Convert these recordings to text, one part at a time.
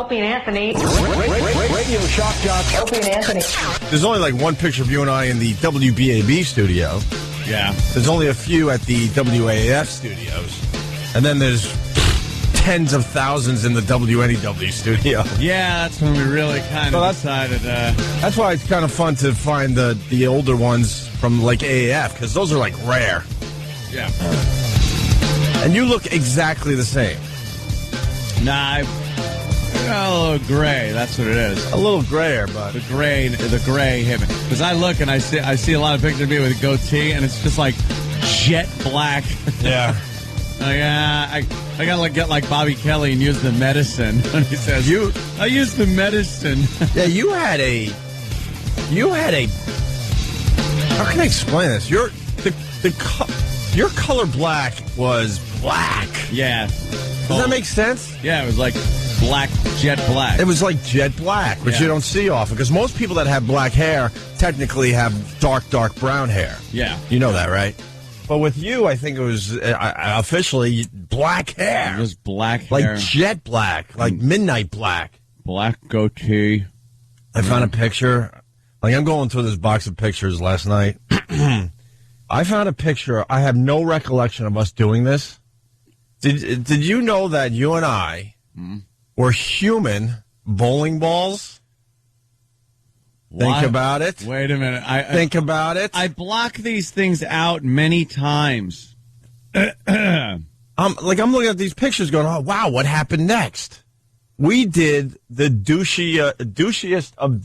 Opie and Anthony. Radio shock jock. Opie and Anthony. There's only like one picture of you and I in the WBAB studio. Yeah. There's only a few at the WAAF studios. And then there's tens of thousands in the WNEW studio. Yeah, that's when we really kind of decided. That's why it's kind of fun to find the older ones from like AAF, because those are like rare. Yeah. And you look exactly the same. Nah, a little gray. That's what it is. A little grayer, but The gray hit me. Because I look and I see a lot of pictures of me with a goatee, and it's just like jet black. yeah. I gotta get like Bobby Kelly and use the medicine. When he says, I use the medicine. Yeah, you had a. How can I explain this? Your color black was black. Yeah. Does that make sense? Yeah, it was like jet black. It was like jet black, which you don't see often, because most people that have black hair technically have dark brown hair. Yeah. You know that, right? But with you, I think it was officially black hair. It was black hair. Like jet black, like midnight black. Black goatee. I found a picture. Like, I'm going through this box of pictures last night. I found a picture. I have no recollection of us doing this. Did you know that you and I were human bowling balls? What? Think about it. Wait a minute. Think about it. I block these things out many times. I'm looking at these pictures going, oh, wow, what happened next? We did the douchiest of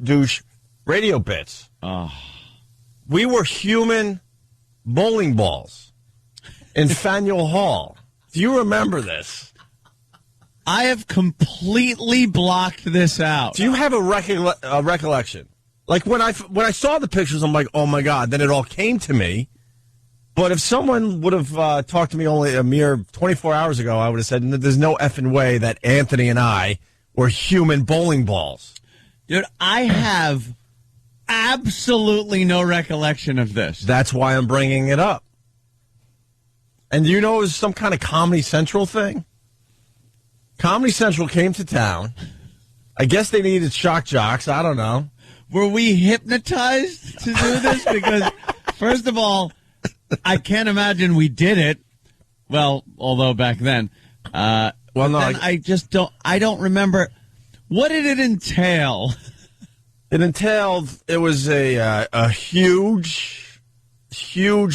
douche radio bits. Oh. We were human bowling balls in Faneuil Hall. Do you remember this? I have completely blocked this out. Do you have a recollection? Like when I saw the pictures, I'm like, oh my God. Then it all came to me. But if someone would have talked to me only a mere 24 hours ago, I would have said, there's no effing way that Anthony and I were human bowling balls. Dude, I have absolutely no recollection of this. That's why I'm bringing it up. And you know it was some kind of Comedy Central thing? Comedy Central came to town. I guess they needed shock jocks. I don't know. Were we hypnotized to do this? Because, first of all, I can't imagine we did it. Well, although back then. I don't remember. What did it entail? It was a huge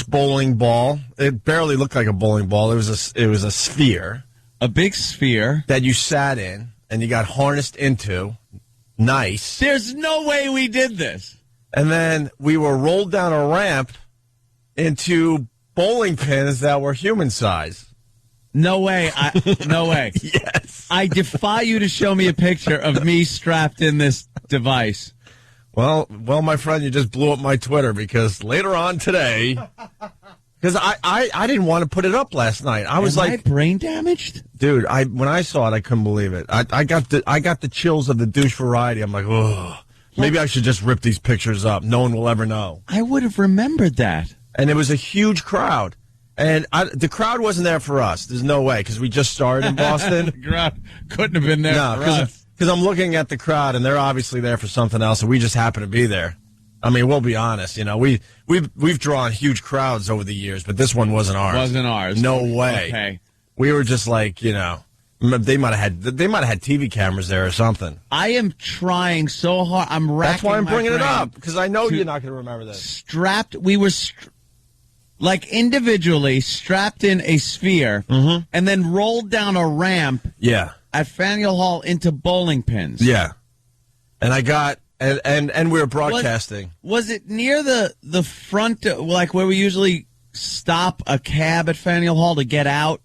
bowling ball. It barely looked like a bowling ball. It was a sphere. A big sphere. That you sat in and you got harnessed into. Nice. There's no way we did this. And then we were rolled down a ramp into bowling pins that were human size. No way. No way. Yes. I defy you to show me a picture of me strapped in this device. Well, my friend, you just blew up my Twitter, because later on today, because I didn't want to put it up last night. I was like, brain damaged? Dude, when I saw it, I couldn't believe it. I got the chills of the douche variety. I'm like, oh, maybe I should just rip these pictures up. No one will ever know. I would have remembered that. And it was a huge crowd. And the crowd wasn't there for us. There's no way, because we just started in Boston. The crowd couldn't have been there for us. Because I'm looking at the crowd, and they're obviously there for something else, and we just happen to be there. I mean, we'll be honest. You know, we've drawn huge crowds over the years, but this one wasn't ours. Wasn't ours. No way. Okay. We were just like, they might have had TV cameras there or something. I am trying so hard. That's why I'm bringing it up, because I know you're not going to remember this. Strapped. We were like individually strapped in a sphere, and then rolled down a ramp. Yeah. At Faneuil Hall into bowling pins. Yeah. And I got and we were broadcasting. Was it near the front, like where we usually stop a cab at Faneuil Hall to get out?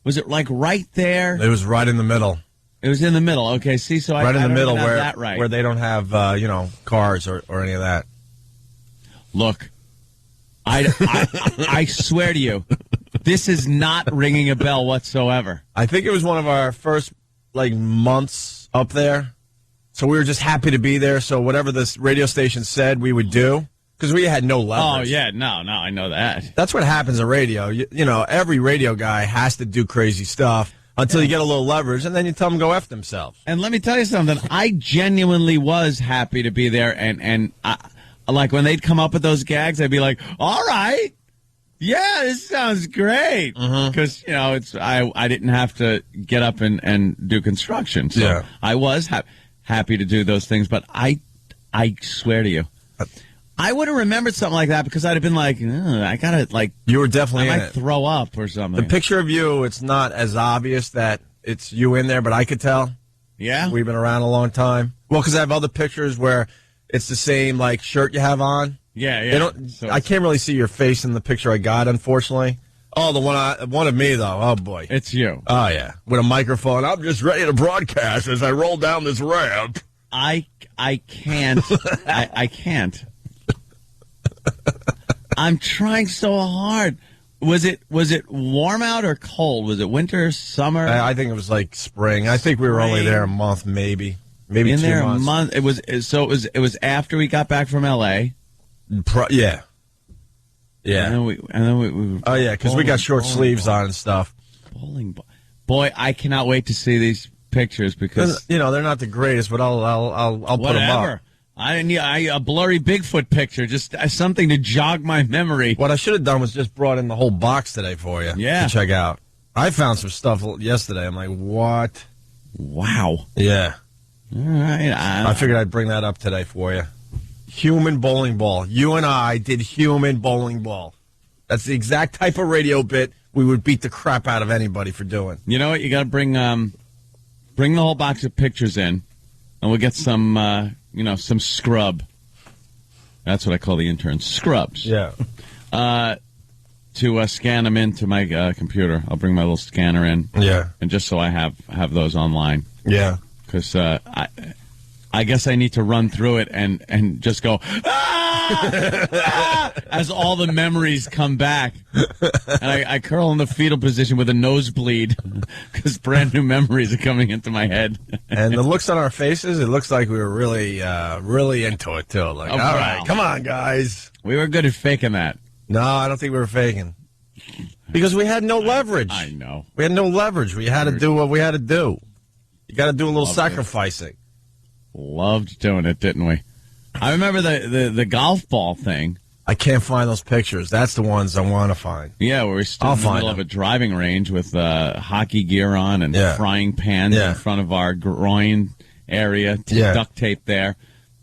Was it like right there? It was right in the middle. It was in the middle. Okay, see, so right in the middle where they don't have cars or any of that. Look, I swear to you, this is not ringing a bell whatsoever. I think it was one of our first months up there. So we were just happy to be there. So whatever this radio station said, we would do, because we had no leverage. Oh, yeah. No, I know that. That's what happens in radio. You know, every radio guy has to do crazy stuff. until you get a little leverage, and then you tell them to go F themselves. And let me tell you something. I genuinely was happy to be there, and like when they'd come up with those gags, I'd be like, all right. Yeah, this sounds great. Because, I didn't have to get up and do construction. So I was happy to do those things. But I swear to you, I would have remembered something like that because I'd have been like, I got to, you were definitely I might throw up or something. The picture of you, it's not as obvious that it's you in there, but I could tell. Yeah? We've been around a long time. Well, because I have other pictures where it's the same, shirt you have on. Yeah. I can't really see your face in the picture I got, unfortunately. Oh, the one of me, though. Oh, boy. It's you. Oh, yeah. With a microphone. I'm just ready to broadcast as I roll down this ramp. I can't. I can't. I'm trying so hard. Was it warm out or cold? Was it winter, summer? I think it was spring. I think we were only there a month, maybe in 2 there months. A month. It was after we got back from L.A. Yeah. And then we oh yeah, because we got short sleeves on and stuff. Bowling ball. Boy, I cannot wait to see these pictures because they're not the greatest, but I'll put them up. I need a blurry Bigfoot picture, just something to jog my memory. What I should have done was just brought in the whole box today for you. Yeah. To check out. I found some stuff yesterday. I'm like, what? Wow. Yeah. All right. I figured I'd bring that up today for you. Human bowling ball. You and I did human bowling ball. That's the exact type of radio bit we would beat the crap out of anybody for doing. You know what? You got to bring the whole box of pictures in, and we'll get some some scrub. That's what I call the interns, scrubs. Yeah. To scan them into my computer. I'll bring my little scanner in. Yeah. And just so I have those online. Yeah. Because I guess I need to run through it and just go, as all the memories come back. And I curl in the fetal position with a nosebleed because brand new memories are coming into my head. And the looks on our faces, it looks like we were really, really into it, too. All right, come on, guys. We were good at faking that. No, I don't think we were faking. Because we had no leverage. I know. We had no leverage. We had to do what we had to do. You got to do a little sacrificing. Loved doing it, didn't we? I remember the golf ball thing. I can't find those pictures. That's the ones I want to find. Yeah, where we stood in the middle of a driving range with hockey gear on and frying pans in front of our groin area, duct tape there,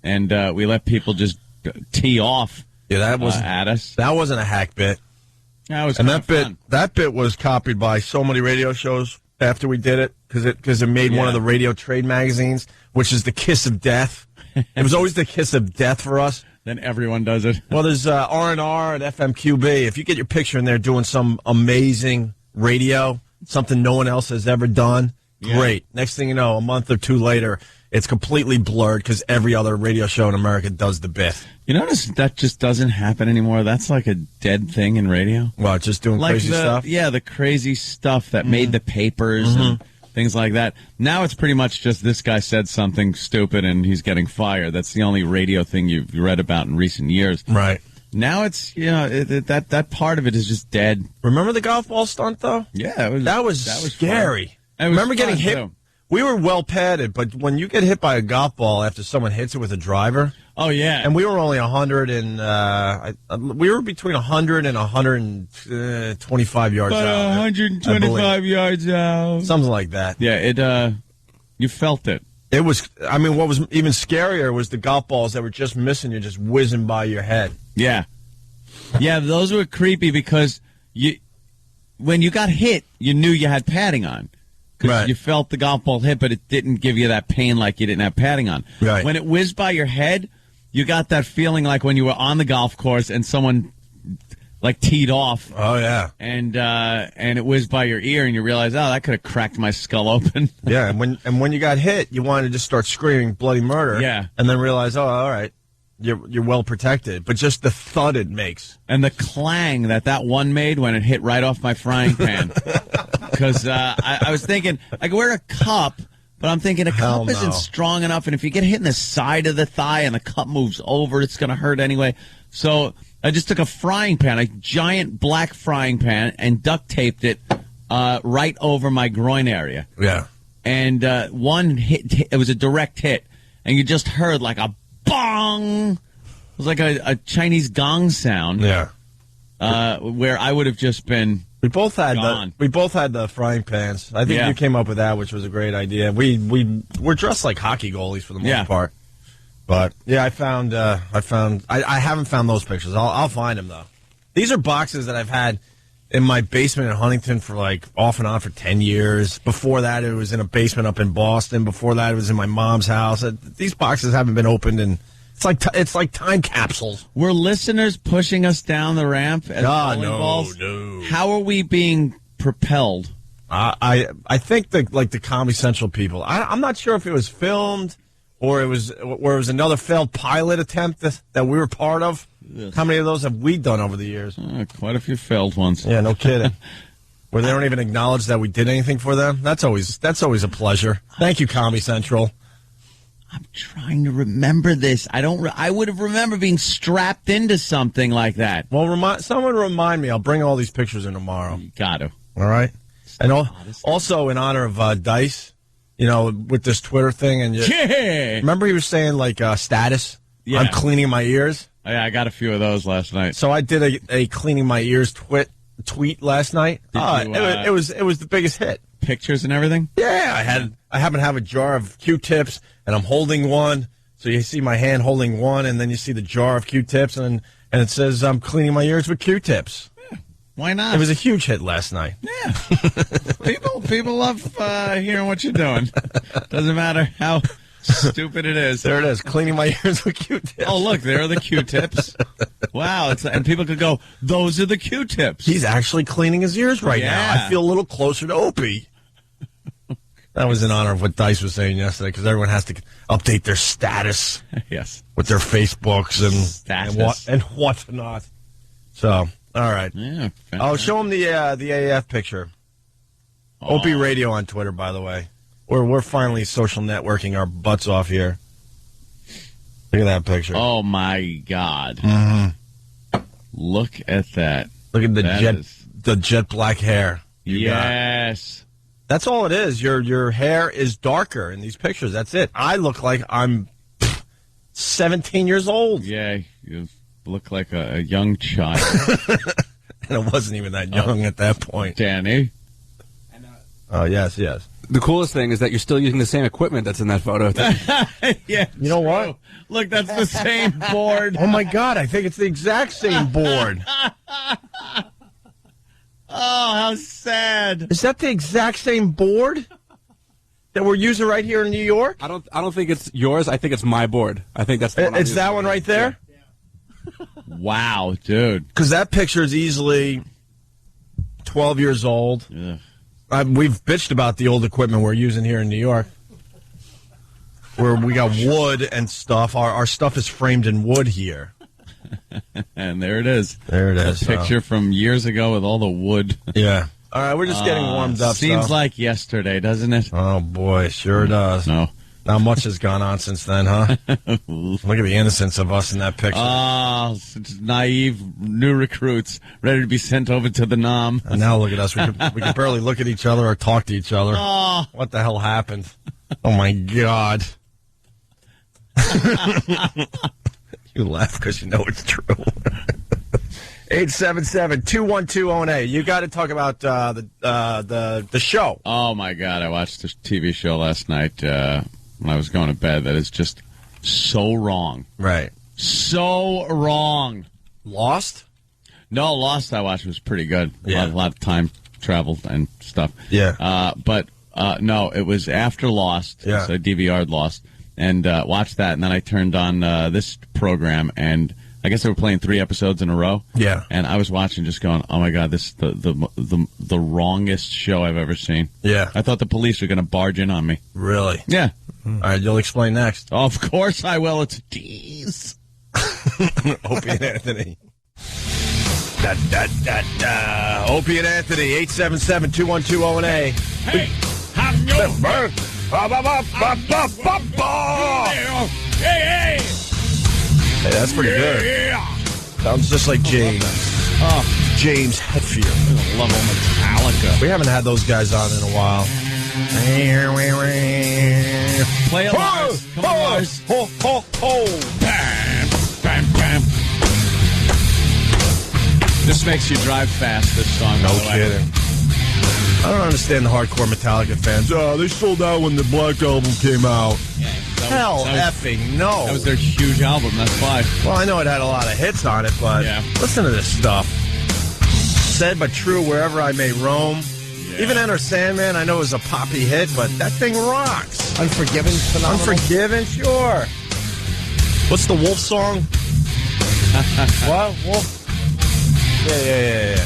and we let people just tee off at us. That wasn't a hack bit. That was fun. That bit was copied by so many radio shows after we did it because it made one of the radio trade magazines, which is the kiss of death. It was always the kiss of death for us. Then everyone does it. Well, there's R&R and FMQB. If you get your picture in there doing some amazing radio, something no one else has ever done, great. Next thing you know, a month or two later, it's completely blurred because every other radio show in America does the bit. You notice that just doesn't happen anymore? That's like a dead thing in radio. Well, just doing crazy stuff? Yeah, the crazy stuff that made the papers and things like that. Now it's pretty much just this guy said something stupid and he's getting fired. That's the only radio thing you've read about in recent years. Right. Now it's, that part of it is just dead. Remember the golf ball stunt, though? Yeah. That was scary. I remember getting hit. Too. We were well padded, but when you get hit by a golf ball after someone hits it with a driver. Oh, yeah. And we were only 100 and, we were between 100 and 125 yards out. 125 yards out. Something like that. Yeah, you felt it. It was, what was even scarier was the golf balls that were just missing you, just whizzing by your head. Yeah. Yeah, those were creepy because when you got hit, you knew you had padding on. Because you felt the golf ball hit, but it didn't give you that pain like you didn't have padding on. Right. When it whizzed by your head, you got that feeling like when you were on the golf course and someone teed off. Oh yeah. And it whizzed by your ear, and you realize, that could have cracked my skull open. Yeah, and when you got hit, you wanted to just start screaming bloody murder. Yeah. And then realize, all right, you're well protected. But just the thud it makes. And the clang that one made when it hit right off my frying pan. Because I was thinking, I could wear a cup, but I'm thinking a cup isn't strong enough, and if you get hit in the side of the thigh and the cup moves over, it's going to hurt anyway. So I just took a frying pan, a giant black frying pan, and duct taped it right over my groin area. Yeah. And one hit, it was a direct hit, and you just heard like a bong. It was like a Chinese gong sound. Yeah. Where I would have just been. We both had gone. the frying pans. I think you came up with that, which was a great idea. We're dressed like hockey goalies for the most part. But yeah, I haven't found those pictures. I'll find them though. These are boxes that I've had in my basement in Huntington for like off and on for 10 years. Before that, it was in a basement up in Boston. Before that, it was in my mom's house. These boxes haven't been opened, and it's like time capsules. Were listeners pushing us down the ramp as bowling balls? No. How are we being propelled? I think the Comedy Central people. I'm not sure if it was filmed or it was another failed pilot attempt that we were part of. Yes. How many of those have we done over the years? Quite a few failed ones. Yeah, no kidding. Where they don't even acknowledge that we did anything for them. That's always a pleasure. Thank you, Comedy Central. I'm trying to remember this. I would have remembered being strapped into something like that. Well, someone remind me. I'll bring all these pictures in tomorrow. You got to. All right. And also in honor of Dice, with this Twitter thing, and remember he was saying like status. Yeah. I'm cleaning my ears. Yeah, I got a few of those last night. So I did a cleaning my ears tweet last night. It was the biggest hit. Pictures and everything? Yeah, I happen to have a jar of Q-tips, and I'm holding one. So you see my hand holding one, and then you see the jar of Q-tips, and it says I'm cleaning my ears with Q-tips. Yeah, why not? It was a huge hit last night. Yeah. People love hearing what you're doing. Doesn't matter how stupid it is. There it is, cleaning my ears with Q-tips. Oh, look, there are the Q-tips. Wow, and people could go, those are the Q-tips. He's actually cleaning his ears right now. I feel a little closer to Opie. That was in honor of what Dice was saying yesterday, because everyone has to update their status. Yes. With their Facebooks and whatnot. So, all right. Yeah. I'll show them the AF picture. Opie Radio on Twitter, by the way. We're finally social networking our butts off here. Look at that picture. Oh, my God. Mm-hmm. Look at that. Look at the jet black hair. Yes. That's all it is. Your hair is darker in these pictures. That's it. I look like I'm 17 years old. Yeah, you look like a young child. And it wasn't even that young at that point. Danny. Oh, yes. The coolest thing is that you're still using the same equipment that's in that photo. Yeah, you know what? Look, that's the same board. Oh, my God. I think it's the exact same board. Oh, how sad. Is that the exact same board that we're using right here in New York? I don't think it's yours. I think it's my board. I think that's the one. It's that one right there? Yeah. Wow, dude. Because that picture is easily 12 years old. Yeah. We've bitched about the old equipment we're using here in New York, where we got wood and stuff. Our stuff is framed in wood here. And there it is. There it is. A picture from years ago with all the wood. Yeah. All right, we're just getting warmed up. Seems like yesterday, doesn't it? Oh, boy, sure does. No. Not much has gone on since then, huh? Look at the innocence of us in that picture. Such naive new recruits ready to be sent over to the NOM. And now look at us. We can barely look at each other or talk to each other. Oh. What the hell happened? Oh, my God. You laugh because you know it's true. 877-212-08. You got to talk about the show. Oh, my God. I watched this TV show last night when I was going to bed. That is just so wrong. Right. So wrong. Lost? No, Lost I watched was pretty good. Yeah. A lot of time travel and stuff. Yeah. But no, it was after Lost. Yeah. So I DVR'd Lost and watched that. And then I turned on this program, and I guess they were playing 3 episodes in a row. Yeah. And I was watching just going, oh, my God, this is the wrongest show I've ever seen. Yeah. I thought the police were going to barge in on me. Really? Yeah. All right, you'll explain next. Oh, of course I will. It's a tease. Opie and Anthony. Opie and Anthony, 877-212-08. Hey, I'm your Hey. Hey, that's pretty good. Yeah. Sounds just like James. Oh, James Hetfield. I love all my towels. Metallica. We haven't had those guys on in a while. Play it, Lars. Come on, Lars. Bam, bam, bam. This makes you drive fast, this song. No kidding. I don't understand the hardcore Metallica fans. Oh, they sold out when the Black Album came out. Yeah, Hell effing no. That was their huge album, that's why. Well, I know it had a lot of hits on it, but listen to this stuff. Said but true, wherever I may roam. Yeah. Even Enter Sandman, I know it was a poppy hit, but that thing rocks. Unforgiven, phenomenal. Unforgiven, sure. What's the Wolf song? What? Wolf? Yeah.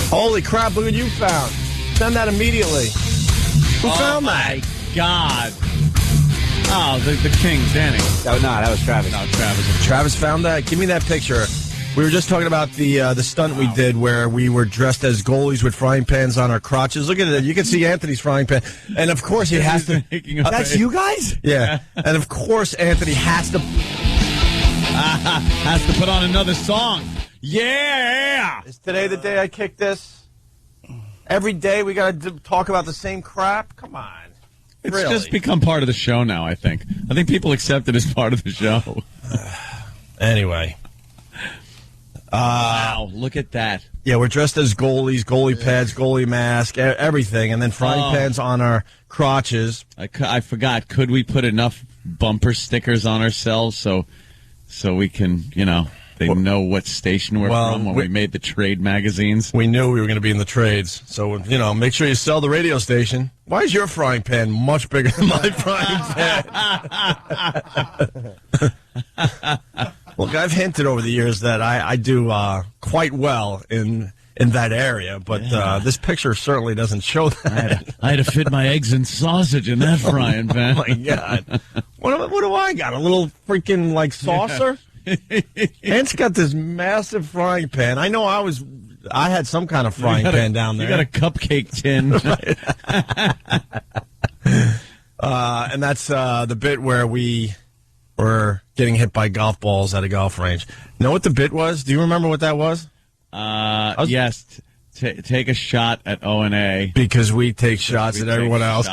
Holy crap, look what you found. Send that immediately. Who found that? Oh, my God. Oh, the King, Danny. That was Travis. No, Travis. Travis found that? Give me that picture. We were just talking about the stunt we did where we were dressed as goalies with frying pans on our crotches. Look at it. You can see Anthony's frying pan. And, of course, he has to... That's you guys? Yeah. And, of course, Anthony has to... has to put on another song. Yeah! Is today the day I kick this? Every day we got to talk about the same crap? Come on. It's just become part of the show now, I think. I think people accept it as part of the show. Anyway. Wow, look at that. Yeah, we're dressed as goalies, goalie pads, goalie mask, everything, and then frying pans on our crotches. I forgot. Could we put enough bumper stickers on ourselves so we can, they know what station we're from when we made the trade magazines? We knew we were going to be in the trades. So, make sure you sell the radio station. Why is your frying pan much bigger than my frying pan? Look, I've hinted over the years that I do quite well in that area, but this picture certainly doesn't show that. I had to fit my eggs and sausage in that frying pan. Oh, my God. What do I got? A little freaking, saucer? Ant's got this massive frying pan. I know I had some kind of frying pan down there. You got a cupcake tin. And that's the bit where we were getting hit by golf balls at a golf range. Know what the bit was? Do you remember what that was? Yes. Take a shot at O&A. Because we take shots at everyone else.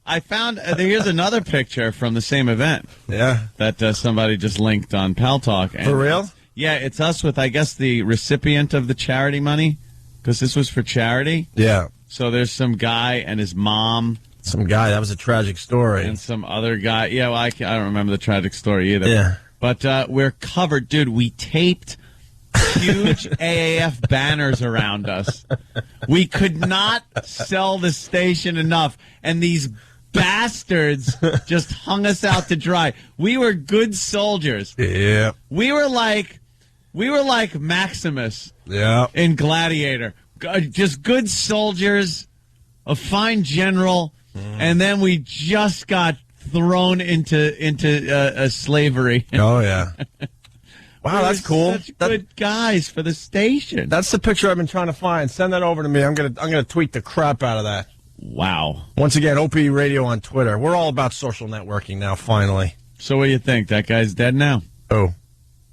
I found, here's another picture from the same event. Yeah. That somebody just linked on Pal Talk. And for real? Yeah, it's us with, I guess, the recipient of the charity money, because this was for charity. Yeah. So there's some guy and his mom. Some guy. That was a tragic story. And some other guy. Yeah, well, I don't remember the tragic story either. Yeah. But we're covered. Dude, we taped huge AAF banners around us. We could not sell the station enough. And these bastards just hung us out to dry. We were good soldiers. Yeah. We were like Maximus in Gladiator. Just good soldiers, a fine general, and then we just got thrown into slavery. Oh, yeah. Wow, that's cool. Such good guys for the station. That's the picture I've been trying to find. Send that over to me. I'm gonna tweet the crap out of that. Wow. Once again, Opie Radio on Twitter. We're all about social networking now, finally. So what do you think? That guy's dead now? Oh.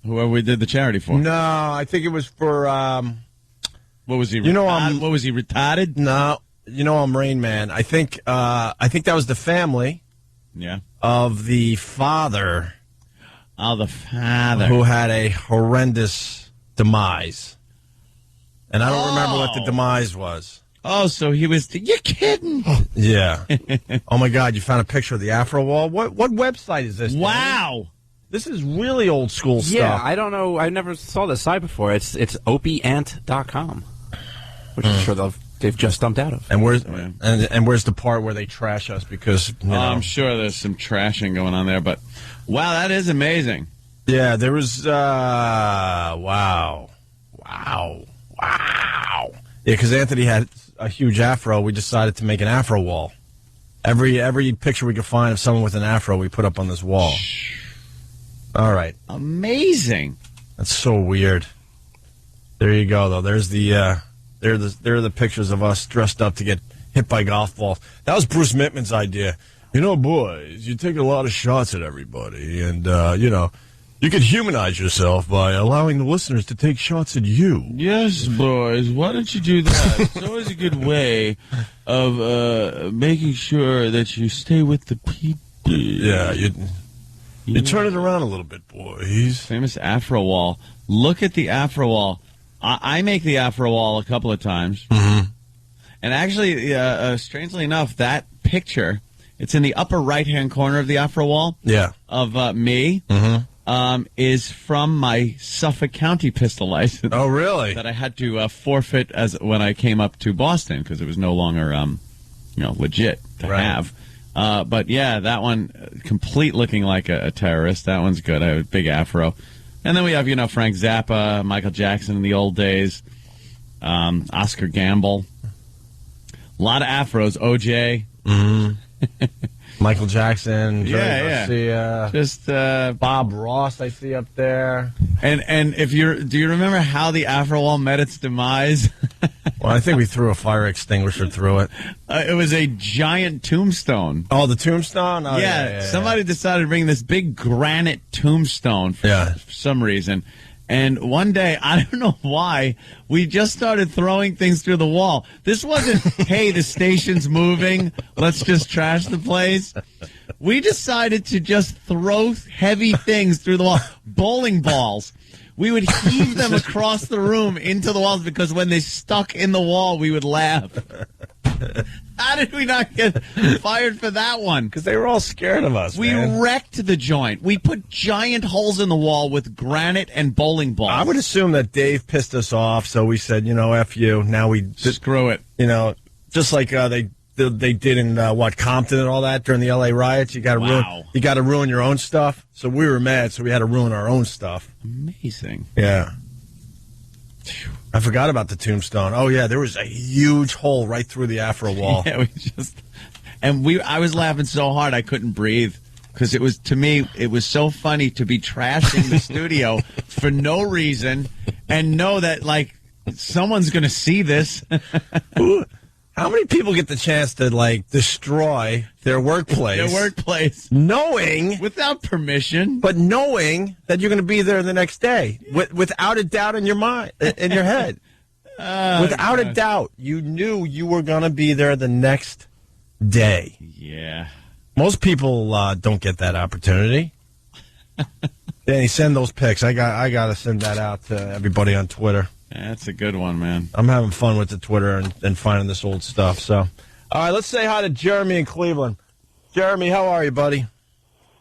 Whoever we did the charity for? No, I think it was for... what was he? What was he, retarded? No. I'm Rain Man. I think that was the family of the father. Oh, the father. Who had a horrendous demise. And I don't remember what the demise was. Oh, so he was... You're kidding. Yeah. Oh, my God, you found a picture of the Afro Wall? What website is this? Wow. Danny? This is really old school stuff. Yeah, I don't know. I never saw this site before. It's opieant.com, which I'm sure they've just dumped out of. And where's the part where they trash us? Because I'm sure there's some trashing going on there, but wow, that is amazing. Yeah, there was wow. Yeah, because Anthony had a huge afro. We decided to make an afro wall. Every picture we could find of someone with an afro, we put up on this wall. All right, amazing. That's so weird. There you go, though. There's there are the pictures of us dressed up to get hit by golf balls. That was Bruce Mittman's idea. Boys, you take a lot of shots at everybody, and You could humanize yourself by allowing the listeners to take shots at you. Yes, boys. Why don't you do that? It's always a good way of making sure that you stay with the people. Yeah, you turn it around a little bit, boys. Famous Afro wall. Look at the Afro wall. I make the Afro wall a couple of times. Mm-hmm. And actually, strangely enough, that picture, it's in the upper right-hand corner of the Afro wall. Yeah. Of me. Mm-hmm. Is from my Suffolk County pistol license. Oh, really? That I had to forfeit when I came up to Boston because it was no longer, legit to have. But yeah, that one, complete looking like a terrorist. That one's good. I have a big afro. And then we have, Frank Zappa, Michael Jackson in the old days, Oscar Gamble. A lot of afros. OJ. Mm-hmm. Michael Jackson, Jerry Garcia, just Bob Ross. I see up there. And do you remember how the Afro wall met its demise? Well, I think we threw a fire extinguisher through it. It was a giant tombstone. Oh, the tombstone. Oh, yeah. Somebody decided to bring this big granite tombstone for some reason. And one day, I don't know why, we just started throwing things through the wall. This wasn't, hey, the station's moving, let's just trash the place. We decided to just throw heavy things through the wall. Bowling balls. We would heave them across the room into the walls because when they stuck in the wall, we would laugh. How did we not get fired for that one? Because they were all scared of us, We wrecked the joint. We put giant holes in the wall with granite and bowling balls. I would assume that Dave pissed us off, so we said, F you. Now we... Screw it. Just like they did in, Compton and all that during the L.A. riots. You got to ruin your own stuff. So we were mad, so we had to ruin our own stuff. Amazing. Yeah. I forgot about the tombstone. Oh, yeah, there was a huge hole right through the Afro wall. Yeah, I was laughing so hard I couldn't breathe because it was so funny to be trashing the studio for no reason and know that, someone's going to see this. How many people get the chance to, destroy their workplace? Knowing. Without permission. But knowing that you're going to be there the next day. Without a doubt in your mind, in your head. Without a doubt. You knew you were going to be there the next day. Yeah. Most people don't get that opportunity. Danny, send those pics. I got to send that out to everybody on Twitter. That's a good one, man. I'm having fun with the Twitter and finding this old stuff. So, all right, let's say hi to Jeremy in Cleveland. Jeremy, how are you, buddy?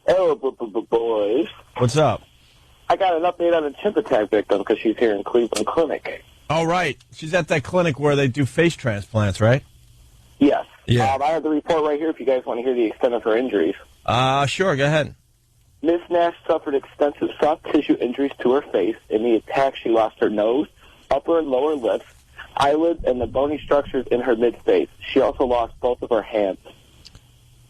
Hello, boys. What's up? I got an update on a chimp attack victim because she's here in Cleveland Clinic. Oh, right. She's at that clinic where they do face transplants, right? Yes. Yeah. I have the report right here if you guys want to hear the extent of her injuries. Sure, go ahead. Ms. Nash suffered extensive soft tissue injuries to her face. In the attack, she lost her nose, upper and lower lips, eyelids, and the bony structures in her mid-face. She also lost both of her hands.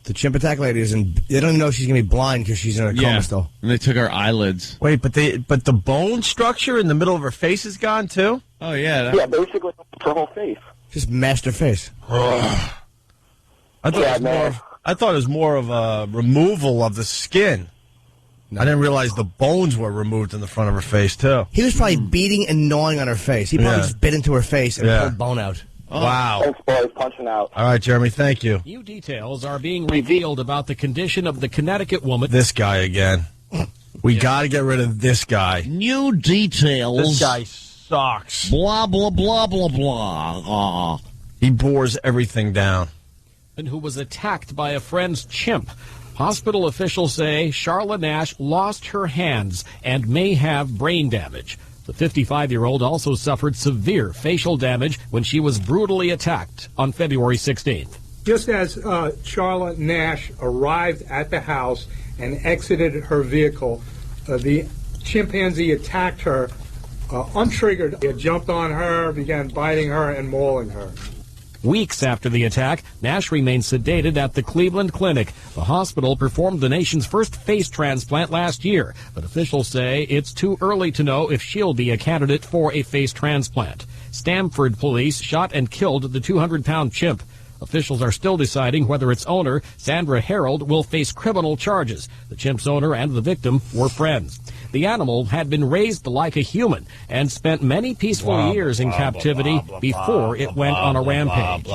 The chimp attack lady they don't even know she's going to be blind because she's in a coma still. And they took her eyelids. Wait, but the bone structure in the middle of her face is gone, too? Oh, yeah. Yeah, basically her whole face. Just mashed her face. I thought it was more of a removal of the skin. No. I didn't realize the bones were removed in the front of her face, too. He was probably beating and gnawing on her face. He probably just bit into her face and pulled bone out. Oh. Wow. Thanks, boys. Punching out. All right, Jeremy, thank you. New details are being revealed about the condition of the Connecticut woman. This guy again. We got to get rid of this guy. New details. This guy sucks. Blah, blah, blah, blah, blah. He bores everything down. Who was attacked by a friend's chimp. Hospital officials say Charlotte Nash lost her hands and may have brain damage. The 55-year-old also suffered severe facial damage when she was brutally attacked on February 16th. Just as Charlotte Nash arrived at the house and exited her vehicle, the chimpanzee attacked her untriggered. He jumped on her, began biting her and mauling her. Weeks after the attack, Nash remains sedated at the Cleveland Clinic. The hospital performed the nation's first face transplant last year, but officials say it's too early to know if she'll be a candidate for a face transplant. Stamford police shot and killed the 200-pound chimp. Officials are still deciding whether its owner, Sandra Harold, will face criminal charges. The chimp's owner and the victim were friends. The animal had been raised like a human and spent many peaceful years in captivity before it went on a rampage.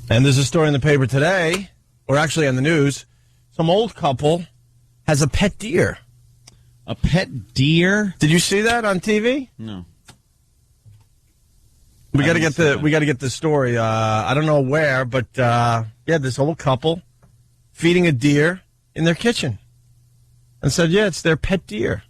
And there's a story in the paper today, or actually on the news, some old couple has a pet deer. A pet deer? Did you see that on TV? No. We got to get the story. I don't know where, but this old couple feeding a deer in their kitchen, and said, "Yeah, it's their pet deer."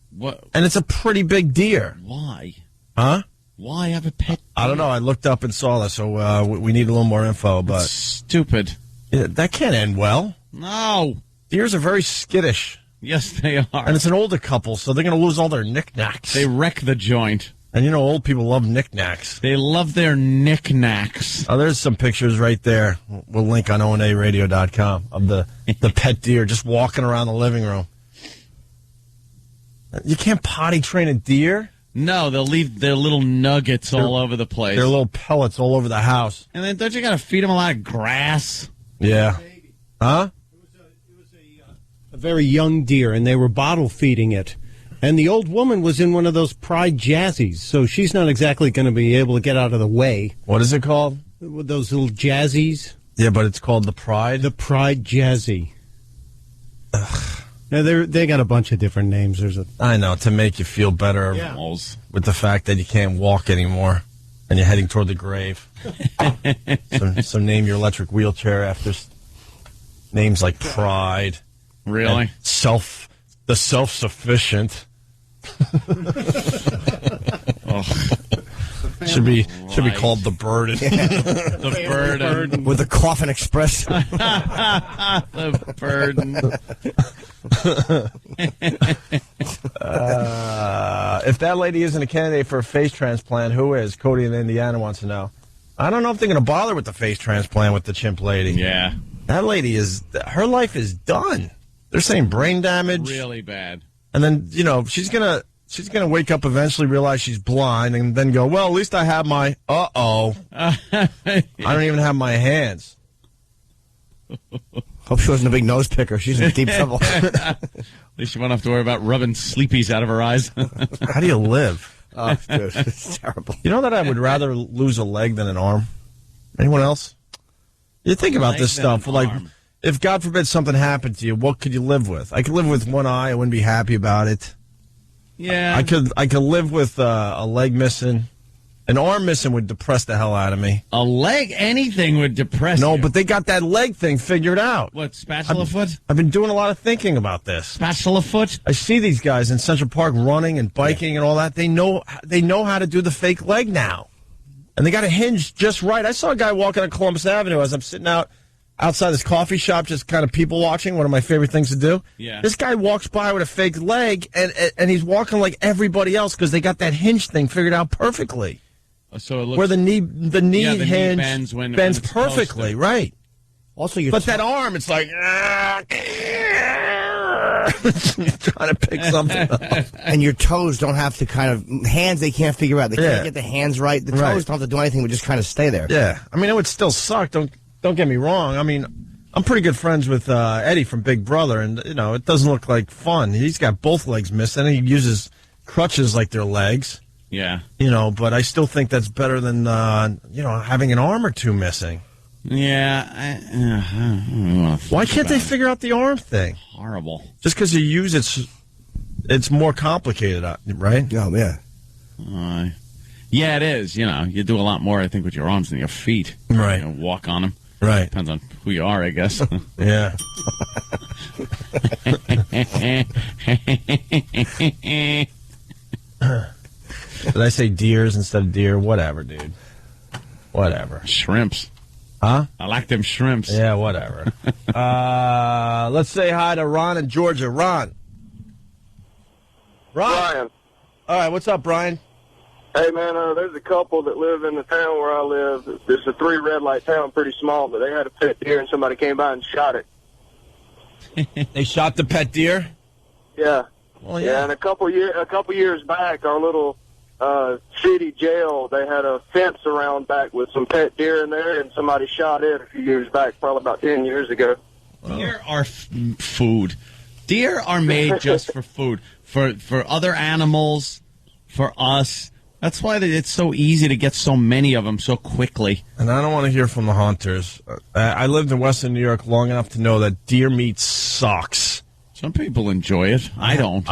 What? And it's a pretty big deer. Why? Huh? Why have a pet deer? I don't know. I looked up and saw this, so we need a little more info. But That's stupid. Yeah, that can't end well. No. Deers are very skittish. Yes, they are. And it's an older couple, so they're going to lose all their knickknacks. They wreck the joint. And old people love knickknacks. They love their knickknacks. Oh, there's some pictures right there. We'll link on onaradio.com of the pet deer just walking around the living room. You can't potty train a deer? No, they'll leave their little nuggets all over the place. Their little pellets all over the house. And then don't you got to feed them a lot of grass? Yeah. Huh? It was a very young deer, and they were bottle feeding it. And the old woman was in one of those Pride Jazzies, so she's not exactly going to be able to get out of the way. What is it called? Those little Jazzies. Yeah, but it's called the Pride? The Pride Jazzy. Ugh. Now, they got a bunch of different names. I know, to make you feel better with the fact that you can't walk anymore and you're heading toward the grave. so name your electric wheelchair after names like Pride. Really? The self-sufficient. Should be called the Burden. The Burden. With the Coffin Express. The Burden. If that lady isn't a candidate for a face transplant, who is? Cody in Indiana wants to know. I don't know if they're going to bother with the face transplant with the chimp lady. Yeah. That lady her life is done. They're saying brain damage. Really bad. And then, she's going to wake up eventually, realize she's blind, and then go, well, at least I have my, I don't even have my hands. Hope she wasn't a big nose picker. She's in deep trouble. At least she won't have to worry about rubbing sleepies out of her eyes. How do you live? Oh, dude, it's terrible. You know that I would rather lose a leg than an arm? Anyone else? You think about this stuff. Like, if, God forbid, something happened to you, what could you live with? I could live with one eye. I wouldn't be happy about it. Yeah. I could live with a leg missing. An arm missing would depress the hell out of me. A leg, anything would depress you. No, but they got that leg thing figured out. What, spatula foot? I've been doing a lot of thinking about this. Spatula foot? I see these guys in Central Park running and biking and all that. They know how to do the fake leg now. And they got a hinge just right. I saw a guy walking on Columbus Avenue as I'm sitting outside this coffee shop, just kind of people watching, one of my favorite things to do. Yeah. This guy walks by with a fake leg, and he's walking like everybody else because they got that hinge thing figured out perfectly. So it looks, where the knee hinge bends perfectly, right? Also, that arm, it's like trying to pick something up. And your toes don't have to hands they can't figure out. They can't get the hands right. The toes don't have to do anything but just kind of stay there. Yeah. I mean, it would still suck. Don't get me wrong. I mean, I'm pretty good friends with Eddie from Big Brother, and, it doesn't look like fun. He's got both legs missing. He uses crutches like they're legs. Yeah. But I still think that's better than, having an arm or two missing. Yeah. Why can't they figure out the arm thing? Horrible. Just because you use it's more complicated, right? Oh, yeah. Yeah, it is. You do a lot more, I think, with your arms than your feet. Right. Walk on them. Right. Depends on who you are, I guess. Yeah. Did I say deers instead of deer? Whatever, dude. Whatever. Shrimps. Huh? I like them shrimps. Yeah, whatever. Let's say hi to Ron in Georgia. Ron. Brian. All right, what's up, Brian? Hey, man, there's a couple that live in the town where I live. It's a 3 red light town, pretty small, but they had a pet deer and somebody came by and shot it. They shot the pet deer? Yeah. Well, yeah. And a couple years back, our little city jail, they had a fence around back with some pet deer in there, and somebody shot it a few years back, probably about 10 years ago. Deer are food. Deer are made just for food. for other animals, for us. That's why it's so easy to get so many of them so quickly. And I don't want to hear from the hunters. I lived in Western New York long enough to know that deer meat sucks. Some people enjoy it. I don't.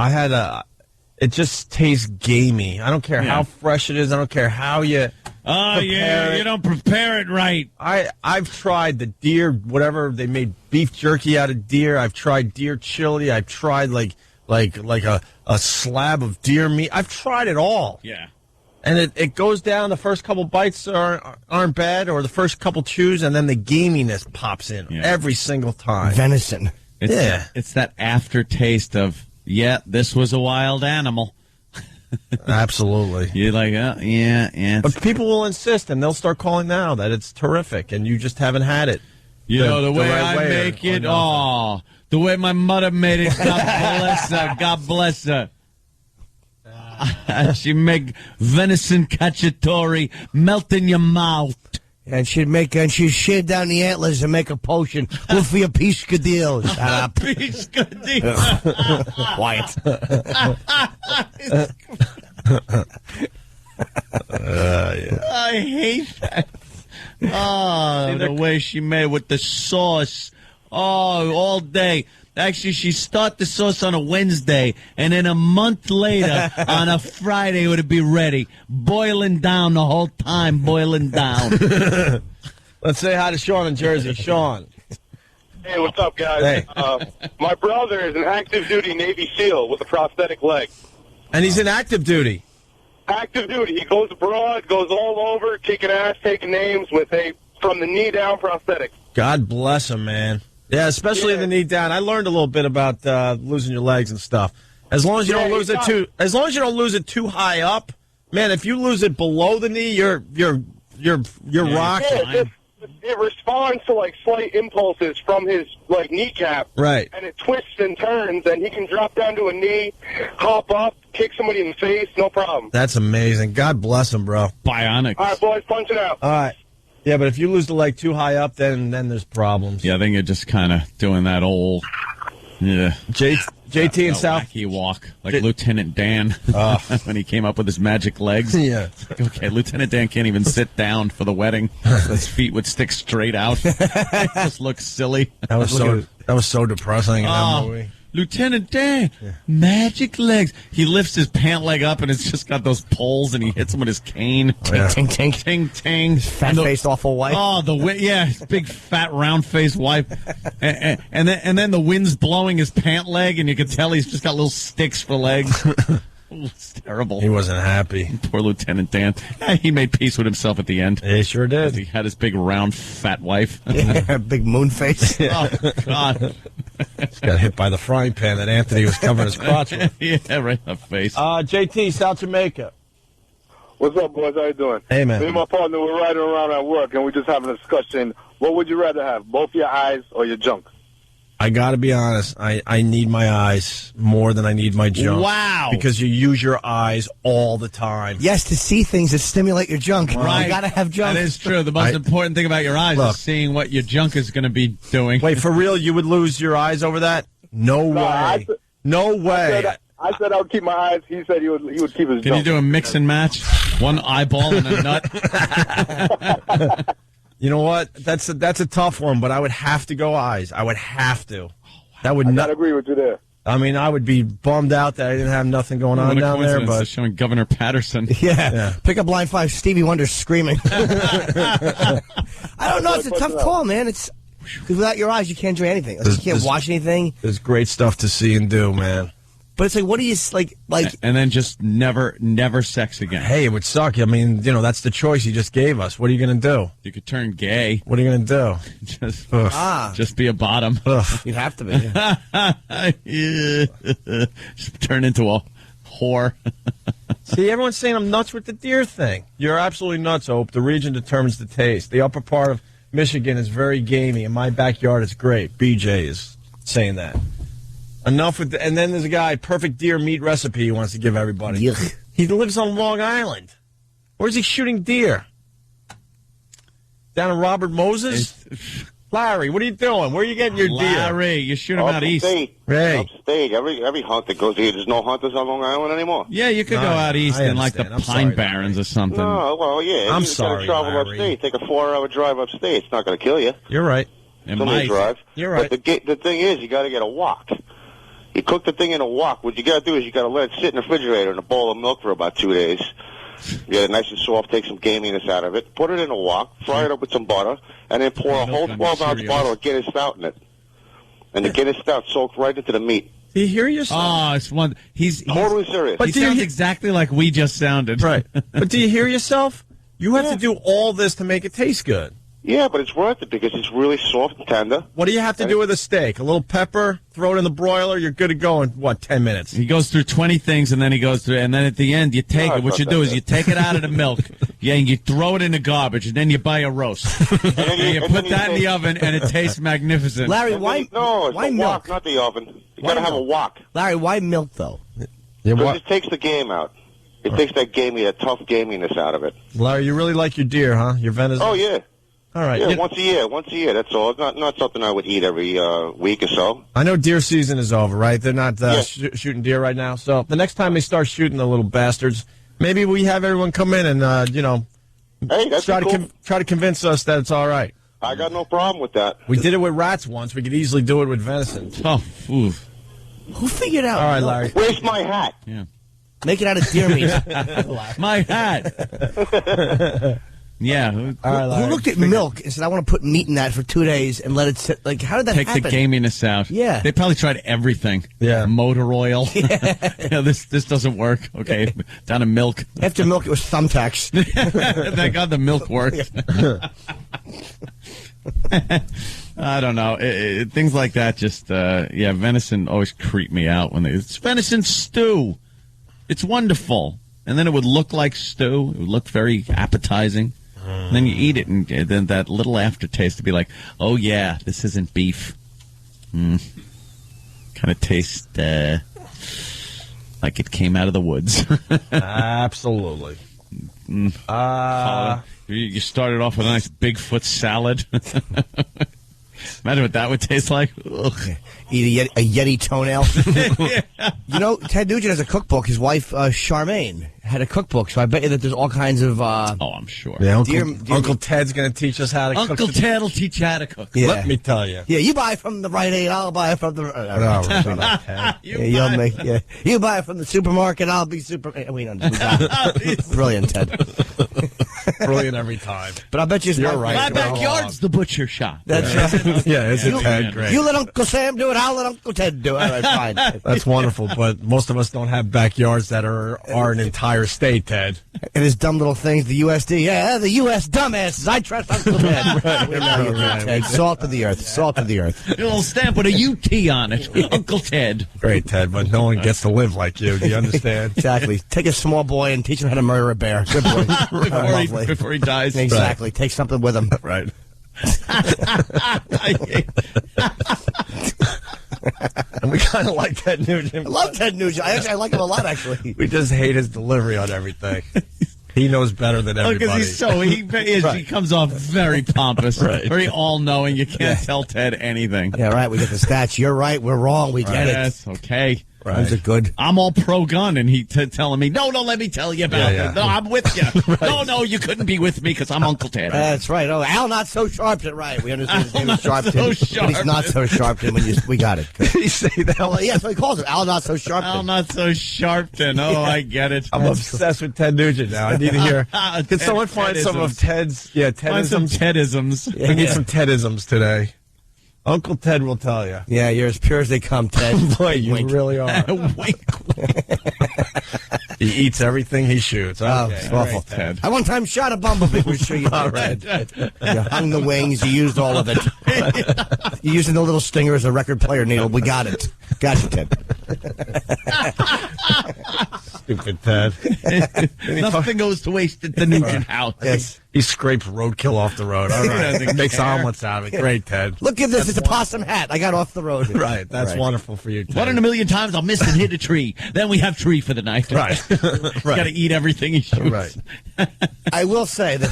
It just tastes gamey. I don't care how fresh it is. I don't care how you prepare it. You don't prepare it right. I've tried the deer, whatever, they made beef jerky out of deer. I've tried deer chili. I've tried like a slab of deer meat. I've tried it all. Yeah. And it goes down. The first couple bites aren't bad, or the first couple chews, and then the gaminess pops in every single time. Venison. It's that aftertaste of, this was a wild animal. Absolutely. You're like, But people will insist, and they'll start calling now that it's terrific, and you just haven't had it. The way I make it, the way my mother made it, God bless her, God bless her. She make venison cacciatore melt in your mouth. And she'd shave down the antlers and make a potion. Good for your piscadillos. Piscadillo. Quiet. I hate that. Oh, the way she made it with the sauce. Oh, all day. Actually, she started the sauce on a Wednesday, and then a month later, on a Friday, it would be ready. Boiling down the whole time, boiling down. Let's say hi to Sean in Jersey. Sean. Hey, what's up, guys? Hey. My brother is an active-duty Navy SEAL with a prosthetic leg. And he's in active duty. Active duty. He goes abroad, goes all over, kicking ass, taking names with a from-the-knee-down prosthetic. God bless him, man. Yeah, especially the knee down. I learned a little bit about losing your legs and stuff. As long as you don't lose it too high up, man. If you lose it below the knee, you're rocked. It responds to like slight impulses from his like kneecap, right? And it twists and turns, and he can drop down to a knee, hop up, kick somebody in the face, no problem. That's amazing. God bless him, bro. Bionic. All right, boys, punch it out. All right. Yeah, but if you lose the leg too high up, then there's problems. Yeah, I think you're just kind of doing that old, JT in South. Wacky walk, like Lieutenant Dan when he came up with his magic legs. Yeah. Okay, Lieutenant Dan can't even sit down for the wedding. His feet would stick straight out. It just looks silly. That was so depressing in that movie. Lieutenant Dan, magic legs. He lifts his pant leg up, and it's just got those poles, and he hits him with his cane. Ting, ting, ting. Ting, ting. Fat-faced awful wife. Oh, his big, fat, round-faced wife. and then the wind's blowing his pant leg, and you can tell he's just got little sticks for legs. It's terrible. He wasn't happy. Poor Lieutenant Dan. He made peace with himself at the end. He sure did. He had his big, round, fat wife. Yeah, big moon face. Oh, God. Just got hit by the frying pan that Anthony was covering his crotch with. Yeah, right in the face. JT, South Jamaica. What's up, boys? How you doing? Hey, man. Me and my partner were riding around at work, and we're just having a discussion. What would you rather have, both your eyes or your junk? I got to be honest. I need my eyes more than I need my junk. Wow. Because you use your eyes all the time. Yes, to see things that stimulate your junk. Right. You got to have junk. That is true. The most important thing about your eyes is seeing what your junk is going to be doing. Wait, for real? You would lose your eyes over that? No way. No way. I said I would keep my eyes. He said he would keep his junk. Can you do a mix and match? One eyeball and a nut? You know what? That's a tough one, but I would have to go eyes. I would have to. That would not agree with you there. I mean, I would be bummed out that I didn't have nothing going on down there. But showing Governor Patterson. Yeah. Pick up line 5. Stevie Wonder screaming. I don't know. It's a tough call, man. It's because without your eyes, you can't do anything. Like, you can't watch anything. There's great stuff to see and do, man. But it's like, what do you like? And then just never sex again. Hey, it would suck. I mean, that's the choice you just gave us. What are you going to do? You could turn gay. What are you going to do? Just be a bottom. You'd have to be. Just turn into a whore. See, everyone's saying I'm nuts with the deer thing. You're absolutely nuts, Hope. The region determines the taste. The upper part of Michigan is very gamey. In my backyard, it's great. BJ is saying that. Enough with and then there's a guy, perfect deer meat recipe he wants to give everybody. Yuck. He lives on Long Island. Where's he shooting deer? Down in Robert Moses? Larry, what are you doing? Where are you getting your deer? Larry, you shoot him out east. Hey. Upstate. Every hunter goes here. There's no hunters on Long Island anymore. Yeah, you could go out east in like the Pine Barrens or something. No, well, yeah. I'm you sorry, travel Larry. upstate. Take a 4-hour drive upstate. It's not going to kill you. You're right. It Somebody might. drive. You're right. But the thing is, you got to get a wok. You cook the thing in a wok. What you got to do is you got to let it sit in the refrigerator in a bowl of milk for about 2 days. Get it nice and soft, take some gaminess out of it, put it in a wok, fry it up with some butter, and then pour a whole 12-ounce bottle of Guinness Stout in it. And the Guinness Stout soaks right into the meat. Do you hear yourself? Oh, it's one. He's totally serious. But he sounds exactly like we just sounded. Right. But do you hear yourself? You have to do all this to make it taste good. Yeah, but it's worth it because it's really soft and tender. What do you have to do with a steak? A little pepper, throw it in the broiler, you're good to go in, 10 minutes? He goes through 20 things, and then he goes through, and then at the end, you take it. What you do is you take it out of the milk, and you throw it in the garbage, and then you buy a roast. and you put that in the oven, and it tastes magnificent. Larry, why? No, it's why a milk? wok, not the oven. You got to have a wok. Larry, why milk though? Because it takes the game out. It takes that tough gaminess out of it. Larry, you really like your deer, huh? Your venison? Oh, yeah. All right. Yeah, once a year, that's all. It's not something I would eat every week or so. I know deer season is over, right? They're not shooting deer right now. So the next time they start shooting the little bastards, maybe we have everyone come in and, hey, that's try cool. to convince us that it's all right. I got no problem with that. We did it with rats once. We could easily do it with venison. Oh, oof. Who figured out? All right, Larry. Where's my hat? Yeah. Make it out of deer meat. My hat. Yeah. Who looked at milk and said, I want to put meat in that for 2 days and let it sit? Like, how did that happen? Take the gaminess out. Yeah. They probably tried everything. Yeah. Motor oil. Yeah. This doesn't work. Okay. Down to milk. After milk, it was thumbtacks. Thank God the milk worked. I don't know. Things like that just, venison always creep me out when it's venison stew. It's wonderful. And then it would look like stew. It would look very appetizing. And then you eat it, and then that little aftertaste to be like, oh, yeah, this isn't beef. Kind of tastes like it came out of the woods. Absolutely. You started off with a nice Bigfoot salad. Imagine what that would taste like. Ugh. Eat a Yeti toenail. You know, Ted Nugent has a cookbook. His wife, Charmaine, had a cookbook, so I bet you that there's all kinds of... I'm sure. Yeah, Uncle Ted's going to teach us how to cook. Uncle Ted will teach you how to cook. Yeah. Let me tell you. Yeah, you buy from the Rite Aid, I'll buy from the... You buy from the supermarket, I'll be super... We got it. Brilliant, Ted. Brilliant every time. But I bet you're right. My backyard's the butcher shop. That's right. Yeah, isn't Ted great? You let Uncle Sam do it, I'll let Uncle Ted do it. All right, fine. That's wonderful, but most of us don't have backyards that are an entire state, Ted. And his dumb little things, the USD. Yeah, the U.S. dumbasses. I trust Uncle Ted. Right. We know you, Ted. Salt of the earth. Salt of the earth. A little stamp with a UT on it. Uncle Ted. Great, Ted, but no one gets to live like you. Do you understand? Exactly. Take a small boy and teach him how to murder a bear. Good boy. Before he dies. Exactly. Right. Take something with him. Right. And we kind of like Ted Nugent. I love Ted Nugent. I like him a lot, actually. We just hate his delivery on everything. He knows better than everybody. Because he comes off very pompous, very all-knowing. You can't tell Ted anything. Yeah, right. We get the stats. You're right. We're wrong. We get it. Yes, okay. Right. Those are good. I'm all pro-gun, and he telling me, no, let me tell you about it. No, I'm with you. No, you couldn't be with me because I'm Uncle Ted. That's right. Oh, Al not so Sharpton. Right. We understand his name is Sharpton. So but he's not so Sharpton. We got it. Did he say that? Well, yeah, that's what he calls him. Al not so Sharpton. Al not so Sharpton. Oh, I get it. I'm obsessed with Ted Nugent now. I need to hear. Can someone find some of Ted's Tedisms? Find some Tedisms. We need some Tedisms today. Uncle Ted will tell you. Yeah, you're as pure as they come, Ted. Boy, you really are. Wink. He eats everything he shoots. Okay. Oh, it's awful. Right, Ted. I one time shot a bumblebee. We're sure you did, all right. Ted. You hung the wings. You used all of it. You're using the little stinger as a record player needle. We got it. Got you, Ted. Stupid Ted. Nothing goes to waste at the Nugent house. Yes. He scrapes roadkill off the road. All right. Makes omelets out of it. Great, Ted. Look at this. It's a possum hat. I got off the road. Right. That's wonderful for you, Ted. 1 in a million times I'll miss and hit a tree. Then we have tree for the night. Right. Right. Got to eat everything he shoots. Right. I will say that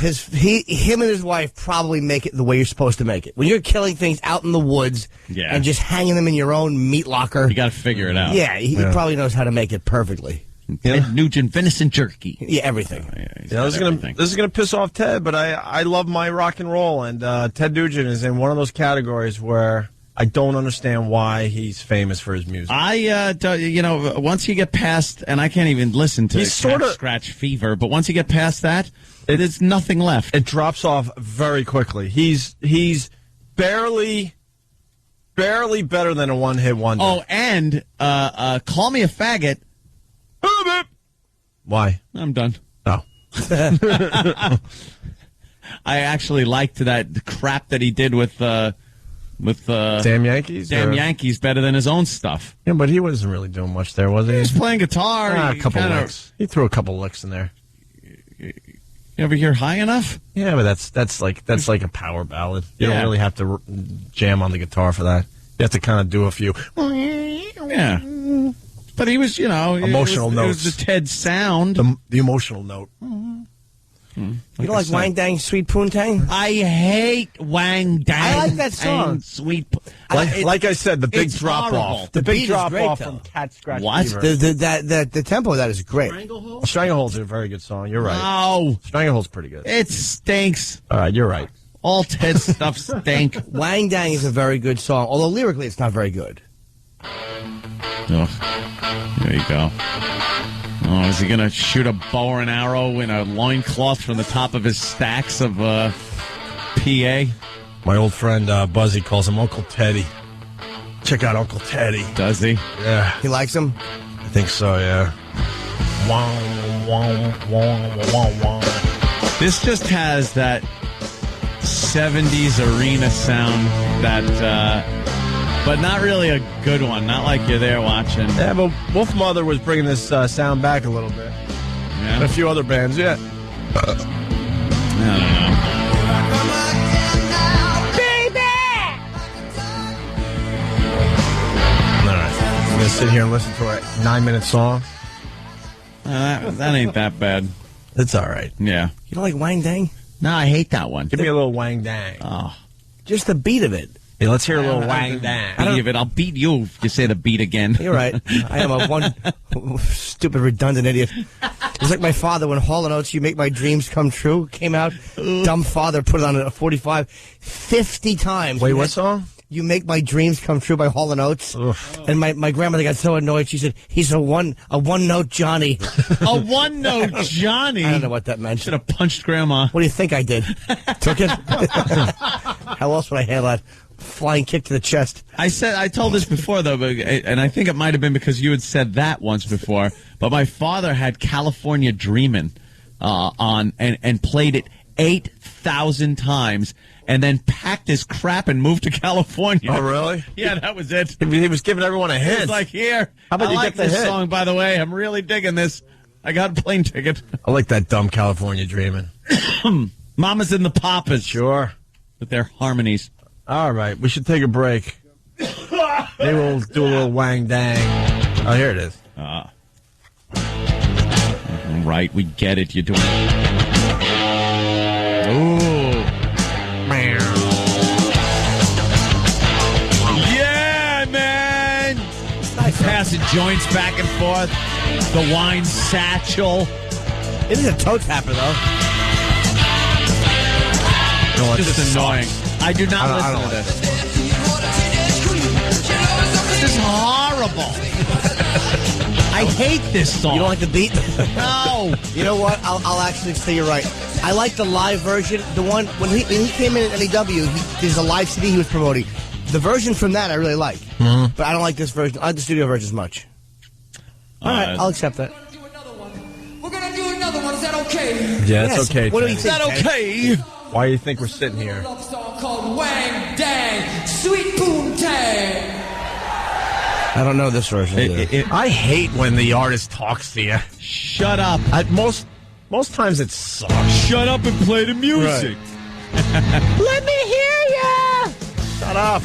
him and his wife probably make it the way you're supposed to make it. When you're killing things out in the woods and just hanging them in your own meat locker. You got to figure it out. Yeah, he probably knows how to make it perfectly. Ted Nugent venison jerky. Yeah, everything. This is gonna piss off Ted, but I love my rock and roll, and Ted Nugent is in one of those categories where I don't understand why he's famous for his music. Once you get past, and I can't even listen to Scratch Fever, but once you get past that, there's nothing left. It drops off very quickly. He's barely better than a one-hit wonder. Oh, and Call Me a Faggot. Why? I'm done. Oh. I actually liked that crap that he did with Damn Yankees? Damn Yankees better than his own stuff. Yeah, but he wasn't really doing much there, was he? He was playing guitar. A couple licks. He threw a couple licks in there. You ever hear High Enough? Yeah, but that's like a power ballad. You don't really have to jam on the guitar for that. You have to kind of do a few. Yeah. But he was, emotional notes. It was the Ted sound. The emotional note. You don't like Wang Dang Sweet Poontang? I hate Wang Dang. I like that song. Sweet. Like I said, the big drop off. The big drop off from Cat Scratch Fever. The tempo of that is great. Stranglehold's a very good song. You're right. No. Stranglehold's pretty good. It stinks. All right, you're right. All Ted's stuff stink. Wang Dang is a very good song, although lyrically it's not very good. Oh, there you go. Oh, is he going to shoot a bow and arrow in a loincloth from the top of his stacks of PA? My old friend Buzzy calls him Uncle Teddy. Check out Uncle Teddy. Does he? Yeah. He likes him? I think so, yeah. This just has that 70s arena sound that... but not really a good one. Not like you're there watching. Yeah, but Wolf Mother was bringing this sound back a little bit. Yeah. And a few other bands, yeah. I don't know. All right. I'm going to sit here and listen to a 9-minute song. That ain't that bad. It's all right. Yeah. You don't like Wang Dang? No, I hate that one. Give me a little Wang Dang. Oh. Just the beat of it. Hey, let's hear a little Wang Dang. I'll beat you if you say the beat again. You're right. I am a one stupid, redundant idiot. It's like my father when Hall & Oates, You Make My Dreams Come True, came out. Dumb father put it on a 45 50 times. Wait, what song? You Make My Dreams Come True by Hall & Oates. Oof. And my grandmother got so annoyed. She said, he's a one-note Johnny. A one-note Johnny? I don't know what that meant. Should have punched Grandma. What do you think I did? Took it? How else would I handle that? Flying kick to the chest. I told this before, though, and I think it might have been because you had said that once before, but my father had California Dreamin' on and played it 8,000 times and then packed his crap and moved to California. Oh, really? Yeah, that was it. He was giving everyone a hint. He was like, here, how about I you like get the this hit? song, by the way. I'm really digging this. I got a plane ticket. I like that dumb California Dreamin'. Mamas and the Papas. Sure. With their harmonies. All right, we should take a break. Maybe we'll do a little Wang Dang. Oh, here it is. Right, we get it. You're doing it. Ooh. Yeah, man. Passing joints back and forth. The wine satchel. It is a toe tapper, though. It's just annoying. I do not listen to this. This is horrible. I hate this song. You don't like the beat? No. You know what? I'll actually say you're right. I like the live version. The one when he came in at NEW, there's a live CD he was promoting. The version from that I really like, but I don't like this version. I like the studio version as much. All right, I'll accept that. We're gonna do another one. Is that okay? Yeah, it's okay. What do you Is think? that okay? Why do you think we're sitting here? Love song called Wang Dang Sweet Poontang. I don't know this version. I hate when the artist talks to you. Shut up. Most times it sucks. Shut up and play the music. Right. Let me hear you. Shut up.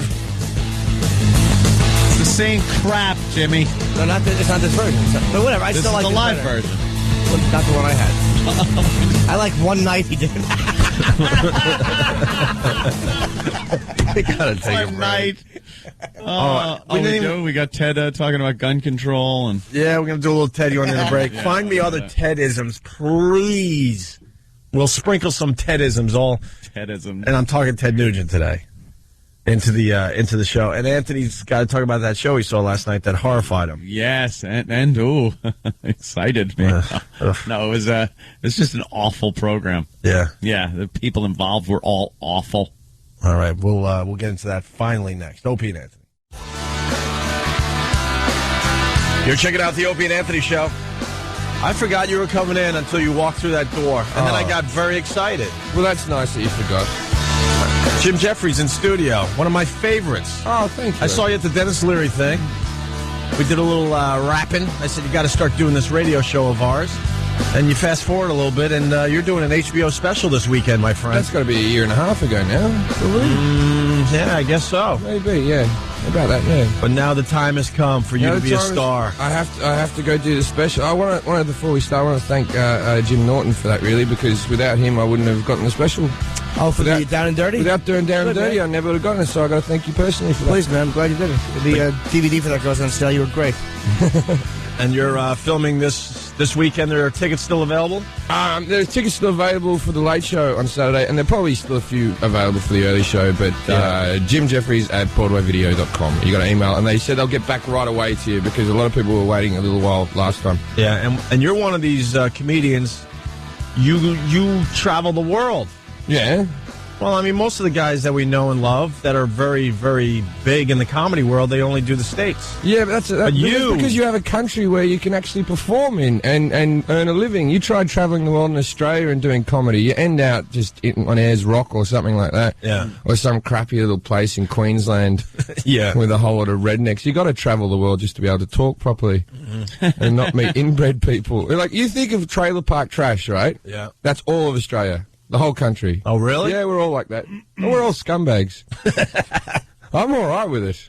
It's the same crap, Jimmy. No, it's not this version. But whatever, I still like the live version. Well, not the one I had. I like one night he did. We gotta take a break. Night. We got Ted talking about gun control and yeah, we're gonna do a little Ted going in the break. Find me other Ted-isms, please. We'll sprinkle some Ted-isms, and I'm talking Ted Nugent today into the show. And Anthony's got to talk about that show he saw last night that horrified him. Yes, and ooh, excited me. No, it was just an awful program. Yeah, the people involved were all awful. All right, we'll get into that finally next. Opie and Anthony. You're checking out the Opie and Anthony show. I forgot you were coming in until you walked through that door, and then I got very excited. Well, that's nice that you forgot. Jim Jeffries in studio, one of my favorites. Oh, thank you. I saw you at the Dennis Leary thing. We did a little rapping. I said, you got to start doing this radio show of ours. And you fast forward a little bit, and you're doing an HBO special this weekend, my friend. That's got to be a year and a half ago now. Yeah, I guess so. Maybe, yeah. About that, yeah. But now the time has come for you to be a star. I have to go do the special. I want to before we start, I want to thank Jim Norton for that, really, because without him, I wouldn't have gotten the special. Oh, for the Down and Dirty? Without doing Down and Dirty, I never would have gotten it, so I got to thank you personally for that. Please, man, I'm glad you did it. The DVD for that goes on sale. You were great. And you're filming this weekend. There are tickets still available? There's tickets still available for the late show on Saturday, and there are probably still a few available for the early show, but Jim Jeffries at BroadwayVideo.com. You got an email, and they said they'll get back right away to you because a lot of people were waiting a little while last time. Yeah, and you're one of these comedians. You travel the world. Yeah. Well, I mean, most of the guys that we know and love that are very, very big in the comedy world, they only do the States. Yeah, but that's because you have a country where you can actually perform in and earn a living. You tried traveling the world in Australia and doing comedy, you end out just on Ayers Rock or something like that. Yeah. Or some crappy little place in Queensland. Yeah. With a whole lot of rednecks. You got to travel the world just to be able to talk properly and not meet inbred people. Like, you think of trailer park trash, right? Yeah. That's all of Australia. The whole country. Oh, really? Yeah, we're all like that. We're all scumbags. I'm all right with it.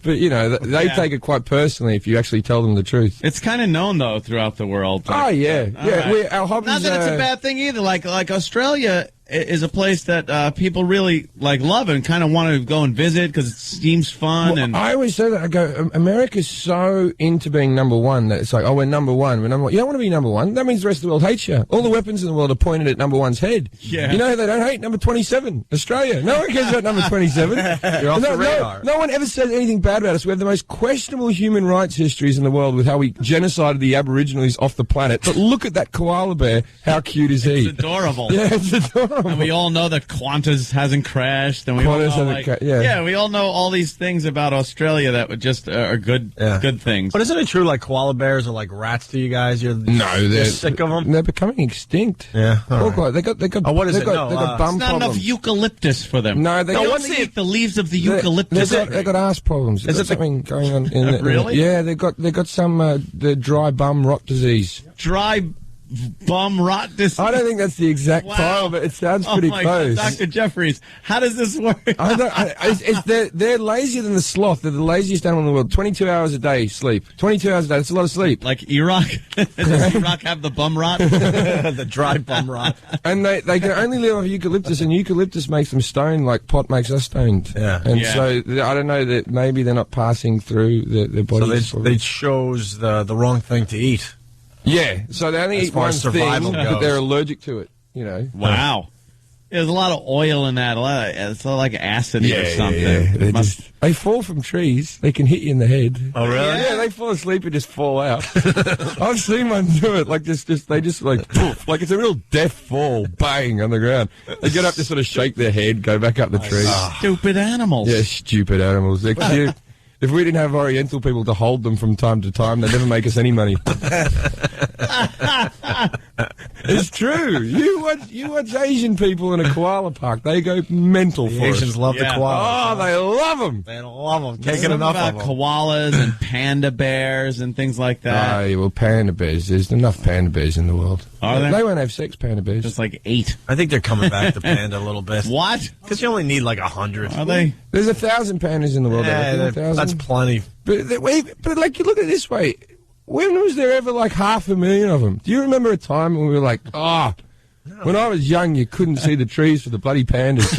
But, you know, they take it quite personally if you actually tell them the truth. It's kind of known, though, throughout the world. Oh, yeah. Yeah, right. Our hobbies... Not that it's a bad thing either. Like Australia is a place that people really love and kind of want to go and visit because it seems fun. Well, and I always say that. I go, America's so into being number one that it's like, oh, we're number one. We're number one. You don't want to be number one. That means the rest of the world hates you. All the weapons in the world are pointed at number one's head. Yeah. You know who they don't hate? Number 27, Australia. No one cares about number 27. You're off the radar. No one ever says anything bad about us. We have the most questionable human rights histories in the world with how we genocided the Aborigines off the planet. But look at that koala bear. How cute is he? It's adorable. Yeah, it's adorable. And we all know that Qantas hasn't crashed, and we all know, we all know all these things about Australia that would just are good things. But isn't it true, like koala bears are like rats to you guys? They're sick of them. They're becoming extinct. Yeah, right. They got. Oh, what is it? They got bum it's not problems. enough eucalyptus for them. No, they only eat the leaves of the eucalyptus. They got ass problems. Is it something going on? Really? Yeah, they got some the dry bum rot disease. Dry bum rot disease. I don't think that's the exact title, but it sounds pretty close. God, Dr. Jeffries, how does this work? They're lazier than the sloth. They're the laziest animal in the world. 22 hours a day sleep. 22 hours a day. That's a lot of sleep. Like Iraq? Does Iraq have the bum rot? The dry bum rot. And they can only live off eucalyptus, and eucalyptus makes them stoned like pot makes us stoned. Yeah. And so I don't know that maybe they're not passing through their bodies. So they chose the wrong thing to eat. Yeah, so they only eat one thing, but they're allergic to it, you know. Wow. There's a lot of oil in that. It's like acid or something. Yeah. They fall from trees. They can hit you in the head. Oh, really? Yeah, they fall asleep and just fall out. I've seen one do it. Like, they just like, poof, like it's a real death fall, bang, on the ground. They get up to sort of shake their head, go back up the tree. Stupid animals. Yeah, stupid animals. They're cute. If we didn't have Oriental people to hold them from time to time, they'd never make us any money. It's true. You watch Asian people in a koala park. They go mental for us. Asians love the koalas. Oh, they love them. They love them. Can't There's get enough about of them. koalas and panda bears and things like that. Oh, yeah, well, panda bears. There's enough panda bears in the world. Are there? They won't have sex, panda bears. Just like 8. I think they're coming back to panda a little bit. What? Because you only need like 100. Are they? There's 1,000 pandas in the world. Yeah, 1,000. that's plenty. But like, you look at it this way. When was there ever like 500,000 of them? Do you remember a time when we were like, when I was young, you couldn't see the trees for the bloody pandas.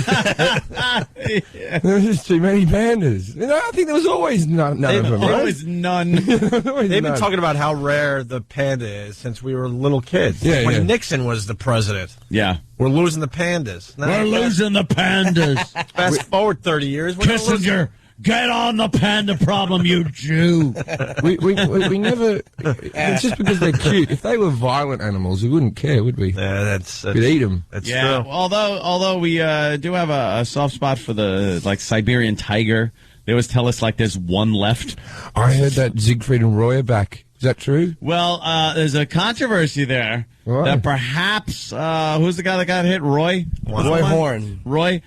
There was just too many pandas. I think there was always none of them. Always none. They've been talking about how rare the panda is since we were little kids. Yeah, when yeah. Nixon was the president. Yeah. We're losing the pandas. We're losing the pandas. Fast forward 30 years. We're Kissinger, get on the panda problem, you Jew. We never. It's just because they're cute. If they were violent animals, we wouldn't care, would we? Yeah, that's We'd eat them. That's Yeah, true. although we do have a soft spot for the Siberian tiger. They always tell us there's one left. I heard that Siegfried and Roy are back. Is that true? Well, there's a controversy there Why? that perhaps who's the guy that got hit? Roy Horn. Roy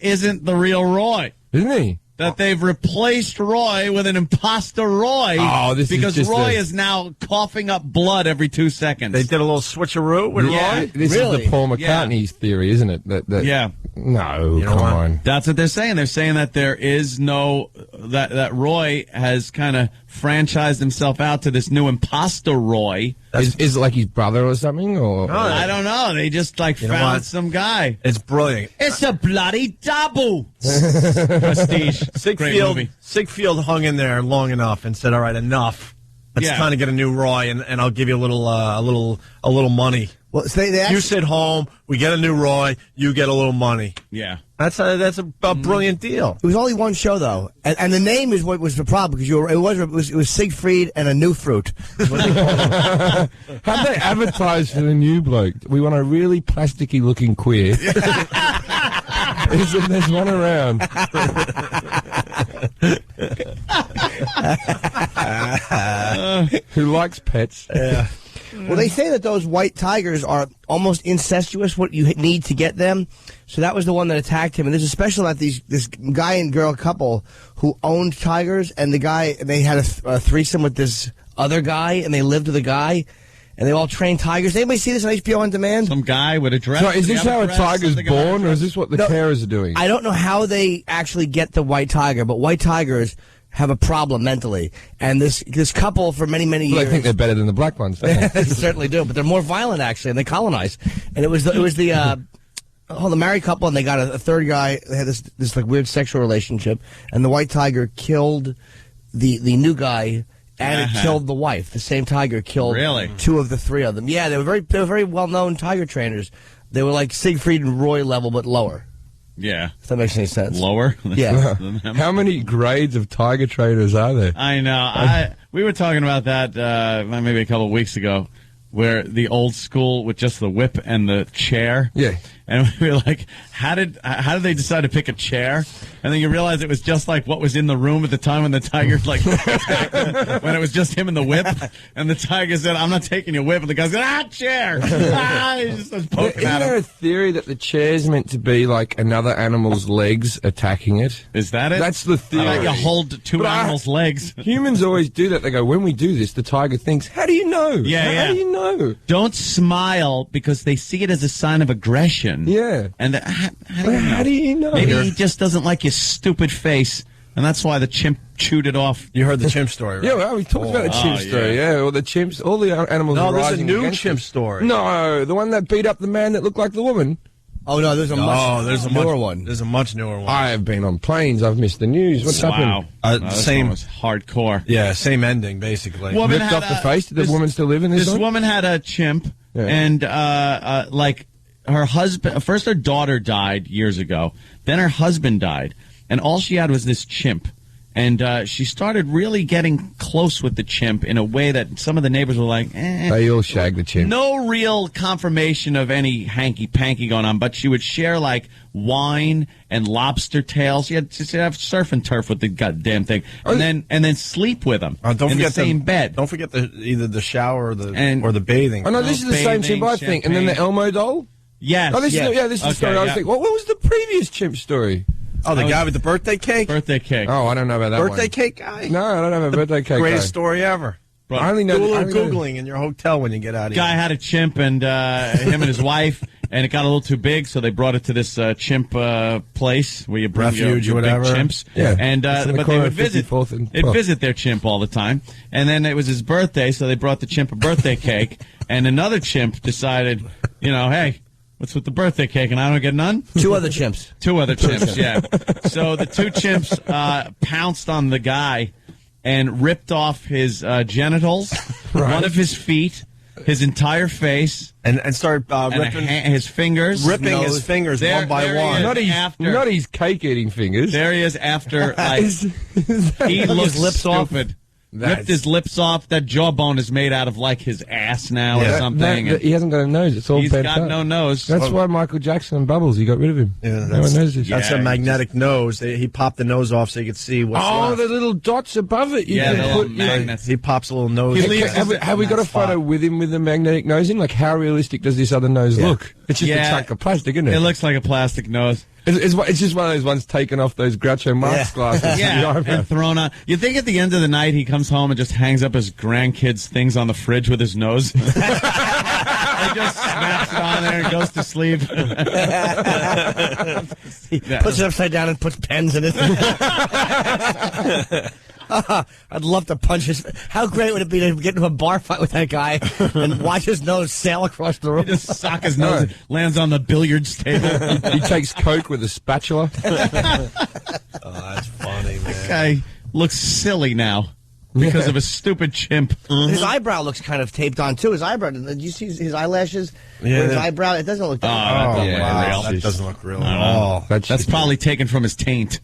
isn't the real Roy. Isn't he? That they've replaced Roy with an imposter Roy. Oh, this is because just Roy is now coughing up blood every 2 seconds. They did a little switcheroo with Roy. This is the Paul McCartney's theory, isn't it? That Yeah. No, know come what? on. That's what they're saying. They're saying that there is no that Roy has kind of franchised himself out to this new imposter Roy. Is it like his brother or something? Or I don't know. They just know found what? some guy. It's brilliant. It's a bloody double. Prestige. Great movie. Sigfield hung in there long enough and said, "All right, enough. It's Yeah. time to get a new Roy, and I'll give you a little money. Well, so they You sit home, we get a new Roy, you get a little money. Yeah. That's a brilliant deal. It was only one show though, and the name is what was the problem because it was Siegfried and a new fruit. how'd they advertise for the new bloke? We want a really plasticky looking queer. There's one around. Who likes pets? Yeah. Well, they say that those white tigers are almost incestuous, what you need to get them. So that was the one that attacked him. And there's a special about this guy and girl couple who owned tigers, and they had a threesome with this other guy, and they lived with a guy, and they all trained tigers. Anybody see this on HBO On Demand? Some guy with a dress. So is this how a tiger's born, or is this what the carers are doing? I don't know how they actually get the white tiger, but white tigers have a problem mentally. And this couple for many, many years. Well, they think they're better than the black ones. Don't they? They certainly do, but they're more violent actually, and they colonize. And it was the married couple, and they got a third guy. They had this like weird sexual relationship, and the white tiger killed the new guy, and it killed the wife. The same tiger killed two of the three of them. Yeah, they were very well known tiger trainers. They were like Siegfried and Roy level, but lower. Yeah. If that makes any sense. Lower? Yeah. How many grades of tiger trainers are there? I know. We were talking about that maybe a couple of weeks ago, where the old school with just the whip and the chair. Yeah. And we were like, how did they decide to pick a chair? And then you realize it was just like what was in the room at the time when the tiger attacked him, when it was just him and the whip. And the tiger said, "I'm not taking your whip." And the guy said, chair. He just starts poking Isn't at there him. a theory that the chair's meant to be like another animal's legs attacking it? Is that it? That's the theory. How about you hold two animals' legs? Humans always do that. They go, when we do this, the tiger thinks, how do you know? Yeah. How do you know? Don't smile because they see it as a sign of aggression. Yeah. And how do you know? Maybe he just doesn't like your stupid face, and that's why the chimp chewed it off. You heard the chimp story, right? Yeah, well, we talked about the chimp story. Yeah, well, the chimps, all the animals No, are there's a rising new against chimp them. story. No, the one that beat up the man that looked like the woman. Oh no, there's a newer one. There's a much newer one. I have been on planes. I've missed the news. What's happened? This same one was hardcore. Yeah, same ending basically. Woman Ripped had off the face. Did the woman still live in this? This one? woman had a chimp, Yeah. and like her husband. First, her daughter died years ago. Then her husband died, and all she had was this chimp. And she started really getting close with the chimp in a way that some of the neighbors were like, They all shag the chimp. No real confirmation of any hanky-panky going on, but she would share, like, wine and lobster tails. She had to have surf and turf with the goddamn thing. And then sleep with them don't in forget the same bed. Don't forget either the shower or the bathing. Oh, no, this is the same chimp, I think. And then the Elmo doll? Yes. Oh, this is the story I was thinking. What was the previous chimp story? Oh, the guy with the birthday cake? Birthday cake. Oh, I don't know about that birthday one. cake guy? No, I don't know about birthday cake Greatest guy. story ever. But I only know do a little Googling in your hotel when you get out of here. Guy had a chimp, and him and his wife, and it got a little too big, so they brought it to this chimp place where you bring refuge your or whatever. big chimps. Yeah. And but they would visit. They'd 12th. visit their chimp all the time, and then it was his birthday, so they brought the chimp a birthday cake, and another chimp decided, hey. What's with the birthday cake, and I don't get none? Two other chimps. Two other chimps, yeah. So the two chimps pounced on the guy and ripped off his genitals, one of his feet, his entire face, and started ripping his fingers. Ripping his fingers one by one. Not his cake-eating fingers. There he is after, like, he looks lips stupid. off. Ripped his lips off. That jawbone is made out of, like, his ass now or something. He hasn't got a nose. It's all He's bent got up. no nose. That's why Michael Jackson and Bubbles, he got rid of him. Yeah, no one knows this. That's a magnetic nose. He popped the nose off so you could see what's left. The little dots above it. The little magnets. He pops a little nose. Have we got a photo with him with the magnetic nosing? Like, how realistic does this other nose look? It's just a chunk of plastic, isn't it? It looks like a plastic nose. It's just one of those ones taken off those Groucho Marx glasses. And thrown on. You think at the end of the night he comes home and just hangs up his grandkids' things on the fridge with his nose? He just snaps it on there and goes to sleep. He puts it upside down and puts pens in it. I'd love to punch his. How great would it be to get into a bar fight with that guy and watch his nose sail across the room? He just sock his nose, lands on the billiards table. He takes Coke with a spatula. That's funny, man. That guy looks silly now because of a stupid chimp. His eyebrow looks kind of taped on too. His eyebrow. Did you see his eyelashes? Yeah. His eyebrow. It doesn't look. Wow. Real. That doesn't look real at all. That's probably taken from his taint.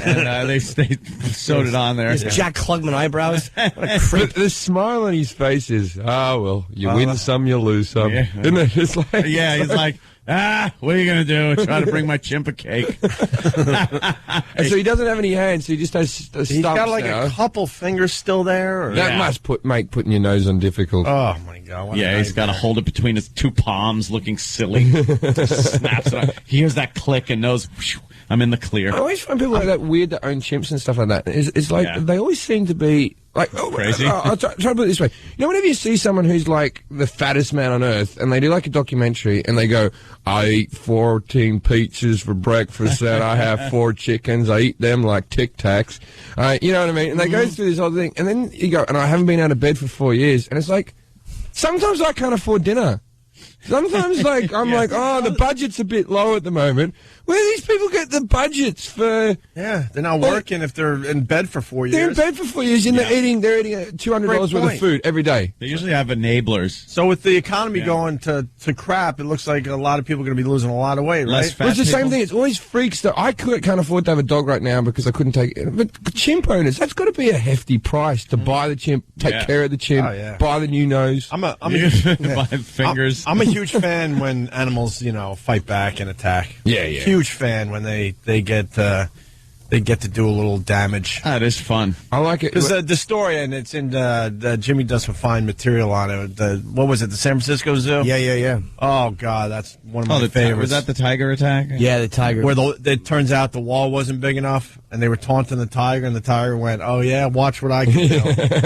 And they sewed it on there. His Jack Klugman eyebrows. What a creep. The smile on his face is, well, you win some, you lose some. Yeah. Isn't it? It's like, he's like, what are you going to do? Try to bring my chimp a cake. And so he doesn't have any hands, so he just has stumps. He's got like now. a couple fingers still there. Or? That must make putting your nose on difficult. Oh, my God. He's got to hold it between his two palms looking silly. Snaps it on. He hears that click and knows, whew, I'm in the clear. I always find people like that weird that own chimps and stuff like that. It's like they always seem to be like crazy. I'll try to put it this way. You know, whenever you see someone who's like the fattest man on earth, and they do like a documentary, and they go, "I eat 14 pizzas for breakfast, and I have 4 chickens. I eat them like Tic Tacs." You know what I mean? And they go through this whole thing, and then you go, "And I haven't been out of bed for 4 years," and it's like, sometimes I can't afford dinner. Sometimes, like, I'm like, the budget's a bit low at the moment. Where do these people get the budgets for? Yeah, they're not working if they're in bed for 4 years. They're in bed for 4 years, and they're eating $200 worth of food every day. They usually have enablers. So with the economy going to crap, it looks like a lot of people are going to be losing a lot of weight, right? Well, it's the same thing. It's always freaks that I can't afford to have a dog right now because I couldn't take it. But chimp owners, that's got to be a hefty price to buy the chimp, take care of the chimp, buy the new nose. Buy fingers. I'm a huge fan when animals, fight back and attack. Yeah. Huge fan when they get to do a little damage. That is fun. I like it. Because the story, and it's in Jimmy does some fine material on it. What was it, the San Francisco Zoo? Yeah. Oh, God, that's one of my favorites. Was that the tiger attack? Yeah, the tiger. Where it turns out the wall wasn't big enough, and they were taunting the tiger, and the tiger went, "Oh, yeah, watch what I can do.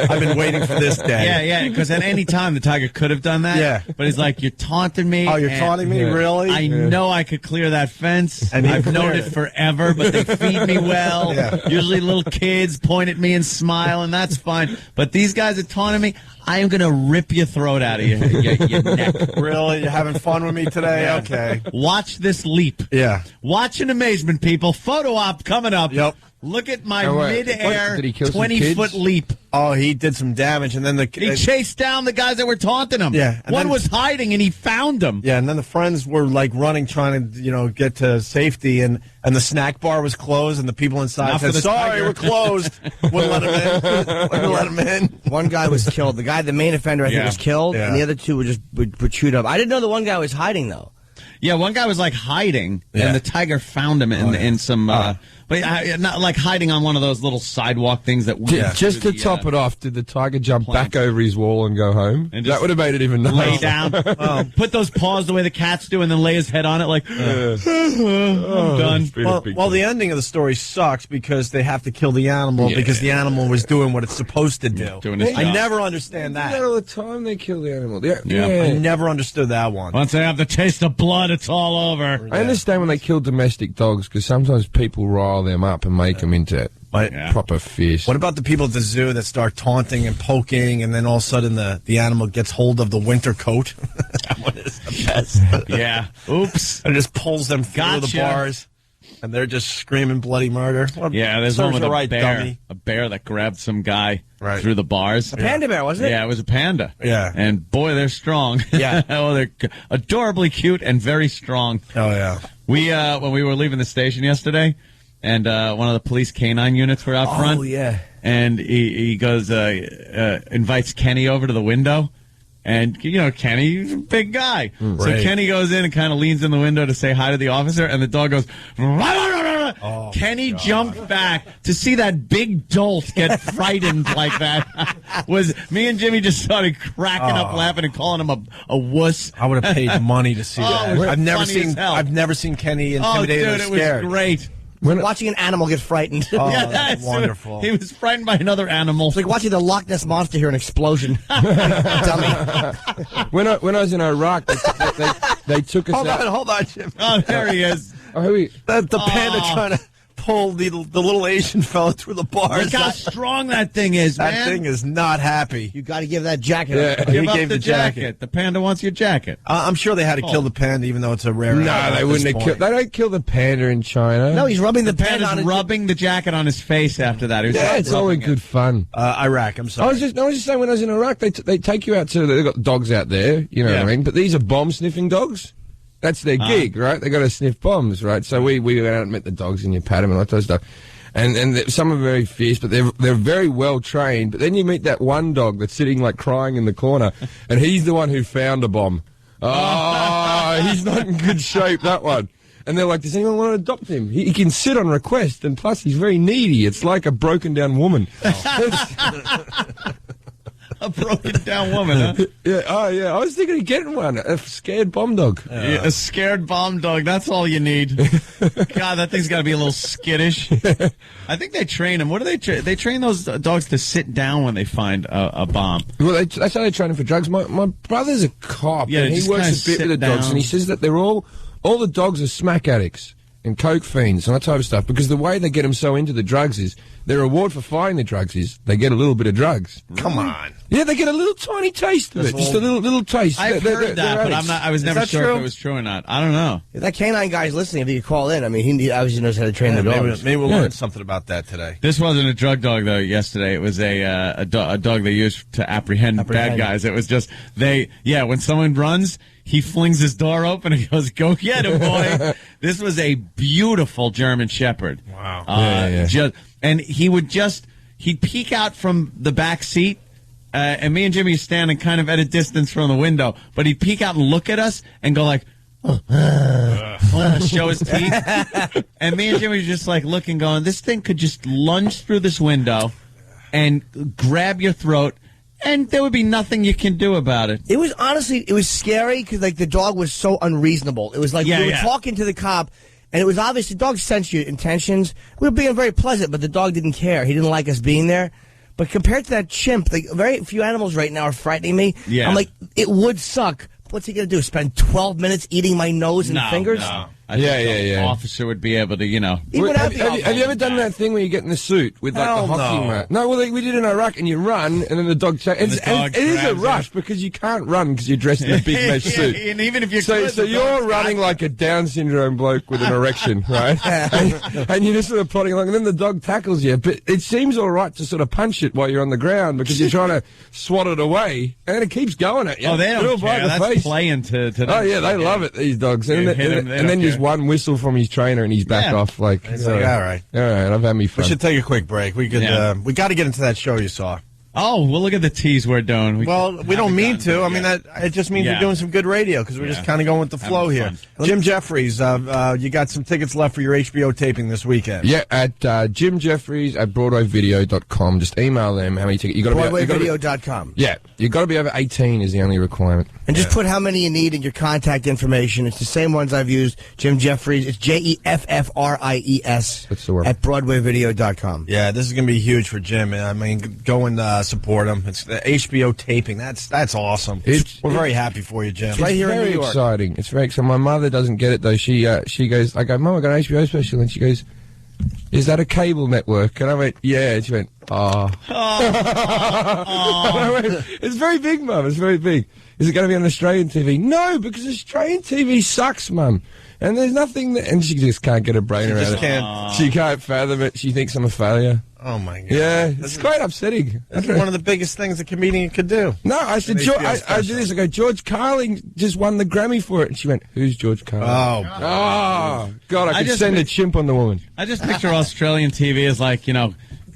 I've been waiting for this day." Yeah, because at any time the tiger could have done that. Yeah. But he's like, "You're taunting me." Oh, you're taunting me? Really? I know I could clear that fence. And I've known it forever, but they feed me well. Yeah. Usually little kids point at me and smile, and that's fine. But these guys are taunting me. I am going to rip your throat out of your neck. Really? You're having fun with me today? Yeah. Okay. Watch this leap. Yeah. Watch in amazement, people. Photo op coming up. Yep. Look at my wait. mid-air Did he kill some 20-foot kids? leap. Oh, he did some damage, and then He chased down the guys that were taunting him. Yeah, and One then- was hiding, and he found them. Yeah, and then the friends were like running, trying to get to safety, and the snack bar was closed, and the people inside Not for said, the "Sorry, tiger." we're closed." Wouldn't let him in. Wouldn't let him in. One guy was killed. The main offender, I think, Yeah. was killed, Yeah. and the other two were chewed up. I didn't know the one guy was hiding, though. Yeah, one guy was like hiding, Yeah. and the tiger found him in some, but not like hiding on one of those little sidewalk things that. Just to top it off, did the tiger jump back over his wall and go home? And That just would have made it even nicer. lay down, put those paws the way the cats do, and then lay his head on it like, I'm done. Well, the ending of the story sucks because they have to kill the animal because the animal was doing what it's supposed to do. Doing his I job. never understand They do that. that all the time. They kill the animal. I never understood that one. Once they have the taste of blood, it's all over. I understand when they kill domestic dogs because sometimes people rile them up and make them into proper fish. What about the people at the zoo that start taunting and poking, and then all of a sudden the animal gets hold of the winter coat? That one is the best. Yeah. Oops. And just pulls them through the Gotcha. bars, and they're just screaming bloody murder. Well, Yeah, there's one serves with you a right, bear. dummy. A bear that grabbed some guy Right. through the bars. A panda bear, wasn't it? Yeah, it was a panda. Yeah. And boy, they're strong. Yeah. Oh, they're adorably cute and very strong. Oh, yeah. We when we were leaving the station yesterday, and one of the police canine units were out front. Oh, yeah. And he goes, invites Kenny over to the window. And, Kenny, he's a big guy. So Right. Kenny goes in and kind of leans in the window to say hi to the officer, and the dog goes, Oh, Kenny jumped back to see that big dolt get frightened like that. Was me and Jimmy just started cracking up laughing and calling him a wuss. I would have paid money to see that. it was I've never funny as hell. I've never seen Kenny Oh, intimidated dude, or it scared. was great. Watching an animal get frightened. Oh, Yeah, that's wonderful. He was frightened by another animal. It's like watching the Loch Ness Monster hear an explosion. Dummy. When I was in Iraq, they took us out. Hold on, Jim. Oh, there he is. The panda trying to pull the little Asian fella through the bars. Look how strong that thing is, man. That thing is not happy. You got to give that jacket up. Yeah, Give he up gave the jacket. The panda wants your jacket. I'm sure they had to kill the panda, even though it's a rare. No, animal they at wouldn't this have point. killed. They don't kill the panda in China. No, he's rubbing the panda Panda's on his rubbing the jacket on his face after that. He was Yeah, it's all in rubbing good fun. Iraq. I'm I sorry. was just saying when I was in Iraq, they take you out to. They've got dogs out there, you know what I mean. But these are bomb sniffing dogs. That's their gig, right? They got to sniff bombs, right? So we went out and met the dogs and you pat them and all that sort of stuff. And some are very fierce, but they're very well trained. But then you meet that one dog that's sitting like crying in the corner, and he's the one who found a bomb. Oh, he's not in good shape, that one. And they're like, does anyone want to adopt him? He can sit on request, and plus he's very needy. It's like a broken down woman. A broken down woman, huh? Yeah, oh yeah. I was thinking of getting one, a scared bomb dog. Yeah, a scared bomb dog. That's all you need. God, that thing's got to be a little skittish. I think they train them. What do they train? They train those dogs to sit down when they find a bomb. Well, that's how they train them for drugs. My brother's a cop, Yeah, and they he just works kinda a bit sit with the dogs, down. and he says that they're all the dogs are smack addicts and coke fiends and that type of stuff, because the way they get them so into the drugs is their reward for finding the drugs is they get a little bit of drugs. Come on. Yeah, they get a little tiny taste of it, just a little taste. I've heard that, but I'm not. I was never that sure true? if it was true or not. I don't know. If that canine guy's listening, if he could call in, I mean, he obviously knows how to train the dogs. Maybe we'll learn something about that today. This wasn't a drug dog though. Yesterday, it was a dog they used to apprehend bad guys. It was just when someone runs, he flings his door open and he goes, "Go get him, boy!" This was a beautiful German Shepherd. Wow. And he'd peek out from the back seat. And me and Jimmy are standing kind of at a distance from the window, but he'd peek out and look at us and go like, show his teeth. And me and Jimmy were just like looking, going, this thing could just lunge through this window and grab your throat, and there would be nothing you can do about it. It was honestly, it was scary because like the dog was so unreasonable. It was like we were talking to the cop, and it was obvious the dog sensed your intentions. We were being very pleasant, but the dog didn't care. He didn't like us being there. But compared to that chimp, like, very few animals right now are frightening me. Yeah. I'm like, it would suck. What's he going to do? Spend 12 minutes eating my nose and fingers? No. I think the officer would be able to, Have you ever done that thing where you get in the suit with like the hockey mat? No, well, we did in Iraq, and you run, and then the dog. It is a rush because you can't run because you're dressed in a big mesh suit. And even if you're so you're running like a Down syndrome bloke with an erection, right? and you're just sort of plodding along, and then the dog tackles you. But it seems all right to sort of punch it while you're on the ground because you're trying to swat it away, and it keeps going at you. Oh, they don't care. That's playing to them. Oh yeah, they love it. These dogs. And then just one whistle from his trainer, and he's back off. All right, I've had me fun. We should take a quick break. We could. We got to get into that show you saw. Oh, well, look at the tease we're doing. We don't mean to. I mean, it just means we're doing some good radio because we're just kind of going with the flow here. Jim Jeffries, you got some tickets left for your HBO taping this weekend. Yeah, at Jim Jeffries at BroadwayVideo.com. Just email them how many tickets. BroadwayVideo.com. Yeah, you got to be over 18 is the only requirement. And just put how many you need in your contact information. It's the same ones I've used. Jim Jeffries. It's JEFFRIES. That's the word. At BroadwayVideo.com. Yeah, this is going to be huge for Jim. I mean, go and support him. It's the HBO taping. That's awesome. We're very happy for you, Jim. It's right here in New York. Exciting. It's very exciting. My mother doesn't get it though. She goes, I go, Mum, I got an HBO special, and she goes, is that a cable network? And I went, yeah. And she went, oh. I went, it's very big, Mum. It's very big. Is it going to be on Australian TV? No, because Australian TV sucks, Mum. And there's nothing and she just can't get her brain around it. She can't fathom it. She thinks I'm a failure. Oh, my God. Yeah, it's quite upsetting. That's one of the biggest things a comedian could do. No, I said, I did this. I go, George Carlin just won the Grammy for it. And she went, who's George Carlin? Oh, God, I could send a chimp on the woman. I just picture Australian TV as like,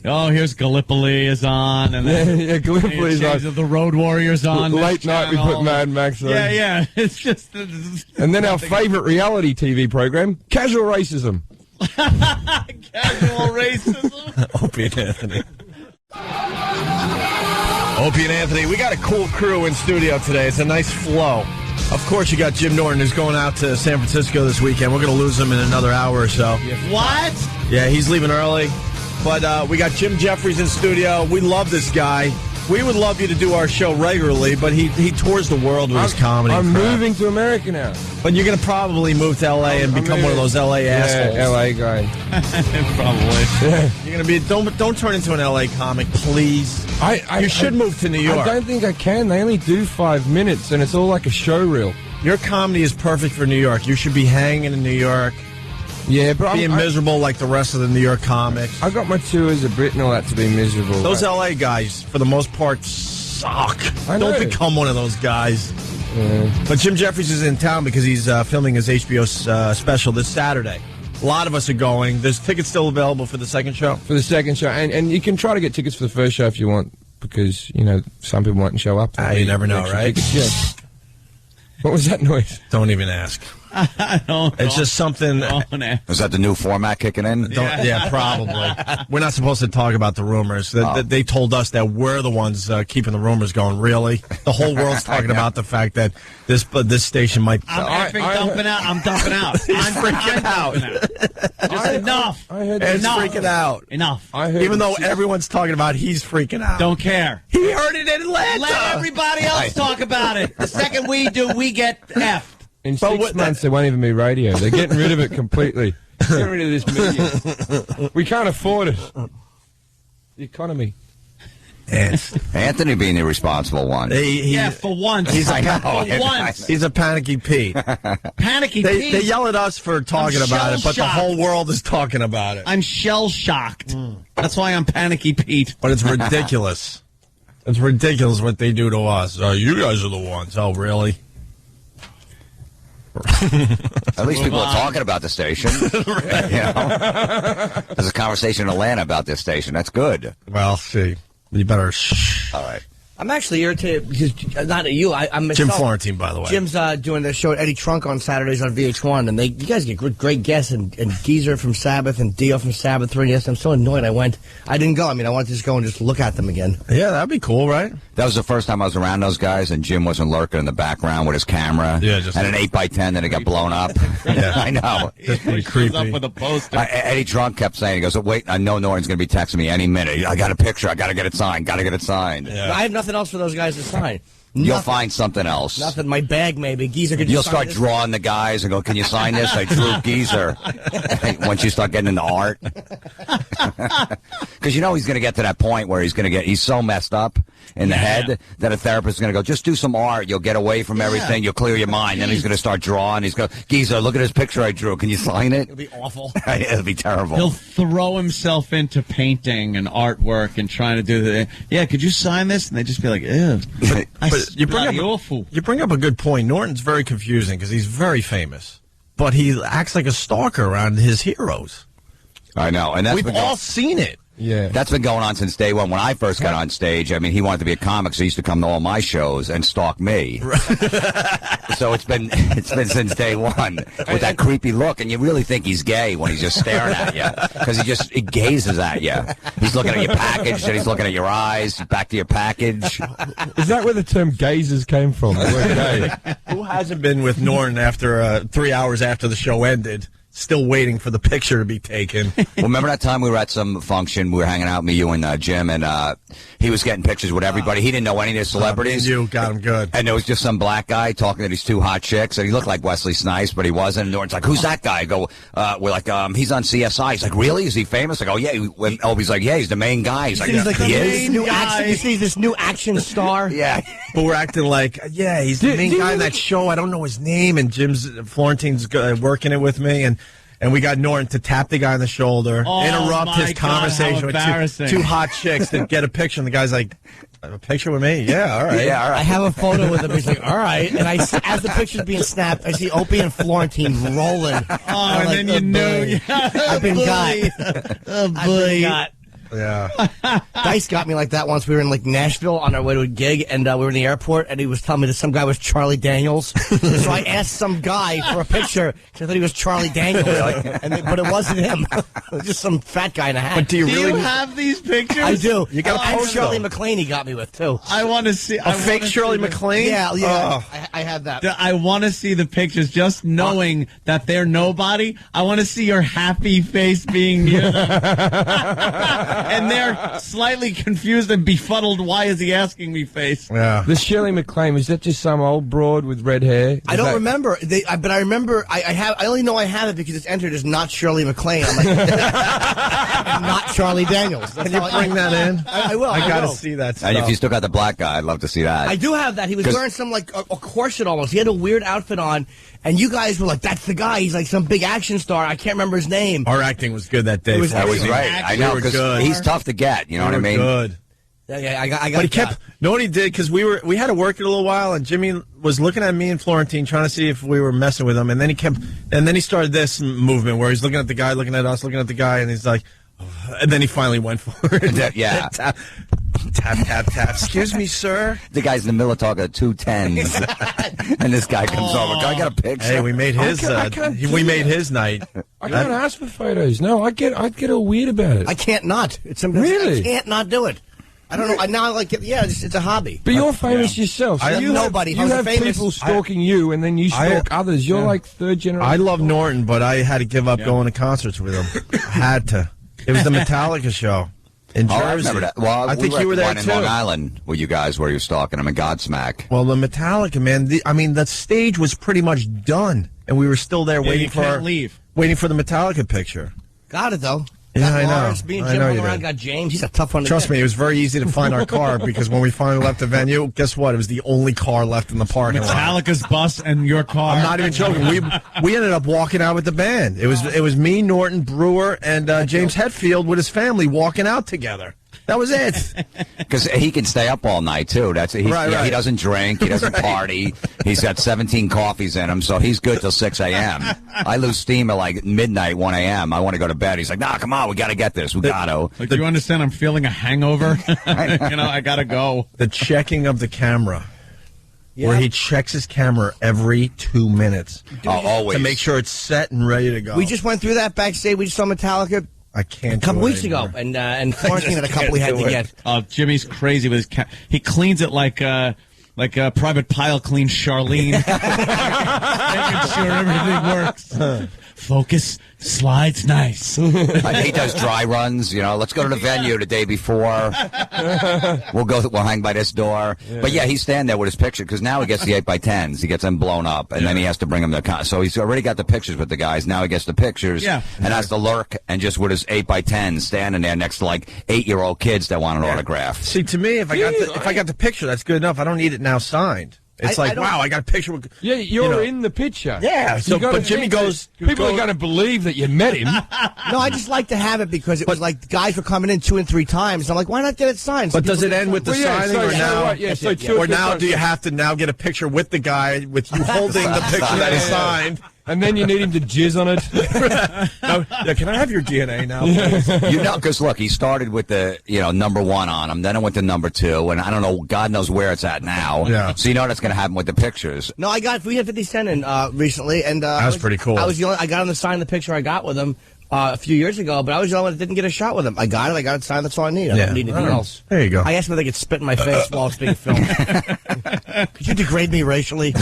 oh, here's Gallipoli is on. And then Gallipoli is on. The Road Warriors on. Late night, we put Mad Max on. Yeah. It's just. And then our favorite reality TV program, Casual Racism. Casual racism. Opie and Anthony. Opie and Anthony, we got a cool crew in studio today. It's a nice flow. Of course, you got Jim Norton, who's going out to San Francisco this weekend. We're going to lose him in another hour or so. What? Yeah, he's leaving early. But we got Jim Jeffries in studio. We love this guy. We would love you to do our show regularly, but he tours the world with his comedy. I'm moving to America now. But you're going to probably move to L.A. and become one of those L.A. assholes. Yeah, L.A. guy. Probably. Yeah. You're going to be. Don't turn into an L.A. comic, please. You should move to New York. I don't think I can. They only do 5 minutes, and it's all like a show reel. Your comedy is perfect for New York. You should be hanging in New York. Yeah, but being miserable like the rest of the New York comics. I got my tours of Britain and all that to be miserable. Those L.A. guys, for the most part, suck. Don't become one of those guys. Yeah. But Jim Jeffries is in town because he's filming his HBO special this Saturday. A lot of us are going. There's tickets still available for the second show? For the second show. And you can try to get tickets for the first show if you want, because, some people mightn't show up. You never know, right? Tickets. Yeah. What was that noise? Don't even ask. It's just something. Is that the new format kicking in? Yeah, probably. We're not supposed to talk about the rumors. They told us that we're the ones keeping the rumors going. Really, the whole world's talking about the fact that this station might. I'm dumping out. I'm freaking out. Just enough. It's freaking out. Enough. Even though everyone's talking about, he's freaking out. Don't care. He heard it in Atlanta. Let everybody else talk about it. The second we do, we get effed. In 6 months, there won't even be radio. They're getting rid of it completely. Getting rid of this media. We can't afford it. The economy. Anthony being the responsible one. For once. He's once. He's a panicky Pete. Panicky Pete. They yell at us for talking about it, but the whole world is talking about it. I'm shell-shocked. That's why I'm panicky Pete. But it's ridiculous. It's ridiculous what they do to us. You guys are the ones. Oh, really? At least people are talking about the station. There's a conversation in Atlanta about this station. That's good. Well, see, you better shh. All right. I'm actually irritated because not at you. I'm Jim Florentine, by the way. Jim's doing the show at Eddie Trunk on Saturdays on VH1, and you guys get great guests and Geezer from Sabbath and Dio from Sabbath. Yes, I'm so annoyed. I didn't go. I wanted to just go and just look at them again. Yeah, that'd be cool, right? That was the first time I was around those guys, and Jim wasn't lurking in the background with his camera. Yeah, and an 8x10 that it got blown up. Yeah, I know. That's pretty creepy. Up with a poster. Eddie Trunk kept saying, he goes, wait, I know Norton's going to be texting me any minute. I got a picture. I got to get it signed. Yeah. I have nothing else for those guys to sign. You'll find something else. Nothing. My bag, maybe. Geezer, could You'll sign start this? drawing the guys and go, can you sign this? I drew Geezer. Once you start getting into art. Because you know he's going to get to that point where he's so messed up in the head that a therapist is going to go, just do some art. You'll get away from everything. You'll clear your mind. Then he's going to start drawing. He's going, Geezer, look at this picture I drew. Can you sign it? It'll be awful. It'll be terrible. He'll throw himself into painting and artwork and trying to do the. Yeah, could you sign this? And they just be like, ew. But you bring up a good point. Norton's very confusing because he's very famous, but he acts like a stalker around his heroes. I know, and we've all seen it. Yeah, that's been going on since day one. When I first got on stage, I mean, he wanted to be a comic, so he used to come to all my shows and stalk me. So it's been since day one with that creepy look, and you really think he's gay when he's just staring at you because he gazes at you. He's looking at your package, and he's looking at your eyes. Back to your package. Is that where the term gazers came from? The word gay? Who hasn't been with Norton after 3 hours after the show ended? Still waiting for the picture to be taken. Well, remember that time we were at some function? We were hanging out, me, you, and Jim, and he was getting pictures with everybody. He didn't know any of the celebrities. You got him good. And there was just some black guy talking to these two hot chicks, and he looked like Wesley Snipes, but he wasn't. And Norton's like, "Who's that guy?" I go, "We're like, he's on CSI." He's like, "Really? Is he famous?" I go, "Yeah." When Opie's like, "Yeah, he's the main guy." He's like, "He is." You see this new action star? Yeah. But we're acting like, yeah, he's the main guy in that show. I don't know his name, and Florentine's working it with me, and we got Norton to tap the guy on the shoulder, interrupt his conversation with two hot chicks to get a picture. And the guy's like, "A picture with me? Yeah, all right." Yeah, all right. I have a photo with him. He's like, "All right." And as the picture's being snapped, I see Opie and Florentine rolling. And then you know, I've been got. Oh, boy. Yeah. Dice got me like that once. We were in like Nashville on our way to a gig, and we were in the airport, and he was telling me that some guy was Charlie Daniels. So I asked some guy for a picture because I thought he was Charlie Daniels, but it wasn't him. It was just some fat guy in a hat. But do you really have these pictures? I do. You got and Shirley MacLaine he got me with too. I want to see a fake Shirley MacLaine. Yeah. Oh. I have that. I want to see the pictures, just knowing that they're nobody. I want to see your happy face being you, and they're slightly confused and befuddled. Why is he asking me face? Yeah. The Shirley MacLaine, was that just some old broad with red hair? I don't remember, but I remember I only know I have it because it's entered as not Shirley MacLaine. I'm like, not Charlie Daniels. Can you bring that in? I will. I gotta see that stuff. And if you still got the black guy, I'd love to see that. I do have that. He was wearing some like a corset almost. He had a weird outfit on, and you guys were like, "That's the guy. He's like some big action star. I can't remember his name." Our acting was good that day. It was That was right. I know, because he's tough to get. You know what I mean? Good. Yeah, I got. But he kept. Know what he did? Because we had to work it a little while, and Jimmy was looking at me and Florentine, trying to see if we were messing with him, and then he started this movement where he's looking at the guy, looking at us, looking at the guy, and he's like, and then he finally went for it. Yeah. Tap, tap, tap. Excuse me, sir. The guy's in the middle of talking at 2:10s, and this guy comes over. I got a picture. Hey, we made his. We made his night. I can't ask for photos. No, I'd get all weird about it. I can't not. It's really. I can't not do it. I don't know. Now I like it. Yeah, it's a hobby. But you're famous yourself. So you have people stalking you, and then you stalk others. You're like third generation. I love Norton, but I had to give up going to concerts with him. I had to. It was the Metallica show in Jersey. I remember that. Well, I think you were there too. In Long Island with you guys where you were stalking him in Godsmack. Well, the Metallica, man. The stage was pretty much done, and we were still there waiting for the Metallica picture. Got it though. Yeah, I know. Lawrence, me and Jim went around, got James. He's a tough one to Trust get. me, it was very easy to find our car because when we finally left the venue, guess what? It was the only car left in the parking lot. Metallica's bus and your car. I'm not even joking. We ended up walking out with the band. It was me, Norton, Brewer, and James Hetfield with his family walking out together. That was it. Because he can stay up all night, too. Right. He doesn't drink. He doesn't party. He's got 17 coffees in him, so he's good till 6 a.m. I lose steam at like midnight, 1 a.m. I want to go to bed. He's like, "Nah, come on. We got to get this. We got to." Like, do you understand? I'm feeling a hangover. I got to go. The checking of the camera. Yeah. Where he checks his camera every 2 minutes. Always. To make sure it's set and ready to go. We just went through that backstage. We just saw Metallica. I can't. A couple weeks ago, and Florentine had a couple he had to get. Jimmy's crazy with his he cleans it like like Private Pile clean Charlene, making sure everything works. Focus, slides nice. He does dry runs. Let's go to the venue the day before. We'll hang by this door. Yeah. But yeah, he's standing there with his picture because now he gets the 8x10s. He gets them blown up, and then he has to bring them to. So he's already got the pictures with the guys. Now he gets the pictures, and has to lurk and just with his 8x10s standing there next to like 8-year-old kids that want an autograph. See, to me, if I got the picture, that's good enough. I don't need it now signed. It's wow, I got a picture. Yeah, you're in the picture. Yeah, but Jimmy goes... People are going to believe that you met him. No, I just like to have it because it was like the guys were coming in 2 and 3 times. I'm like, why not get it signed? But does it end with the signing or now do you have to now get a picture with the guy with you holding the picture that is signed? And then you need him to jizz on it. Can I have your DNA now, please? Because look, he started with the number 1 on him, then it went to number 2, and I don't know, God knows where it's at now. Yeah. So that's going to happen with the pictures. No, we had 50 Cent in recently, and that was pretty cool. I got him to sign the picture I got with him a few years ago, but I was the only one that didn't get a shot with him. I got it signed. That's all I need. I don't need anything else. There you go. I asked him if they could spit in my face while I was being filmed. Could you degrade me racially?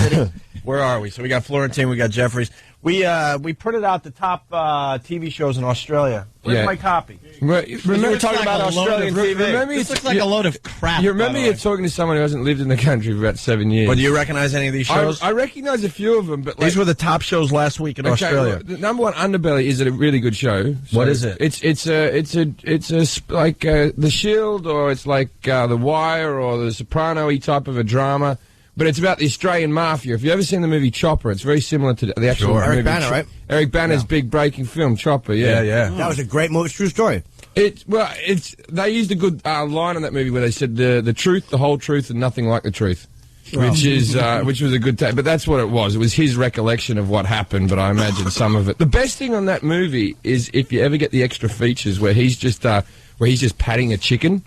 Where are we? So we got Florentine, we got Jeffries. We printed out the top TV shows in Australia. Where's my copy? Remember we're talking about Australian TV. This looks like a load of crap. You remember you're talking to someone who hasn't lived in the country for about 7 years. But do you recognize any of these shows? I recognize a few of them, but these were the top shows last week in Australia. The number 1, Underbelly, is a really good show. So what is it? It's like The Shield, or it's like The Wire, or the Soprano-y type of a drama. But it's about the Australian mafia. If you've ever seen the movie Chopper, it's very similar to the actual movie. Eric Bana, right? Eric Bana's big breaking film, Chopper, yeah. That was a great movie. It's a true story. They used a good line in that movie where they said the truth, the whole truth, and nothing like the truth. Which was a good take. But that's what it was. It was his recollection of what happened, but I imagine some of it. The best thing on that movie is if you ever get the extra features where he's just patting a chicken,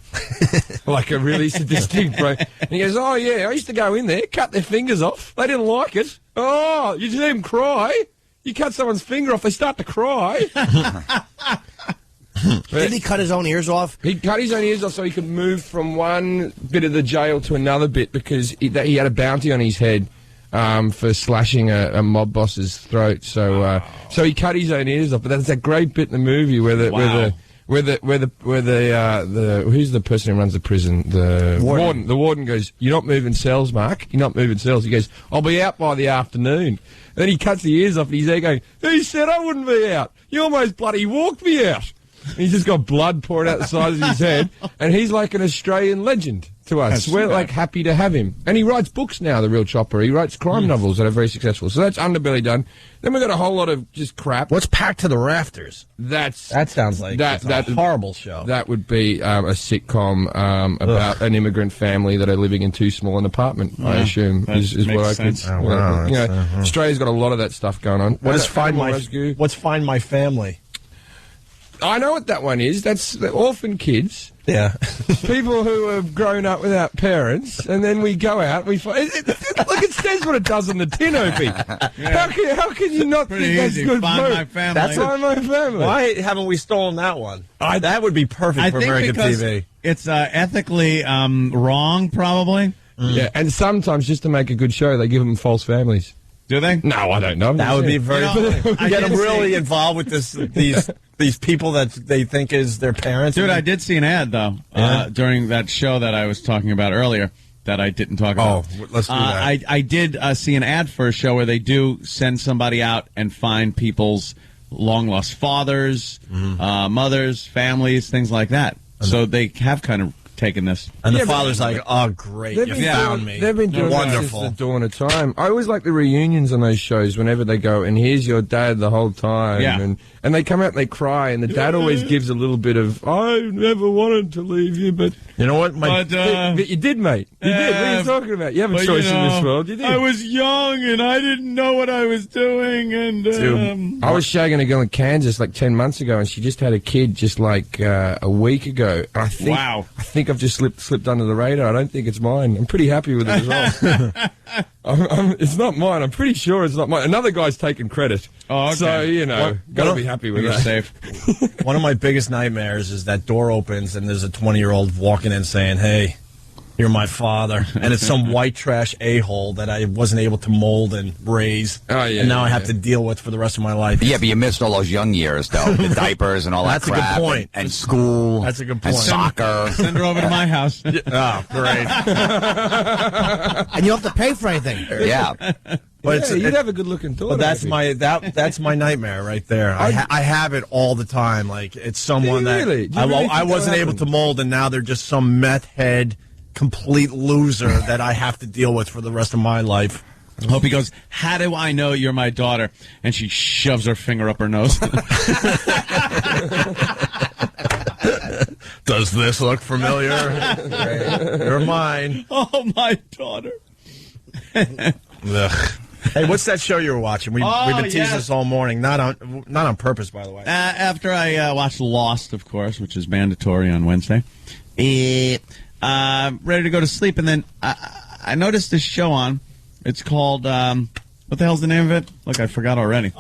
like a really sadistic bro. And he goes, oh, yeah, I used to go in there, cut their fingers off. They didn't like it. Oh, you see them cry? You cut someone's finger off, they start to cry. Didn't he cut his own ears off? He cut his own ears off so he could move from one bit of the jail to another bit because he had a bounty on his head for slashing a mob boss's throat. So he cut his own ears off. But that's that great bit in the movie where the who's the person who runs the prison? The warden. The warden goes, "You're not moving cells, Mark. You're not moving cells." He goes, "I'll be out by the afternoon." And then he cuts the ears off and he's there going, "Who said I wouldn't be out? You almost bloody walked me out." And he's just got blood pouring out the sides of his head, and he's like an Australian legend to us. We're like happy to have him. And he writes books now, the real Chopper. He writes crime novels that are very successful. So that's Underbelly done. Then we've got a whole lot of just crap. What's Packed to the Rafters? That sounds like a horrible show. That would be a sitcom about an immigrant family that are living in too small an apartment, I assume, is what I could... Oh, wow. Australia's got a lot of that stuff going on. What's Find My Family? I know what that one is. That's the orphan kids. Yeah. People who have grown up without parents, and then we go out, we find... Look, it says what it does on the tin, Opie. Yeah. How can you not think that's good? Find My Family. Find My Family. Why haven't we stolen that one? That would be perfect for American TV. It's ethically wrong, probably. Yeah, and sometimes, just to make a good show, they give them false families. Do they? No, I don't know. That would be very... get them really involved with these people that they think is their parents. Dude, I did see an ad, though, during that show that I was talking about earlier that I didn't talk about. Oh, let's do that. I did see an ad for a show where they do send somebody out and find people's long-lost fathers, mothers, families, things like that. So they have kind of taken this. And the father's like, oh, great, you found me. They've been doing wonderful. Since the dawn of time. I always like the reunions on those shows whenever they go, and here's your dad the whole time. Yeah. And they come out and they cry, and the dad always gives a little bit of, I never wanted to leave you, but... You know what? But you did, mate. You did. What are you talking about? You have a choice in this world. You did. I was young, and I didn't know what I was doing, and... I was shagging a girl in Kansas like 10 months ago, and she just had a kid just like a week ago. And I think I've just slipped under the radar. I don't think it's mine. I'm pretty happy with it as well. It's not mine. I'm pretty sure it's not mine. Another guy's taking credit. Oh, okay. So, gotta be happy with that. Safe. One of my biggest nightmares is that door opens and there's a 20-year-old walking in saying, hey, You're my father. And it's some white trash a-hole that I wasn't able to mold and raise. Oh, yeah, and now I have to deal with for the rest of my life. Yeah, but you missed all those young years, though. The diapers and all that crap. That's a good point. And school. That's a good point. And soccer. Send her over to my house. Oh, great. And you don't have to pay for anything. Yeah. But you'd have a good-looking daughter. But that's my nightmare right there. I have it all the time. Like, it's someone that I wasn't able to mold, and now they're just some meth head, complete loser that I have to deal with for the rest of my life. Opie goes, how do I know you're my daughter? And she shoves her finger up her nose. Does this look familiar? You're mine. Oh, my daughter. Ugh. Hey, what's that show you were watching? We've been teasing this all morning. Not on purpose, by the way. After I watched Lost, of course, which is mandatory on Wednesday. Ready to go to sleep, and then I noticed this show on. It's called, what the hell's the name of it? Look, I forgot already.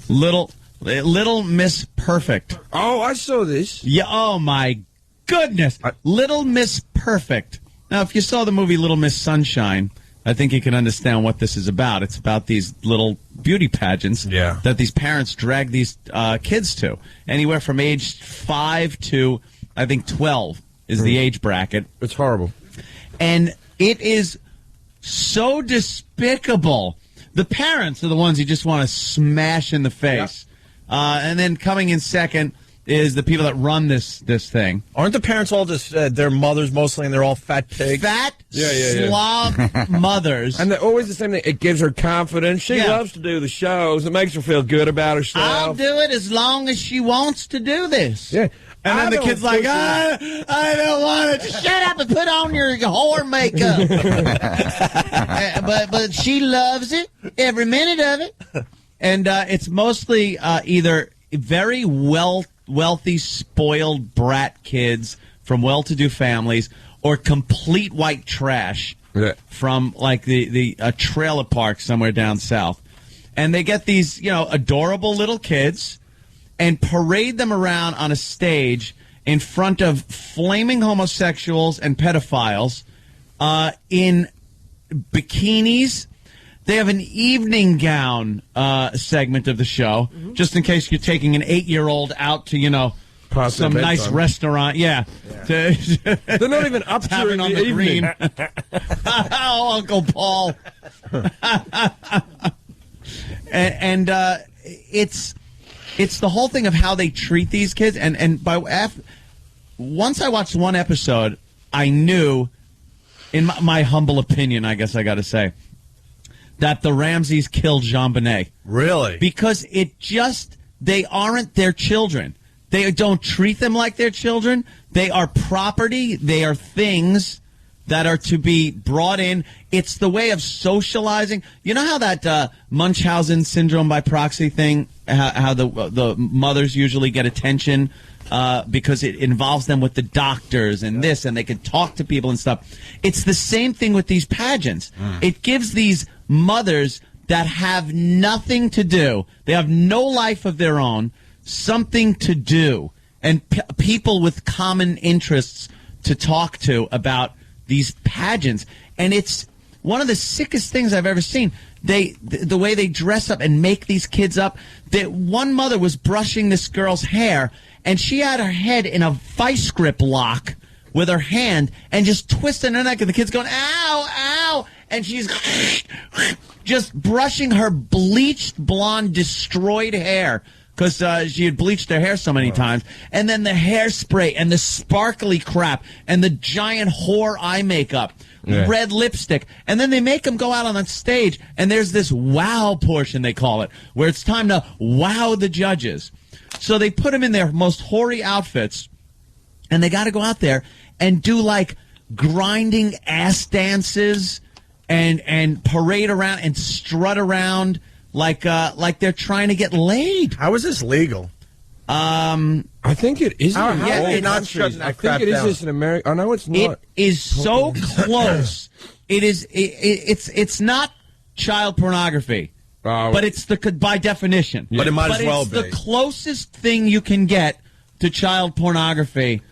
Little Miss Perfect. Oh, I saw this. Yeah. Oh my goodness, Little Miss Perfect. Now, if you saw the movie Little Miss Sunshine, I think you can understand what this is about. It's about these little beauty pageants that these parents drag these kids to. Anywhere from age 5 to, I think, 12 is the age bracket. It's horrible. And it is so despicable. The parents are the ones you just want to smash in the face. And then coming in second is the people that run this thing. Aren't the parents all just, their mothers mostly, and they're all fat pigs? Fat, slob mothers. And they're always the same thing. It gives her confidence. She loves to do the shows. It makes her feel good about herself. I'll do it as long as she wants to do this. Yeah. And then the kid's like, I don't want it. Just shut up and put on your whore makeup. but she loves it, every minute of it. And it's mostly either very wealthy, spoiled brat kids from well-to-do families, or complete white trash from like the trailer park somewhere down south. And they get these, adorable little kids and parade them around on a stage in front of flaming homosexuals and pedophiles in bikinis. They have an evening gown segment of the show, just in case you're taking an 8-year-old out to, some nice restaurant. Yeah. They're not even up to having on the green. Oh, Uncle Paul. and it's the whole thing of how they treat these kids. And once I watched one episode, I knew, in my humble opinion, I guess I got to say, that the Ramseys killed JonBenet. Really? Because they aren't their children. They don't treat them like their children. They are property. They are things that are to be brought in. It's the way of socializing. You know how that Munchausen syndrome by proxy thing, how the mothers usually get attention because it involves them with the doctors and this, and they can talk to people and stuff. It's the same thing with these pageants. It gives these mothers that have nothing to do, they have no life of their own, something to do, and people with common interests to talk to about these pageants. And it's one of the sickest things I've ever seen. The way they dress up and make these kids up. One mother was brushing this girl's hair, and she had her head in a vice grip lock with her hand and just twisting her neck, and the kid's going, ow, ow, and she's just brushing her bleached, blonde, destroyed hair because she had bleached her hair so many times. And then the hairspray and the sparkly crap and the giant whore eye makeup, red lipstick. And then they make them go out on the stage, and there's this wow portion, they call it, where it's time to wow the judges. So they put them in their most hoary outfits, and they got to go out there and do like grinding ass dances and parade around and strut around like they're trying to get laid. How is this legal? I think it is. I think it is just in America. I know it's not. It is so close. It is. It's not child pornography, but it's by definition. But it might as well be. It's the closest thing you can get to child pornography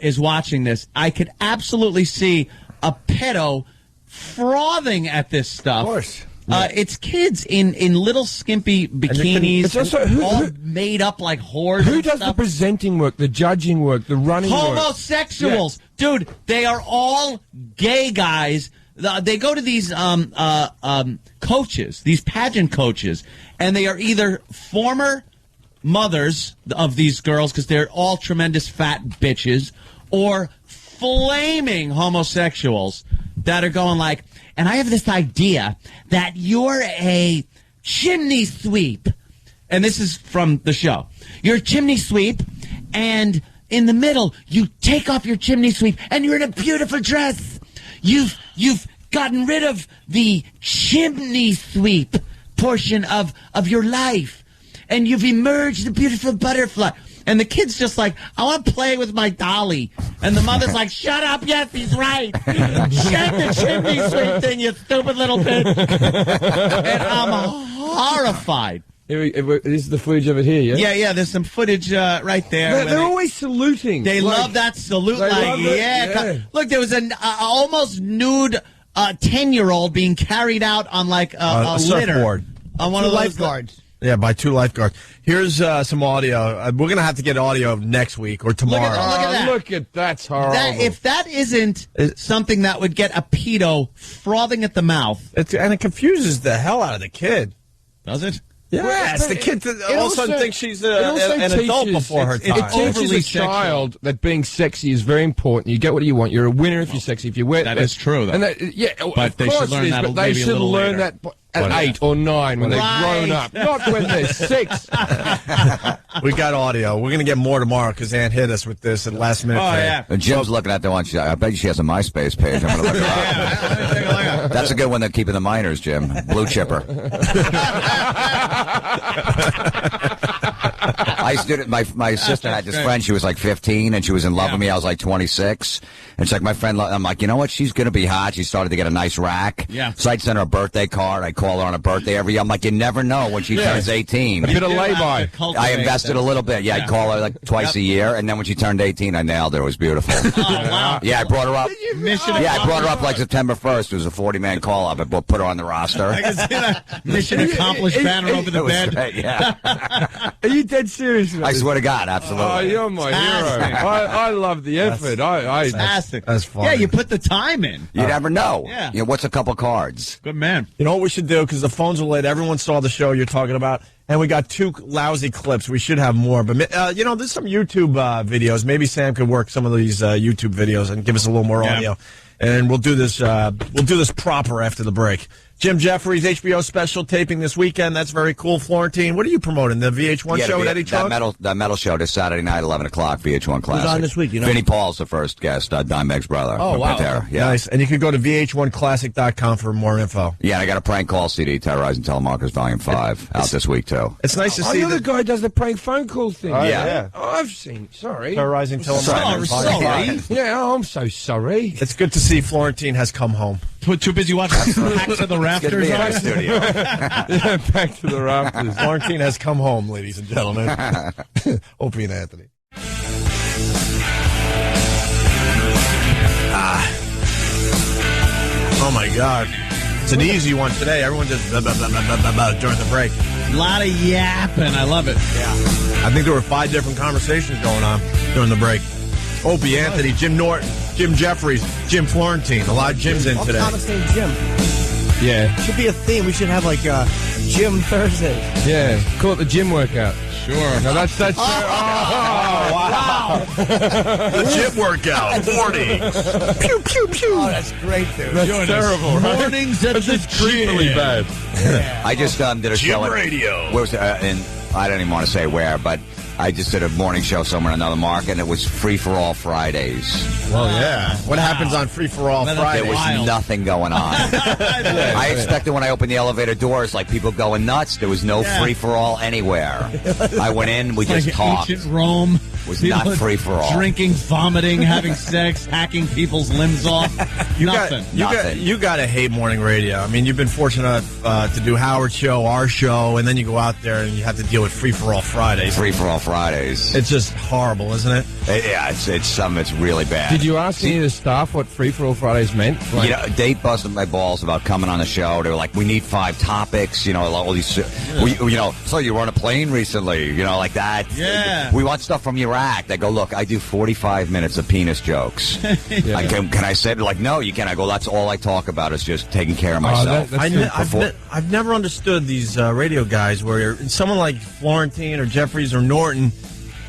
is watching this, I could absolutely see a pedo frothing at this stuff. Of course. It's kids in little skimpy bikinis, it's also, all made up like whores. Who does the presenting work, the judging work, the running work? Homosexuals. Yeah. Dude, they are all gay guys. They go to these coaches, these pageant coaches, and they are either former mothers of these girls, because they're all tremendous fat bitches, or flaming homosexuals that are going like, and I have this idea that you're a chimney sweep. And this is from the show. You're a chimney sweep, and in the middle, you take off your chimney sweep, and you're in a beautiful dress. You've gotten rid of the chimney sweep portion of your life, and you've emerged a beautiful butterfly. And the kid's just like, I want to play with my dolly. And the mother's like, shut up, yes, he's right. Shut the chimney sweep thing, you stupid little bitch. And I'm horrified. This is the footage of it here, yeah? Yeah, there's some footage right there. They're always saluting. They love that salute. Like, yeah. Look, there was an almost nude 10-year-old being carried out on like a litter. Surfboard. On one of those lifeguards. Yeah, by 2 lifeguards. Here's some audio. We're going to have to get audio next week or tomorrow. Look at that. Look at that's horrible. If that isn't something that would get a pedo frothing at the mouth. And it confuses the hell out of the kid. Does it? Yes, the kid all of a sudden thinks she's an adult before her time. It teaches a child that being sexy is very important. You get what you want. You're a winner if you're sexy. If you win, that is true, though. And but they should learn that. But they should learn that at 8 or 9 when they've grown up, not when they're 6. We got audio. We're going to get more tomorrow because Ann hit us with this at last minute. Oh, yeah. Jim's looking at the one. I bet she has a MySpace page. I'm going to look her up. That's a good one. They're keeping the minors, Jim. Blue chipper. My sister had this friend. She was like 15, and she was in love with me. I was like 26. And she's like, my friend, I'm like, you know what? She's going to be hot. She started to get a nice rack. Yeah. So I'd send her a birthday card. I'd call her on a birthday every year. I'm like, you never know when she turns 18. A bit of lay-by. I invested a little bit. Yeah, I'd call her like twice a year. And then when she turned 18, I nailed her. It was beautiful. Oh, wow. Yeah, I brought her up. I brought her up like September 1st. It was a 40-man call-up. I put her on the roster. I can see that mission accomplished banner over the bed. Great, yeah. Are you dead serious? I swear to God, absolutely. Oh, you're my hero. I love the effort. Fantastic. That's fun. Yeah, you put the time in. You never know. Yeah. You know, what's a couple cards? Good man. You know what we should do? Because the phones are late. Everyone saw the show you're talking about. And we got 2 lousy clips. We should have more. But, there's some YouTube videos. Maybe Sam could work some of these YouTube videos and give us a little more audio. And we'll do this proper after the break. Jim Jeffries, HBO special taping this weekend. That's very cool. Florentine, what are you promoting? The VH1 show with Eddie Trunk? That metal show this Saturday night, 11 o'clock, VH1 Classic. Who's on this week, you know? Vinnie Paul's the first guest, Dimebag's brother. Oh, wow. Pantera. Yeah. Nice. And you can go to VH1Classic.com for more info. Yeah, and I got a prank call CD, Terrorizing Telemarketers, Volume 5, out this week, too. It's nice to see the guy who does the prank phone call thing. Yeah. Oh, I've seen. Sorry. Terrorizing Telemarketers. Sorry. Yeah, I'm so sorry. It's good to see Florentine has come home. Too busy watching Back to the Rafters. Yeah, Back to the Rafters. Florentine has come home, ladies and gentlemen. Opie and Anthony. Oh, my God. It's an easy one today. Everyone just during the break. A lot of yapping. I love it. Yeah. I think there were 5 different conversations going on during the break. Opie, Anthony, Jim Norton, Jim Jeffries, Jim Florentine. A lot of Jims in today. All comics named Jim. Yeah. Should be a theme. We should have like Jim Thursdays. Yeah. Call it the gym workout. Sure. No, that's wow. The gym workout. Mornings. Pew, pew, pew. Oh, that's great, dude. That's terrible, right? Mornings at the creepily bad. Yeah. I just did a show Gym Radio. Where was and I don't even want to say where, but I just did a morning show somewhere in another market, and it was free-for-all Fridays. Well, yeah. What happens on free-for-all Fridays? There was nothing going on. I expected when I opened the elevator doors, like people going nuts. There was no free-for-all anywhere. I went in, we just talked. Ancient Rome. It was not free-for-all. Drinking, vomiting, having sex, hacking people's limbs off. Nothing. You got to hate morning radio. I mean, you've been fortunate to do Howard's show, our show, and then you go out there and you have to deal with free-for-all Fridays. Free-for-all Fridays. It's just horrible, isn't it? Yeah, it's really bad. Did you ask any of the staff what Free For All Fridays meant? Like, they busted my balls about coming on the show. They were like, we need 5 topics, all these, so you were on a plane recently, like that. Yeah. We want stuff from Iraq. They go, look, I do 45 minutes of penis jokes. Yeah. Can I say it? Like, no, you can't. I go, that's all I talk about is just taking care of myself. I've never understood these radio guys where someone like Florentine or Jeffries or Norton,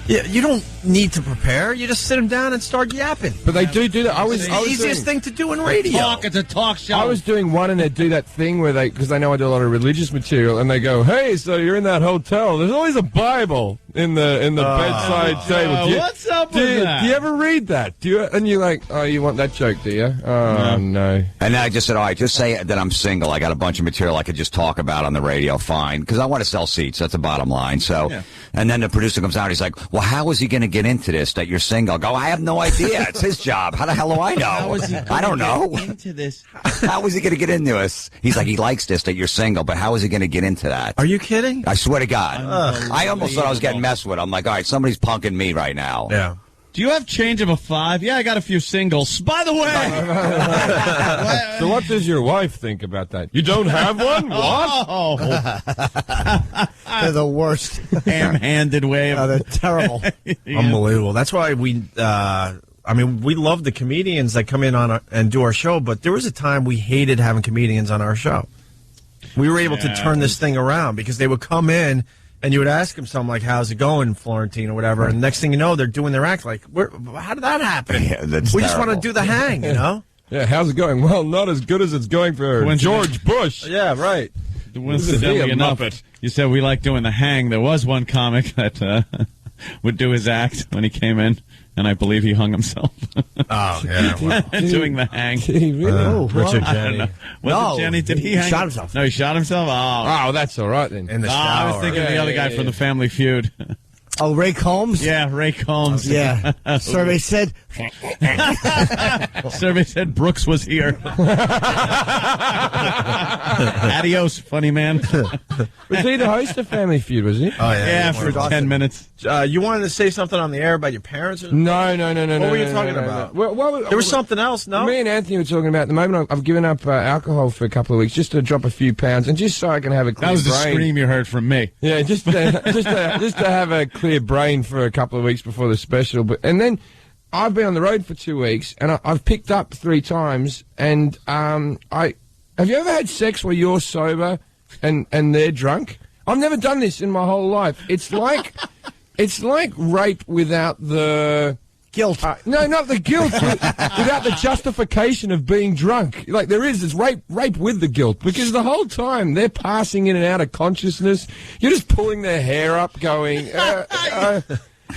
you don't need to prepare. You just sit them down and start yapping. But they do that. It's the easiest thing to do in radio. It's a talk show. I was doing one, and they do that thing where because they know I do a lot of religious material, and they go, "Hey, so you're in that hotel? There's always a Bible in the bedside table. What's up with that? Do you ever read that? And you're like, oh, you want that joke, do you? Oh no. And then I just said, all right, just say that I'm single. I got a bunch of material I could just talk about on the radio. Fine, because I want to sell seats. That's the bottom line. So, and then the producer comes out. He's like, well, how is he going to get into this? That you're single? I go, I have no idea. It's his job. How the hell do I know? How is he I don't know. Get into this? How is he going to get into this? He's like, he likes this, that you're single, but how is he going to get into that? Are you kidding? I swear to God. I almost thought I was getting messed with. I'm like, all right, somebody's punking me right now. Yeah. Do you have change of a 5? Yeah, I got a few singles. By the way. So what does your wife think about that? You don't have one? What? Oh. They're the worst. Ham-handed way of... Oh, they're terrible. Unbelievable. That's why we love the comedians that come in and do our show, but there was a time we hated having comedians on our show. We were able to turn this thing around because they would come in and you would ask them something like, how's it going, Florentine, or whatever, and next thing you know, they're doing their act like, how did that happen? Yeah, we just want to do the hang, Yeah, how's it going? Well, not as good as it's going for George Bush. Yeah, right. Coincidentally enough, you said we like doing the hang. There was one comic that would do his act when he came in, and I believe he hung himself. Oh, yeah. Well, doing the hang. Did he really? Richard Jenny. Was it Jenny? Did he hang? Shot himself. No, he shot himself? Oh, that's all right then. In the shower. I was thinking the other guy from the Family Feud. Oh, Ray Combs? Yeah, Ray Combs. Yeah. Survey said... Survey said Brooks was here. Adios, funny man. Was he the host of Family Feud, was he? Oh, yeah. Yeah, for 10 minutes. You wanted to say something on the air about your parents? No. What were you talking about? Well, there was something else, no? Me and Anthony were talking about, at the moment, I've given up alcohol for a couple of weeks just to drop a few pounds and just so I can have a clear brain. That was the scream you heard from me. Yeah, just to have a clear brain for a couple of weeks before the special. And then I've been on the road for 2 weeks, and I've picked up 3 times. And have you ever had sex where you're sober and they're drunk? I've never done this in my whole life. It's like rape without the guilt. No, not the guilt. Without the justification of being drunk. Like it's rape with the guilt, because the whole time they're passing in and out of consciousness. You're just pulling their hair up, going.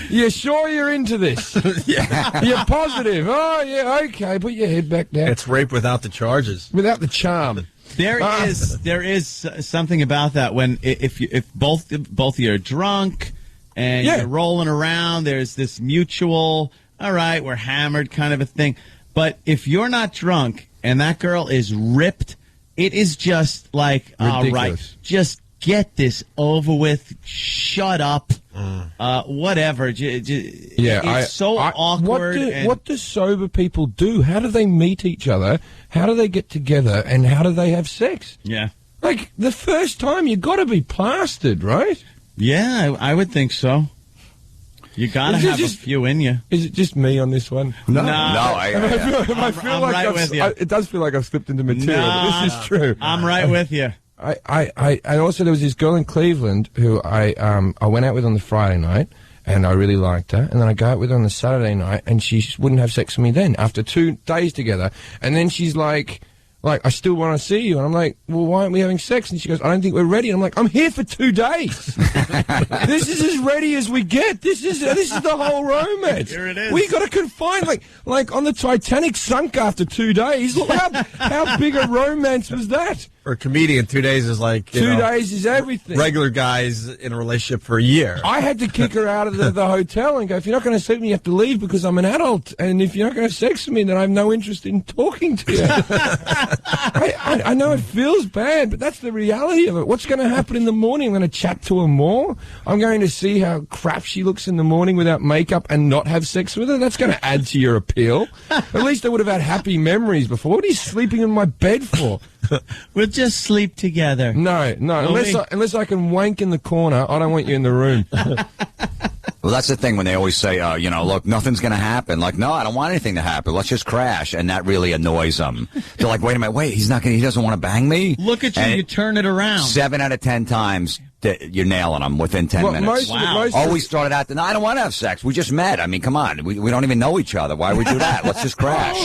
You sure you're into this? Yeah. You're positive. Oh, yeah, okay. Put your head back down. It's rape without the charges. Without the charm. There is something about that when if both of you are drunk and you're rolling around, there's this mutual, all right, we're hammered kind of a thing. But if you're not drunk and that girl is ripped, it is just like, all right, just get this over with. Shut up. Whatever. It's so awkward. What do sober people do? How do they meet each other? How do they get together? And how do they have sex? Yeah. Like, the first time, you got to be plastered, right? Yeah, I would think so. You got to have a few in you. Is it just me on this one? No. I feel like right with you. It does feel like I've slipped into material, but this is true. I'm right with you. I also, there was this girl in Cleveland who I went out with on the Friday night, and I really liked her, and then I go out with her on the Saturday night, and she wouldn't have sex with me then, after 2 days together, and then she's like, I still want to see you, and I'm like, well, why aren't we having sex? And she goes, I don't think we're ready, and I'm like, I'm here for 2 days. This is as ready as we get. This is the whole romance. Here it is. We got to confine, like on the Titanic sunk after 2 days. Look how big a romance was that? For a comedian, 2 days is like 2 days is everything. Regular guys in a relationship for a year. I had to kick her out of the hotel and go, if you're not going to see me, you have to leave because I'm an adult. And if you're not going to sex with me, then I have no interest in talking to you. I know it feels bad, but that's the reality of it. What's going to happen in the morning? I'm going to chat to her more. I'm going to see how crap she looks in the morning without makeup and not have sex with her. That's going to add to your appeal. At least I would have had happy memories before. What are you sleeping in my bed for? We'll just sleep together. No. Unless I can wank in the corner, I don't want you in the room. Well, that's the thing when they always say, look, nothing's going to happen. Like, no, I don't want anything to happen. Let's just crash. And that really annoys them. They're like, wait a minute, he doesn't want to bang me? Look at you, you turn it around. 7 out of 10 times. You're nailing them within 10 minutes. Always started out, no, I don't want to have sex. We just met. I mean, come on. We don't even know each other. Why would we do that? Let's just crash.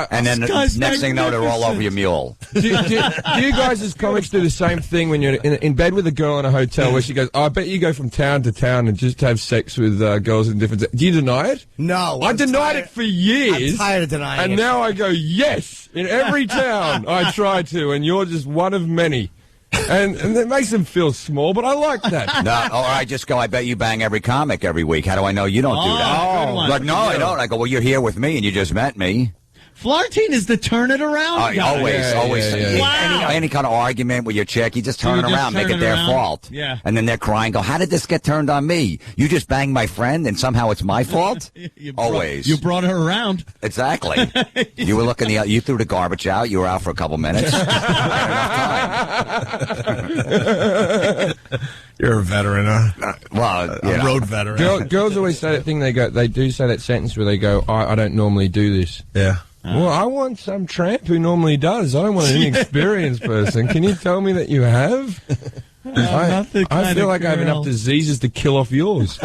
And then next thing you know, they're all over your mule. Do you guys as comics do the same thing when you're in bed with a girl in a hotel where she goes, I bet you go from town to town and just have sex with girls in different... Do you deny it? No. I denied it for years. I'm tired of denying it. And now I go, yes. In every town I try to, and you're just one of many. And it makes them feel small, but I like that. No, or I just go, I bet you bang every comic every week. How do I know you don't do that? Like, no, I don't. I go, well, you're here with me and you just met me. Flirting is the turn it around guy. Always. Yeah. Wow. Any kind of argument with your chick, you just turn it around, make it their fault. Yeah. And then they're crying, go, how did this get turned on me? You just banged my friend and somehow it's my fault? Always. You brought her around. Exactly. You were looking you threw the garbage out, you were out for a couple minutes. You're a veteran, huh? A road veteran. Girls always say that thing. They do say that sentence where they go, I don't normally do this. Yeah. Well, I want some tramp who normally does. I don't want an inexperienced person. Can you tell me that you have? I feel like I have enough diseases to kill off yours.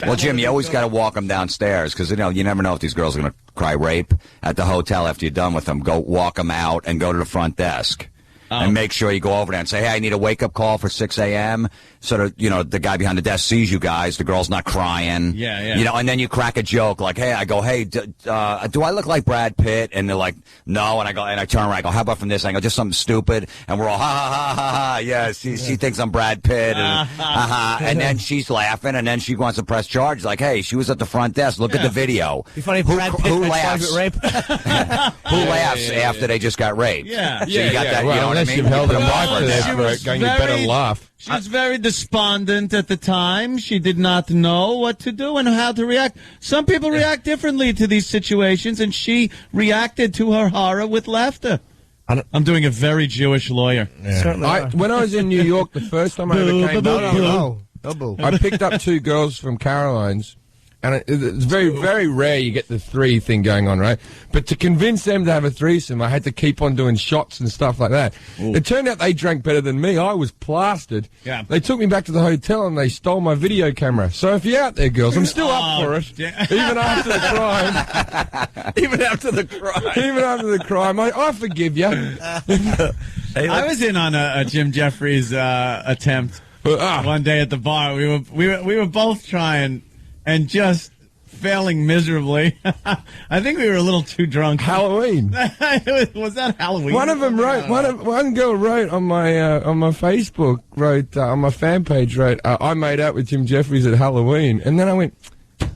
Well, Jim, you always got to walk them downstairs because, you never know if these girls are going to cry rape at the hotel after you're done with them. Go walk them out and go to the front desk. And make sure you go over there and say, hey, I need a wake-up call for 6 a.m. Sort of, the guy behind the desk sees you guys. The girl's not crying. Yeah. And then you crack a joke like, hey, I go, hey, do I look like Brad Pitt? And they're like, no. And I turn around. I go, how about from this angle? Just something stupid. And we're all, ha, ha, ha, ha, ha. Yeah, she thinks I'm Brad Pitt. And, and then she's laughing. And then she wants to press charges. Like, hey, she was at the front desk. Look at the video. Be funny if Brad Pitt who laughs? Rape? Who laughs after they just got raped? Yeah. So you got that, well, unless you've held a knife to their throat, going, you better laugh. She was very despondent at the time. She did not know what to do and how to react. Some people react differently to these situations, and she reacted to her horror with laughter. I'm doing a very Jewish lawyer. Yeah. When I was in New York, the first time I ever came back, I picked up 2 girls from Caroline's. And it's very, very rare you get the 3 thing going on, right? But to convince them to have a threesome, I had to keep on doing shots and stuff like that. Ooh. It turned out they drank better than me. I was plastered. Yeah. They took me back to the hotel and they stole my video camera. So if you're out there, girls, I'm still up for it. Yeah. Even after the crime. Even after the crime, I forgive you. I was in on a Jim Jeffries attempt one day at the bar. We were both trying. And just failing miserably. I think we were a little too drunk. Halloween. Was that Halloween? One of them wrote. One girl wrote on my Facebook. On my fan page. I made out with Jim Jeffries at Halloween, and then I went,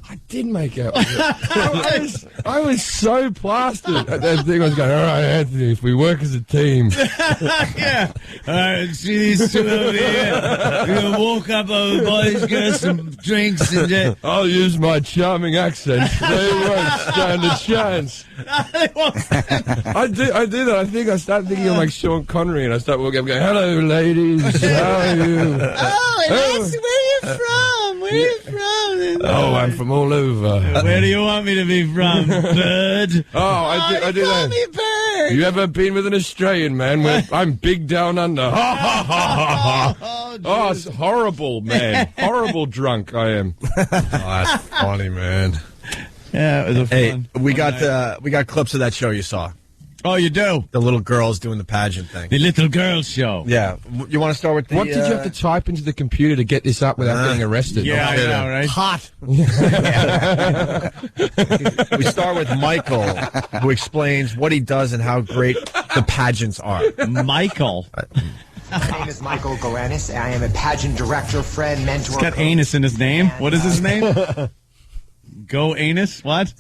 I did make out with it. I was so plastered at that thing. I was going, all right, Anthony, if we work as a team. Yeah. All right, see these 2 over here. We're going to walk up over, boys, get some drinks. And I'll use my charming accent. They won't stand a chance. I do that. I think I start thinking of like Sean Connery, and I start walking up going, hello, ladies. How are you? Oh, nice. Where are you from? Where are you from? Oh, I'm from all over. Where do you want me to be from, bird? Oh, I do that. Me bird. You ever been with an Australian man? Where I'm big down under. Oh, it's horrible, man. Horrible drunk I am. Oh, that's funny, man. Yeah, it was a fun. We got clips of that show you saw. Oh, you do? The little girls doing the pageant thing. The little girls show. Yeah. You want to start with the... What did you have to type into the computer to get this up without getting arrested? Yeah, I know, right? Hot. We start with Michael, who explains what he does and how great the pageants are. Michael. My name is Michael Goranis. I am a pageant director, friend, mentor. He's got anus in his name. What is his name? Go anus? What?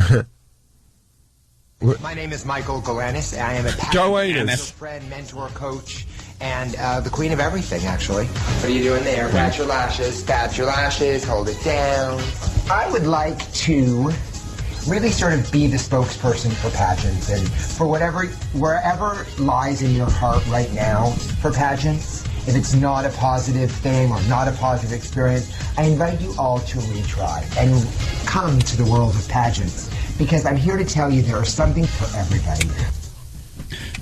My name is Michael Goranis. I am a pageant director, friend, mentor, coach, and the queen of everything, actually. What are you doing there? Pat your lashes. Pat your lashes. Hold it down. I would like to really sort of be the spokesperson for pageants and for wherever lies in your heart right now for pageants. If it's not a positive thing or not a positive experience, I invite you all to retry and come to the world of pageants, because I'm here to tell you there is something for everybody.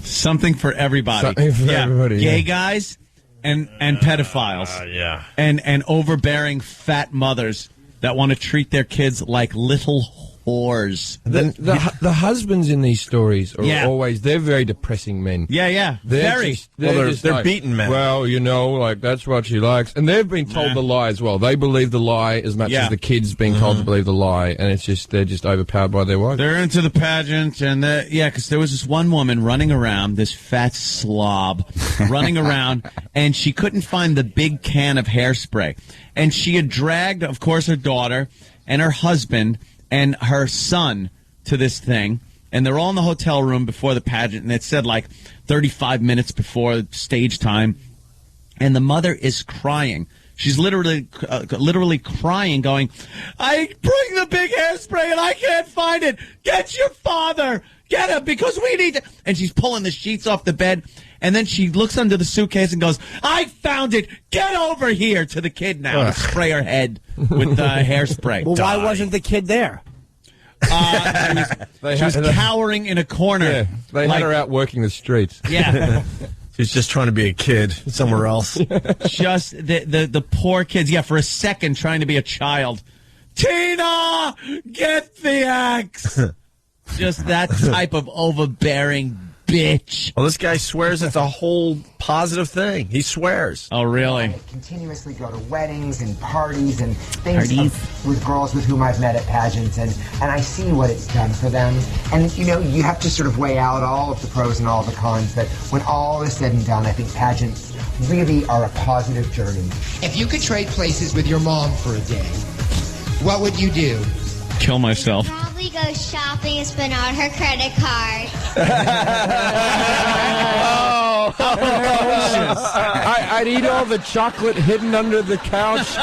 Something for everybody. Something for everybody. Gay guys and pedophiles. Yeah. And overbearing fat mothers that want to treat their kids like little whores. The husbands in these stories are Yeah. always, they're very depressing men. Yeah. They're They're beaten men. Well, like, that's what she likes. And they've been told the lie as well. They believe the lie as much as the kids being told to believe the lie. And it's just, they're just overpowered by their wife. They're into the pageant, and because there was this one woman running around, this fat slob, running around, and she couldn't find the big can of hairspray. And she had dragged, of course, her daughter and her husband and her son to this thing, and they're all in the hotel room before the pageant, and it said like 35 minutes before stage time, and the mother is crying. She's literally crying, going, I bring the big hairspray and I can't find it. Get your father. Get him, because we need to. And she's pulling the sheets off the bed, and then she looks under the suitcase and goes, I found it. Get over here, to the kid now to spray her head with hairspray. Well, why wasn't the kid there? She was cowering in a corner. Yeah, they had her out working the streets. Yeah. She's just trying to be a kid somewhere else. Just the poor kids. Yeah, for a second trying to be a child. Tina, get the axe. Just that type of overbearing bitch. Well, this guy swears it's a whole positive thing. He swears. Oh, really? I continuously go to weddings and parties and things with girls with whom I've met at pageants, and I see what it's done for them. And, you have to sort of weigh out all of the pros and all the cons, but when all is said and done, I think pageants really are a positive journey. If you could trade places with your mom for a day, what would you do? Kill myself. Probably go shopping and spend on her credit card. I'd eat all the chocolate hidden under the couch.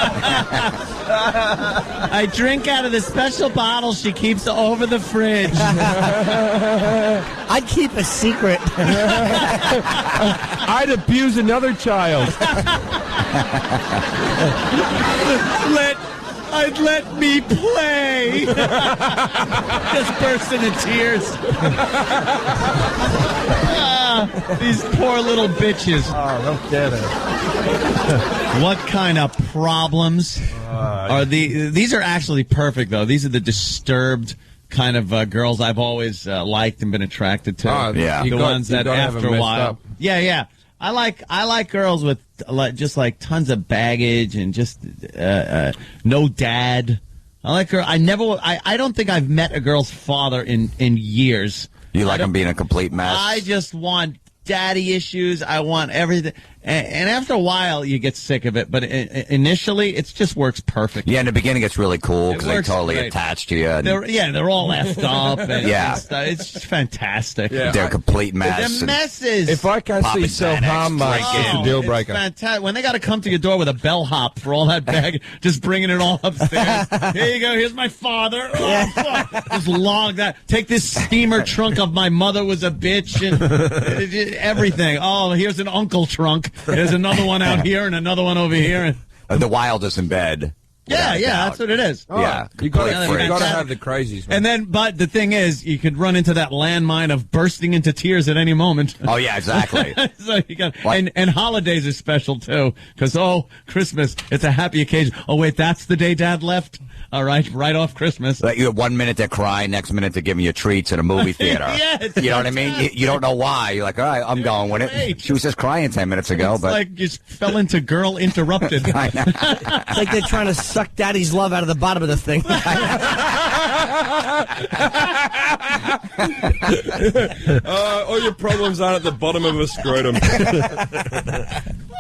I drink out of the special bottle she keeps over the fridge. I'd keep a secret. I'd abuse another child. I'd let me play. Just burst into tears. These poor little bitches. Oh, no kidding. What kind of problems are these? Are actually perfect, though. These are the disturbed kind of girls I've always liked and been attracted to. The ones that after a while. Yeah. I like girls with just like tons of baggage and just no dad. I like her. I don't think I've met a girl's father in years. You like him being a complete mess? I just want daddy issues. I want everything. And after a while, you get sick of it. But initially, it just works perfect. Yeah, in the beginning, it's really cool because they totally attach to you. And they're all effed up. And it's just fantastic. Yeah. They're a complete mess. They're messes. If I can't see self-harm, it's a deal breaker. It's fantastic. When they got to come to your door with a bellhop for all that bag, just bringing it all upstairs. Here you go. Here's my father. Just log that. Take this steamer trunk of my mother was a bitch and everything. Oh, here's an uncle trunk. There's another one out here and another one over here. The wildest in bed. Yeah, that's what it is. Yeah, you got to have the crazies. Man. And then, but the thing is, you could run into that landmine of bursting into tears at any moment. Oh yeah, exactly. So you got, and holidays are special too, because Christmas, it's a happy occasion. Oh wait, that's the day Dad left. All right, right off Christmas. Like you have 1 minute they're crying, next minute they're giving you treats at a movie theater. You know what I mean? You don't know why. You're like, all right, I'm going with it. She was just crying 10 minutes ago, it's but like you just fell into Girl Interrupted. It's like they're trying to suck Daddy's love out of the bottom of the thing. All your problems aren't at the bottom of a scrotum.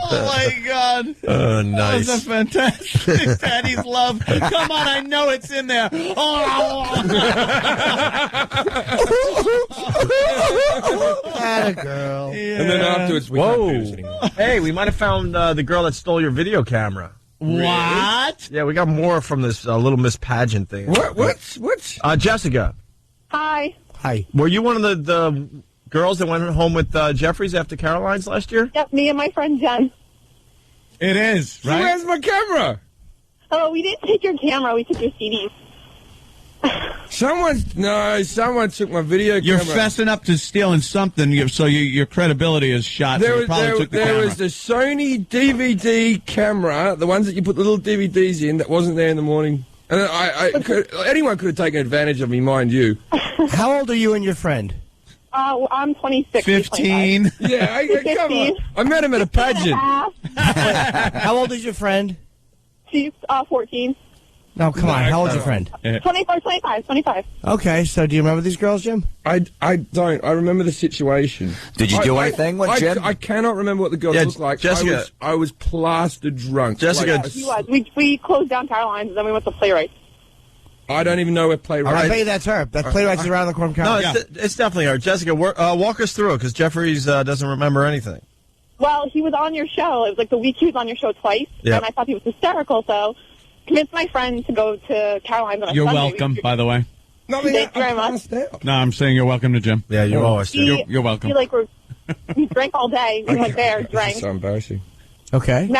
Oh my God! Oh, nice. That was a fantastic Daddy's love. Come on, I know it's in there. Atta girl. Yeah. And then afterwards, we can't do this anymore. Hey, we might have found the girl that stole your video camera. What? Yeah, we got more from this little Miss Pageant thing. What? Jessica. Hi. Were you one of the girls that went home with Jeffries after Caroline's last year? Yep, me and my friend Jen. It is, right? Where's my camera? Oh, we didn't take your camera. We took your CDs. Someone took my video You're camera. fessing up to stealing something, so your credibility is shot. There so was the Sony DVD camera, the ones that you put the little DVDs in, that wasn't there in the morning. And anyone could have taken advantage of me, mind you. How old are you and your friend? I'm 26. 15. Yeah, come on. I met him at a pageant. How old is your friend? She's 14. No, come on. How old's your friend? 25. Okay, so do you remember these girls, Jim? I don't. I remember the situation. Did you do anything with Jim? I cannot remember what the girls looked like. Jessica, I was plastered drunk. Jessica, He was. We closed down Caroline's, and then we went to Playwrights. I don't even know where Playwrights. I bet you that's her. That Playwrights is around the corner. No, it's definitely her. Jessica, walk us through it, because Jeffries doesn't remember anything. Well, he was on your show. It was like the week he was on your show twice, and I thought he was hysterical, so convinced my friend to go to Caroline's on a You're Sunday. welcome, by the way. Thank you very much. No, I'm saying you're welcome to Jim. Yeah, you're always You're welcome. We drank all day. We went there, drank. So embarrassing. Okay. We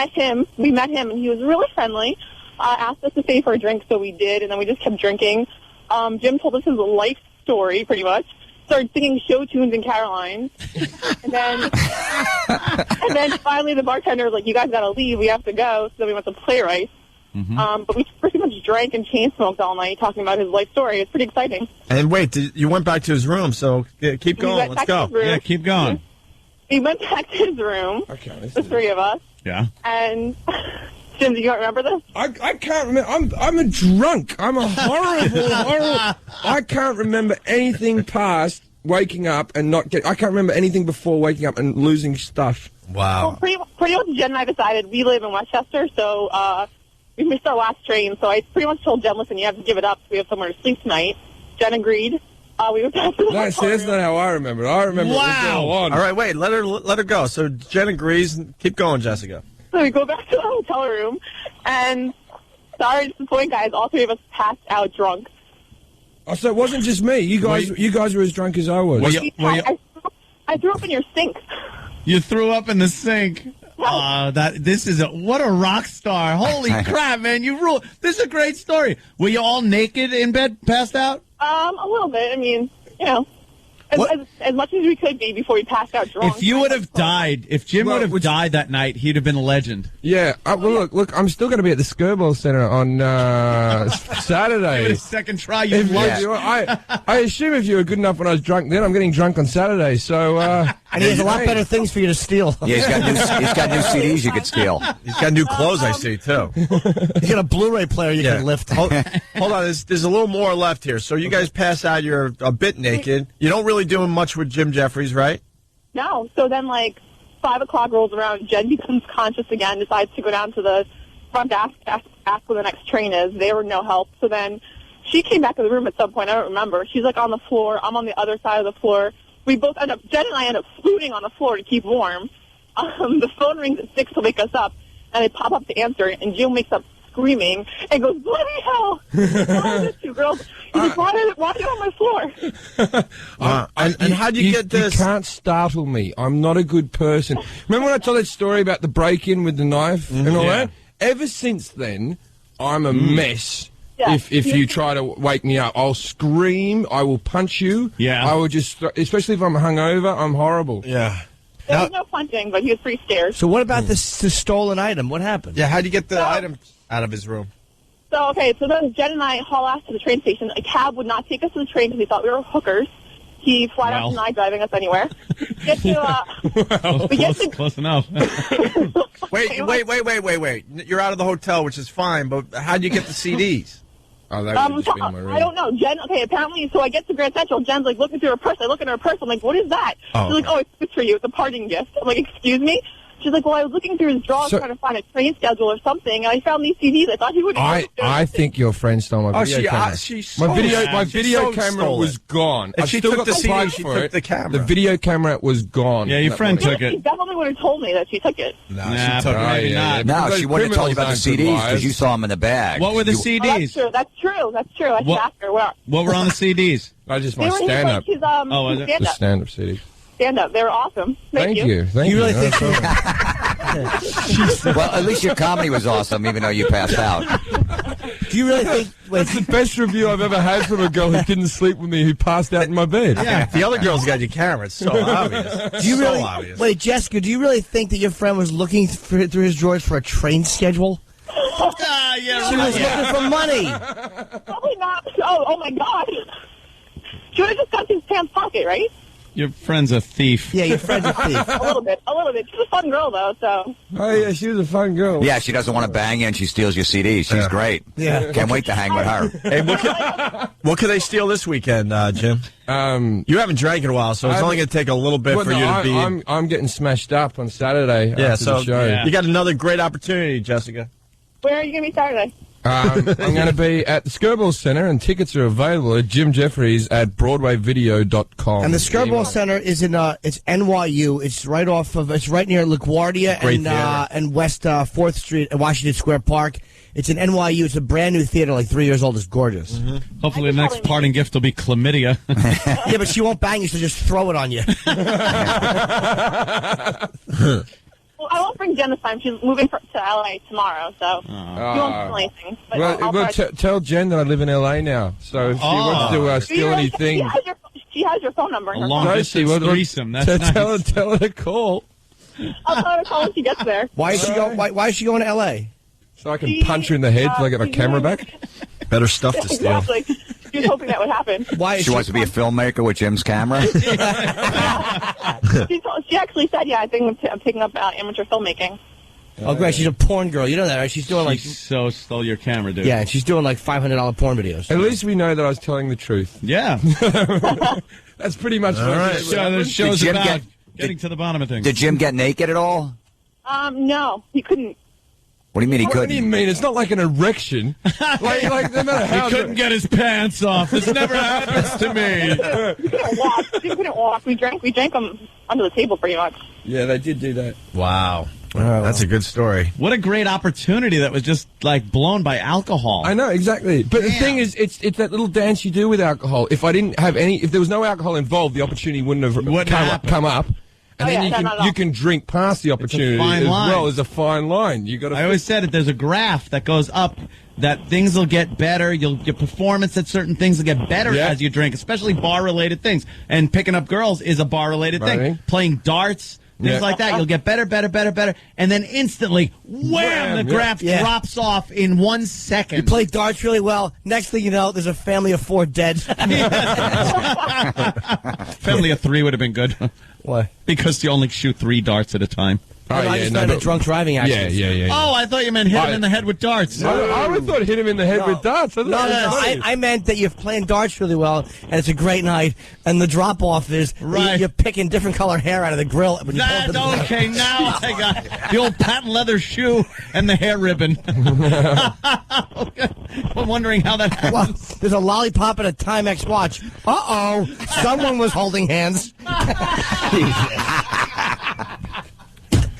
met him, and he was really friendly. Asked us to stay for a drink, so we did, and then we just kept drinking. Jim told us his life story, pretty much. Started singing show tunes in Caroline. and then finally the bartender was like, you guys got to leave. We have to go. So then we went to Playwrights. But we pretty much drank and chain smoked all night talking about his life story. It's pretty exciting. And wait, you went back to his room, so keep going. Let's go. Yeah, keep going. We went back to his room, the three of us. Yeah. And Jim, do you not remember this? I can't remember. I'm a drunk. I'm a horrible. I can't remember anything past waking up and not getting. I can't remember anything before waking up and losing stuff. Wow. Well, pretty much Jen and I decided we live in Westchester, so we missed our last train. So I pretty much told Jen, listen, you have to give it up so we have somewhere to sleep tonight. Jen agreed. We went back to the hotel that's not how I remember it. I remember what was going on. All right, wait, let her go. So Jen agrees. Keep going, Jessica. So we go back to the hotel room, and sorry to disappoint, guys, all three of us passed out drunk. Oh, so it wasn't just me. You guys were as drunk as I was. I threw up in your sink. You threw up in the sink. What a rock star. Holy crap, man. You rule. This is a great story. Were you all naked in bed, passed out? A little bit. I mean, as much as we could be before we passed out drunk. If you would have died, if Jim would have died that night, he'd have been a legend. Yeah. Well, look, I'm still going to be at the Skirball Center on Saturday. Give it a second try. I assume if you were good enough when I was drunk then, I'm getting drunk on Saturday. So, and he has a lot better things for you to steal. Yeah, he's got new CDs you could steal. He's got new clothes, I see, too. He's got a Blu-ray player you can lift. Hold on, there's a little more left here. So you guys pass out, you're a bit naked. You don't really do much with Jim Jeffries, right? No. So then, 5 o'clock rolls around. Jen becomes conscious again, decides to go down to the front desk, ask where the next train is. They were no help. So then she came back to the room at some point. I don't remember. She's, on the floor. I'm on the other side of the floor. We both Jen and I end up flooting on the floor to keep warm. The phone rings at 6 to wake us up, and I pop up to answer it, and Jim wakes up screaming and goes, bloody hell! Why are these two girls? He's like, why are they on my floor? And how'd you get this? You can't startle me. I'm not a good person. Remember when I told that story about the break-in with the knife and all that? Ever since then, I'm a mess. Yeah. If you try to wake me up, I'll scream. I will punch you. Yeah. I will just, especially if I'm hungover, I'm horrible. Yeah. There was no punching, but he was pretty scared. So what about the stolen item? What happened? Yeah, how'd you get the item out of his room? So, so then Jen and I haul ass to the train station. A cab would not take us to the train because he thought we were hookers. He flat out denied driving us anywhere. Get to, close enough. Wait. You're out of the hotel, which is fine, but how'd you get the CDs? Oh, that would just been my room. I don't know. Jen, apparently, so I get to Grand Central. Jen's like looking through her purse. I look in her purse. I'm like, what is that? She's like, oh, it's good for you. It's a parting gift. I'm like, excuse me? She's like, well, I was looking through his drawers trying to find a train schedule or something, and I found these CDs. I thought he would. I think your friend stole my video camera. My video camera was gone. If I've she still took got the the CD, plug she for took it. the camera. The video camera was gone. Yeah, your friend took She it. definitely would have told me that she took it. No, Nah, she took but maybe not. No, she wouldn't have told you about the CDs because you saw them in the bag. What were the CDs? That's true. I should ask her. What were on the CDs? Just They my were stand-up. his The stand-up CD. Stand-up. They were awesome. Thank you. Thank you you. really think Well, at least your comedy was awesome, even though you passed out. Do you really think... That's the best review I've ever had from a girl who didn't sleep with me, who passed out in my bed. Yeah, the other girl's got your camera. It's so obvious. Do you really... obvious. Wait, Jessica, do you really think that your friend was looking through his drawers for a train schedule? Yeah, She was looking for money. Probably not. Oh my God. She would have just got his pants pocket, right? Your friend's a thief. Yeah, your friend's a thief. A little bit. She's a fun girl, though, so. Oh, yeah, she was a fun girl. Yeah, she doesn't want to bang you and she steals your CDs. She's great. Yeah. Can't wait to hang with her. Hey, what could they steal this weekend, Jim? You haven't drank in a while, so it's only going to take a little bit for you to be... I'm getting smashed up on Saturday after the show. You got another great opportunity, Jessica. Where are you going to be Saturday? I'm going to be at the Skirball Center, and tickets are available at Jim Jeffries at BroadwayVideo.com. And the Skirball Center is in it's NYU. It's right off of it's right near LaGuardia and West 4th Street at Washington Square Park. It's in NYU. It's a brand new theater, like 3 years old. It's gorgeous. Hopefully, the next parting gift will be chlamydia. Yeah, but she won't bang you. She'll just throw it on you. Well, I won't bring Jen this time. She's moving to L.A. tomorrow, so you won't steal anything. But tell Jen that I live in L.A. now, so if she wants to steal anything... She has your phone number. A long-distance threesome. That's nice. Tell her to call. I'll tell her to call when she gets there. Why is she going to L.A.? So I can punch her in the head till I get my camera back? Better stuff to steal. Exactly. She was hoping that would happen. Why she wants to be a filmmaker with Jim's camera? She actually said, I think I'm picking up amateur filmmaking. Oh, great. She's a porn girl. You know that, right? She's doing She so stole your camera, dude. Yeah, and she's doing like $500 porn videos. At least we know that I was telling the truth. Yeah. That's pretty much what the show's about. Getting to the bottom of things. Did Jim get naked at all? No, he couldn't. What do you mean he couldn't? What do you mean? It's not like an erection. like no matter how he couldn't get his pants off. This never happens to me. He couldn't walk. He couldn't walk. We drank them under the table pretty much. Yeah, they did do that. Wow. That's a good story. What a great opportunity that was just like blown by alcohol. I know, exactly. But the thing is, it's that little dance you do with alcohol. If there was no alcohol involved, the opportunity wouldn't have come up. And then you can drink past the opportunity as well as a fine line. I always said it. There's a graph that goes up that things will get better. Your performance at certain things will get better as you drink, especially bar-related things. And picking up girls is a bar-related thing. Playing darts, things like that. You'll get better. And then instantly, wham, the graph drops off in 1 second. You play darts really well. Next thing you know, there's a family of 4 dead. Family of 3 would have been good. Why? Because you only shoot 3 darts at a time. I just meant a drunk driving accident. Yeah. Oh, I thought you meant hit him in the head with darts. I would thought hit him in the head with darts. I meant that you're playing darts really well, and it's a great night, and the drop-off is you're picking different color hair out of the grill. That's okay. Now I got the old patent leather shoe and the hair ribbon. I'm wondering how that happens. Well, there's a lollipop and a Timex watch. Uh-oh. Someone was holding hands.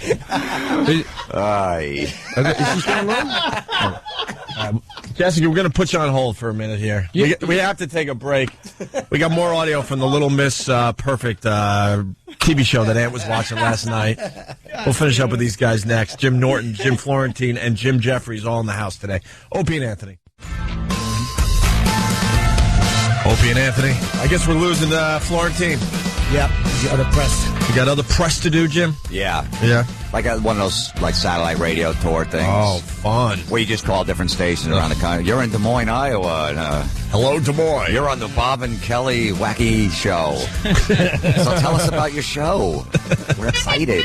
Is she still alone? Jessica, we're going to put you on hold for a minute here. We have to take a break. We got more audio from the Little Miss Perfect TV show that Ant was watching last night. We'll finish up with these guys next. Jim Norton, Jim Florentine, and Jim Jeffries all in the house today. Opie and Anthony. Opie and Anthony. I guess we're losing Florentine. Yep, he's got other press. You got other press to do, Jim? Yeah. Yeah. Like one of those satellite radio tour things. Oh, fun. Where you just call different stations around the country. You're in Des Moines, Iowa. Hello, Des Moines. You're on the Bob and Kelly Wacky Show. So tell us about your show. We're excited.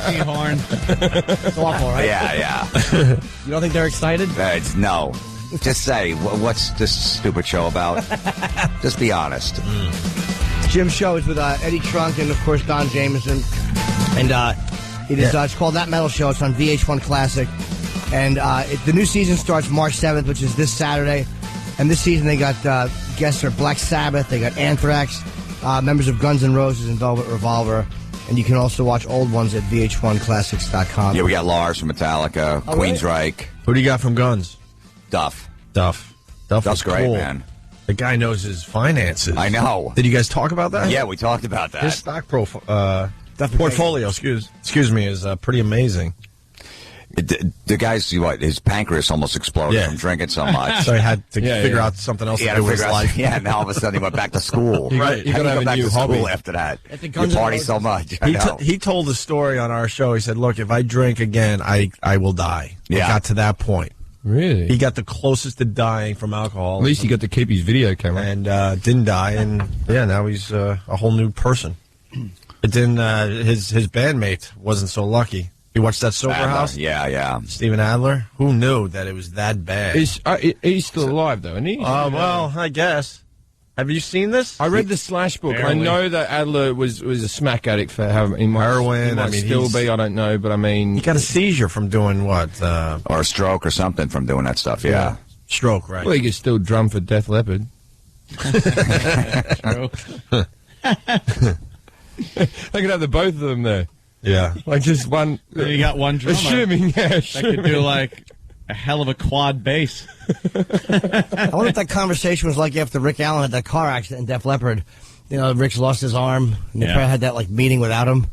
Wacky horn. It's awful, right? Yeah. You don't think they're excited? No. Just say, what's this stupid show about? Just be honest. Jim's show is with Eddie Trunk and, of course, Don Jameson. And it's called That Metal Show. It's on VH1 Classic. And the new season starts March 7th, which is this Saturday. And this season they got guests are Black Sabbath, they got Anthrax, members of Guns N' Roses and Velvet Revolver. And you can also watch old ones at VH1Classics.com. Yeah, we got Lars from Metallica, Queensryche. Who do you got from Guns? Duff. Duff's great, cool. man. The guy knows his finances. I know. Did you guys talk about that? Yeah, we talked about that. His stock portfolio, excuse me, is pretty amazing. The guy's his pancreas almost exploded from drinking so much. So he had to figure out something else to do with his life. Yeah, and now all of a sudden he went back to school. Right. You got to go back to school after that. You party so much. He told the story on our show. He said, look, if I drink again, I will die. Yeah. It got to that point. Really? He got the closest to dying from alcohol. At least he got to keep his video camera. And didn't die. And, now he's a whole new person. But then his bandmate wasn't so lucky. You watched that Sober House? Yeah. Steven Adler? Who knew that it was that bad? He's still alive, though, isn't he? Well, I guess. Have you seen this? I read the Slash book. I know that Adler was a smack addict for heroin. He might still be, I don't know, but I mean... He got a seizure from doing what? Or a stroke or something from doing that stuff, yeah. Stroke, right. Well, he could still drum for Def Leppard. They could have the both of them there. Yeah. Like just one... You got one drummer. Assuming. That could do like a hell of a quad bass. I wonder if that conversation was like after Rick Allen had that car accident in Def Leppard. Rick's lost his arm, and they probably had that meeting without him.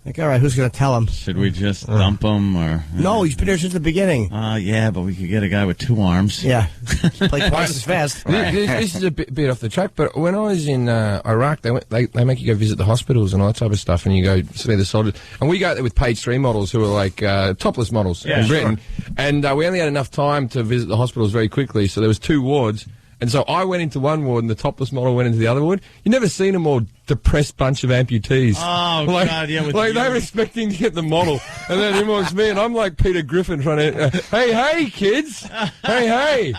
Like, all right, who's going to tell him? Should we just dump him or? No, he's been there since the beginning. Yeah, but we could get a guy with 2 arms. Yeah, play twice as fast. This is a bit off the track, but when I was in Iraq, they make you go visit the hospitals and all that type of stuff, and you go see the soldiers. And we go there with page 3 models who are like topless models in Britain, and we only had enough time to visit the hospitals very quickly, so there was 2 wards. And so I went into one ward and the topless model went into the other ward. You never seen a more depressed bunch of amputees. Oh, God, yeah. They were expecting to get the model. And then in walks me, and I'm like Peter Griffin trying to, hey, kids. Hey.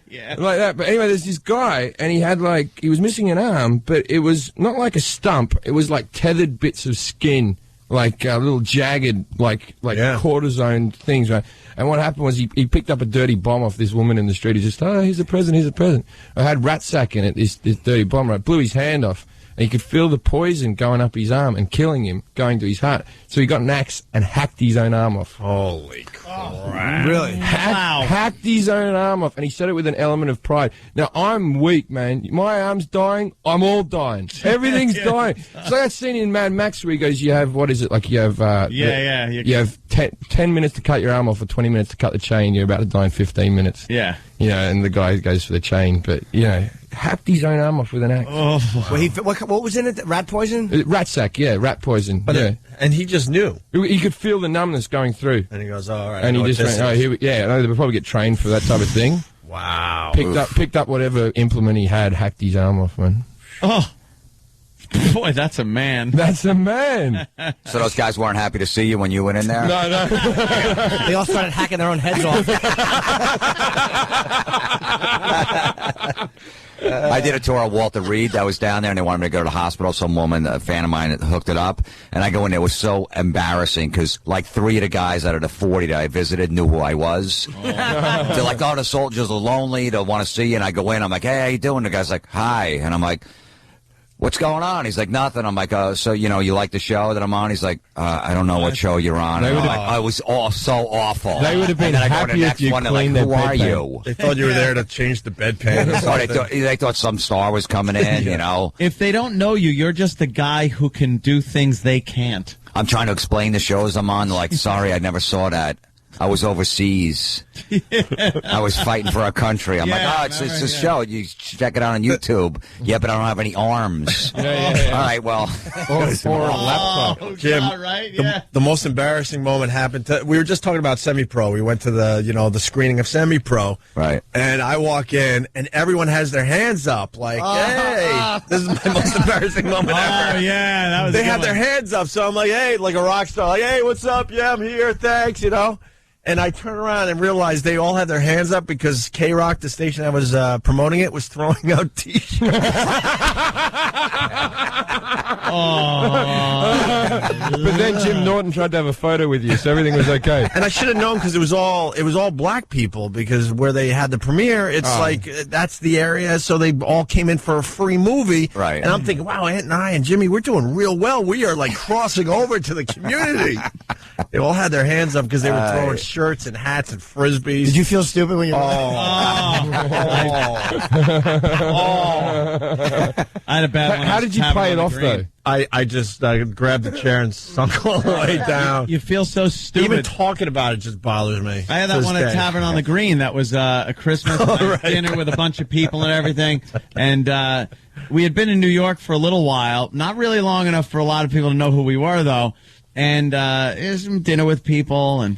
Yeah. Like that. But anyway, there's this guy, and he was missing an arm, but it was not like a stump. It was like tethered bits of skin, like little jagged, like cortisone things, right? And what happened was he picked up a dirty bomb off this woman in the street. He just, here's a present. I had rat sack in it, this dirty bomb, right? Blew his hand off. And he could feel the poison going up his arm and killing him, going to his heart. So he got an axe and hacked his own arm off. Holy crap. Really? Hacked his own arm off, and he said it with an element of pride. Now, I'm weak, man. My arm's dying. I'm all dying. Everything's dying. It's like that scene in Mad Max where he goes, you have, you have... You have 10 minutes to cut your arm off or 20 minutes to cut the chain. You're about to die in 15 minutes. Yeah. And the guy goes for the chain, but, hacked his own arm off with an axe. Oh. Well, what was in it? Rat poison? Rat sack, rat poison. But and he just knew. He could feel the numbness going through. And he goes, all right. And he just went, I know they'll probably get trained for that type of thing. Wow. Picked up whatever implement he had, hacked his arm off, man. Oh. Boy, that's a man. That's a man. So those guys weren't happy to see you when you went in there? No. They all started hacking their own heads off. I did a tour of Walter Reed that was down there, and they wanted me to go to the hospital. Some woman, a fan of mine, hooked it up. And I go in there. It was so embarrassing because, 3 of the guys out of the 40 that I visited knew who I was. Oh. They're like, the soldiers are lonely. They'll want to see you. And I go in. I'm like, hey, how you doing? The guy's like, hi. And I'm like, what's going on? He's like, nothing. I'm like, so, you like the show that I'm on? He's like, I don't know what show you're on. I was so awful. They would have been happy if you cleaned their who are you? They thought you were there to change the bedpan. They thought some star was coming in, If they don't know you, you're just the guy who can do things they can't. I'm trying to explain the shows I'm on. They're like, sorry, I never saw that. I was overseas. I was fighting for our country. I'm like, it's a show. You check it out on YouTube. Yeah, but I don't have any arms. All right, well. Or a laptop. Jim, God, right? the most embarrassing moment happened we were just talking about Semi-Pro. We went to the screening of Semi-Pro. Right. And I walk in, and everyone has their hands up. Like, hey, this is my most embarrassing moment ever. Oh, yeah. That was They have their hands up. So I'm like, hey, like a rock star. Like, hey, what's up? Yeah, I'm here. Thanks, And I turn around and realize they all had their hands up because K-Rock, the station that was promoting it, was throwing out T-shirts. But then Jim Norton tried to have a photo with you, so everything was okay. And I should have known because it was all black people because where they had the premiere, it's like that's the area, so they all came in for a free movie. Right. And I'm thinking, wow, Aunt and I and Jimmy, we're doing real well. We are like crossing over to the community. They all had their hands up because they were throwing shirts and hats and frisbees. Did you feel stupid when you? I had a bad one. How did you play it off though? I just grabbed the chair and sunk all the way down. You feel so stupid. Even talking about it just bothers me. I had that one at Tavern on the Green. That was a Christmas dinner with a bunch of people and everything. And we had been in New York for a little while. Not really long enough for a lot of people to know who we were, though. And it was some dinner with people, and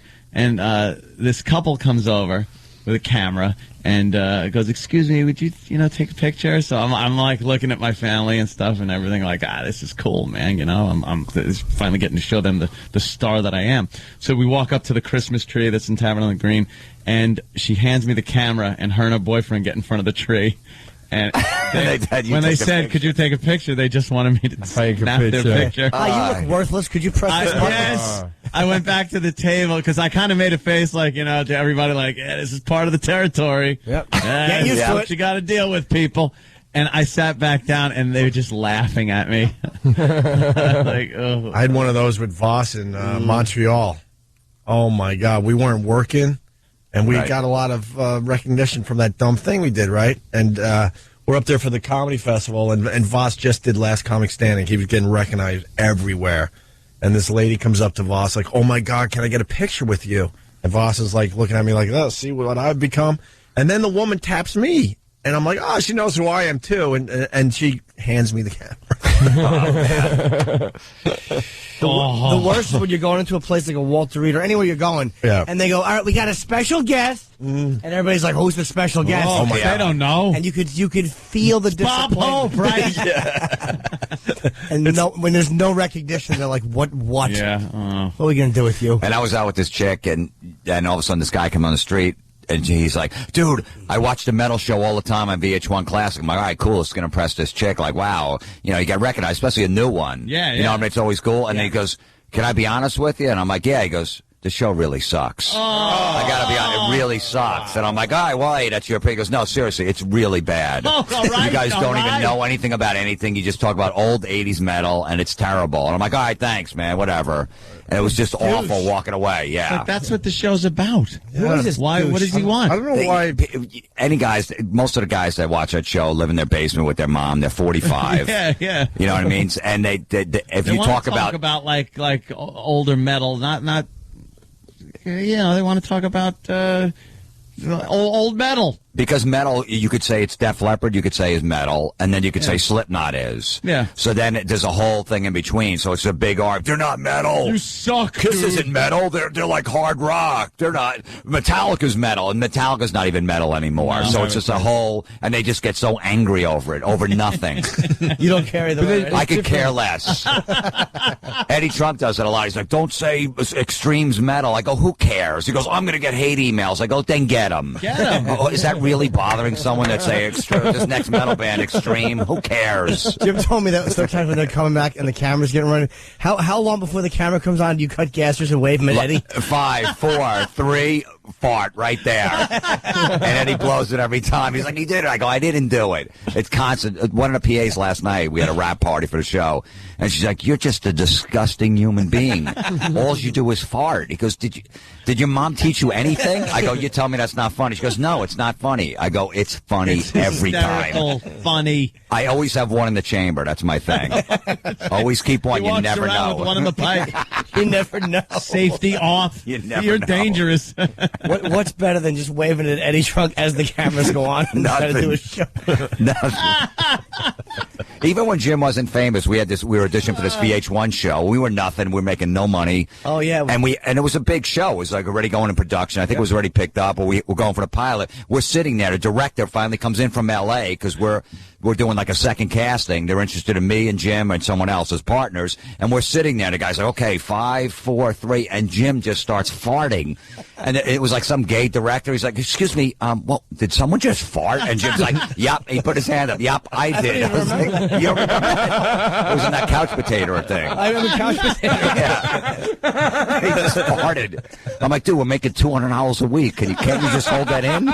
this couple comes over with a camera and goes, "Excuse me, would you take a picture?" So I'm like looking at my family and stuff and everything, like, this is cool, man. I'm finally getting to show them the star that I am. So we walk up to the Christmas tree that's in Tavern on the Green, and she hands me the camera, and her and her boyfriend get in front of the tree. And when they said, "Could you take a picture?" they just wanted me to snap their picture. You look worthless. Could you press this button? Yes. I went back to the table because I kind of made a face like, to everybody like, this is part of the territory. Yep. Get used to it. You got to deal with people. And I sat back down, and they were just laughing at me. Like, oh. I had one of those with Voss in Montreal. Oh, my God. We weren't working. And we got a lot of recognition from that dumb thing we did, right? And we're up there for the comedy festival, and Voss just did Last Comic Standing. He was getting recognized everywhere. And this lady comes up to Voss like, "Oh, my God, can I get a picture with you?" And Voss is like looking at me like, "Oh, see what I've become?" And then the woman taps me. And I'm like, "Oh, she knows who I am, too." And she hands me the camera. The worst is when you're going into a place like a Walter Reed or anywhere you're going, and they go, "All right, we got a special guest," and everybody's like, "Who's the special guest?" Oh my God. They don't know. And you could feel the disappointment. Bob Hope, right? And when there's no recognition, they're like, "What? Yeah. What are we gonna do with you?" And I was out with this chick, and all of a sudden this guy came on the street. And he's like, "Dude, I watch the metal show all the time on VH1 Classic." I'm like, "All right, cool. It's going to impress this chick." Like, wow. You get recognized, especially a new one. Yeah. You know what I mean? It's always cool. And then he goes, "Can I be honest with you?" And I'm like, "Yeah." He goes, "The show really sucks." I got to be honest. It really sucks. And I'm like, "All right, well, hey, that's your opinion." He goes, "No, seriously, it's really bad. You guys don't even know anything about anything. You just talk about old 80s metal, and it's terrible." And I'm like, "All right, thanks, man, whatever." And it was just awful walking away. Yeah. But that's what the show's about. Why? What does he want? I don't know why. Most of the guys that watch that show live in their basement with their mom. They're 45. Yeah. You know what I mean? And they you talk about like older metal, not they want to talk about old metal. Because metal, you could say it's Def Leppard, you could say is metal, and then you could say Slipknot is. Yeah. So then there's a whole thing in between. So it's a big argument. They're not metal. You suck. Kiss isn't metal. They're like hard rock. They're not. Metallica's metal, and Metallica's not even metal anymore. No, so it's just a whole, and they just get so angry over it, over nothing. You don't carry the. I could care less. Eddie Trump does it a lot. He's like, "Don't say extremes metal." I go, "Who cares?" He goes, "I'm going to get hate emails." I go, "Then get them." Get them. Oh, is that really bothering someone that say this next metal band Extreme? Who cares? Jim told me that sometimes when they're coming back and the camera's getting running. How long before the camera comes on do you cut gassers and wave them at Eddie? 5, 4, 3. fart right there. And then he blows it every time. He's like, he did it. I go, I didn't do it. It's constant. One of the PAs last night, we had a rap party for the show, and she's like, you're just a disgusting human being. All you do is fart. He goes, did your mom teach you anything? I go, you tell me that's not funny. She goes, no, it's not funny. I go, it's funny every time. Funny. I always have one in the chamber. That's my thing. Always keep one. You never know. With one in the pipe. You never know. Safety off. You're dangerous. What's better than just waving at Eddie Trunk as the cameras go on and try to do a show? Nothing. Even when Jim wasn't famous, we were auditioning for this VH1 show. We were nothing. We were making no money. Oh yeah. And it was a big show. It was like already going in production. I think it was already picked up, or we're going for the pilot. We're sitting there. The director finally comes in from LA because we're doing like a second casting. They're interested in me and Jim and someone else as partners. And we're sitting there. The guy's like, okay, 5, 4, 3. And Jim just starts farting. And it was like some gay director. He's like, excuse me, well, did someone just fart? And Jim's like, yep. He put his hand up. Yep, I did. I was like, you remember that? It was in that couch potato thing. I remember couch potato. Yeah. He just farted. I'm like, dude, we're making $200 a week. Can't you just hold that in?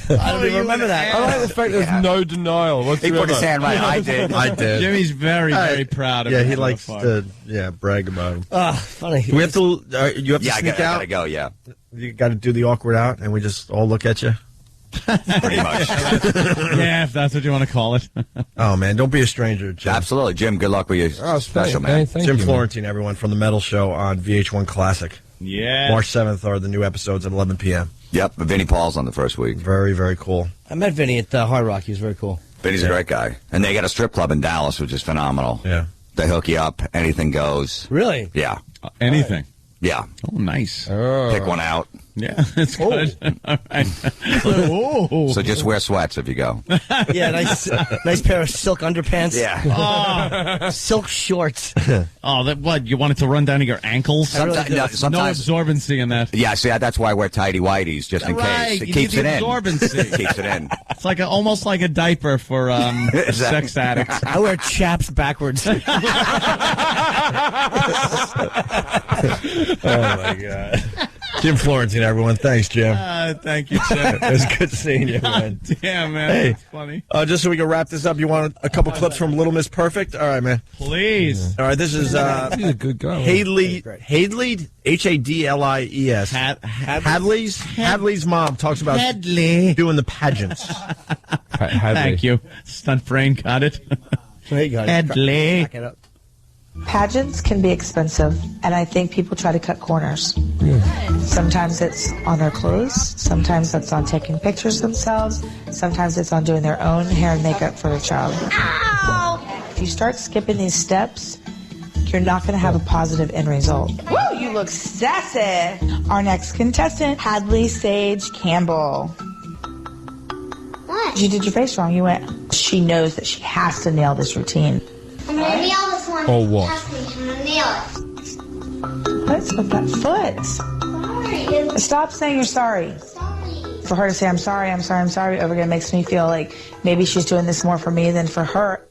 I don't even remember that. I like the fact there's no denial whatsoever. He put his hand right. I did. Jimmy's very proud of yeah, it. he likes to brag about him. Funny. We have to. You have to sneak out. I gotta go. Yeah. You got to do the awkward out, and we just all look at you. Pretty much. Yeah, if that's what you want to call it. Oh man, don't be a stranger, Jim. Absolutely, Jim. Good luck with your special, man. Jim Florentine, everyone from the Metal Show on VH1 Classic. Yeah. March 7th are the new episodes at 11 p.m. Yep, Vinnie Paul's on the first week. Very, very cool. I met Vinny at Hard Rock. He was very cool. Vinny's a great guy. And they got a strip club in Dallas, which is phenomenal. Yeah. They hook you up. Anything goes. Really? Yeah. Anything. Yeah. Oh, nice. Pick one out. Yeah, that's good. All right. So just wear sweats if you go. Yeah, nice pair of silk underpants. Yeah. Silk shorts. Oh, what? You want it to run down to your ankles? Sometimes, no absorbency in that. Yeah, see, that's why I wear tighty whities, just in case. It keeps it in. Absorbency. Keeps it in. It's like almost like a diaper for sex addicts. I wear chaps backwards. Oh my God. Jim Florentine, everyone. Thanks, Jim. Thank you, Jim. It was good seeing you, man. Damn, man. Hey, that's funny. Just so we can wrap this up, you want a couple clips from Little Miss Perfect? All right, man. Please. All right, this is He's a good guy. Hadley, Hadlies. Hadley's mom talks about doing the pageants. Thank you. Stunt brain got it. Hadley. Pageants can be expensive, and I think people try to cut corners. Sometimes it's on their clothes, sometimes it's on taking pictures themselves, sometimes it's on doing their own hair and makeup for their child. Ow! If you start skipping these steps, you're not going to have a positive end result. Woo, you look sassy! Our next contestant, Hadley Sage Campbell. What? You did your face wrong. You went, she knows that she has to nail this routine. I'm going to nail this one. Or what? I'm going to nail it. What's with that foot? Sorry. Stop saying you're sorry. Sorry. For her to say, I'm sorry over again makes me feel like maybe she's doing this more for me than for her.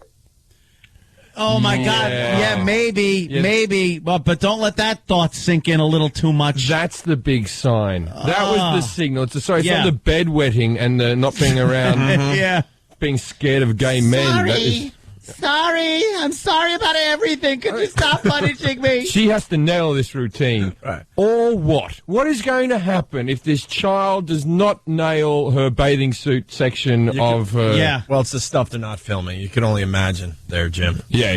Oh, my God. Yeah, maybe. Well, but don't let that thought sink in a little too much. That's the big sign. That was the signal. It's not the bedwetting and the not being around. Yeah. Being scared of gay men. That is... Sorry, I'm sorry about everything. Could you stop punishing me? She has to nail this routine. Right. Or what? What is going to happen if this child does not nail her bathing suit section of her... Yeah. Well, it's the stuff they're not filming. You can only imagine there, Jim. Yeah.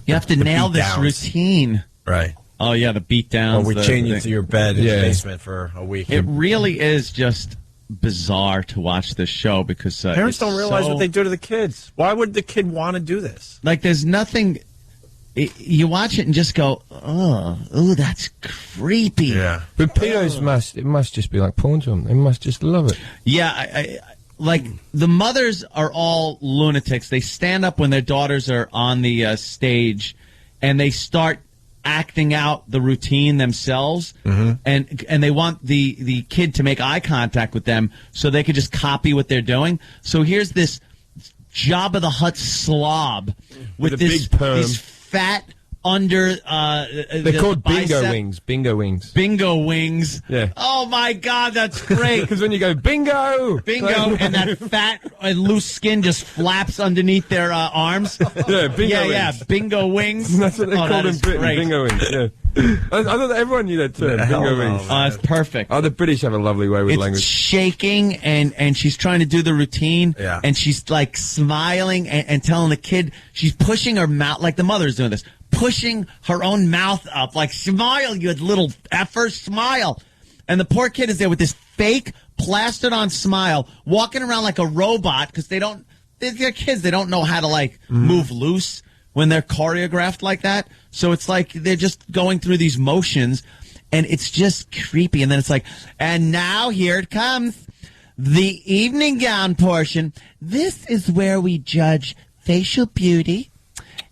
You have to nail this routine. Right. Oh, yeah, the beat downs. Or we chain you to your bed in the basement for a week. It really is just bizarre to watch this show because parents don't realize what they do to the kids. Why would the kid want to do this? Like, there's nothing. You watch it and just go, oh, that's creepy. Yeah, but pedos must just be like porn to them. They must just love it. Yeah, I like the mothers are all lunatics. They stand up when their daughters are on the stage, and they start acting out the routine themselves, and they want the kid to make eye contact with them so they could just copy what they're doing. So here's this Jabba the Hutt slob with a big perm. these fat under they're called bingo wings. Bingo wings. Bingo wings. Yeah. Oh my God, that's great. Because when you go bingo, and that fat and loose skin just flaps underneath their arms. Yeah, bingo wings. Yeah, bingo wings. That's what they call them. Bingo wings. Yeah. I thought everyone knew that term. Bingo wings. That's perfect. Oh, the British have a lovely way with language. It's shaking, and she's trying to do the routine, and she's like smiling and telling the kid, she's pushing her mouth, like the mother's doing this, pushing her own mouth up, like, smile, you little effer, smile. And the poor kid is there with this fake plastered on smile, walking around like a robot, because they're kids, they don't know how to, like, move loose when they're choreographed like that. So it's like they're just going through these motions, and it's just creepy. And then it's like, and now here it comes, the evening gown portion. This is where we judge facial beauty,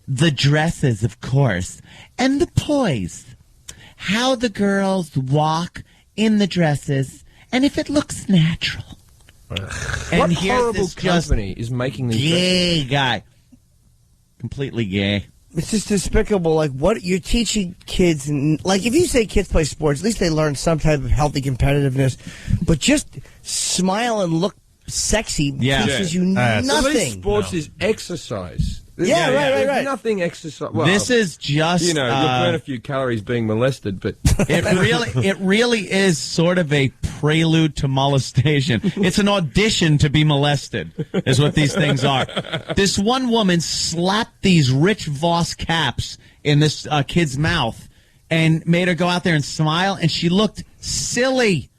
the dresses, of course, and the poise. How the girls walk in the dresses, and if it looks natural. And what here's horrible this just company is making these gay dresses? guy. Completely gay. It's just despicable. Like, what you're teaching kids, and like, if you say kids play sports, at least they learn some type of healthy competitiveness. But just smile and look sexy teaches you nothing. At least sports is exercise. Yeah, right. There's nothing exercise. Well, This is just you'll burn a few calories being molested, but it really is sort of a prelude to molestation. It's an audition to be molested, is what these things are. This one woman slapped these Rich Voss caps in this kid's mouth and made her go out there and smile, and she looked silly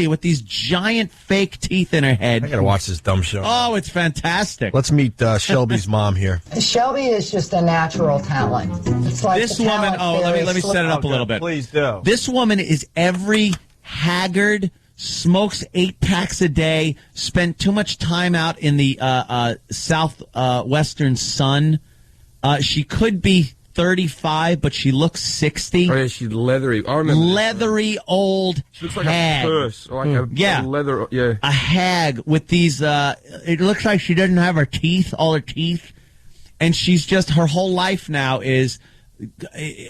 with these giant fake teeth in her head. I gotta watch this dumb show. Oh, it's fantastic. Let's meet Shelby's mom here. Shelby is just a natural talent. It's like This woman, let me set it up a little bit. Please do. This woman is every haggard, smokes 8 packs a day, spent too much time out in the southwestern sun. She could be 35, but she looks 60. Oh, yeah, she's leathery. I remember. Leathery old She looks like hag. a purse, or like a leather. Yeah, a hag with these. It looks like she doesn't have her teeth, all her teeth, and she's just her whole life now is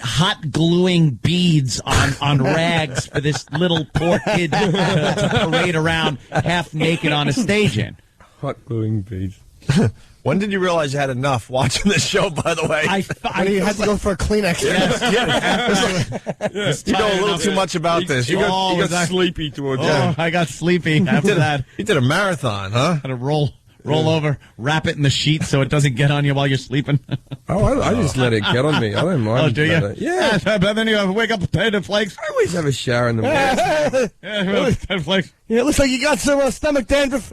hot gluing beads on rags for this little poor kid to parade around half naked on a stage in. Hot gluing beads. When did you realize you had enough watching this show, by the way? When you had to go for a Kleenex. You know a little too much about this. You got sleepy towards that. I got sleepy after that. You did a marathon, huh? Had to roll over, wrap it in the sheet so it doesn't get on you while you're sleeping. I just let it get on me. I don't mind. Oh, do you? Yeah. But then you wake up with potato flakes. I always have a shower in the morning. Potato flakes. Yeah, it looks like you got some stomach dandruff.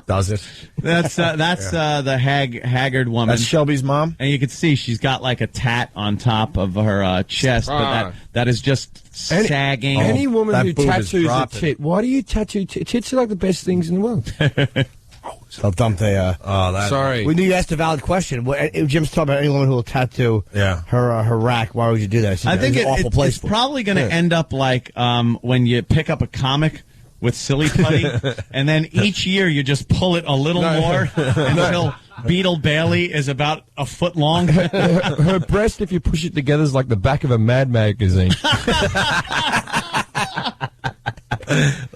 Does it? That's the haggard woman. That's Shelby's mom? And you can see she's got like a tat on top of her chest, but that is just sagging. Any woman who tattoos a dropping. tit, why do you tattoo tits? Are like the best things in the world. So dump they. Sorry. We need to ask the valid question. Jim's talking about any woman who will tattoo her rack. Why would you do that? I think it's an awful place. It's probably going to end up like when you pick up a comic with silly putty, and then each year you just pull it a little more until Beetle Bailey is about a foot long. Her breast, if you push it together, is like the back of a Mad magazine.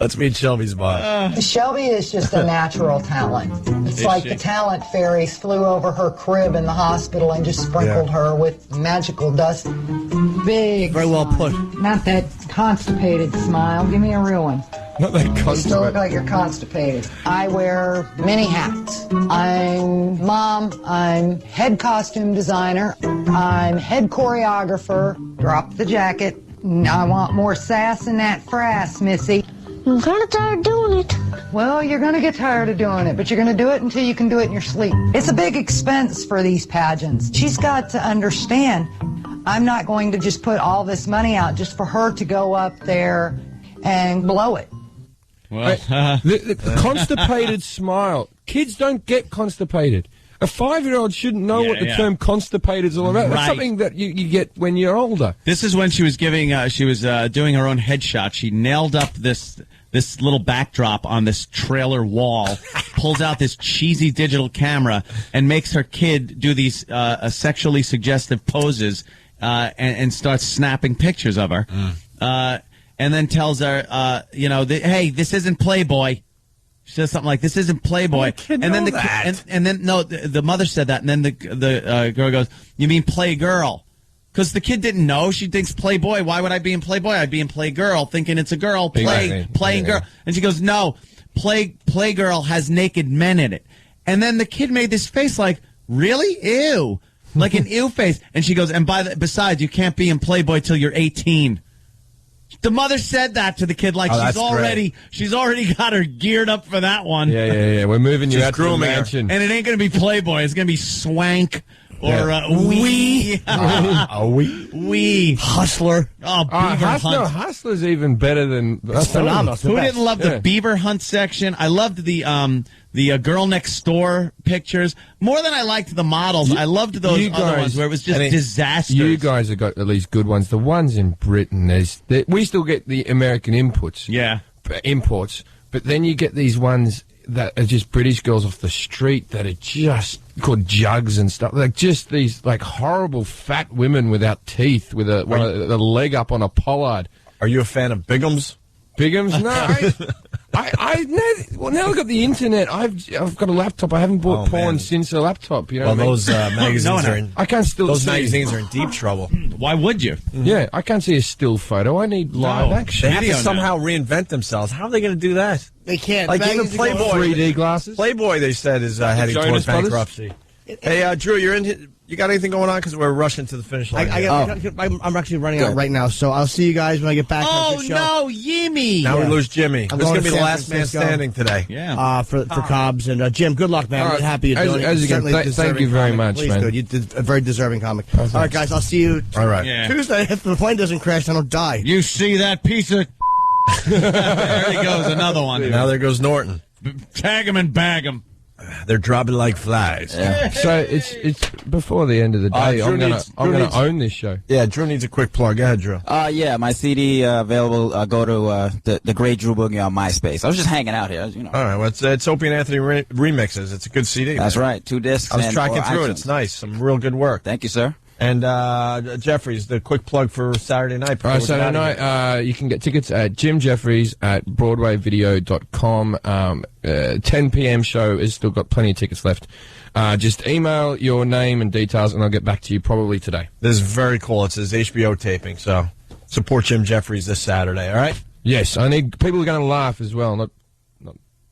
Let's meet Shelby's mom. Shelby is just a natural talent. It's like the talent fairies flew over her crib in the hospital and just sprinkled her with magical dust. Big Very well put. Not that constipated smile. Give me a real one. Not that You still look constipated. like you're constipated. I wear many hats. I'm mom. I'm head costume designer. I'm head choreographer. Drop the jacket. I want more sass in that frass, Missy. I'm kind of tired of doing it. Well, you're going to get tired of doing it, but you're going to do it until you can do it in your sleep. It's a big expense for these pageants. She's got to understand, I'm not going to just put all this money out just for her to go up there and blow it. Well, the constipated smile. Kids don't get constipated. A 5-year-old shouldn't know what the term constipated is all about. It's something that you get when you're older. This is when she was doing her own headshot. She nailed up this this little backdrop on this trailer wall, pulls out this cheesy digital camera, and makes her kid do these sexually suggestive poses and starts snapping pictures of her. And then tells her, hey, this isn't Playboy. She says something like, "This isn't Playboy," and then the mother said that, and then the girl goes, "You mean Playgirl?" Because the kid didn't know. She thinks Playboy. Why would I be in Playboy? I'd be in Playgirl, thinking it's a girl playing girl. And she goes, "No, Playgirl has naked men in it." And then the kid made this face like, "Really? Ew!" Like an ew face. And she goes, "And besides, you can't be in Playboy till you're 18." The mother said that to the kid, like she's already got her geared up for that one. Yeah. We're moving you out to the mansion. And it ain't going to be Playboy. It's going to be Swank or Wee. Wee. Hustler. Oh, Beaver Hunt. No, Hustler's even better than... It's phenomenal. Who didn't love the Beaver Hunt section? I loved the Girl Next Door pictures more than I liked the models. I loved those other ones where it was just disaster. You guys have got at least good ones. The ones in Britain, we still get the American imports, but then you get these ones that are just British girls off the street that are just called jugs and stuff. Like just these like horrible fat women without teeth with a leg up on a pollard. Are you a fan of Bigums? Bigums? No. Now I've got the internet. I've got a laptop. I haven't bought porn since a laptop. You know, those magazines are in. I can't still. Those magazines are in deep trouble. Why would you? Yeah, I can't see a still photo. I need live action. They have to somehow reinvent themselves. How are they going to do that? They can't. Like even Playboy, 3D glasses. Playboy, they said, is heading towards bankruptcy. Hey, Drew, you're in. You got anything going on? Because we're rushing to the finish line. I'm actually running out right now, so I'll see you guys when I get back. Oh, no, Yimmy! Now we lose Jimmy. This is going to be the last man standing today. Yeah. For Cobbs. And Jim, good luck, man. I'm happy you're doing it. Thank you very much, Please, man. dude. You did a very deserving comic. All right, guys, I'll see you Tuesday. If the plane doesn't crash, I don't die. You see that piece of... There he goes, another one. Now there goes Norton. Tag him and bag him. They're dropping like flies. Yeah. So it's before the end of the day. I'm gonna own this show. Yeah, Drew needs a quick plug. Go ahead, Drew. Yeah, my CD available. Go to the Great Drew Boogie on MySpace. I was just hanging out here, you know. All right, well, it's Opie and Anthony remixes. It's a good CD. That's right, 2 discs. I was tracking through it. It's nice. Some real good work. Thank you, sir. And Jeffries, the quick plug for Saturday night. All right, Saturday night, you can get tickets at Jim Jeffries at BroadwayVideo.com. 10 p.m. show has still got plenty of tickets left. Just email your name and details, and I'll get back to you probably today. This is very cool. It's his HBO taping, so support Jim Jeffries this Saturday, all right? Yes, I need people who are going to laugh as well, not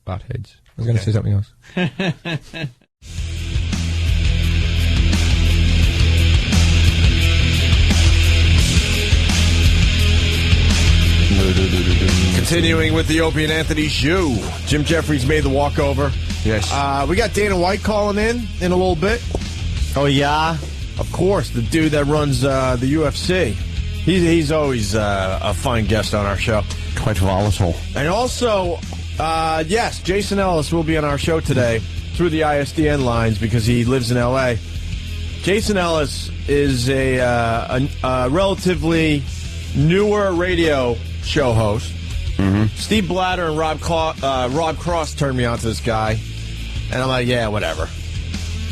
butt heads. I was going to say something else. Continuing with the Opie and Anthony show. Jim Jeffries made the walkover. Yes. We got Dana White calling in a little bit. Oh, yeah? Of course, the dude that runs the UFC. He's always a fine guest on our show. Quite volatile. And also, yes, Jason Ellis will be on our show today through the ISDN lines because he lives in L.A. Jason Ellis is a relatively newer radio show host. Mm-hmm. Steve Blatter and Rob Cross turned me on to this guy, and I'm like, yeah, whatever.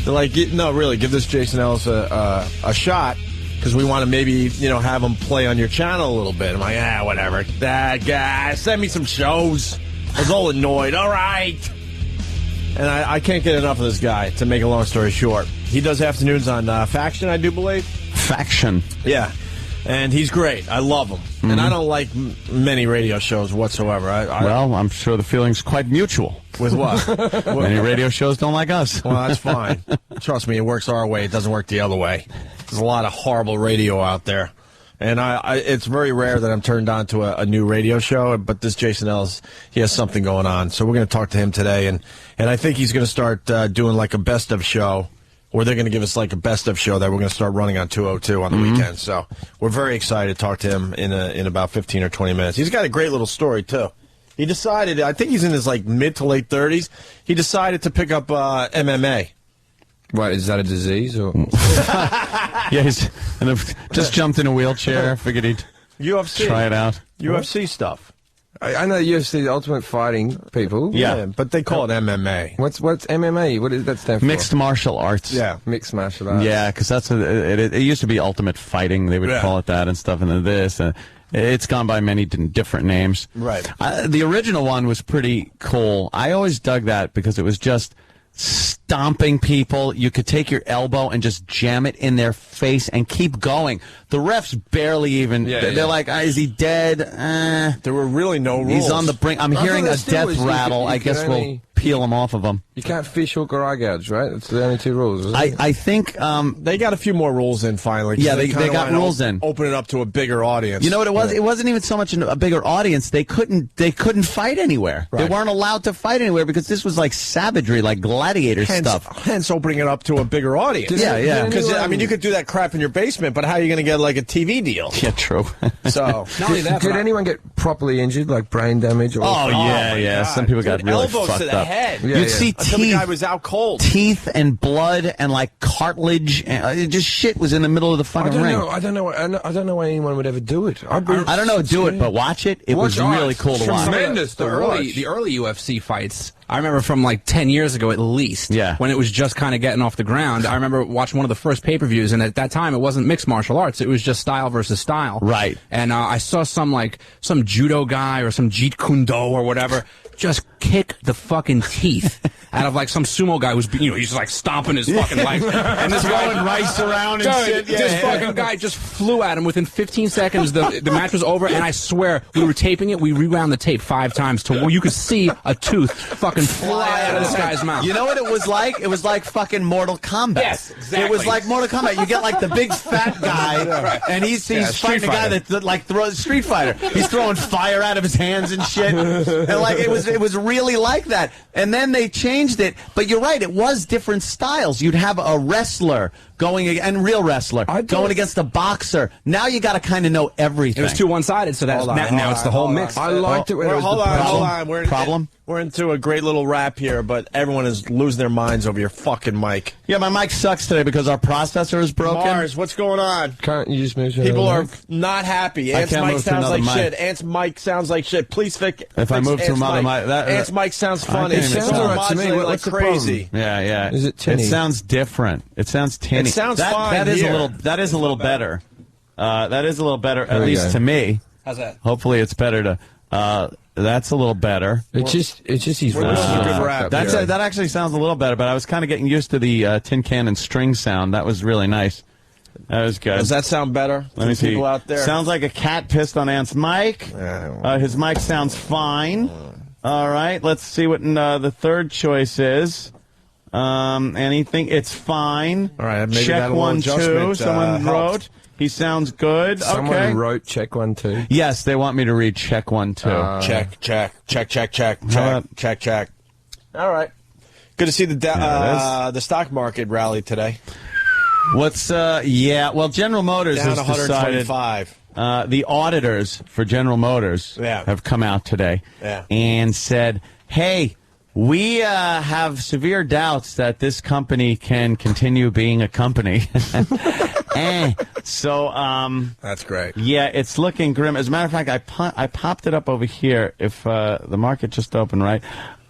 They're like, no, really, give this Jason Ellis a shot because we want to maybe have him play on your channel a little bit. I'm like, whatever. That guy, send me some shows. I was all annoyed. All right. And I can't get enough of this guy, to make a long story short. He does afternoons on Faction, I do believe. Faction. Yeah. And he's great. I love him. Mm-hmm. And I don't like many radio shows whatsoever. Well, I'm sure the feeling's quite mutual. With what? Many radio shows don't like us. Well, that's fine. Trust me, it works our way. It doesn't work the other way. There's a lot of horrible radio out there. And it's very rare that I'm turned on to a new radio show, but this Jason Ellis, he has something going on. So we're going to talk to him today. And I think he's going to start doing like a best of show. Or they're going to give us like a best of show that we're going to start running on 202 on the weekend. So we're very excited to talk to him in about 15 or 20 minutes. He's got a great little story, too. He decided, I think he's in his like mid to late 30s, he decided to pick up MMA. What, is that a disease? Or? Yeah, he's just jumped in a wheelchair, figured he'd UFC. Try it out. UFC stuff. I know UFC, the Ultimate Fighting people. Yeah, but they call it MMA. What's MMA? What does that stand for? Mixed martial arts. Yeah. Mixed martial arts. Yeah, because that's it used to be Ultimate Fighting. They would call it that and stuff, and then this. It's gone by many different names. Right. The original one was pretty cool. I always dug that because it was just stomping people. You could take your elbow and just jam it in their face and keep going. The refs barely even. They're like, is he dead? There were really no rules. He's on the brink. I'm hearing a death rattle. I guess we'll peel him off of him. You can't fish, hook, or eye gouge, right? That's the only 2 rules. Isn't it? I think they got a few more rules in finally. Yeah, they got rules in. Open it up to a bigger audience. You know what it was? It wasn't even so much a bigger audience. They couldn't fight anywhere. Right. They weren't allowed to fight anywhere because this was like savagery, like gladiator stuff. Hence opening it up to a bigger audience. Yeah. Because I mean, you could do that crap in your basement, but how are you going to get like a TV deal? Yeah, true. So not only that, did anyone get properly injured, like brain damage? Or yeah. Some people got really elbows fucked to the up. head. You'd see until the guy was out cold. Teeth and blood and like cartilage. And, just shit was in the middle of the fucking ring. I don't know why anyone would ever do it. I don't know, do it, but watch it. It was really cool to watch. Tremendous. The early UFC fights. I remember from like 10 years ago at least, when it was just kind of getting off the ground. I remember watching one of the first pay-per-views, and at that time it wasn't mixed martial arts. It was just style versus style. Right. And I saw some judo guy or some Jeet Kune Do or whatever just kick the fucking teeth out of like some sumo guy who's, he's just like stomping his fucking legs. And this throwing rice around and shit. This fucking guy just flew at him. Within 15 seconds, the match was over, and I swear, we were taping it. We rewound the tape 5 times to where you could see a tooth fucking fly out of this guy's mouth. You know what it was like? It was like fucking Mortal Kombat. Yes, exactly. It was like Mortal Kombat. You get like the big fat guy, and he's fighting a guy that like throws Street Fighter. He's throwing fire out of his hands and shit. And like it was really like that. And then they changed it. But you're right, it was different styles. You'd have a wrestler and real wrestler going against a boxer. Now you got to kind of know everything. It was too one-sided, so now it's the whole mix. I liked it when it was hold on. We're into a great little rap here, but everyone is losing their minds over your fucking mic. Yeah, my mic sucks today because our processor is broken. Mars, what's going on? Can't you just move to People are mic? not happy. Ant's mic sounds like shit. Ant's mic sounds like shit. Please fix if I move to another mic. Ant's mic sounds funny. It sounds all right to me. like crazy. Yeah. Is it tinny? It sounds different. It sounds tinny. It sounds fine. That is a little better. That is a little better, at least to me. How's that? Hopefully it's better to... that's a little better. It's just he's that actually sounds a little better, but I was kind of getting used to the tin can and string sound. That was really nice. That was good. Does that sound better? Let me see. People out there. Sounds like a cat pissed on Ant's mic. His mic sounds fine. All right, let's see what the third choice is. Anything? It's fine. All right, maybe check 1, 2. Someone wrote. He sounds good. Someone wrote check 1, 2. Yes, they want me to read check 1, 2. Check. All right. Good to see the stock market rally today. Well, General Motors down has 125. Decided, the auditors for General Motors have come out today and said, hey, we have severe doubts that this company can continue being a company. So, that's great. Yeah, it's looking grim. As a matter of fact, I popped it up over here. If the market just opened, right?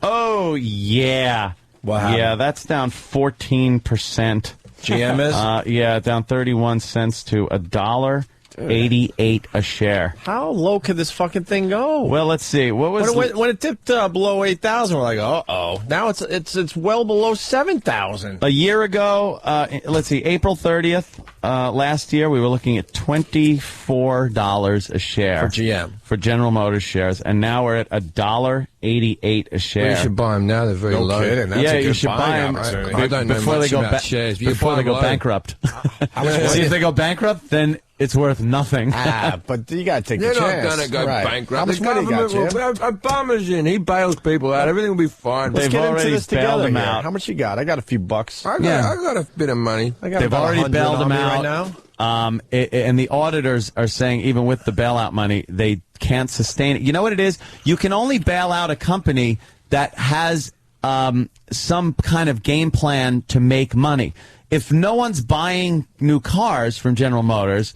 Oh, yeah. Wow. Yeah, that's down 14%. GM is? Yeah, down 31 cents to $1.88 a share. How low could this fucking thing go? Well, let's see. When it dipped below 8,000, we're like, uh-oh. Now it's well below 7,000. A year ago, let's see, April 30th last year, we were looking at $24 a share. For GM. For General Motors shares, and now we're at $1.88 a share. Well, you should buy them now. They're very low. Kidding. That's a good you should buy them I don't know before much they go about shares. before they go bankrupt. See, if they go bankrupt, then it's worth nothing. But you got to take the chance. They're not going to go bankrupt. How much money you got, Jim? Obama's in. He bails people out. Everything will be fine. Let's get into this together them here. out. How much you got? I got a few bucks. I got a bit of money. They've already bailed them out right now. And the auditors are saying even with the bailout money, they can't sustain it. You know what it is? You can only bail out a company that has some kind of game plan to make money. If no one's buying new cars from General Motors,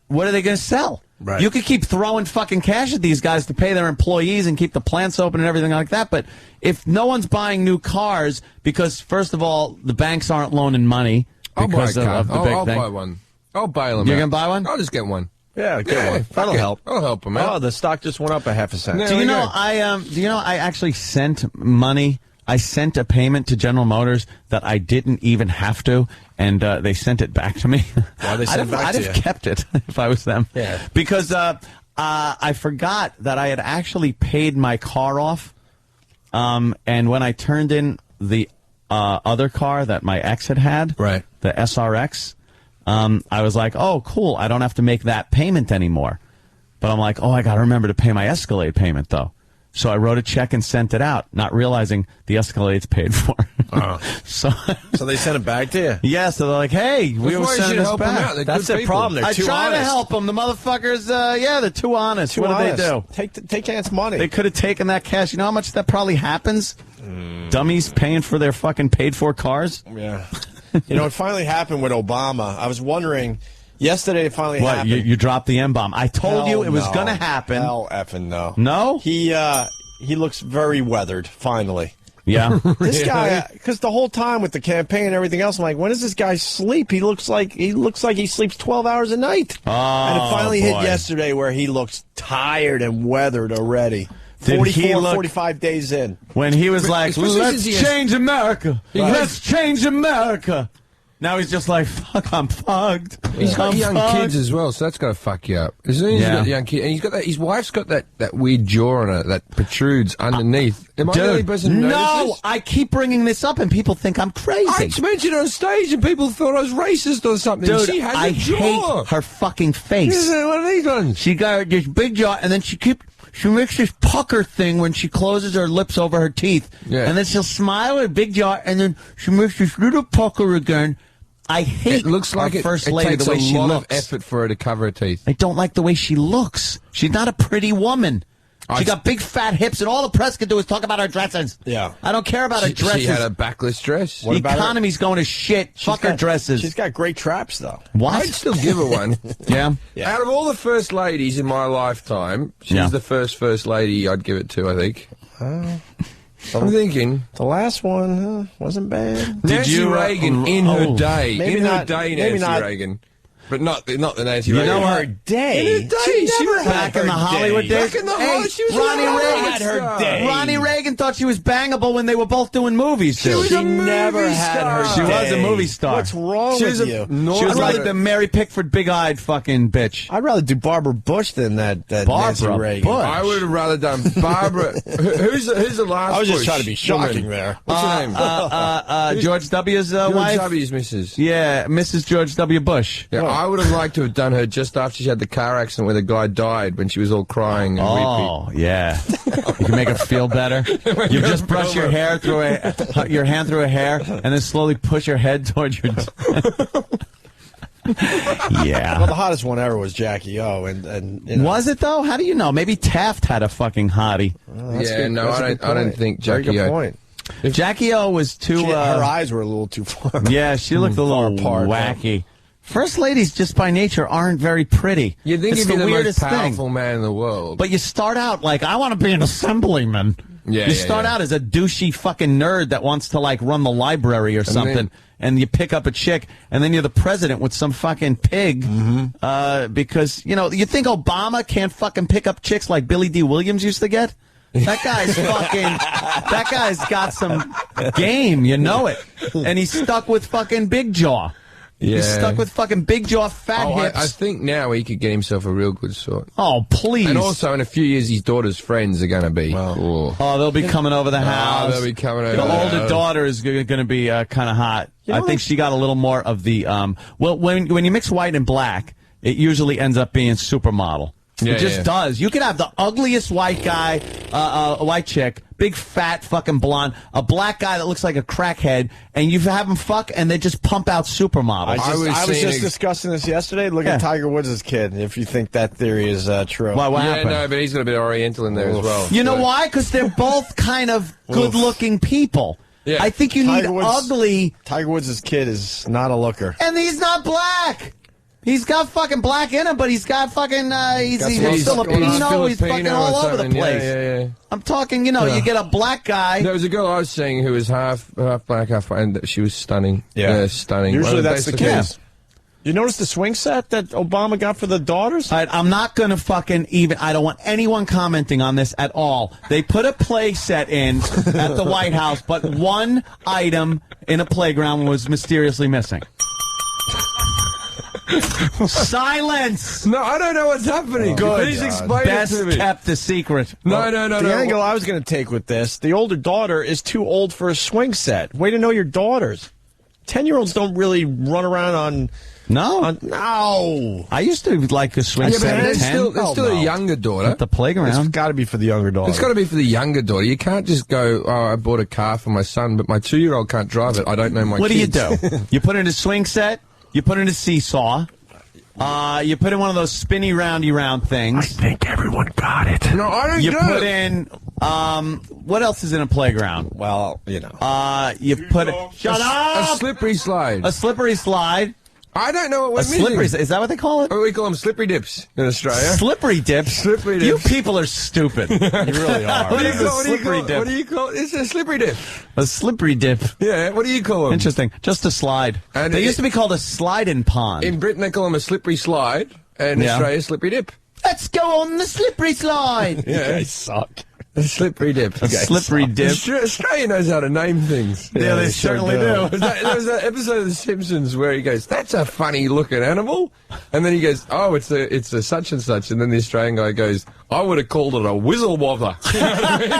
what are they going to sell? Right. You could keep throwing fucking cash at these guys to pay their employees and keep the plants open and everything like that. But if no one's buying new cars because, first of all, the banks aren't loaning money because of the big thing. I'll buy one. I'll bail them. You're going to buy one? I'll just get one. Yeah, get one. That'll help. I'll help them out. Oh, the stock just went up a half a cent. Do you know I actually sent money. I sent a payment to General Motors that I didn't even have to, and they sent it back to me. Why they sent it back to you? I'd have kept it if I was them. Yeah. Because I forgot that I had actually paid my car off, and when I turned in the other car that my ex had, right, the SRX, I was like, oh, cool, I don't have to make that payment anymore. But I'm like, oh, I got to remember to pay my Escalade payment, though. So I wrote a check and sent it out, not realizing the Escalade's paid for. So they sent it back to you? Yeah, so they're like, hey, we were sending this back. That's the problem. They're I too try honest. to help them. The motherfuckers, they're too honest. What did they do? Take Aunt's money. They could have taken that cash. You know how much that probably happens? Dummies paying for their fucking paid-for cars? Yeah. You know, it finally happened with Obama. I was wondering... Yesterday, it finally happened. You dropped the M-bomb. I told you it was going to happen. Hell effing no. No? He looks very weathered, finally. Yeah. This guy, because the whole time with the campaign and everything else, I'm like, when does this guy sleep? He looks like he sleeps 12 hours a night. Oh, and it finally hit yesterday where he looks tired and weathered already. 45 days in. When he was like, let's change America. Let's change America. Now he's just like, fuck, I'm fucked. He's got young kids as well, so that's got to fuck you up. Isn't he? He's got young kids, and he's got that. His wife's got that weird jaw on her that protrudes underneath. Am I the only person who notices this? I keep bringing this up, and people think I'm crazy. I mentioned it on stage, and people thought I was racist or something. Dude, she has I a jaw. hate her fucking face. What are these ones? She got this big jaw, and then she makes this pucker thing when she closes her lips over her teeth. Yeah. And then she'll smile with a big jaw, and then she makes this little pucker again. I hate it looks like our first lady, the way she looks. It takes a lot of effort for her to cover her teeth. I don't like the way she looks. She's not a pretty woman. She got big fat hips, and all the press can do is talk about her dresses. Yeah. I don't care about her dresses. She had a backless dress. The economy's going to shit. Fuck her dresses. She's got great traps, though. What? I'd still give her one. Yeah. Out of all the first ladies in my lifetime, she's the first lady I'd give it to, I think. I'm thinking. The last one wasn't bad. Nancy Reagan in her day. Maybe not, Nancy Reagan. But not the Nancy Reagan. You know her day. In her day. She never back in the Hollywood days. Back in the Hollywood. She was Ronnie Reagan had her day. Ronnie Reagan thought she was bangable when they were both doing movies. She never had her She day. was a movie star. What's wrong with you? She was like the Mary Pickford big-eyed fucking bitch. I'd rather do Barbara Bush than that Nancy Reagan. Bush. I would have rather done Barbara. Who's the last? I was just Bush trying to be shocking woman? there. What's her name? George W.'s George wife? W.'s missus. Yeah, Mrs. George W. Bush. Yeah, I would have liked to have done her just after she had the car accident where the guy died when she was all crying and weepy. Yeah. You can make her feel better. You just brush your hair through your hand through her hair, and then slowly push your head towards your. Yeah. Well, the hottest one ever was Jackie O. And you know. Was it though? How do you know? Maybe Taft had a fucking hottie. I don't think Jackie O. Very good point. Jackie O was too. Her eyes were a little too far. Yeah, she looked a little apart, wacky. First ladies, just by nature, aren't very pretty. You think it's you'd be the weirdest most powerful thing. man in the world. But you start out like, I want to be an assemblyman. Yeah, you start out as a douchey fucking nerd that wants to like run the library or something, and you pick up a chick, and then you're the president with some fucking pig. Because, you know, you think Obama can't fucking pick up chicks like Billy D. Williams used to get? That guy's that guy's got some game, you know it. And he's stuck with fucking Big Jaw. Yeah. He's stuck with fucking big jaw, fat hips. I think now he could get himself a real good sort. Oh, please. And also, in a few years, his daughter's friends are going to be. Oh, they'll be coming over the house. They'll be coming over. The older daughter is going to be kind of hot. I think she got a little more of the, well, when you mix white and black, it usually ends up being supermodel. It just does. You could have the ugliest white guy, white chick, big fat fucking blonde, a black guy that looks like a crackhead, and you have them fuck, and they just pump out supermodels. I was just discussing this yesterday. Look at Tiger Woods' kid, if you think that theory is true. Why, what happened? No, but he's got a bit of Oriental in there as well. You know why? Because they're both kind of good-looking people. Yeah. I think you need ugly. Tiger Woods' kid is not a looker. And he's not black. He's got fucking black in him, but he's got fucking, he's Filipino. He's fucking all over the place. Yeah. I'm talking, you get a black guy. There was a girl I was seeing who was half black, half white, and she was stunning. Yeah, stunning. Usually that's the case. You notice the swing set that Obama got for the daughters? I'm not going to fucking I don't want anyone commenting on this at all. They put a play set in at the White House, but one item in a playground was mysteriously missing. Silence! No, I don't know what's happening. Good. Please explain it to me. Best kept the secret. No. The angle I was going to take with this, the older daughter is too old for a swing set. Way to know your daughters. 10-year-olds don't really run around on... No. No. I used to like a swing set at 10. It's still a younger daughter. At the playground. It's got to be for the younger daughter. It's got to be for the younger daughter. You can't just go, I bought a car for my son, but my 2-year-old can't drive it. I don't know my What kids. do you do? You put in a swing set. You put in a seesaw. You put in one of those spinny roundy round things. I think everyone got it. No, I don't You get put it. in, what else is in a playground? Well, you put shut up! A slippery slide. A slippery slide. I don't know what we're missing. Slippery, is that what they call it? We call them slippery dips in Australia. Slippery dips? Slippery dips. You people are stupid. You really are. What do you call it? It's a slippery dip. A slippery dip. Yeah, what do you call them? Interesting. Just a slide. And they used to be called a slide-in pond. In Britain, they call them a slippery slide, and in Australia, slippery dip. Let's go on the slippery slide. You guys suck. A slippery dip. A slippery dip. Australia knows how to name things. Yeah, they certainly do. There was that episode of The Simpsons where he goes, "That's a funny looking animal," and then he goes, "Oh, it's a such and such," and then the Australian guy goes, "I would have called it a whizzle wobbler." You know what I mean?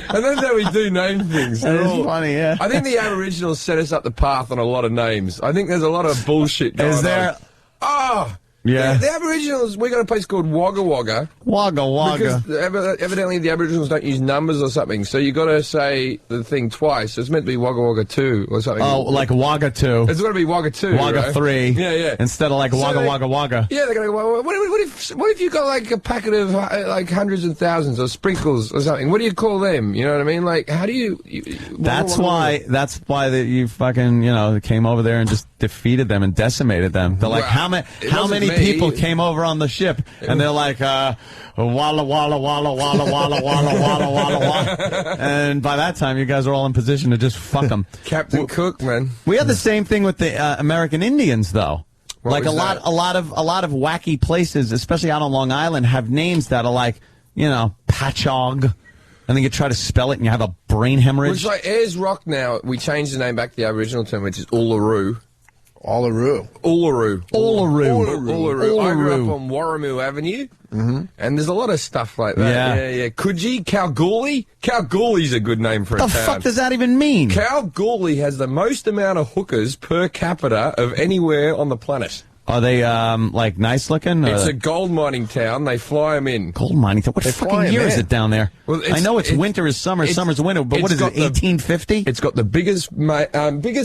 And that's how we do name things. That is funny, yeah. I think the Aboriginals set us up the path on a lot of names. I think there's a lot of bullshit going on. Is there? Oh. Yeah. The Aboriginals, we got a place called Wagga Wagga. Wagga Wagga. Because evidently the Aboriginals don't use numbers or something, so you got to say the thing twice. It's meant to be Wagga Wagga 2 or something. Oh, like Wagga 2. It's got to be Wagga 2, Wagga right? 3. Yeah. Instead of like Wagga Wagga Wagga. Yeah, they're going to go, what if you got like a packet of like hundreds and thousands or sprinkles or something? What do you call them? You know what I mean? Like, how do you... That's why you fucking, came over there and just defeated them and decimated them. They're like, how many people came over on the ship? And they're like, walla, walla, walla, walla, walla, walla, walla, walla. And by that time, you guys are all in position to just fuck them. Captain Cook, man. We had the same thing with the American Indians, though. Like a lot of wacky places, especially out on Long Island, have names that are like, Patchogue. And then you try to spell it and you have a brain hemorrhage. Which, like, Ayers Rock now, we changed the name back to the Aboriginal term, which is Uluru. Uluru. I grew up on Warramoo Avenue, and there's a lot of stuff like that. Yeah. Coogee, Kalgoorlie. Kalgoorlie's a good name for a town. What the fuck does that even mean? Kalgoorlie has the most amount of hookers per capita of anywhere on the planet. Are they, like, nice looking? It's a gold mining town. They fly them in. Gold mining town? What fucking year is it down there? Well, I know it's winter is summer, summer's winter, but what is it, 1850? It's got the biggest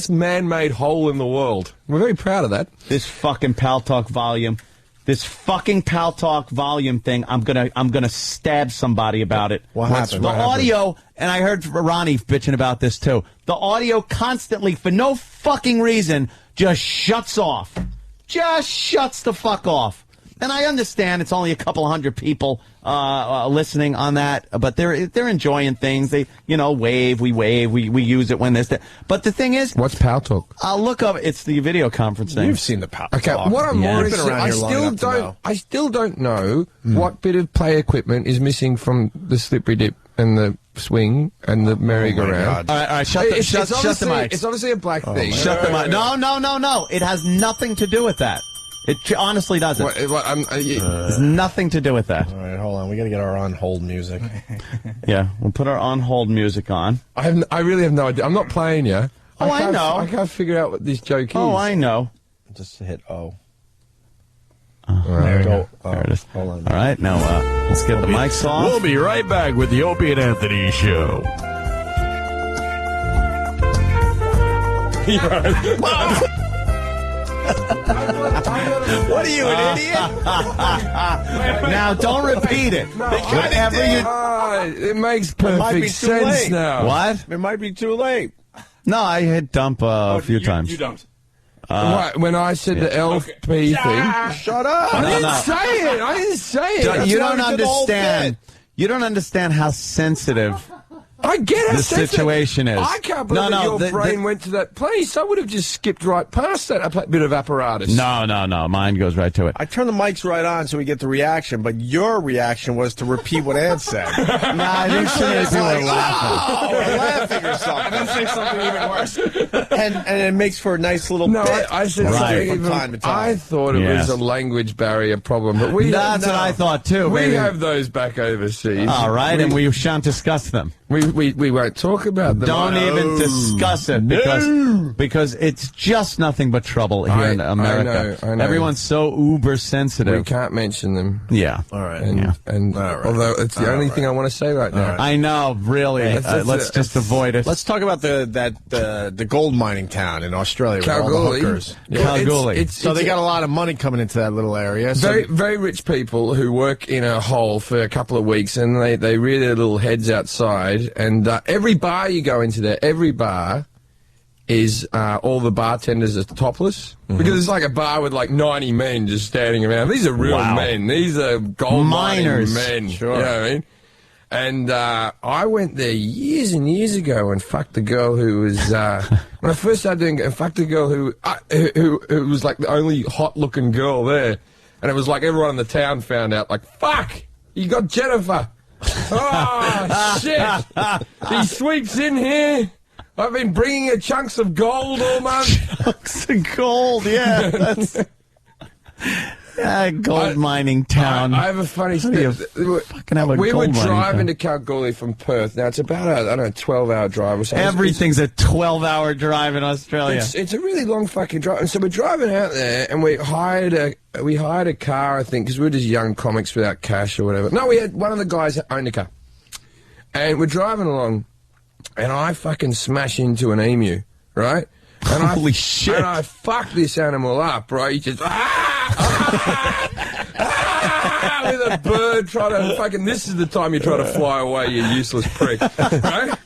man-made hole in the world. We're very proud of that. This fucking Pal Talk volume. This fucking Pal Talk volume thing, I'm gonna stab somebody about it. What happened? The audio, and I heard Ronnie bitching about this too, the audio constantly, for no fucking reason, just shuts off. Just shuts the fuck off. And I understand it's only a couple hundred people listening on that, but they're enjoying things. They, wave, we use it when there's that. But the thing is, what's Pal Talk? I'll look up. It's the video conferencing. You've seen the Pal Talk. Okay, what I'm more I still don't know what bit of play equipment is missing from the slippery dip and the swing and the merry-go-round. All right, shut the mics. It's obviously a black thing. Shut the mic. No. It has nothing to do with that. It honestly doesn't. It has nothing to do with that. All right, hold on. We got to get our on-hold music. Yeah, we'll put our on-hold music on. I really have no idea. I'm not playing you. I know. I can't figure out what this joke is. Oh, I know. Just hit O. There we go. There it is. Hold on. All right, now let's get the mics off. We'll be right back with the Opie and Anthony Show. What are you, an idiot? Now, don't repeat it. It makes perfect sense now. What? It might be too late. No, I hit dump a few times. You dumped. When I said the LP thing. Shut up! I didn't say it. You don't understand. You don't understand how sensitive I get the situation is. I can't believe your brain went to that place. I would have just skipped right past that bit of apparatus. No. Mine goes right to it. I turn the mics right on so we get the reaction, but your reaction was to repeat what Ed said. No, I didn't say people were laughing. Or laughing or something. I didn't say something even worse. And it makes for a nice little bit. I said something from time to time. I thought it was a language barrier problem, but that's what I thought too. We have those back overseas. All right, and we shan't discuss them. We won't talk about them. Don't even discuss it because it's just nothing but trouble here in America. I know. Everyone's so uber sensitive. We can't mention them. Yeah. All right. Although it's the only thing I want to say right now. I know, really. Let's just avoid it. Let's talk about the gold mining town in Australia with all the hookers. Kalgoorlie. So they got a lot of money coming into that little area. Very, very rich people who work in a hole for a couple of weeks, and they rear their little heads outside. And every bar you go into there, every bar is all the bartenders are topless. Because it's like a bar with like 90 men just standing around. These are real men. These are gold miners men. Sure. You know what I mean? And I went there years and years ago and fucked a girl who was when I first started doing it, and fucked a girl who was like the only hot looking girl there. And it was like everyone in the town found out, like, fuck, you got Jennifer. Oh, shit. He sweeps in here. I've been bringing her chunks of gold all month. Chunks of gold, yeah. That's gold mining town. I have a funny story. We were driving to Kalgoorlie from Perth. Now, it's about a 12-hour drive or something. Everything's a 12-hour drive in Australia. It's a really long fucking drive. And so we're driving out there, and we hired a car, I think, because we were just young comics without cash or whatever. No, we had one of the guys that owned a car. And we're driving along, and I fucking smash into an emu, right? And Holy shit. And I fuck this animal up, right? He just, with a bird trying to fucking, this is the time you try to fly away, you useless prick, right?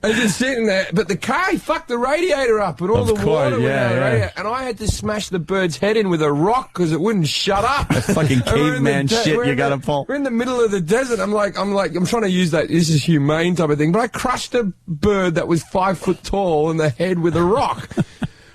And just sitting there, but the car, he fucked the radiator up and all the water went out of the radiator, and I had to smash the bird's head in with a rock because it wouldn't shut up. That fucking caveman shit you gotta pull. We're in the middle of the desert. I'm trying to use that, this is humane type of thing, but I crushed a bird that was 5 foot tall in the head with a rock.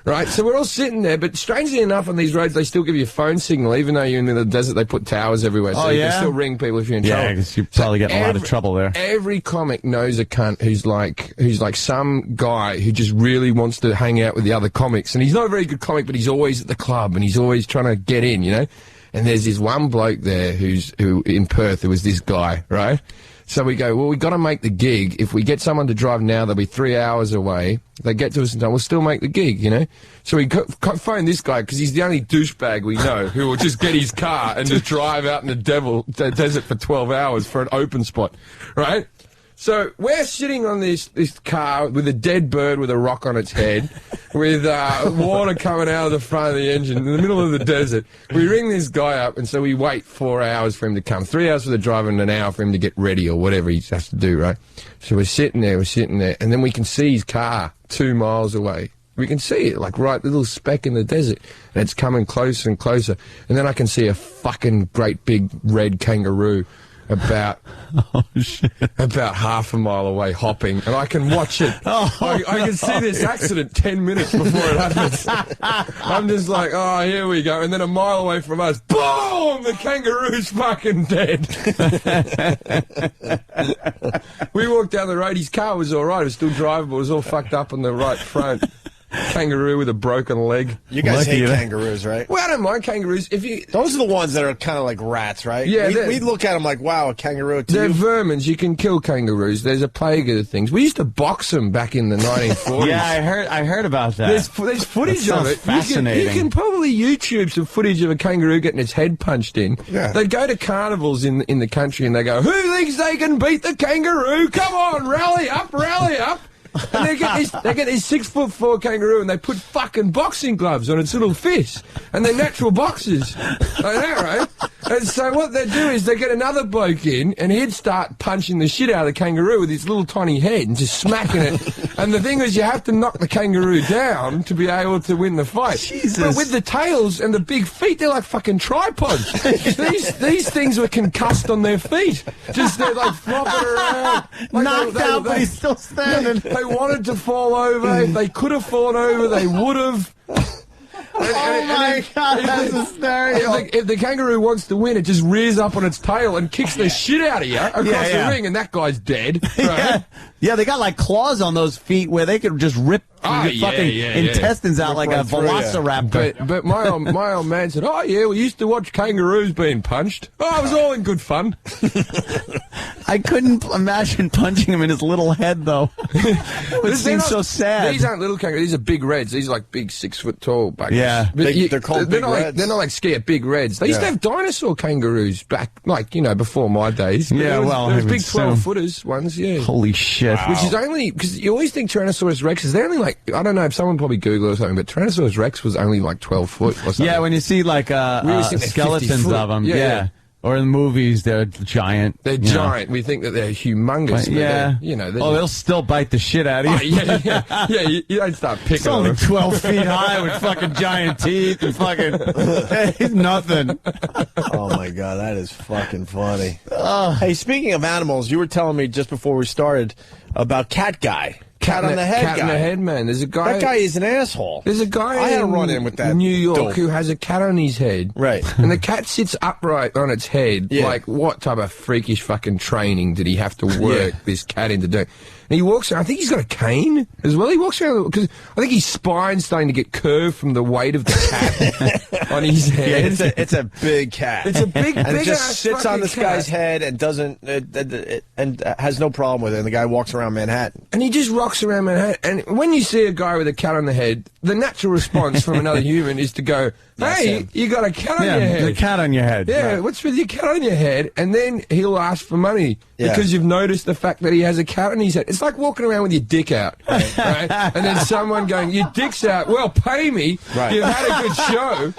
Right, so we're all sitting there, but strangely enough, on these roads, they still give you a phone signal, even though you're in the desert. They put towers everywhere, so you can still ring people if you're in trouble. Yeah, because you probably get a lot of trouble there. Every comic knows a cunt who's like some guy who just really wants to hang out with the other comics, and he's not a very good comic, but he's always at the club and he's always trying to get in, you know. And there's this one bloke there who in Perth, who was this guy, right? So we go, well, we got to make the gig. If we get someone to drive now, they'll be 3 hours away. They get to us in time, we'll still make the gig, you know? So we phone this guy, because he's the only douchebag we know who will just get his car and just drive out in the desert for 12 hours for an open spot, right? So we're sitting on this car with a dead bird with a rock on its head, with water coming out of the front of the engine in the middle of the desert. We ring this guy up, and so we wait 4 hours for him to come. 3 hours for the driver and an hour for him to get ready or whatever he has to do, right? So we're sitting there, and then we can see his car 2 miles away. We can see it, like right, little speck in the desert, and it's coming closer and closer. And then I can see a fucking great big red kangaroo about half a mile away hopping, and I can watch it. I can see this accident 10 minutes before it happens. I'm just like, oh, here we go. And then a mile away from us, boom, the kangaroo's fucking dead. We walked down the road, his car was all right, it was still drivable, it was all fucked up on the right front. Kangaroo with a broken leg. You guys hate kangaroos, right? Well, I don't mind kangaroos. Those are the ones that are kind of like rats, right? Yeah, we look at them like, wow, a kangaroo. They're vermin. You can kill kangaroos. There's a plague of the things. We used to box them back in the 1940s. Yeah, I heard about that. There's footage of it. Fascinating. You can probably YouTube some footage of a kangaroo getting its head punched in. Yeah. They go to carnivals in the country and they go, who thinks they can beat the kangaroo? Come on, rally up, rally up. And they get this 6'4" kangaroo, and they put fucking boxing gloves on its little fist, and they're natural boxers. I know, right? And so what they do is they get another bloke in, and he'd start punching the shit out of the kangaroo with his little tiny head and just smacking it. And the thing is, you have to knock the kangaroo down to be able to win the fight. Jesus. But with the tails and the big feet, they're like fucking tripods. these things were concussed on their feet. Just they're like flopping around. Like Knocked out, but he's still standing. They wanted to fall over. If they could have fallen over, they would have. Oh my God, that's hysterical. If the kangaroo wants to win, it just rears up on its tail and kicks the shit out of you across the ring, and that guy's dead. Right? Yeah, they got like claws on those feet where they could just rip fucking intestines out like a velociraptor. But my old man said, "Oh yeah, we used to watch kangaroos being punched. Oh, it was all in good fun." I couldn't imagine punching him in his little head, though. It would seem so sad. These aren't little kangaroos. These are big reds. These are like big 6 foot tall buggers. Yeah. But they're called big reds. They're not like big reds. They used to have dinosaur kangaroos back, like, you know, before my days. Yeah, there was big 12-footers ones, yeah. Holy shit. Wow. Which is only, because you always think Tyrannosaurus Rex they're only like, I don't know, if someone probably Google or something, but Tyrannosaurus Rex was only like 12 foot or something. Yeah, when you see like skeletons of them. Yeah. Or in the movies, they're giant. They're giant. We think that they're humongous. But you know. They'll still bite the shit out of you. You don't start picking It's only on them. 12 feet high with fucking giant teeth and fucking he's nothing. Oh my God, that is fucking funny. Hey, speaking of animals, you were telling me just before we started about Cat Guy. Cat on the head Cat guy. on the head man. There's a guy. That guy is an asshole. There's a guy I had a run in with that New York dope. who has a cat on his head. Right. And the cat sits upright on its head. Yeah. Like, what type of freakish fucking training did he have to work this cat into doing? And he walks around, I think he's got a cane as well. He walks around, because I think his spine's starting to get curved from the weight of the cat on his head. Yeah, it's a big cat. It's a big, and it just ass sits on this cat. guy's head and doesn't and has no problem with it. And the guy walks around Manhattan. And he just rocks around Manhattan. And when you see a guy with a cat on the head, the natural response from another human is to go, "Hey, you got a cat on your head." The cat on your head. Yeah, Right. what's with your cat on your head? And then he'll ask for money because you've noticed the fact that he has a cat on his head. It's like walking around with your dick out, right? And then someone going, "Your dick's out. Well, pay me. Right. You've had a good show."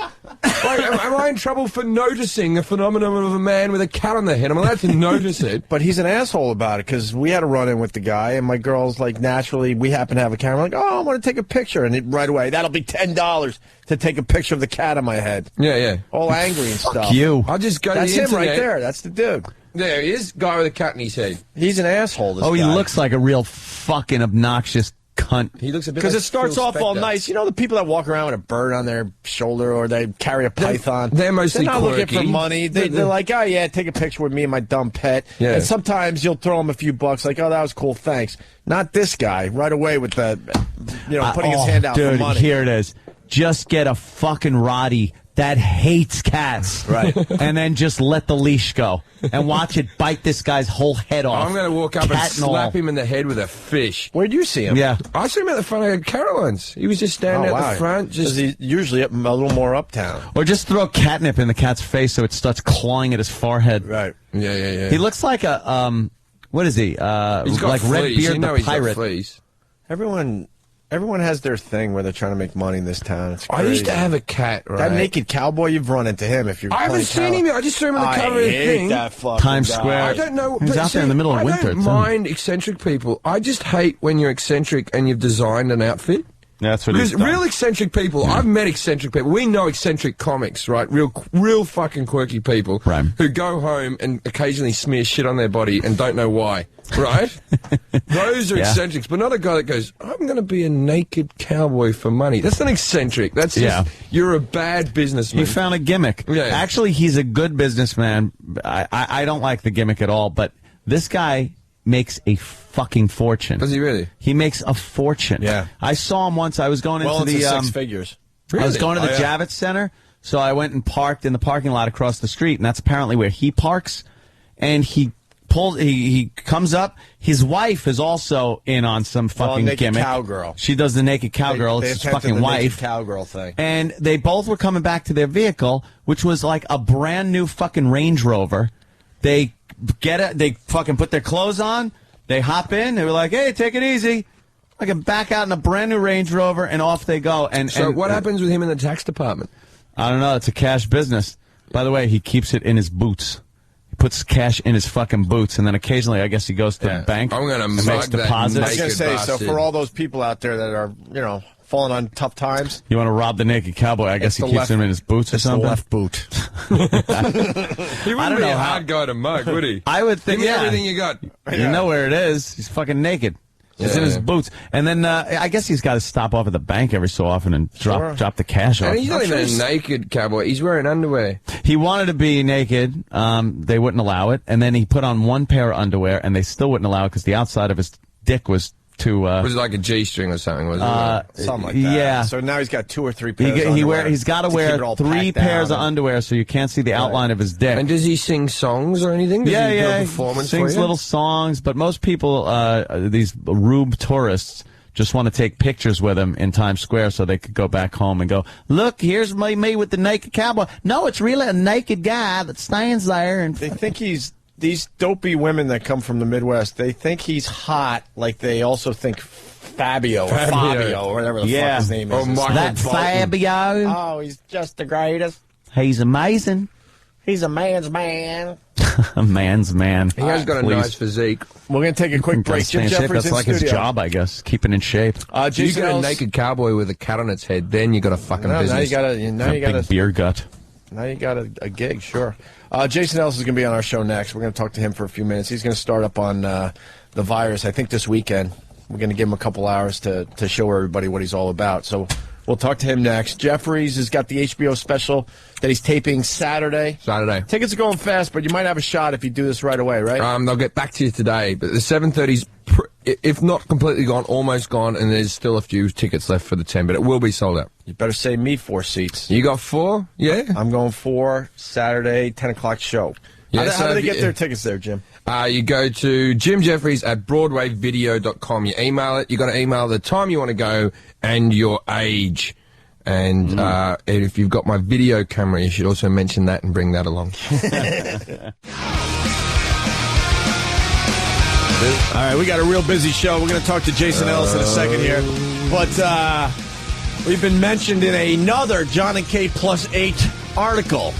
Like, am I in trouble for noticing a phenomenon of a man with a cat on their head? I'm allowed to notice it. But he's an asshole about it, because we had a run-in with the guy, and my girl's like, naturally, we happen to have a camera, like, "Oh, I want to take a picture." And right away, "That'll be $10 to take a picture of the cat on my head." Yeah. All angry and stuff. You. I'll just go That's to the him internet. right there. That's the dude. There he is, guy with a cat in his head. He's an asshole, this He guy. looks like a real fucking obnoxious cunt. He looks a bit Because like it starts Phil off all Spector. nice. You know, the people that walk around with a bird on their shoulder, or they carry a python. They're mostly not looking for quirky. money. They're like, "Oh, yeah, take a picture with me and my dumb pet." Yeah. And sometimes you'll throw them a few bucks, like, "Oh, that was cool, thanks." Not this guy, right away with the, putting his hand out for Dude, money. here it is. Just get a fucking Roddy that hates cats. Right. And then just let the leash go. And watch it bite this guy's whole head off. I'm going to walk up and Cat and all. slap him in the head with a fish. Where'd you see him? Yeah. I saw him at the front of Caroline's. He was just standing at the front. Just he's usually a little more uptown. Or just throw catnip in the cat's face so it starts clawing at his forehead. Right. Yeah. He looks like a, what is he? He's got like fleas. Redbeard You know the he's got pirate. fleas. Everyone has their thing where they're trying to make money in this town. It's I crazy. used to have a cat, right? That naked cowboy, you've run into him if you're I haven't seen him yet. I just saw him on the cover of the thing. that fucking Times guy. Square. I don't know. He's but out there in the middle of winter, I don't too. mind eccentric people. I just hate when you're eccentric and you've designed an outfit. That's what Because he's done. real eccentric people, I've met eccentric people. We know eccentric comics, right? Real fucking quirky people who go home and occasionally smear shit on their body and don't know why, right? Those are eccentrics, but not a guy that goes, "I'm going to be a naked cowboy for money." That's not eccentric. That's just, you're a bad businessman. He found a gimmick. Yeah. Actually, he's a good businessman. I don't like the gimmick at all, but this guy makes a fucking fortune. Does he really? He makes a fortune. Yeah. I saw him once. I was going into the 6 figures. I was going to the Javits Center, so I went and parked in the parking lot across the street, and that's apparently where he parks. And he comes up. His wife is also in on some fucking naked gimmick. cowgirl. She does the naked cowgirl. They It's his attempted fucking the wife. naked cowgirl thing. And they both were coming back to their vehicle, which was like a brand new fucking Range Rover. They get it. They fucking put their clothes on. They hop in. They were like, "Hey, take it easy." I can back out in a brand new Range Rover, and off they go. And So what happens with him in the tax department? I don't know. It's a cash business. By the way, he keeps it in his boots. He puts cash in his fucking boots, and then occasionally, I guess he goes to the bank and makes deposits. I was going to say, so for all those people out there that are, falling on tough times. You want to rob the naked cowboy? I guess he keeps him in his boots or something. The left boot. He wouldn't be a hard guy to mug, would he? I would think, everything you got. You know where it is. He's fucking naked. It's in his boots. And then I guess he's got to stop off at the bank every so often and drop the cash off. And he's not even a naked cowboy. He's wearing underwear. He wanted to be naked. They wouldn't allow it. And then he put on one pair of underwear, and they still wouldn't allow it because the outside of his dick was too... was it like a G-string or something? Was it? Something like that. Yeah. So now he's got 2 or 3 pairs of underwear. He's got to wear 3 pairs of underwear so you can't see the outline of his dick. And does he sing songs or anything? Does he do a performance sings little songs. But most people, these rube tourists, just want to take pictures with him in Times Square so they could go back home and go, look, here's me with the naked cowboy. No, it's really a naked guy that stands there. And they think these dopey women that come from the Midwest, they think he's hot, like they also think Fabio or whatever the fuck his name is. That Fabio. Oh, he's just the greatest. He's amazing. He's a man's man. A man's man. He has got a nice physique. We're going to take a quick break. Jim Jeffries That's like his job, I guess, keeping in shape. You get a naked cowboy with a cat on its head, then you got a fucking business. Now you got a big beer gut. Now you got a gig, sure. Jason Ellis is going to be on our show next. We're going to talk to him for a few minutes. He's going to start up on the virus, I think, this weekend. We're going to give him a couple hours to show everybody what he's all about. So we'll talk to him next. Jeffries has got the HBO special that he's taping Saturday. Tickets are going fast, but you might have a shot if you do this right away, right? They'll get back to you today, but the 7:30's, if not completely gone, almost gone, and there's still a few tickets left for the 10, but it will be sold out. You better save me 4 seats. You got 4? Yeah? I'm going 4, Saturday, 10 o'clock show. Yeah, how do they get their tickets there, Jim? You go to Jim Jeffries at BroadwayVideo.com. You email it. You got to email the time you want to go and your age. And if you've got my video camera, you should also mention that and bring that along. All right, we got a real busy show. We're going to talk to Jason Ellis in a second here. But we've been mentioned in another John and Kate Plus 8 article.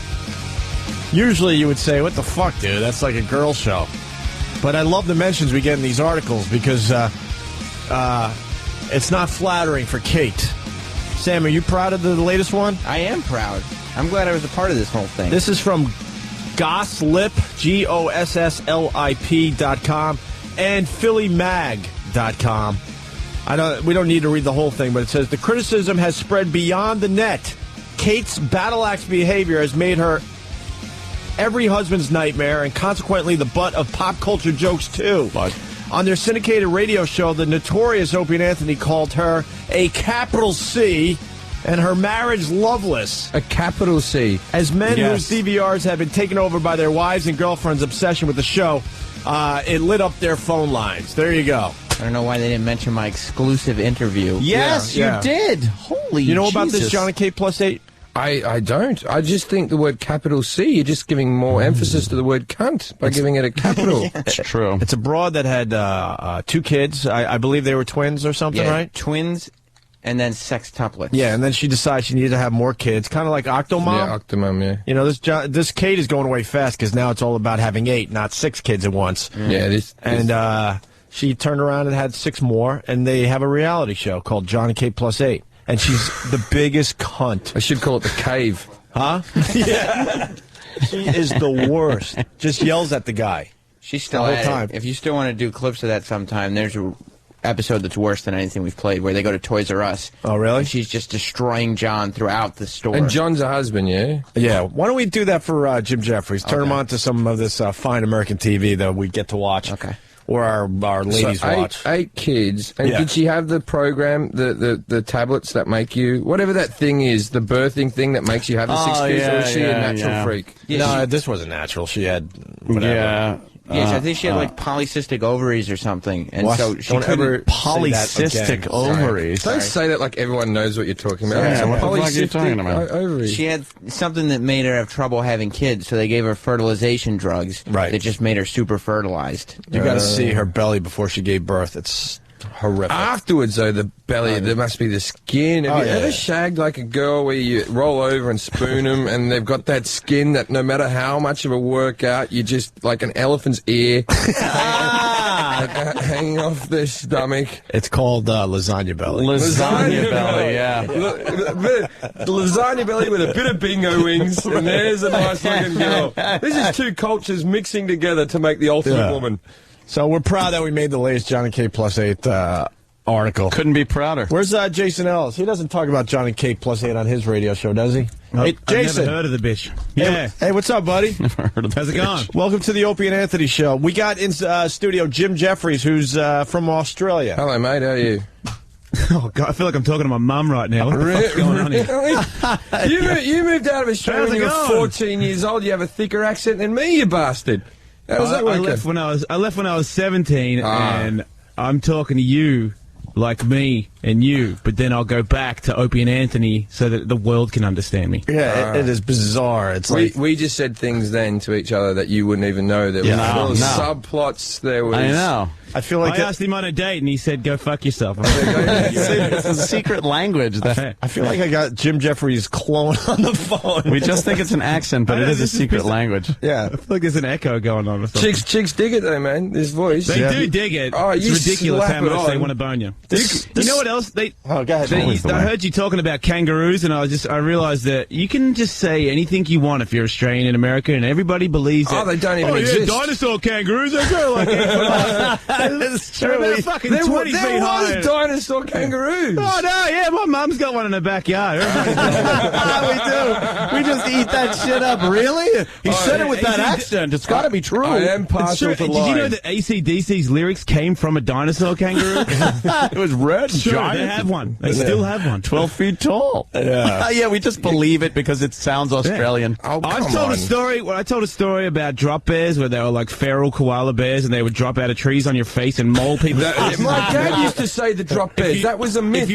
Usually you would say, what the fuck, dude? That's like a girl show. But I love the mentions we get in these articles because it's not flattering for Kate. Sam, are you proud of the latest one? I am proud. I'm glad I was a part of this whole thing. This is from Goslip, GOSSLIP.com, and PhillyMag.com. We don't need to read the whole thing, but it says, the criticism has spread beyond the net. Kate's battle axe behavior has made her every husband's nightmare and consequently the butt of pop culture jokes, too. On their syndicated radio show, the notorious Opie and Anthony called her a capital C and her marriage loveless. A capital C. As men whose DVRs have been taken over by their wives and girlfriends' obsession with the show, it lit up their phone lines. There you go. I don't know why they didn't mention my exclusive interview. Yes, you did. Holy You know Jesus. about this John and Kate Plus 8? I don't. I just think the word capital C, you're just giving more emphasis to the word cunt by giving it a capital. It's true. It's a broad that had 2 kids. I believe they were twins or something, right? Twins and then sextuplets. Yeah, and then she decided she needed to have more kids, kind of like Octomom. Yeah, Octomom, yeah. You know, this Kate is going away fast because now it's all about having 8, not 6 kids at once. Yeah, And she turned around and had 6 more, and they have a reality show called John and Kate Plus 8. And she's the biggest cunt. I should call it The Cave. Huh? Yeah. She is the worst. Just yells at the guy. She's still the whole time. If you still want to do clips of that sometime, there's an episode that's worse than anything we've played where they go to Toys R Us. Oh, really? And she's just destroying John throughout the store. And John's a husband, yeah? Yeah. Why don't we do that for Jim Jeffries? Turn him on to some of this fine American TV that we get to watch. Okay. Or our ladies watch. 8 kids. And did she have the program, the tablets that make you, whatever that thing is, the birthing thing that makes you have the 6 kids, or is she a natural freak? Yeah, no, this wasn't natural. She had whatever. Yeah. Yes, I think she had like polycystic ovaries or something, and so she couldn't. Polycystic ovaries. Don't say that like everyone knows what you're talking about. Yeah, what the fuck are you talking about? Ovaries. She had something that made her have trouble having kids, so they gave her fertilization drugs. Right. That just made her super fertilized. You got to see her belly before she gave birth. It's horrific. Afterwards, though, the belly, there must be the skin. Have you ever shagged like a girl where you roll over and spoon them and they've got that skin that no matter how much of a workout, you just like an elephant's ear hanging off their stomach? It's called lasagna belly. Lasagna belly, yeah. Lasagna belly with a bit of bingo wings, and there's a nice looking girl. This is two cultures mixing together to make the ultimate woman. So we're proud that we made the latest Johnny K Plus 8 article. Couldn't be prouder. Where's Jason Ellis? He doesn't talk about Johnny K Plus 8 on his radio show, does he? Nope. Hey, Jason. I've never heard of the bitch. Yeah. Hey, what's up, buddy? Never heard of How's it going? Welcome to the Opie and Anthony show. We got in studio Jim Jeffries, who's from Australia. Hello, mate. How are you? Oh, God, I feel like I'm talking to my mum right now. What the fuck's going on here? You moved out of Australia when you were 14 years old. You have a thicker accent than me, you bastard. How was that working? I left when I was 17, and I'm talking to you like me and you, but then I'll go back to Opie and Anthony so that the world can understand me. Yeah, it is bizarre. It's we just said things then to each other that you wouldn't even know. There was subplots. There was. I know. I feel like I asked him on a date, and he said, "Go fuck yourself." It's a secret language. I feel like I got Jim Jeffries' clone on the phone. We just think it's an accent, but it is a secret language. Yeah, I feel like there's an echo going on. Or something. Chicks dig it though, man. This voice. They do dig it. Oh, it's ridiculous how much they want to bone you. You know what else? Go ahead. I heard you talking about kangaroos, and I realized that you can just say anything you want if you're Australian in America, and everybody believes that. Oh, they don't even exist. Dinosaur kangaroos. They go like That's true. They're fucking 20 feet high. There was dinosaur kangaroos. Oh, no, yeah, my mum's got one in her backyard. We do. We just eat that shit up. Really? He said it with that accent. It's got to be true. I am partial to lying. Did you know that AC/DC's lyrics came from a dinosaur kangaroo? It was red. Sure, giant. they have one. They still have one. 12 feet tall. Yeah. Yeah, we just believe it because it sounds Australian. Yeah. I told a story about drop bears where they were like feral koala bears and they would drop out of trees on your face and maul people. My dad used to say the drop bears. That was a myth.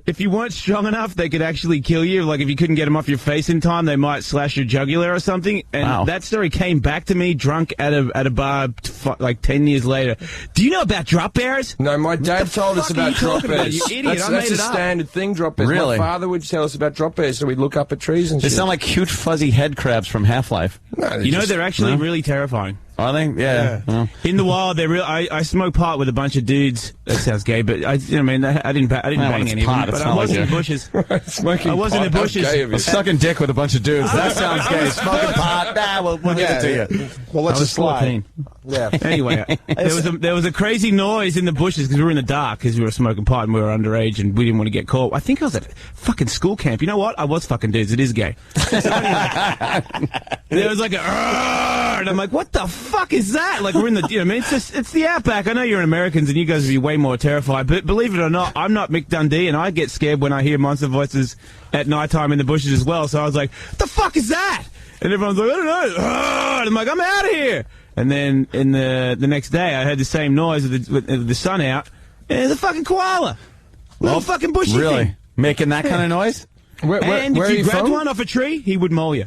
If you weren't strong enough, they could actually kill you. Like if you couldn't get them off your face in time, they might slash your jugular or something. And that story came back to me drunk at a bar like 10 years later. Do you know about drop bears? No, my dad told us about drop bears. You idiot! That's a standard thing. Drop bears. Really? My father would tell us about drop bears, so we'd look up at trees and They shit. sound like huge fuzzy head crabs from Half-Life. No, you know they're actually really terrifying. Are they? Yeah. Well. In the wild, they're real. I smoke pot with a bunch of dudes. That sounds gay, but I didn't bang any pot, of them. But I was in the bushes. Smoking I was in the bushes. Sucking dick with a bunch of dudes. That sounds gay. Smoking pot. Nah, we'll give it to you. Well, let's just slide. Yeah. Anyway, there was a crazy noise in the bushes because we were in the dark because we were smoking pot and we were underage and we didn't want to get caught. I think I was at a fucking school camp. You know what? I was fucking dudes. It is gay. So anyway, there was like a and I'm like, what the fuck is that? Like we're in the, you know, I mean, it's the outback. I know you're Americans and you guys would be way more terrified, but believe it or not, I'm not Mick Dundee and I get scared when I hear monster voices at nighttime in the bushes as well. So I was like, the fuck is that? And everyone's like, I don't know. And I'm like, I'm out of here. And then in the next day, I heard the same noise with the sun out, and there's a fucking koala, little fucking bushy thing, making that kind of noise. Where if you grabbed one off a tree, he would maul you.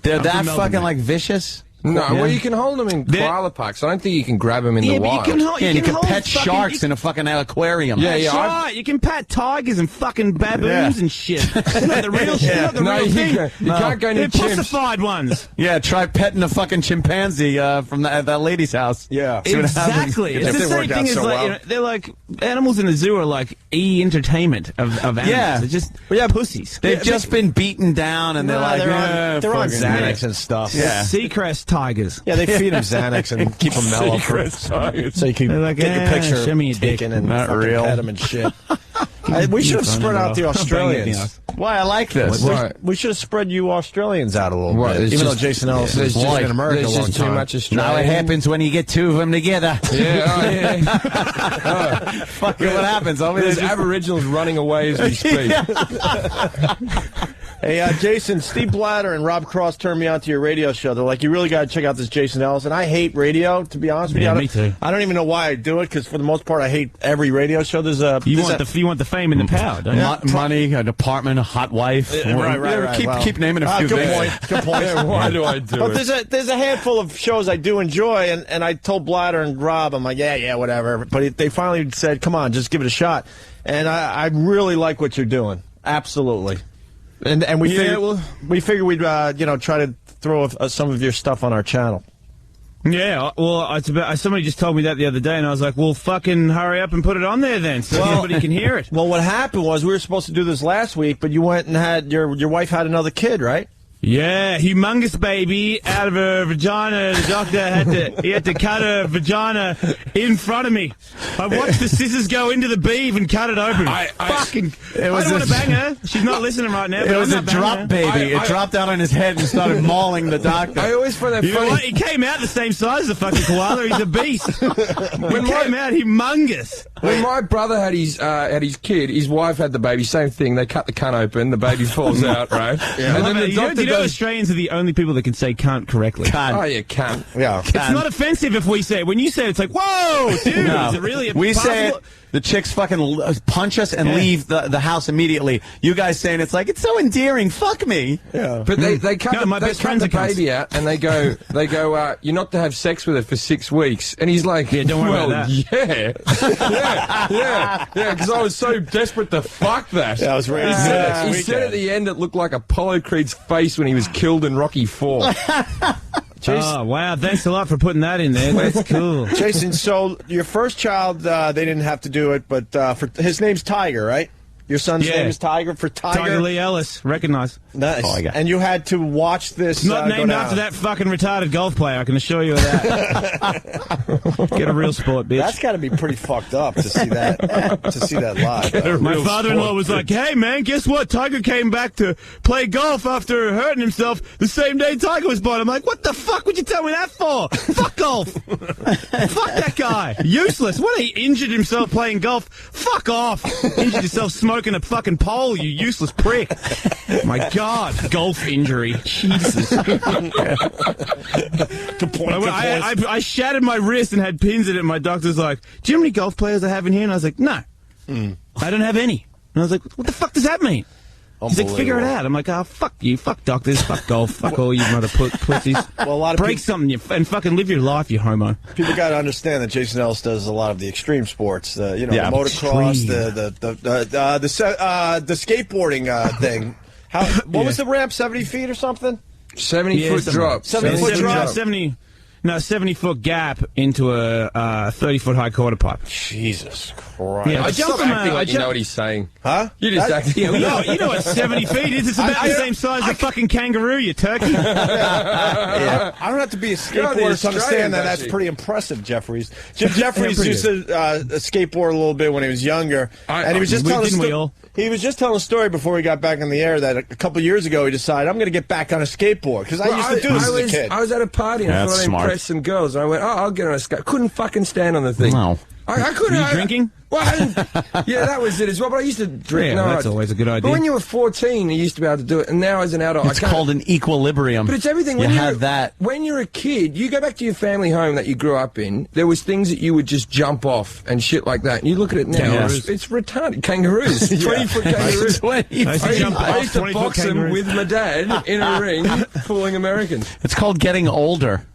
They're that fucking like vicious. No, well, you can hold them in koala parks. I don't think you can grab them in the wild. You can pet sharks in a fucking aquarium. You can pet tigers and fucking baboons and shit. It's not the real shit. Not the real thing. You can't go near chimps. Pussified ones. Yeah, try petting a fucking chimpanzee from that lady's house. Yeah, exactly. It's the same thing as like, you know, they're like animals in the zoo are like entertainment of animals. Yeah, they're just pussies. They've just been beaten down and they're on Xanax and stuff. Yeah, Seacrest tigers. Yeah, they feed them Xanax and keep them mellow so you can like, get your picture show me your dick. taken and not real. pet them and shit. We should have spread out the Australians. Why? I like this. We should have spread you Australians out a little bit. Even though Jason Ellis is in America a long time. Too much Australian. Now it happens when you get two of them together. Yeah, Fuck it, what happens? There's Aboriginals running away as we speak. Hey, Jason, Steve Blatter and Rob Cross turned me on to your radio show. They're like, you really got to check out this Jason Ellis. And I hate radio, to be honest with you. Yeah, me too. I don't even know why I do it, because for the most part, I hate every radio show. You want the fame and the power, don't you? Money, an apartment, a hot wife. Right. Keep naming a few things. Good point. Why do I do but it? There's a handful of shows I do enjoy, and I told Blatter and Rob, I'm like, yeah, whatever. But they finally said, come on, just give it a shot. And I really like what you're doing. Absolutely. And we figured we'd try to throw some of your stuff on our channel. Yeah, well, somebody just told me that the other day, and I was like, well, fucking hurry up and put it on there then, so everybody can hear it. Well, what happened was we were supposed to do this last week, but you went and had your wife had another kid, right? Yeah, humongous baby out of her vagina. The doctor had to cut her vagina in front of me. I watched the scissors go into the beeve and cut it open. I don't want to bang her. She's not listening right now. It was a drop baby. It dropped out on his head and started mauling the doctor. I always find that funny. You know what? He came out the same size as a fucking koala. He's a beast. He came out humongous. When my brother had his kid, his wife had the baby. Same thing. They cut the cunt open. The baby falls out, right? Yeah. And then the doctor Australians are the only people that can say cunt correctly. Cunt. Oh, yeah, cunt. Yeah. It's not offensive if we say it. When you say it, it's like, whoa, dude, no. Is it really we say it, the chicks fucking punch us and leave the house immediately. You guys saying it's like, it's so endearing, fuck me. Yeah. But they cut the baby out and they go, you're not to have sex with her for 6 weeks. And he's like, yeah, don't worry about that. yeah, because I was so desperate to fuck that. Yeah, I was ready. He said at the end it looked like Apollo Creed's face when he was killed in Rocky IV. Oh, wow. Thanks a lot for putting that in there. That's cool. Jason, so your first child, they didn't have to do it, but his name's Tiger, right? Your son's name is Tiger for Tiger? Tiger Lee Ellis. Recognize. Nice. Oh, and you had to watch this. It's not named after that fucking retarded golf player, I can assure you of that. Get a real sport, bitch. That's got to be pretty fucked up to see that live. My father-in-law was like, hey, man, guess what? Tiger came back to play golf after hurting himself the same day Tiger was born. I'm like, what the fuck would you tell me that for? Fuck golf. Fuck that guy. Useless. What, he injured himself playing golf? Fuck off. Injured yourself smoking a fucking pole, you useless prick. My God, golf injury. Jesus. Good point. I shattered my wrist and had pins in it. My doctor's like, do you know how many golf players I have in here? And I was like, no. I don't have any. And I was like, what the fuck does that mean? He's like, figure it out. I'm like, oh, fuck you. Fuck doctors. Fuck golf. Fuck all you mother pussies. Well, a lot of break something and fucking live your life, you homo. People got to understand that Jason Ellis does a lot of the extreme sports. The motocross, the skateboarding thing. What was the ramp? 70 feet or something? 70-foot drop. 70-foot drop. 70-foot gap into a 30-foot high quarter pipe. Jesus Christ! Yeah, I jumped from you know what he's saying, huh? You just acting. You know what 70 feet is? It's about the same size as a fucking kangaroo, you turkey. Yeah. I don't have to be a skateboarder to understand that. That's pretty impressive, Jeffries. Jim Jeffries used to skateboard a little bit when he was younger, and he was just telling He was just telling a story before he got back on the air that a couple years ago he decided, I'm going to get back on a skateboard, because I used to do this as a kid. I was at a party and I thought I'd impress some girls, and I went, I'll get on a skate. Couldn't fucking stand on the thing. No. I couldn't. Were you drinking? Well, yeah, that was it as well, but I used to drink. Yeah, that's always a good idea. But when you were 14, you used to be able to do it, and now as an adult, it's called an equilibrium. But it's everything. When you have that. When you're a kid, you go back to your family home that you grew up in, there was things that you would just jump off and shit like that. And you look at it now, it's retarded. Kangaroos. 20-foot kangaroos. I used to box them with my dad in a ring, fooling Americans. It's called getting older.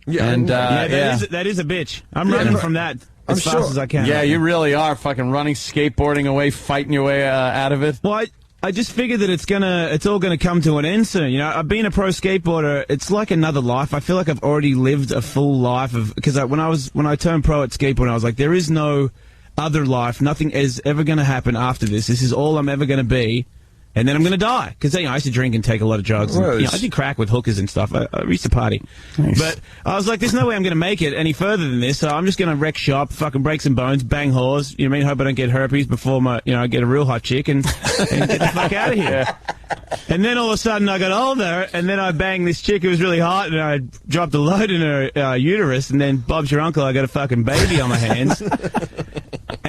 Yeah, and that is a bitch. I'm running from that as fast as I can. Yeah, you really are fucking running, skateboarding away, fighting your way out of it. Well, I just figured that it's all gonna come to an end soon. You know, I've been a pro skateboarder. It's like another life. I feel like I've already lived a full life because when I turned pro at skateboarding, I was like, there is no other life. Nothing is ever gonna happen after this. This is all I'm ever gonna be. And then I'm going to die. Because I used to drink and take a lot of drugs. And, I did crack with hookers and stuff. I used to party. Nice. But I was like, there's no way I'm going to make it any further than this. So I'm just going to wreck shop, fucking break some bones, bang whores. You know what I mean? Hope I don't get herpes before I get a real hot chick and get the fuck out of here. And then all of a sudden I got older, and then I banged this chick who was really hot, and I dropped a load in her uterus, and then Bob's your uncle, I got a fucking baby on my hands.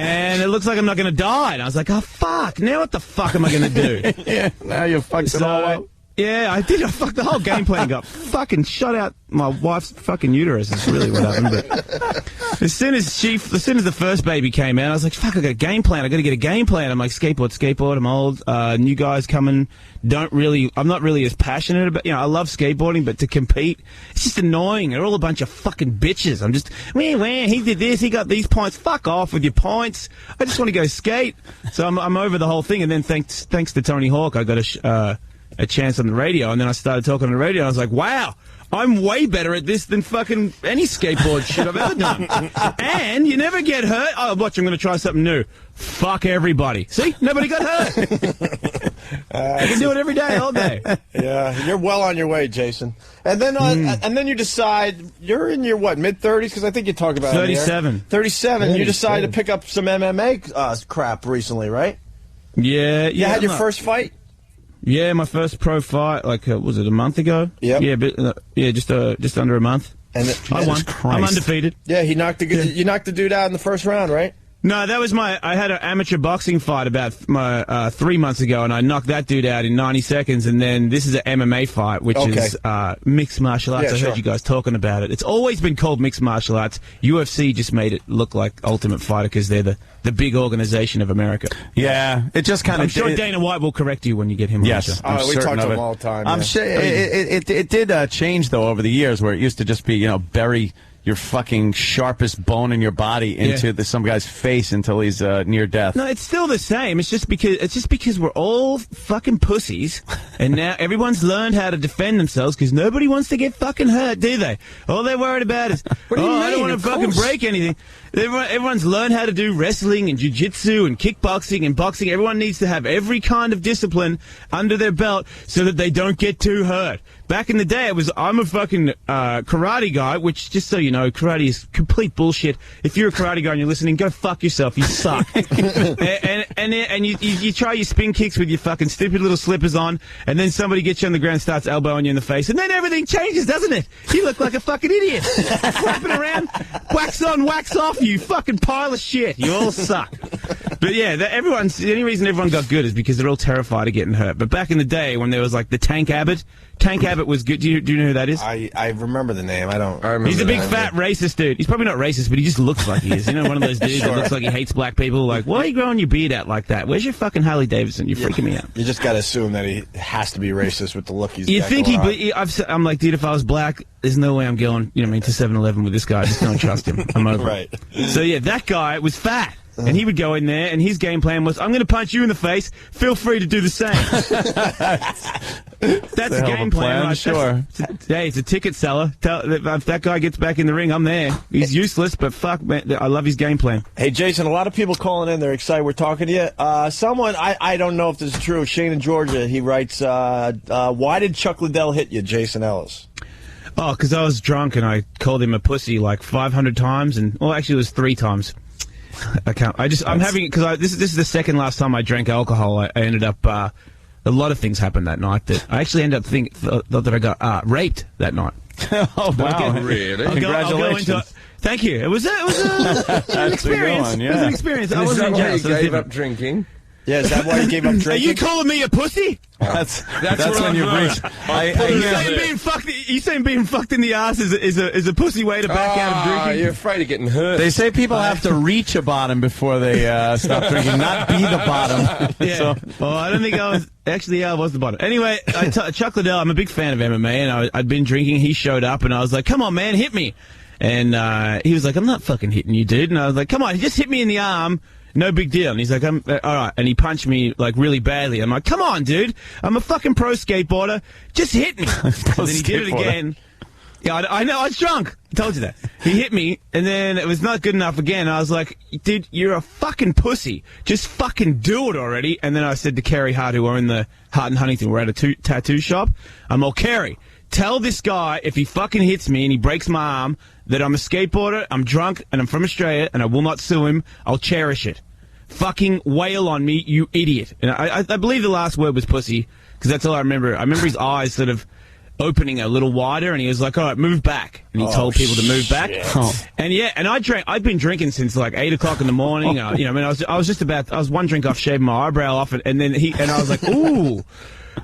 And it looks like I'm not going to die. And I was like, oh, fuck. Now what the fuck am I going to do? Yeah, now you fucked it all up. Yeah, I did. I fucked the whole game plan. Got fucking shot out my wife's fucking uterus. Is really what happened. But as soon as the first baby came out, I was like, fuck, I got a game plan. I got to get a game plan. I'm like, skateboard. I'm old. New guys coming. I'm not really as passionate about. I love skateboarding, but to compete, it's just annoying. They're all a bunch of fucking bitches. I'm just, he did this. He got these points. Fuck off with your points. I just want to go skate. So I'm over the whole thing. And then thanks to Tony Hawk, I got a chance on the radio, and then I started talking on the radio, and I was like, wow, I'm way better at this than fucking any skateboard shit I've ever done. And you never get hurt. Oh, watch, I'm going to try something new. Fuck everybody. See? Nobody got hurt. I can do it every day, all day. Yeah, you're well on your way, Jason. And then you decide, you're in your, mid-30s? Because I think you talk about 37. 37. You decide to pick up some MMA crap recently, right? Yeah. You had your first fight? Yeah, my first pro fight, was it a month ago? Yep. Yeah, just under a month. And I won. I'm undefeated. Yeah, you knocked the dude out in the first round, right? No, that was I had an amateur boxing fight about 3 months ago, and I knocked that dude out in 90 seconds, and then this is an MMA fight, which is mixed martial arts. I heard you guys talking about it. It's always been called mixed martial arts. UFC just made it look like Ultimate Fighter because they're the big organization of America. Yeah, it just kind of... I'm sure Dana White will correct you when you get him on the show. We talk to him all the time. I'm sure it did change, though, over the years, where it used to just be, bury your fucking sharpest bone in your body into some guy's face until he's near death. No, it's still the same. It's just because we're all fucking pussies, and now everyone's learned how to defend themselves because nobody wants to get fucking hurt, do they? All they're worried about is, I don't want to fucking break anything. Everyone's learned how to do wrestling and jiu-jitsu and kickboxing and boxing. Everyone needs to have every kind of discipline under their belt so that they don't get too hurt. Back in the day, I'm a fucking karate guy, which, just so you know, karate is complete bullshit. If you're a karate guy and you're listening, go fuck yourself. You suck. and you try your spin kicks with your fucking stupid little slippers on, and then somebody gets you on the ground and starts elbowing you in the face, and then everything changes, doesn't it? You look like a fucking idiot. Flapping around, wax on, wax off, you fucking pile of shit. You all suck. But yeah, the only reason everyone got good is because they're all terrified of getting hurt. But back in the day when there was like the Tank Abbott was good. Do you know who that is? I remember the name. He's a big fat racist dude. He's probably not racist, but he just looks like he is. You know, one of those dudes that looks like he hates black people. Like, why are you growing your beard out like that? Where's your fucking Harley Davidson? You're freaking me out. You just got to assume that he has to be racist with the look he's got. You think I'm like, dude, if I was black, there's no way I'm going, to 7-Eleven with this guy. I just don't trust him. I'm over it. So yeah, that guy was fat. And he would go in there, and his game plan was, I'm going to punch you in the face. Feel free to do the same. That's a game plan. Right? Sure. It's a ticket seller. If that guy gets back in the ring, I'm there. He's useless, but fuck, man, I love his game plan. Hey, Jason, a lot of people calling in. They're excited we're talking to you. Someone, I don't know if this is true, Shane in Georgia, he writes, why did Chuck Liddell hit you, Jason Ellis? Oh, because I was drunk, and I called him a pussy like 500 times, actually it was 3 times. I'm having it because this is the second last time I drank alcohol. I ended up a lot of things happened that night that I actually ended up thought that I got raped that night. Oh wow! Really? Congratulations! Thank you. It was an experience. It was an experience. I wasn't in jail. So gave up drinking. Yeah, is that why you gave up drinking? Are you calling me a pussy? That's when you reach. You saying being fucked in the ass is a pussy way to back out of drinking? You're afraid of getting hurt. They say people have to reach a bottom before they stop drinking, not be the bottom. Yeah. So. Well, I don't think I was. Actually, I was the bottom. Anyway, Chuck Liddell, I'm a big fan of MMA, and I'd been drinking. He showed up, and I was like, come on, man, hit me. And he was like, I'm not fucking hitting you, dude. And I was like, come on, just hit me in the arm. No big deal. And he's like, all right. And he punched me, like, really badly. I'm like, come on, dude. I'm a fucking pro skateboarder. Just hit me. And then he did it again. Yeah, I know. I was drunk. I told you that. He hit me, and then it was not good enough again. I was like, dude, you're a fucking pussy. Just fucking do it already. And then I said to Kerry Hart, who are in the Hart and Huntington, we're at a tattoo shop. I'm all, Kerry, tell this guy if he fucking hits me and he breaks my arm that I'm a skateboarder, I'm drunk, and I'm from Australia, and I will not sue him. I'll cherish it. Fucking wail on me, you idiot. And I believe the last word was pussy, because that's all I remember. I remember his eyes sort of opening a little wider, and he was like, all right, move back. And he told people to move back. And yeah, and I'd been drinking since like 8 o'clock in the morning. I was one drink off shaving my eyebrow off, and then I was like, ooh,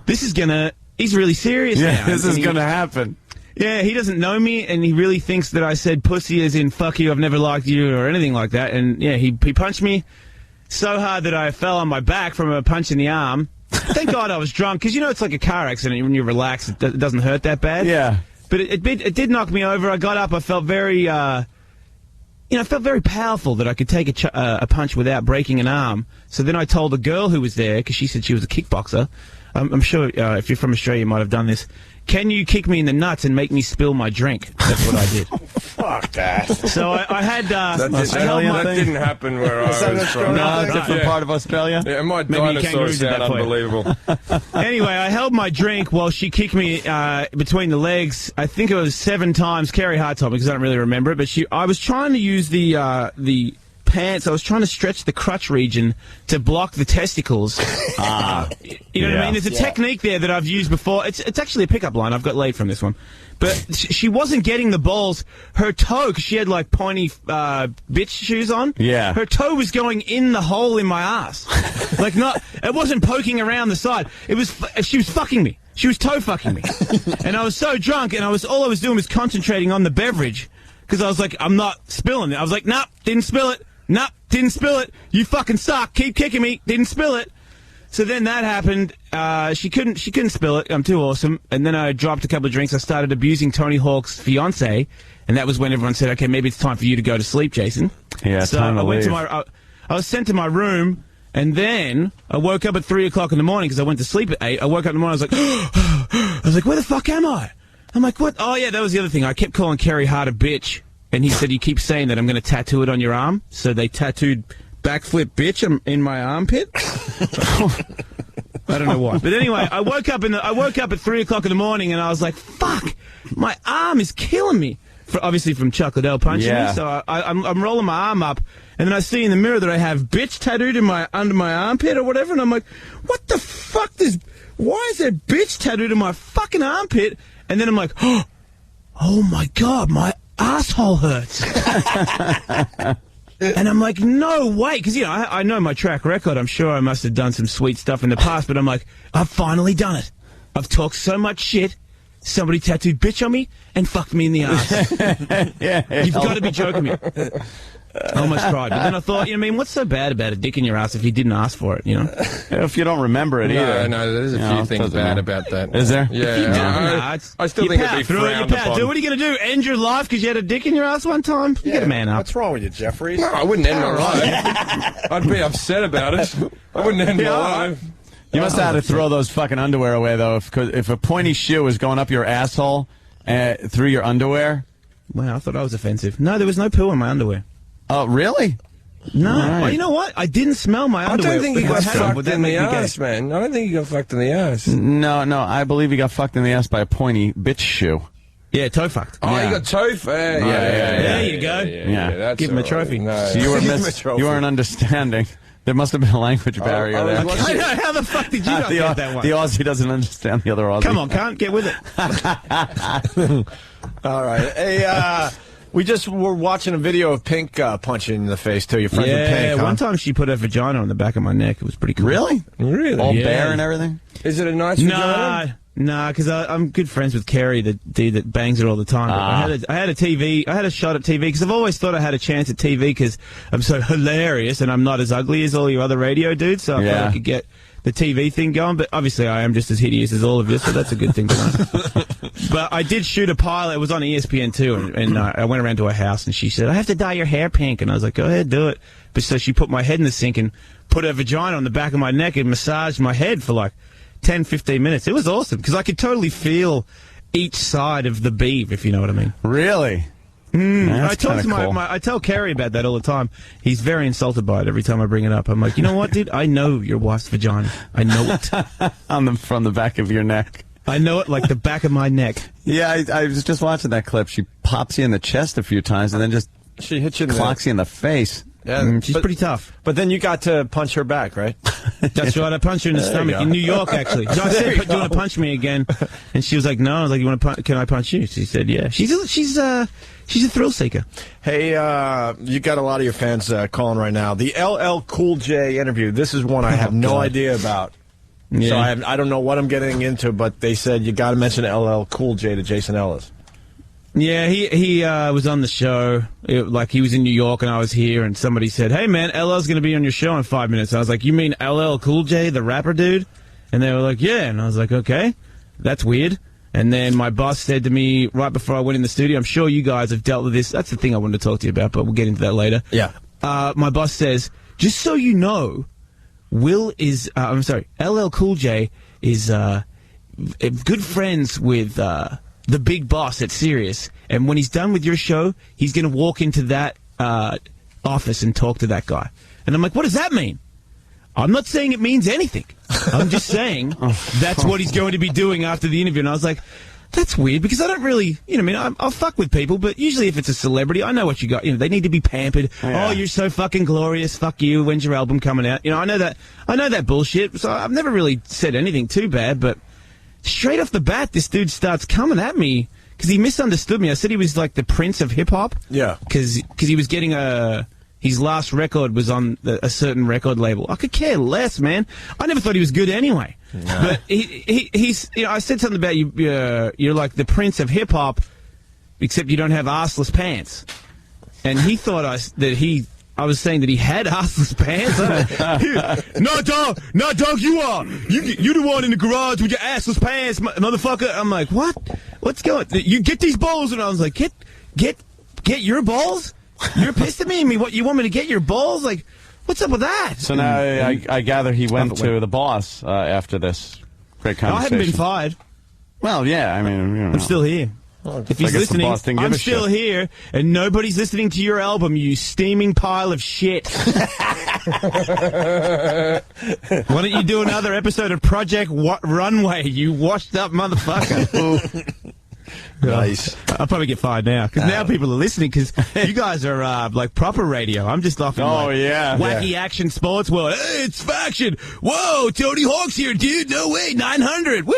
he's really serious now. This is going to happen. Yeah, he doesn't know me, and he really thinks that I said pussy as in fuck you, I've never liked you, or anything like that. And yeah, he punched me so hard that I fell on my back from a punch in the arm. Thank God I was drunk, because it's like a car accident. When you relax, it doesn't hurt that bad. Yeah. But it did knock me over. I got up. I felt very, I felt very powerful that I could take a punch without breaking an arm. So then I told a girl who was there, because she said she was a kickboxer. I'm sure if you're from Australia, you might have done this. Can you kick me in the nuts and make me spill my drink? That's what I did. Fuck that. So I had... that didn't happen where I was from. No, different part of Australia? Yeah, my dinosaurs sound unbelievable. Anyway, I held my drink while she kicked me between the legs. I think it was 7 times. Carrie Hart told me, because I don't really remember it. But I was trying to use the pants. I was trying to stretch the crotch region to block the testicles. You know what I mean? There's a technique there that I've used before. It's actually a pickup line. I've got laid from this one. But she wasn't getting the balls. Her toe, because she had like pointy bitch shoes on. Yeah. Her toe was going in the hole in my ass. It wasn't poking around the side. She was fucking me. She was toe fucking me. And I was so drunk, and all I was doing was concentrating on the beverage. Because I was like, I'm not spilling it. I was like, nope, didn't spill it. Nope, didn't spill it. You fucking suck. Keep kicking me. Didn't spill it. So then that happened. She couldn't spill it. I'm too awesome. And then I dropped a couple of drinks. I started abusing Tony Hawk's fiance, and that was when everyone said, "Okay, maybe it's time for you to go to sleep, Jason." Yeah, so time to I went leave. to I was sent to my room, and then I woke up at 3 o'clock in the morning because I went to sleep at 8. I woke up in the morning. I was like, "Where the fuck am I?" I'm like, "What?" Oh yeah, that was the other thing. I kept calling Kerry Hart a bitch. And he said, you keep saying that I'm going to tattoo it on your arm. So they tattooed backflip bitch in my armpit. I don't know why. But anyway, I woke up at 3 o'clock in the morning, and I was like, fuck, my arm is killing me. Obviously from Chuck Liddell punching me. So I'm rolling my arm up, and then I see in the mirror that I have bitch tattooed under my armpit or whatever. And I'm like, what the fuck why is there bitch tattooed in my fucking armpit? And then I'm like, oh my God, my asshole hurts. And I'm like, no way, because I know my track record. I'm sure I must have done some sweet stuff in the past, but I'm like, I've finally done it. I've talked so much shit. Somebody tattooed bitch on me and fucked me in the ass. You've got to be joking me. I almost cried, but then I thought, what's so bad about a dick in your ass if you didn't ask for it, If you don't remember it either. No, there's a few things bad about that. Is there? Yeah. I still think it'd be frowned upon. What are you going to do? End your life because you had a dick in your ass one time? You get a man up. What's wrong with you, Jeffrey? No, I wouldn't end my life. I'd be upset about it. I wouldn't end my life. You must have had to throw those fucking underwear away, though, if a pointy shoe was going up your asshole through your underwear. Wow, I thought I was offensive. No, there was no poo in my underwear. Oh, really? No. Right. Well, you know what? I didn't smell my underwear. I don't think he got fucked in the ass, man. I don't think he got fucked in the ass. No, I believe he got fucked in the ass by a pointy bitch shoe. Yeah, toe fucked. Oh, you got toe fucked. There you go. Yeah. Give him a trophy. No. So you weren't understanding. There must have been a language barrier there. How the fuck did you not get that one? The Aussie doesn't understand the other Aussie. Come on, can't get with it. All right. Hey, we just were watching a video of Pink punching in the face, too. Your friends with Pink, huh? One time she put her vagina on the back of my neck. It was pretty cool. Really? All bare and everything? Is it a nice vagina? Nah, because I'm good friends with Kerry, the dude that bangs her all the time. I had a shot at TV, because I've always thought I had a chance at TV because I'm so hilarious and I'm not as ugly as all you other radio dudes, so I thought I could get the TV thing going, but obviously I am just as hideous as all of you, so that's a good thing to know. But I did shoot a pilot. It was on ESPN too, and I went around to her house, and she said, I have to dye your hair pink, and I was like, go ahead, do it. But so she put my head in the sink and put her vagina on the back of my neck and massaged my head for like 10, 15 minutes. It was awesome, because I could totally feel each side of the beef, if you know what I mean. Really? I tell Kerry about that all the time. He's very insulted by it every time I bring it up. I'm like, you know what, dude? I know your wife's vagina. I know it. From the back of your neck. I know it like the back of my neck. Yeah, I was just watching that clip. She pops you in the chest a few times and then just she hits you clocks you in the face. Yeah, she's pretty tough. But then you got to punch her back, right? That's right. I punched her in the stomach in New York, actually. So I said, "Do you want to punch me again?" And she was like, "No." I was like, "You want to? Can I punch you?" She said, "Yeah." She's a thrill seeker. Hey, you got a lot of your fans calling right now. The LL Cool J interview. This is one I have no idea about. Yeah. So I don't know what I'm getting into, but they said you got to mention LL Cool J to Jason Ellis. Yeah, he was on the show. He was in New York and I was here, and somebody said, "Hey man, LL's going to be on your show in 5 minutes." I was like, "You mean LL Cool J, the rapper dude?" And they were like, "Yeah." And I was like, "Okay, that's weird." And then my boss said to me right before I went in the studio, "I'm sure you guys have dealt with this." That's the thing I wanted to talk to you about, but we'll get into that later. Yeah. My boss says, "Just so you know, LL Cool J is good friends with the big boss at Sirius, and when he's done with your show, he's going to walk into that office and talk to that guy." And I'm like, "What does that mean?" "I'm not saying it means anything. I'm just saying that's what he's going to be doing after the interview." And I was like, that's weird, because I don't really, I'll fuck with people, but usually if it's a celebrity, I know what you got. They need to be pampered. Yeah. "Oh, you're so fucking glorious. Fuck you. When's your album coming out?" I know that bullshit. So I've never really said anything too bad, but straight off the bat, this dude starts coming at me because he misunderstood me. I said he was like the prince of hip hop. Yeah. Because he was getting his last record was on a certain record label. I could care less, man. I never thought he was good anyway. No. But he's, I said something about you. You're like the prince of hip hop, except you don't have arseless pants. And he thought I was saying that he had arseless pants. No, dog, you are. You the one in the garage with your assless pants, motherfucker. I'm like, what? What's going? You get these balls, and I was like, get your balls. You're pissed at me. What, you want me to get your balls? Like, what's up with that? So now I gather he went to the boss after this great conversation. I haven't been fired. Well, yeah, I mean, I'm still here. If he's listening, I'm still here, and nobody's listening to your album, you steaming pile of shit. Why don't you do another episode of Project Runway, you washed up motherfucker? Nice. I'll probably get fired now, because now people are listening, because you guys are like proper radio. I'm just off in wacky action sports world. Hey, it's faction. Whoa, Tony Hawk's here, dude. No way, 900. Woo!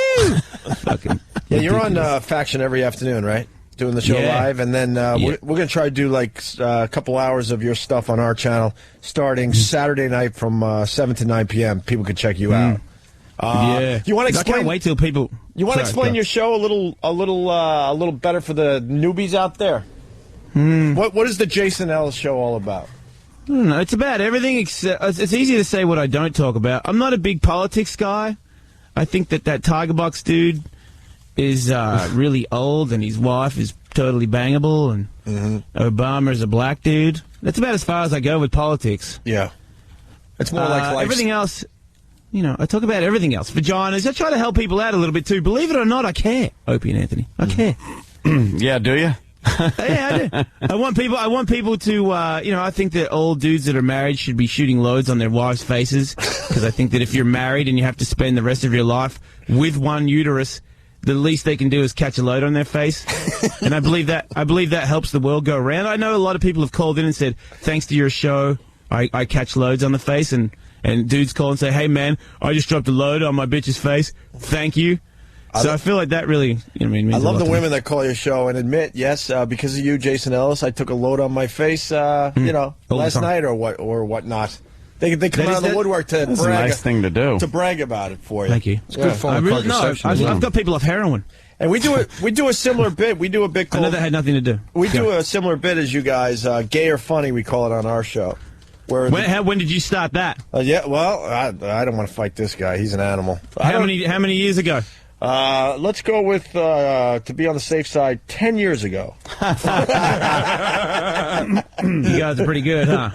Fucking. Yeah, you're on Faction every afternoon, right? Doing the show live, and then we're going to try to do like a couple hours of your stuff on our channel starting Saturday night from 7 to 9 p.m. People could check you out. You want to explain? I can't wait till people. You want to explain your show a little better for the newbies out there? What is the Jason Ellis show all about? I don't know. It's about everything except. It's easy to say what I don't talk about. I'm not a big politics guy. I think that Tiger Box dude is really old, and his wife is totally bangable, and Obama's a black dude. That's about as far as I go with politics. Yeah. It's more like life. Everything else, I talk about everything else. Vaginas. I try to help people out a little bit, too. Believe it or not, I care. Opie and Anthony. I care. Yeah, do you? Yeah, I do. I want people to, I think that old dudes that are married should be shooting loads on their wives' faces, because I think that if you're married and you have to spend the rest of your life with one uterus, the least they can do is catch a load on their face. And I believe that helps the world go around. I know a lot of people have called in and said, thanks to your show, I catch loads on the face, and dudes call and say, hey man, I just dropped a load on my bitch's face. Thank you. So I feel like that really, means I love the women that call your show and admit, yes, because of you, Jason Ellis, I took a load on my face, last night or whatnot. They come out of the woodwork to brag. A nice thing to do. To brag about it for you. Thank you. It's good form of contraception. I've got people off heroin. And we do a similar bit. We do a bit called... I know that had nothing to do. We do a similar bit as you guys, Gay or Funny, we call it on our show. When did you start that? Yeah, well, I don't want to fight this guy. He's an animal. How many years ago? Let's go with, to be on the safe side, 10 years ago. You guys are pretty good, huh?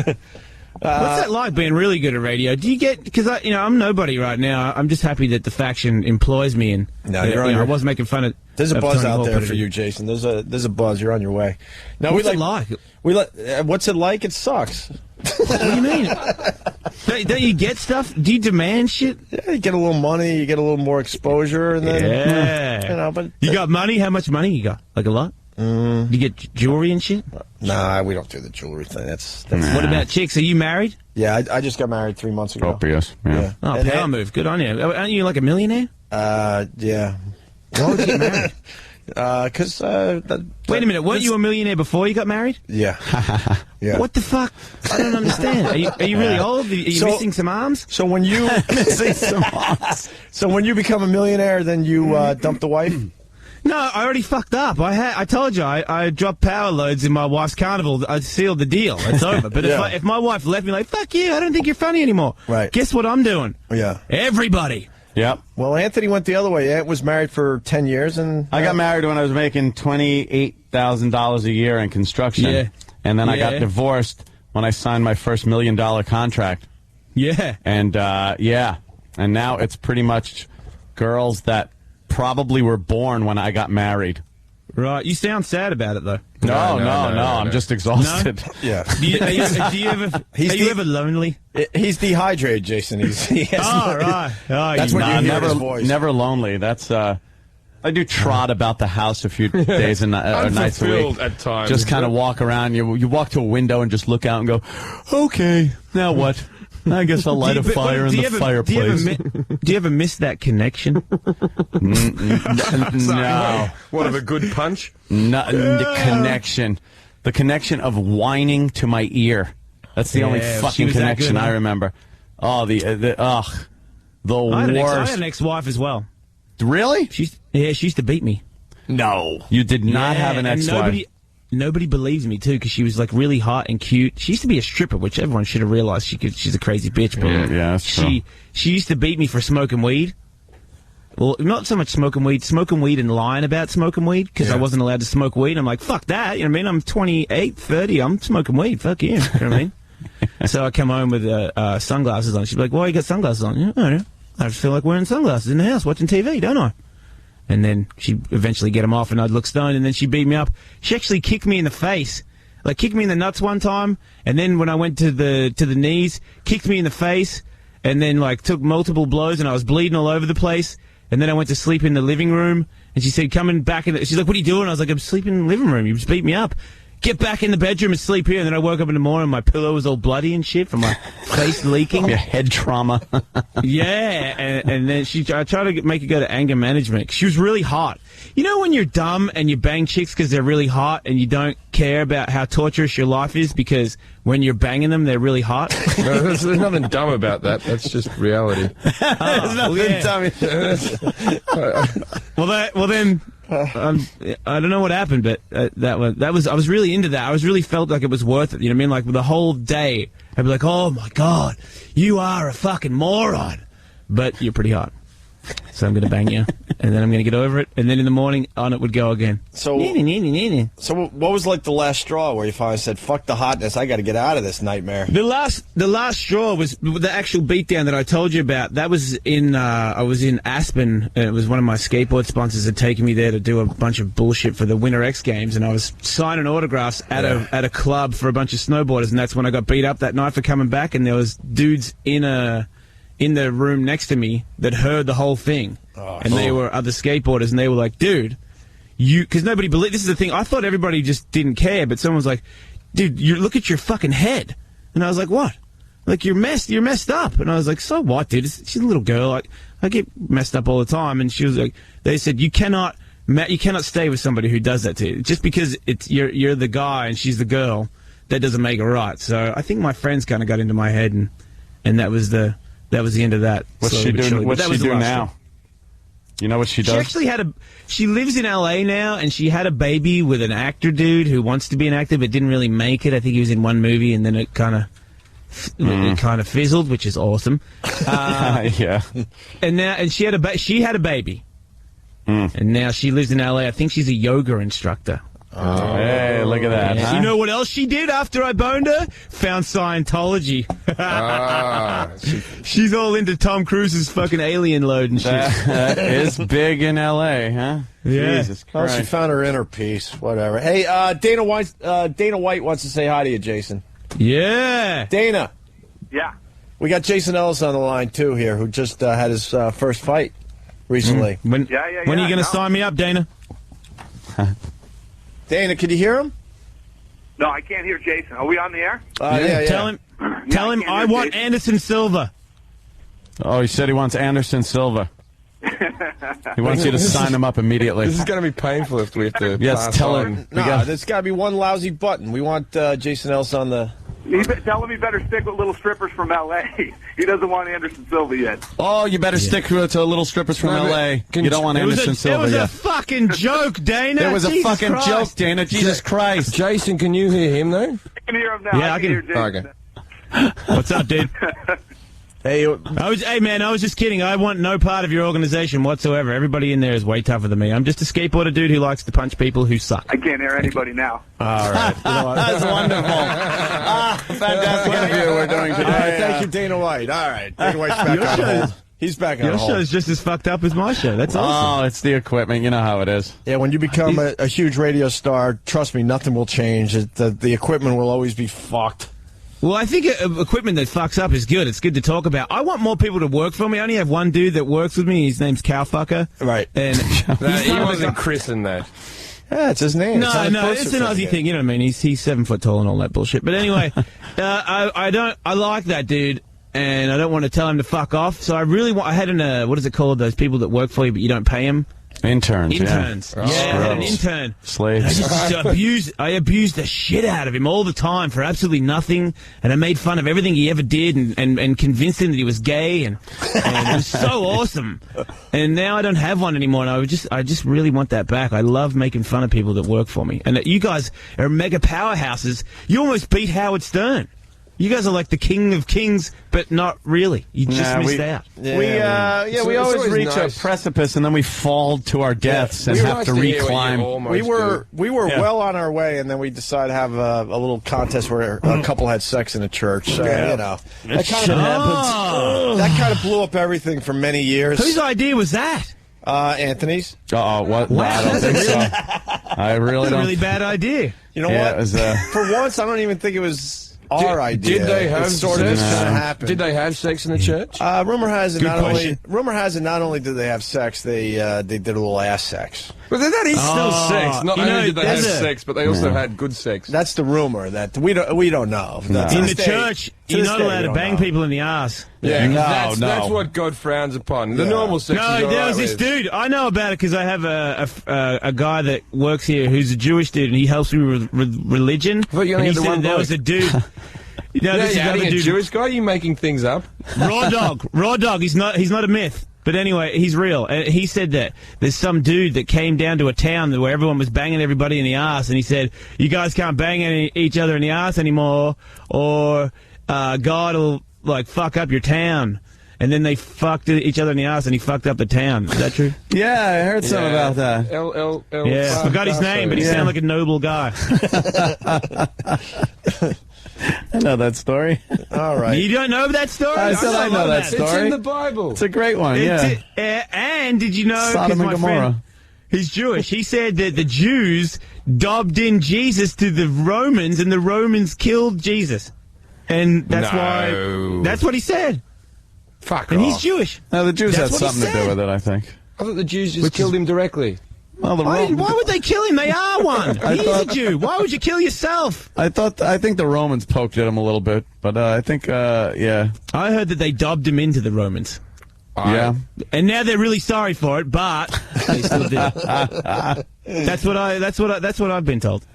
What's that like, being really good at radio? Do you get, because I'm nobody right now. I'm just happy that the faction employs me, and I was making fun of. There's a buzz out there for you, Jason. There's a buzz. You're on your way. Now, what's it like? What's it like? It sucks. What do you mean? Don't you get stuff? Do you demand shit? Yeah, you get a little money, you get a little more exposure, and then but you got money. How much money you got? Like a lot? You get jewelry and shit? Nah, we don't do the jewelry thing. That's What about chicks? Are you married? Yeah, I just got married 3 months ago. Opie, yes. Yeah. Oh, power move. Good on you. Aren't you like a millionaire? Yeah. Why would you get married? Because wait a minute, weren't you a millionaire before you got married? Yeah. Yeah. What the fuck? I don't understand. Are you really old? Are you missing some arms? So when you missing some arms. So when you become a millionaire, then you dump the wife? No, I already fucked up. I told you I dropped power loads in my wife's carnival. I sealed the deal. It's over. But if my wife left me like, fuck you, I don't think you're funny anymore. Right. Guess what I'm doing? Yeah. Everybody. Yep. Well, Anthony went the other way. Ant was married for 10 years, and I got married when I was making $28,000 a year in construction. Yeah. And then I got divorced when I signed my first $1 million contract. Yeah. And and now it's pretty much girls that probably were born when I got married. Right. You sound sad about it though. No. I'm just exhausted. No? Yeah. Are you ever lonely? He's dehydrated, Jason. He has right. That's what you hear in his voice. Never lonely. That's I do trot about the house a few days and nights a week. At times. Just kind of walk around. You walk to a window and just look out and go, okay, now what? I guess I'll light a fire in the fireplace. Do you ever miss that connection? No. What, of a good punch? No, the connection of whining to my ear. That's the only fucking connection I remember. Oh, the worst. I had an ex-wife as well. Really? She used to beat me. No. You did not have an ex-wife. Nobody believes me, too, because she was, like, really hot and cute. She used to be a stripper, which everyone should have realized she's a crazy bitch. But yeah, that's true. She used to beat me for smoking weed. Well, not so much smoking weed and lying about smoking weed, because I wasn't allowed to smoke weed. I'm like, fuck that, you know what I mean? I'm 28, 30, I'm smoking weed, fuck you, you know what I mean? So I come home with sunglasses on. She'd be like, why you got sunglasses on? I don't know. I just feel like wearing sunglasses in the house watching TV, don't I? And then she'd eventually get them off, and I'd look stoned, and then she'd beat me up. She actually kicked me in the face. Like, kicked me in the nuts one time, and then when I went to the knees, kicked me in the face, and then, like, took multiple blows, and I was bleeding all over the place. And then I went to sleep in the living room, and she said, coming back in she's like, what are you doing? I was like, I'm sleeping in the living room. You just beat me up. Get back in the bedroom and sleep here. And then I woke up in the morning, my pillow was all bloody and shit from my face leaking. Your head trauma. Yeah. And then I tried to make her go to anger management. She was really hot. You know when you're dumb and you bang chicks because they're really hot and you don't care about how torturous your life is because when you're banging them, they're really hot? No, there's nothing dumb about that. That's just reality. There's nothing dumb. Well, then... I don't know what happened, but I was really into that. I was really felt like it was worth it. You know what I mean? Like the whole day, I'd be like, "Oh my god, you are a fucking moron," but you're pretty hot, so I'm gonna bang you, and then I'm gonna get over it, and then in the morning, on it would go again. So what was like the last straw where you finally said, "Fuck the hotness, I got to get out of this nightmare"? The last straw was the actual beatdown that I told you about. That was in I was in Aspen, and it was one of my skateboard sponsors had taken me there to do a bunch of bullshit for the Winter X Games, and I was signing autographs at a club for a bunch of snowboarders, and that's when I got beat up that night for coming back, and there was dudes in the room next to me that heard the whole thing, and they were other skateboarders, and they were like, dude, because nobody believed, this is the thing, I thought everybody just didn't care, but someone was like, dude, look at your fucking head, and I was like, what? Like, you're messed up, and I was like, so what, dude, she's a little girl, I get messed up all the time, and she was like, they said, you cannot stay with somebody who does that to you, just because you're the guy and she's the girl, that doesn't make it right, so I think my friends kind of got into my head, and that was the end of that. What's she doing? What's she doing now? You know what she does? She actually she lives in L.A. now, and she had a baby with an actor dude who wants to be an actor but didn't really make it. I think he was in one movie, and then it kind of fizzled, which is awesome. Yeah. And she had a baby, and now she lives in L.A. I think she's a yoga instructor. Oh, hey, look at that. Yeah. Huh? You know what else she did after I boned her? Found Scientology. She's all into Tom Cruise's fucking alien load and shit. That is big in L.A., huh? Yeah. Jesus Christ. Well, she found her inner peace. Whatever. Hey, Dana White wants to say hi to you, Jason. Yeah. Dana. Yeah. We got Jason Ellis on the line, too, here, who just had his first fight recently. When are you going to sign me up, Dana? Dana, can you hear him? No, I can't hear Jason. Are we on the air? Yeah. Tell him I want Jason. Anderson Silva. Oh, he said he wants Anderson Silva. He wants you to sign him up immediately. This is going to be painful if we have to. Yes, tell him. There's got to be one lousy button. We want Jason Ellis on the. Tell him he better stick with little strippers from L.A. He doesn't want Anderson Silva yet. Oh, you better stick to little strippers from L.A. You don't want Anderson Silva yet. It was a fucking joke, Dana. It was a Jesus fucking Christ. joke, Dana. Jesus Christ. Jason, can you hear him, though? I can hear him now. Yeah, I can hear Jason. Okay. What's up, dude? Hey, man, I was just kidding. I want no part of your organization whatsoever. Everybody in there is way tougher than me. I'm just a skateboarder dude who likes to punch people who suck. I can't hear anybody now. All right. That's wonderful. Fantastic interview we're doing today. All right, thank you, Dana White. All right. Dana White's back on hold. He's back on Your hold. show's just as fucked up as my show. That's awesome. Oh, it's the equipment. You know how it is. Yeah, when you become a huge radio star, trust me, nothing will change. The equipment will always be fucked. Well, I think equipment that fucks up is good. It's good to talk about. I want more people to work for me. I only have one dude that works with me. His name's Cowfucker. Right. And He wasn't christened that. Yeah, it's his name. No, it's an Aussie thing. You know what I mean? He's 7 foot tall and all that bullshit. But anyway, I like that dude, and I don't want to tell him to fuck off. So I really want. I had what is it called? Those people that work for you but you don't pay them. Interns. Yeah, Oh, I had an intern. Slaves. I abused the shit out of him all the time for absolutely nothing, and I made fun of everything he ever did, and convinced him that he was gay, and it was so awesome. And now I don't have one anymore, and I just really want that back. I love making fun of people that work for me, and you guys are mega powerhouses. You almost beat Howard Stern. You guys are like the king of kings, but not really. You just missed out. We always reach a precipice and then we fall to our deaths and have to reclimb. We were well on our way, and then we decided to have a little contest where a couple had sex in a church. So, you know, that kind of happens. That kind of blew up everything for many years. Whose idea was that? Anthony's. What? Wow. I don't think so. I really don't. That's a really bad idea. You know what? It was, for once, I don't even think it was our idea. Did they have sort of happened? Did they have sex in the church? Rumor has it not only did they have sex, they did a little ass sex. But that is still sex. Not only did they have sex, but they also had good sex. That's the rumor that we don't know. No. In the church, you're not allowed to bang people in the ass. Yeah, that's what God frowns upon. The normal sex. No, there was this dude. I know about it because I have a guy that works here who's a Jewish dude, and he helps me with religion. I thought you only and had he the said one there bloke. was a dude. This is a Jewish guy? Are you making things up? Raw dog. He's not a myth. But anyway, he's real. He said that there's some dude that came down to a town where everyone was banging everybody in the ass, and he said, "You guys can't bang each other in the ass anymore, or God will fuck up your town." And then they fucked each other in the ass, and he fucked up the town. Is that true? Yeah, I heard something about that. Yeah, I forgot his name, but he sounded like a noble guy. I know that story. All right. You don't know that story? I said I know that story. It's in the Bible. It's a great one, and did you know... Sodom and Gomorrah. He's Jewish. He said that the Jews dobbed in Jesus to the Romans, and the Romans killed Jesus. And that's why... That's what he said. Fuck And off. he's Jewish. No, the Jews That's had what he something to do said. with it, I think. I thought the Jews just killed him directly. Well, Why would they kill him? They are one. He's a Jew. Why would you kill yourself? I think the Romans poked at him a little bit, but I think, yeah. I heard that they dobbed him into the Romans. Yeah. And now they're really sorry for it, but they still did it. That's what I've been told.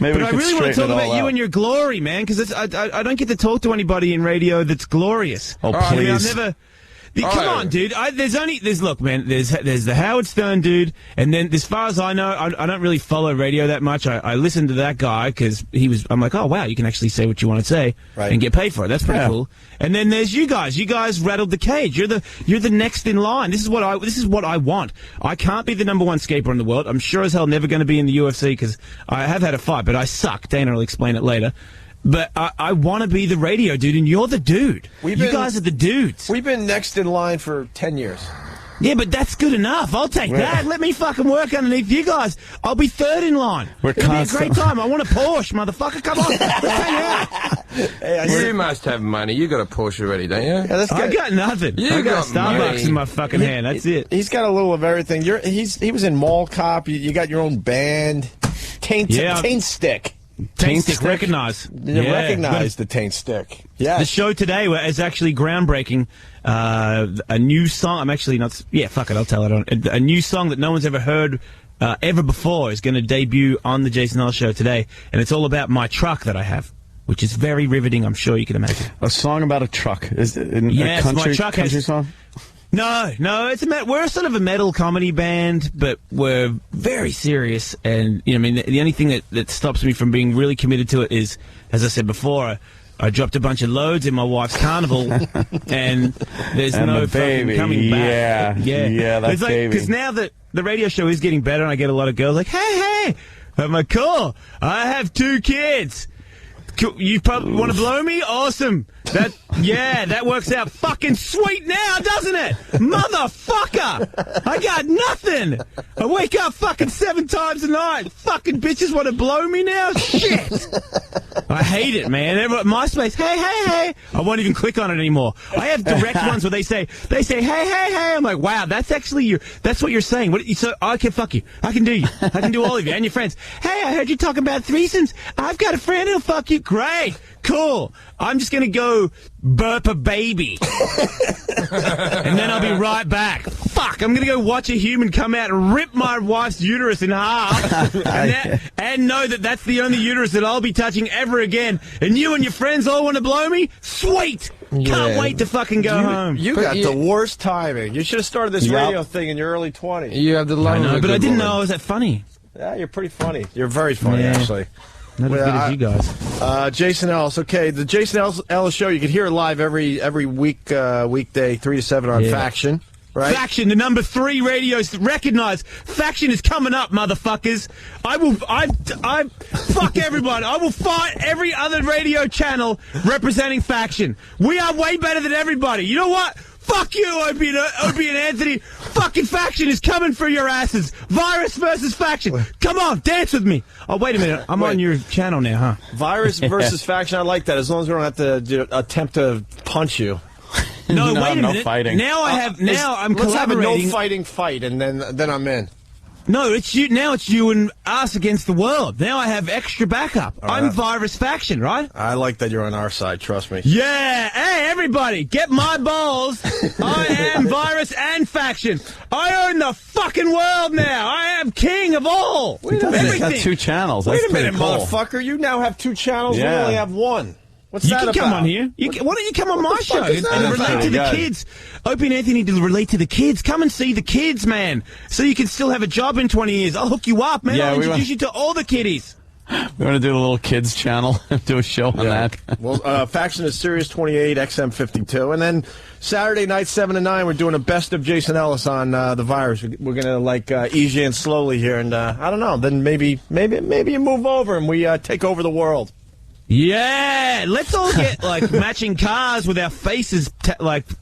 Maybe But I really want to talk about you and your glory, man, because I don't get to talk to anybody in radio that's glorious. Oh, I mean, please. I've never. Come on, dude. Look, man. There's the Howard Stern dude, and then as far as I know, I don't really follow radio that much. I listen to that guy because I'm like, oh wow, you can actually say what you want to say and get paid for it. That's pretty cool. And then there's you guys. You guys rattled the cage. You're the next in line. This is what I want. I can't be the #1 skater in the world. I'm sure as hell never going to be in the UFC because I have had a fight, but I suck. Dana will explain it later. But I want to be the radio dude, and you're the dude. You guys are the dudes. We've been next in line for 10 years. Yeah, but that's good enough. I'll take that. Let me fucking work underneath you guys. I'll be third in line. It'll be a great time. I want a Porsche, motherfucker. Come on. Let's hang out. You must have money. You got a Porsche already, don't you? Yeah, I got nothing. I got Starbucks in my fucking hand. That's it. He's got a little of everything. He was in Mall Cop. You got your own band. Taint Stick. Taint Stick, recognize. Recognize the Taint Stick. Yeah. The show today is actually groundbreaking. A new song. I'm actually not. Yeah, fuck it. I'll tell it. A new song that no one's ever heard ever before is going to debut on the Jason Ellis Show today, and it's all about my truck that I have, which is very riveting. I'm sure you can imagine. A song about a truck. Is it yes, a country, my truck country song? No, we're sort of a metal comedy band, but we're very serious. And I mean, the only thing that stops me from being really committed to it is, as I said before, I dropped a bunch of loads in my wife's carnival, and there's no fucking coming back. Yeah, that's baby. Because now that the radio show is getting better, and I get a lot of girls like, hey, I'm like, cool, I have 2 kids. You probably want to blow me? Awesome. That works out fucking sweet now, doesn't it? Motherfucker! I got nothing! I wake up fucking 7 times a night. Fucking bitches want to blow me now? Shit! I hate it, man. Everyone, MySpace, hey. I won't even click on it anymore. I have direct ones where they say, hey. I'm like, wow, that's actually that's what you're saying. So I can fuck you. I can do you. I can do all of you and your friends. Hey, I heard you talking about threesomes. I've got a friend who'll fuck you. Great. Cool. I'm just going to go burp a baby. And then I'll be right back. Fuck, I'm going to go watch a human come out and rip my wife's uterus in half and know that that's the only uterus that I'll be touching ever again. And you and your friends all want to blow me? Sweet. Can't wait to fucking go home. You got the worst timing. You should have started this radio thing in your early 20s. You have the I know, but I didn't know I was that funny. Yeah, you're pretty funny. You're very funny, actually. Not as good as you guys. Jason Ellis. Okay, the Jason Ellis Show. You can hear it live every weekday, 3 to 7 on Faction. Right? Faction, the number 3 radios recognize. Faction is coming up, motherfuckers. I fuck everyone. I will fight every other radio channel representing Faction. We are way better than everybody. You know what? Fuck you, Opie and Anthony. Fucking Faction is coming for your asses. Virus versus Faction. Come on, dance with me. Oh, wait a minute. I'm on your channel now, huh? Virus versus Faction. I like that. As long as we don't have to attempt to punch you. No, wait a minute. No fighting. Now I'm collaborating. Let's have a no fighting fight, and then I'm in. No, it's you. Now it's you and us against the world. Now I have extra backup. I'm Virus Faction, right? I like that you're on our side. Trust me. Yeah. Hey, everybody, get my balls. I am Virus and Faction. I own the fucking world now. I am king of all. He's got 2 channels. That's Wait a minute, cool. motherfucker. You now have 2 channels. Yeah. We only have 1. What's you that can about? Come on here. Why don't you come on my show and relate to the kids? Opie and Anthony need to relate to the kids. Come and see the kids, man. So you can still have a job in 20 years. I'll hook you up, man. Yeah, I'll introduce you to all the kiddies. We want to do the little kids channel, do a show on that. Well, Faction is Sirius 28, XM 52. And then Saturday night, 7 to 9, we're doing a best of Jason Ellis on the Virus. We're going to, ease you in slowly here. And, I don't know, then maybe you move over and we take over the world. Yeah, let's all get matching cars with our faces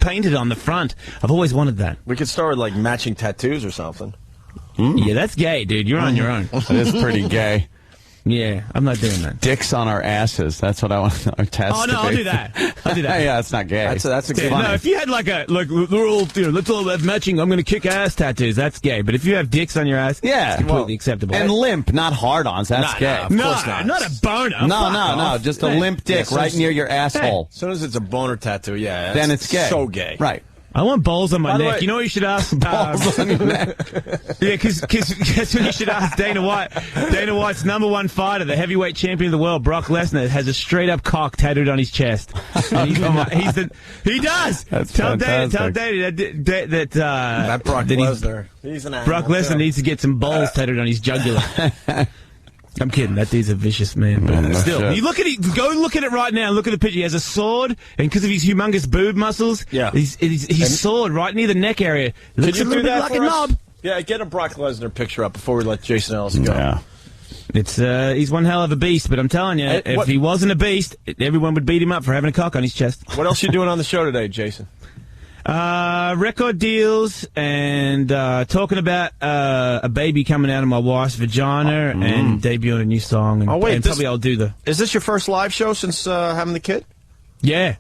painted on the front. I've always wanted that. We could start with matching tattoos or something. Yeah, that's gay, dude. You're on your own. That is pretty gay. Yeah, I'm not doing that. Dicks on our asses. That's what I want our tats to be. I'll do that. I'll do that. Yeah, it's not gay. That's a good one. No, if you had we're all, let's all have matching, I'm going to kick ass tattoos, that's gay. But if you have dicks on your ass, it's completely acceptable. And limp, not hard-ons, that's gay. No, not a boner. No, just a limp dick right near your asshole. As soon as it's a boner tattoo, then it's gay. So gay. Right. I want balls on my neck. You know what you should ask? Balls on your neck. Yeah, because guess what you should ask Dana White? Dana White's #1 fighter, the heavyweight champion of the world, Brock Lesnar, has a straight-up cock tattooed on his chest. He does! That's tell fantastic. Dana that Brock Lesnar. He's an animal. Brock Lesnar needs to get some balls tattooed on his jugular. I'm kidding. That dude's a vicious man, but still. You look at it. Go look at it right now. Look at the picture. He has a sword, and because of his humongous boob muscles, his sword right near the neck area. It looks a little bit like a knob. Yeah, get a Brock Lesnar picture up before we let Jason Ellis go. Yeah. It's he's one hell of a beast, but I'm telling you, if he wasn't a beast, everyone would beat him up for having a cock on his chest. What else you doing on the show today, Jason? Record deals and talking about a baby coming out of my wife's vagina and debuting a new song. And, and probably I'll do the... Is this your first live show since having the kid? Yeah.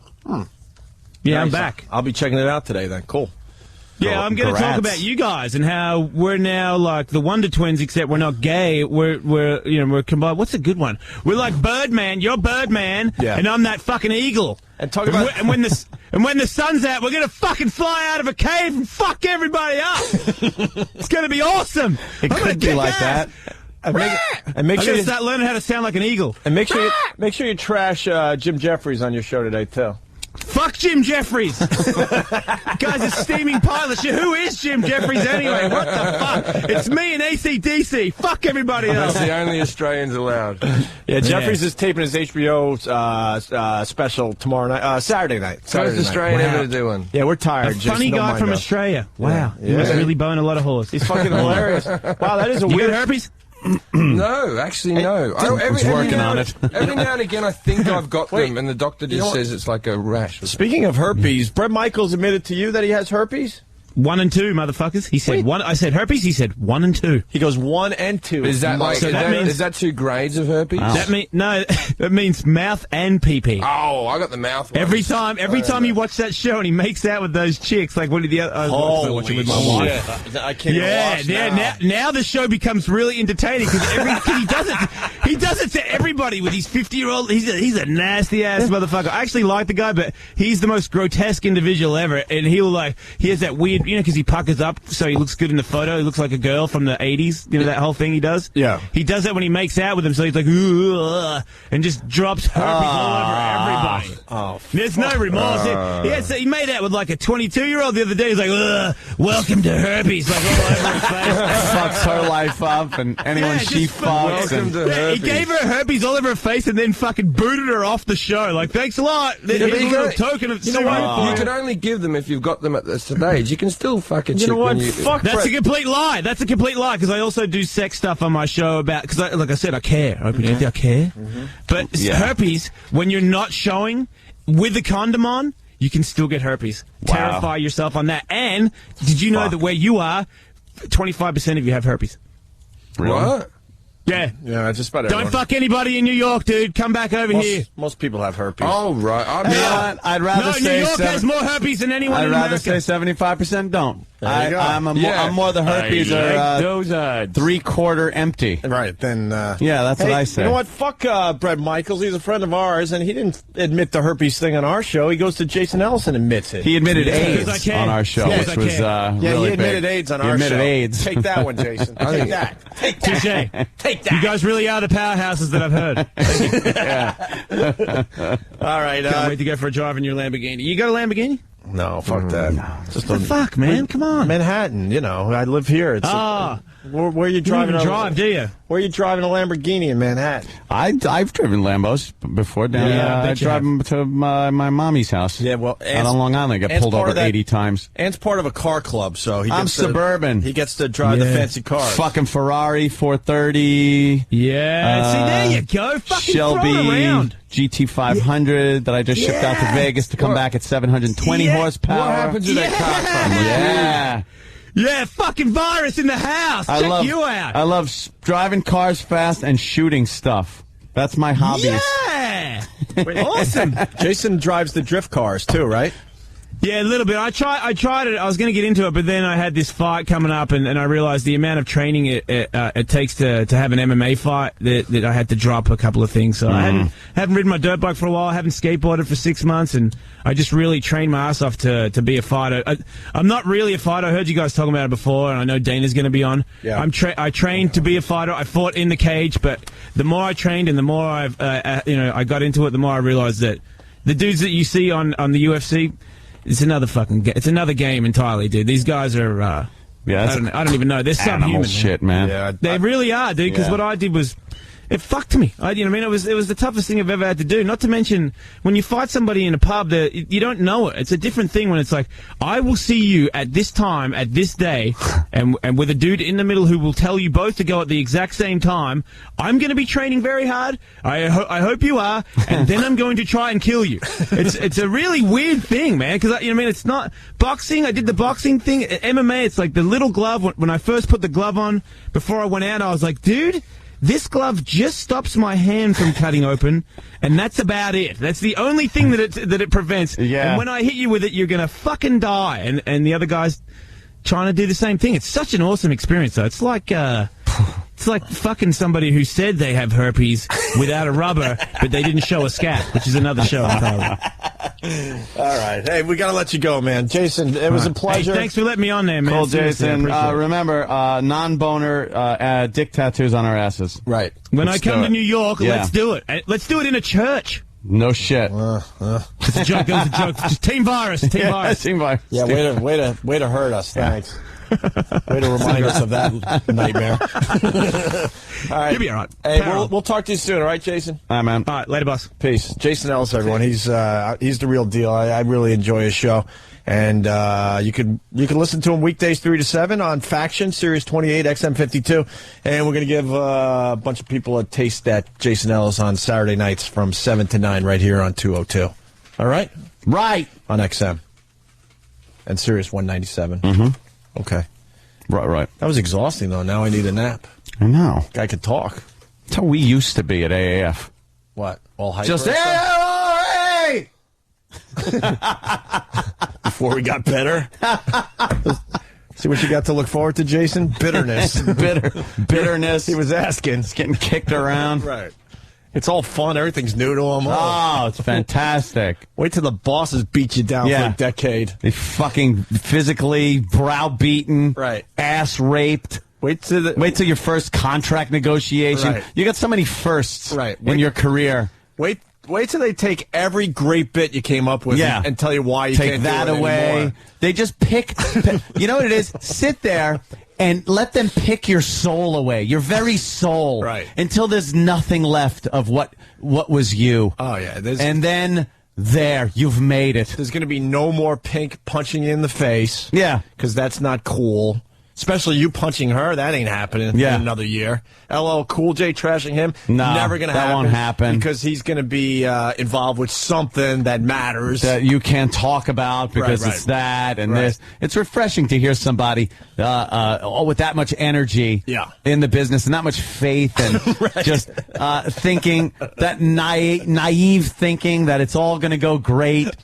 Yeah, I'm back. I'll be checking it out today then. Cool. Yeah, I'm going to talk about you guys and how we're now like the Wonder Twins, except we're not gay. We're combined. What's a good one? We're like Birdman. You're Birdman, and I'm that fucking eagle. And talk about and when the sun's out, we're going to fucking fly out of a cave and fuck everybody up. It's going to be awesome. It could be like that. And make sure you start learning how to sound like an eagle. And make sure you trash Jim Jeffries on your show today too. Fuck Jim Jeffries! Guy's a steaming pile of shit. Who is Jim Jeffries anyway? What the fuck? It's me and AC/DC. Fuck everybody else. That's the only Australians allowed. Yeah, Jeffries is taping his HBO special tomorrow night, Saturday night. First Australian ever to do one. Yeah, we're tired. A funny guy from Australia. Wow. He must really bone a lot of horse. He's fucking hilarious. Wow, that is a weird... You got herpes? No, actually, no. Every now and again, I think I've got them, and the doctor just says it's like a rash. Speaking of herpes, Bret Michaels admitted to you that he has herpes? 1 and 2, motherfuckers. He said 1. I said herpes. He said 1 and 2. He goes 1 and 2. Is that like? So is that 2 grades of herpes? Wow. That means mouth and pee-pee. Oh, I got the mouth one. Every time you watch that show and he makes out with those chicks, like one of the other. I was watching with my wife. I can't even watch now the show becomes really entertaining because he does it to everybody with his 50-year-old. He's a nasty ass motherfucker. I actually like the guy, but he's the most grotesque individual ever, and he has that weird. Because he puckers up so he looks good in the photo. He looks like a girl from the 80s. You know that whole thing he does? Yeah. He does that when he makes out with him, so he's like, ooh, and just drops herpes all over everybody. Oh, there's no remorse. He made out with like a 22-year-old the other day. He's like, welcome to herpes. Like all over his face. Fucks her life up and anyone she fucks. Welcome to herpes. He gave her herpes all over her face and then fucking booted her off the show. Like, thanks a lot. Here's a little token of you can only give them if you've got them at the stage. You can still fuck a chick. You know what? That's a complete lie. That's a complete lie because I also do sex stuff on my show about because like I said, I care. I care. But herpes, when you're not showing with the condom on, you can still get herpes. Wow. Terrify yourself on that. And did you know that where you are, 25% of you have herpes? Really? What? Yeah. Yeah, just about everyone. Don't fuck anybody in New York, dude. Come back over here. Most people have herpes. Oh, right. I'd rather say... New York has more herpes than anyone in America. I'd rather say 75% don't. I'm more the herpes those are 3/4 empty. Right, then... yeah, that's what I say. You know what? Fuck Bret Michaels. He's a friend of ours, and he didn't admit the herpes thing on our show. He goes to Jason Ellison and admits it. He admitted AIDS on our show, which was really he admitted big. AIDS on our show. He admitted AIDS. Take that one, Jason. Take that. Take that. Touché. Take that. You guys really are the powerhouses that I've heard. All right. Can't wait to go for a drive in your Lamborghini. You got a Lamborghini? No, fuck that. No. Just the fuck, man. Come on. Manhattan, you know. I live here. It's where are you driving? You don't even drive, do you? Where are you driving a Lamborghini in Manhattan? I've driven Lambos before down. I drive them to my mommy's house. Yeah, well, out on Long Island, I got pulled over 80 times. Ant's part of a car club, so I'm suburban. He gets to drive the fancy cars. Fucking Ferrari 430. Yeah, see, there you go. Fucking Shelby around. GT 500 that I just shipped out to Vegas to come back at 720 horsepower. What happened to that car? Yeah. Yeah, fucking virus in the house. Check you out. I love driving cars fast and shooting stuff. That's my hobby. Yeah. Awesome. Jason drives the drift cars too, right? Yeah, a little bit. I tried it. I was going to get into it, but then I had this fight coming up, and I realized the amount of training it takes to have an MMA fight that I had to drop a couple of things. So I haven't ridden my dirt bike for a while. I haven't skateboarded for 6 months, and I just really trained my ass off to be a fighter. I'm not really a fighter. I heard you guys talking about it before, and I know Dana's going to be on. Yeah. I trained to be a fighter. I fought in the cage, but the more I trained and the more I got into it, the more I realized that the dudes that you see on the UFC. It's another game entirely, dude. These guys are, I don't even know. They're subhuman. Shit, man. Yeah, they really are, dude, because what I did was, it fucked me. It was the toughest thing I've ever had to do. Not to mention, when you fight somebody in a pub, you don't know it. It's a different thing when it's like, I will see you at this time, at this day, and with a dude in the middle who will tell you both to go at the exact same time. I'm going to be training very hard. I hope you are, and then I'm going to try and kill you. It's a really weird thing, man, because, it's not boxing. I did the boxing thing. MMA, it's like the little glove. When I first put the glove on, before I went out, I was like, dude, this glove just stops my hand from cutting open, and that's about it. That's the only thing that it prevents. Yeah. And when I hit you with it, you're gonna fucking die. And the other guy's trying to do the same thing. It's such an awesome experience, though. It's like fucking somebody who said they have herpes without a rubber, but they didn't show a scat, which is another show entirely. All right. Hey, we got to let you go, man. Jason, it was a pleasure. Hey, thanks for letting me on there, man. Cool, Jason. Remember, non-boner dick tattoos on our asses. Right. When I come to New York, let's do it. Let's do it in a church. No shit. It's a joke. That was a joke. Just Team Virus. Team Virus. Team Virus. Yeah, way to hurt us. Thanks. Way to remind us of that nightmare. All right. You'll be all right. Hey, we'll talk to you soon, all right, Jason? All right, man. All right, later, boss. Peace. Jason Ellis, everyone. He's the real deal. I really enjoy his show. And you can listen to him weekdays 3 to 7 on Faction, Sirius 28, XM 52. And we're going to give a bunch of people a taste at Jason Ellis on Saturday nights from 7 to 9 right here on 202. All right? Right. On XM. And Sirius 197. Mm-hmm. Okay. Right. That was exhausting, though. Now I need a nap. I know. Guy could talk. That's how we used to be at AAF. What? All hyper? Just hey! Before we got better. See what you got to look forward to, Jason? Bitterness. Bitterness. He was asking. He's getting kicked around. Right. It's all fun. Everything's new to him. Oh, it's fantastic. Wait till the bosses beat you down for a decade. They fucking physically browbeaten. Right. Ass raped. Wait till your first contract negotiation. Right. You got so many firsts in your career. Wait till they take every great bit you came up with and tell you why you can't that do it away. anymore. They just pick. You know what it is? Sit there and let them pick your soul away, your very soul, until there's nothing left of what was you. Oh yeah, and then you've made it. There's going to be no more Pink punching you in the face. Yeah, because that's not cool. Especially you punching her, that ain't happening in another year. LL Cool J trashing him, never going to happen. That won't happen. Because he's going to be involved with something that matters. That you can't talk about because it's that and this. It's refreshing to hear somebody with that much energy in the business and that much faith and just thinking, that naive thinking that it's all going to go great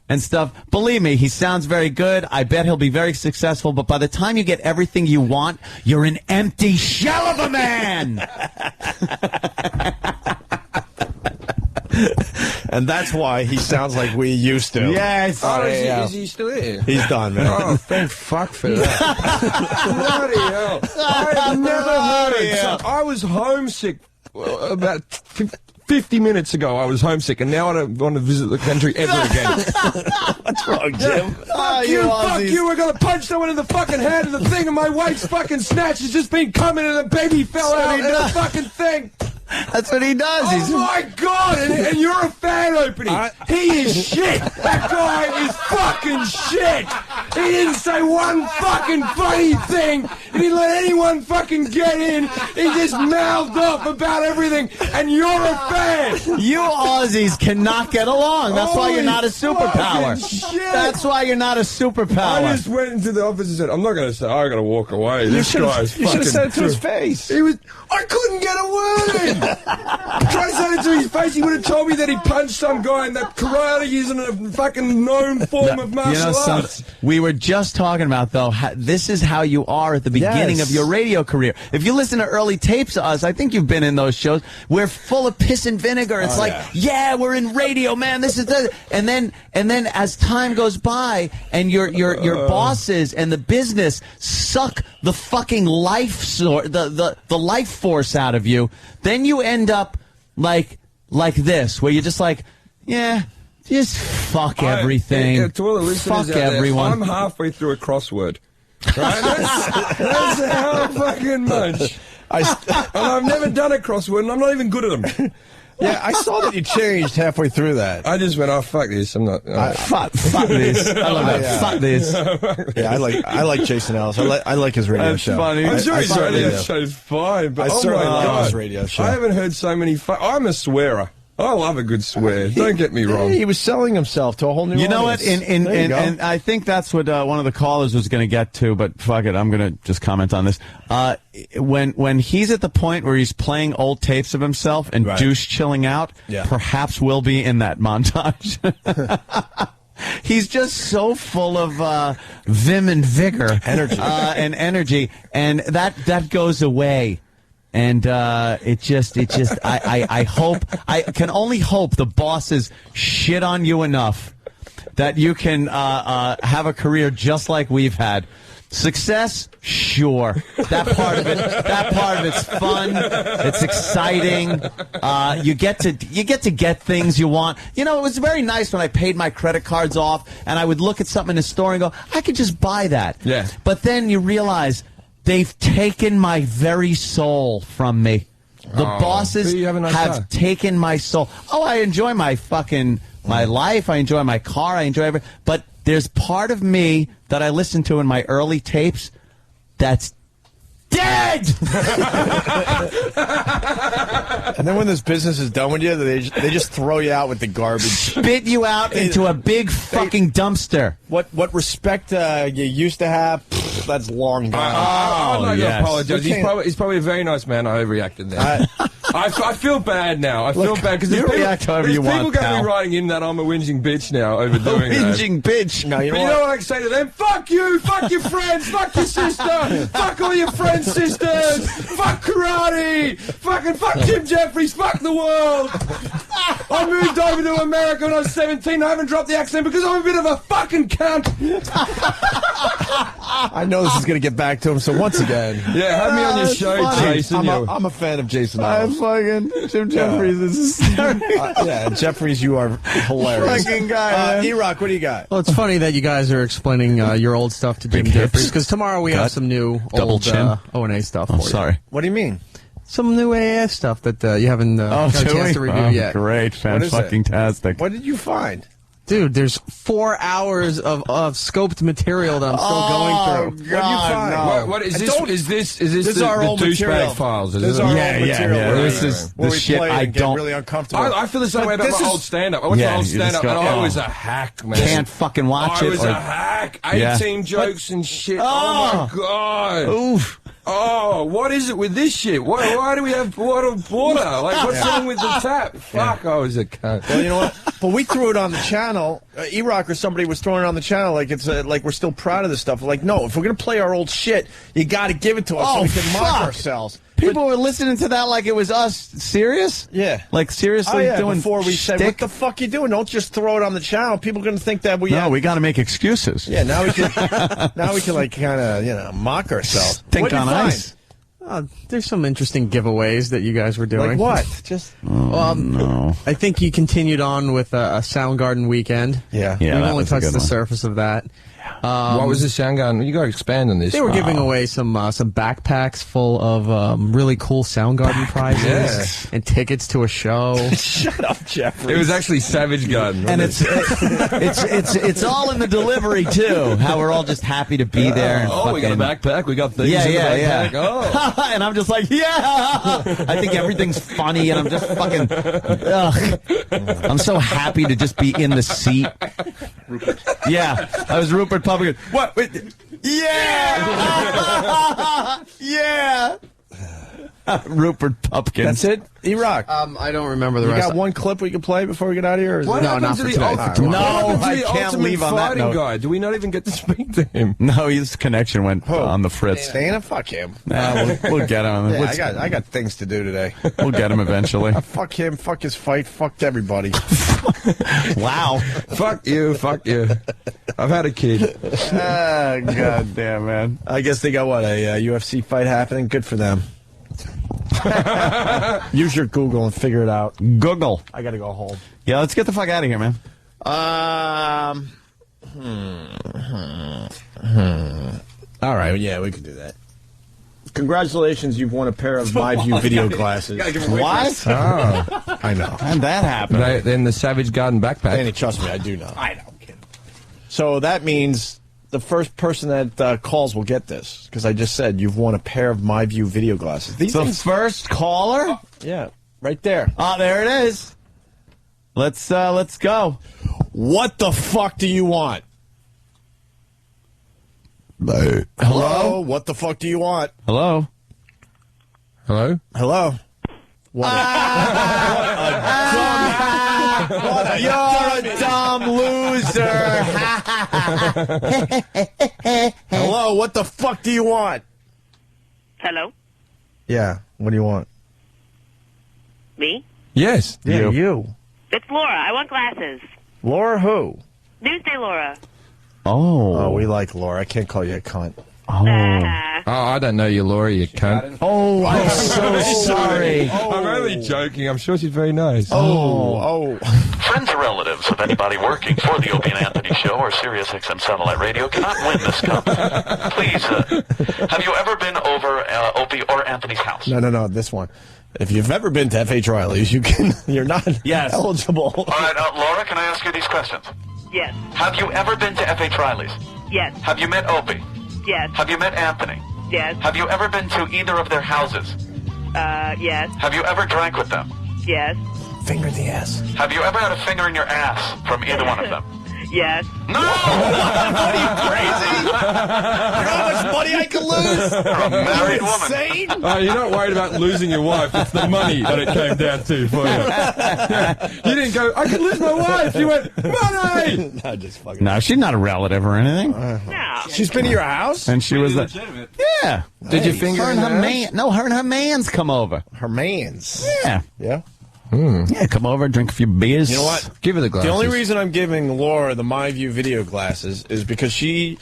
and stuff. Believe me, he sounds very good. I bet he'll be very successful, but by the time you get everything you want, you're an empty shell of a man. And that's why he sounds like we used to. Yes. Is he still here? He's done, man. Oh, thank fuck for that. Bloody hell. I never heard it. I was homesick about 50 minutes ago. I was homesick, and now I don't want to visit the country ever again. What's wrong, Jim? Fuck you, we're going to punch someone in the fucking head, and the thing in my wife's fucking snatch has just been coming, and the baby fell out in the fucking thing. That's what he does. Oh my God! And you're a fan opening. He is shit. That guy is fucking shit. He didn't say one fucking funny thing. He didn't let anyone fucking get in. He just mouthed off about everything. And you're a fan. You Aussies cannot get along. That's why you're not a superpower. That's why you're not a superpower. I just went into the office and said, "I'm not going to say. I got to walk away." You should have said it to his face. I couldn't get a word in. Try to say it to his face. He would have told me that he punched some guy and that karate isn't a fucking known form of martial arts. We were just talking about, though, this is how you are at the beginning of your radio career. If you listen to early tapes of us, I think you've been in those shows, we're full of piss and vinegar. It's we're in radio, man. This is the... And then as time goes by and your bosses and the business suck the fucking life the life force out of you, then you end up like this, where you're just like, just fuck everything. To all the listeners fuck out everyone. There, I'm halfway through a crossword. Right? That's how fucking much. I've never done a crossword, and I'm not even good at them. Yeah, I saw that you changed halfway through that. I just went, oh, fuck this. I'm not. Fuck this. I love that. Fuck this. Yeah, I like Jason Ellis. I like his radio show. Funny. I'm sure his radio show's fine, but I certainly love his radio show. I haven't heard so many. I'm a swearer. I love a good swear. Don't get me wrong. He was selling himself to a whole new audience. You know what? And I think that's what one of the callers was going to get to, but fuck it. I'm going to just comment on this. When he's at the point where he's playing old tapes of himself and douche chilling out, perhaps we'll be in that montage. He's just so full of vim and vigor, energy, and that goes away. And I can only hope the bosses shit on you enough that you can have a career just like we've had. Success, sure. That part of it's fun. It's exciting. You get to get things you want. You know, it was very nice when I paid my credit cards off and I would look at something in the store and go, I could just buy that. Yeah. But then you realize they've taken my very soul from me. The bosses have taken my soul. Oh, I enjoy my life. I enjoy my car. I enjoy everything. But there's part of me that I listened to in my early tapes that's dead. And then when this business is done with you, they just throw you out with the garbage. Spit you out into a big fucking dumpster. What respect you used to have, that's long gone. I'm not going to apologize. He's probably a very nice man. I overreacted there. I feel bad now. I feel bad because there's people going to be writing in that I'm a whinging bitch now overdoing that. Whinging bitch. No, you know but you know what I can say to them? Fuck you. Fuck your friends. Fuck your sister. Fuck all your friends' sisters. Fuck karate. Fuck Jim Jeffries. Fuck the world. I moved over to America when I was 17. I haven't dropped the accent because I'm a bit of a fucking cunt. I know this is going to get back to him, so once again. Yeah, have me on your show, funny. Jason. I'm a fan of Jason Ellis. Fucking Jim Jeffries is hysterical. Yeah, Jeffries, you are hilarious. Fucking guy. E-Rock, what do you got? Well, it's funny that you guys are explaining your old stuff to Jim Jeffries, because tomorrow we have some new old O&A stuff for you. Sorry. What do you mean? Some new AAS stuff that you haven't got a chance to review yet. Great, fan-fucking-tastic. What did you find? Dude, there's 4 hours of scoped material that I'm still going through. God, what did you find? No. What is this? Is this the douchebag files? This is our old material. This is the shit I don't. Really uncomfortable. I feel the same way about my old stand-up. I went to my old stand-up, and I was a hack, man. Can't fucking watch it. I was a hack. 18 jokes and shit. Oh my god. Oof. Oh, what is it with this shit? Why do we have water? Like, what's wrong with the tap? Fuck, I was a cunt. Well, you know what? But we threw it on the channel. E-Rock or somebody was throwing it on the channel like it's like we're still proud of this stuff. Like, no, if we're going to play our old shit, you got to give it to us so we can mock ourselves. People were listening to that like it was us. Serious? Yeah. Like, seriously doing before we said, what the fuck you doing? Don't just throw it on the channel. People are going to think that we... No, we got to make excuses. Yeah, now we can like, kind of, mock ourselves. Think on ice. There's some interesting giveaways that you guys were doing. Like what? Just no. I think you continued on with a Soundgarden weekend. Yeah. We've only touched the surface of that. What was the Soundgarden? You got to expand on this. They were giving away some backpacks full of really cool Soundgarden prizes and tickets to a show. Shut up, Jeffrey. It was actually Savage Garden, and it's all in the delivery too. How we're all just happy to be there. And we got a backpack. We got things in the backpack. Oh. And I'm just like, I think everything's funny, and I'm just fucking. I'm so happy to just be in the seat. Rupert. Yeah, I was Rupert Publican. What? Wait, yeah! Yeah! Rupert Pupkin. That's it? E-Rock. I don't remember the rest. You got one clip we can play before we get out of here? What happened to the I can't leave on that note. Guy? Do we not even get to speak to him? No, his connection went on the fritz. Dana, fuck him. Nah, we'll get him. Yeah, I got things to do today. We'll get him eventually. Fuck him, fuck his fight, fuck everybody. Wow. Fuck you, fuck you. I've had a kid. God damn, man. I guess they got, a UFC fight happening? Good for them. Use your Google and figure it out. Google. I gotta go home. Yeah, let's get the fuck out of here, man. All right, yeah, we can do that. congratulations, you've won a pair of MyView video glasses. What? Oh, I know. How'd that happen? Then the Savage Garden backpack. Danny, trust me, I do know. I know. I'm kidding. So that means the first person that calls will get this, because I just said you've won a pair of MyView video glasses. These The things, first caller? yeah, right there. Oh, there it is. Let's go. What the fuck do you want? Hello? What the fuck do you want? Hello? Hello? Hello? What You're a dumb loser. Hello, what the fuck do you want? Hello? Yeah, what do you want? Me? Yes. Yeah, you. It's Laura. I want glasses. Laura who? Newsday Laura. Oh, we like Laura. I can't call you a cunt. Oh, I don't know you, Laura, you cunt. Oh, I'm so sorry. I'm only joking. I'm sure she's very nice. Friends or relatives of anybody working for the Opie and Anthony Show or Sirius XM Satellite Radio cannot win this contest. Please, have you ever been over Opie or Anthony's house? No, this one. If you've ever been to F.H. Riley's, you're not eligible. All right, Laura, can I ask you these questions? Yes. Have you ever been to F.H. Riley's? Yes. Have you met Opie? Yes. Have you met Anthony? Yes. Have you ever been to either of their houses? Yes. Have you ever drank with them? Yes. Finger in the ass. Have you ever had a finger in your ass from either one of them? Yes. No! What are you, crazy? You know how much money I could lose? You're a married woman. Insane? You're not worried about losing your wife. It's the money that it came down to for you. You didn't go, I could lose my wife. You went, money! No, just fucking. No, she's not a relative or anything. No. She's been to your house? And she was yeah. Did you finger her and her man? No, her and her man's come over. Her man's? Yeah. Yeah? Yeah, come over, drink a few beers. You know what? Give her the glasses. The only reason I'm giving Laura the MyView video glasses is because she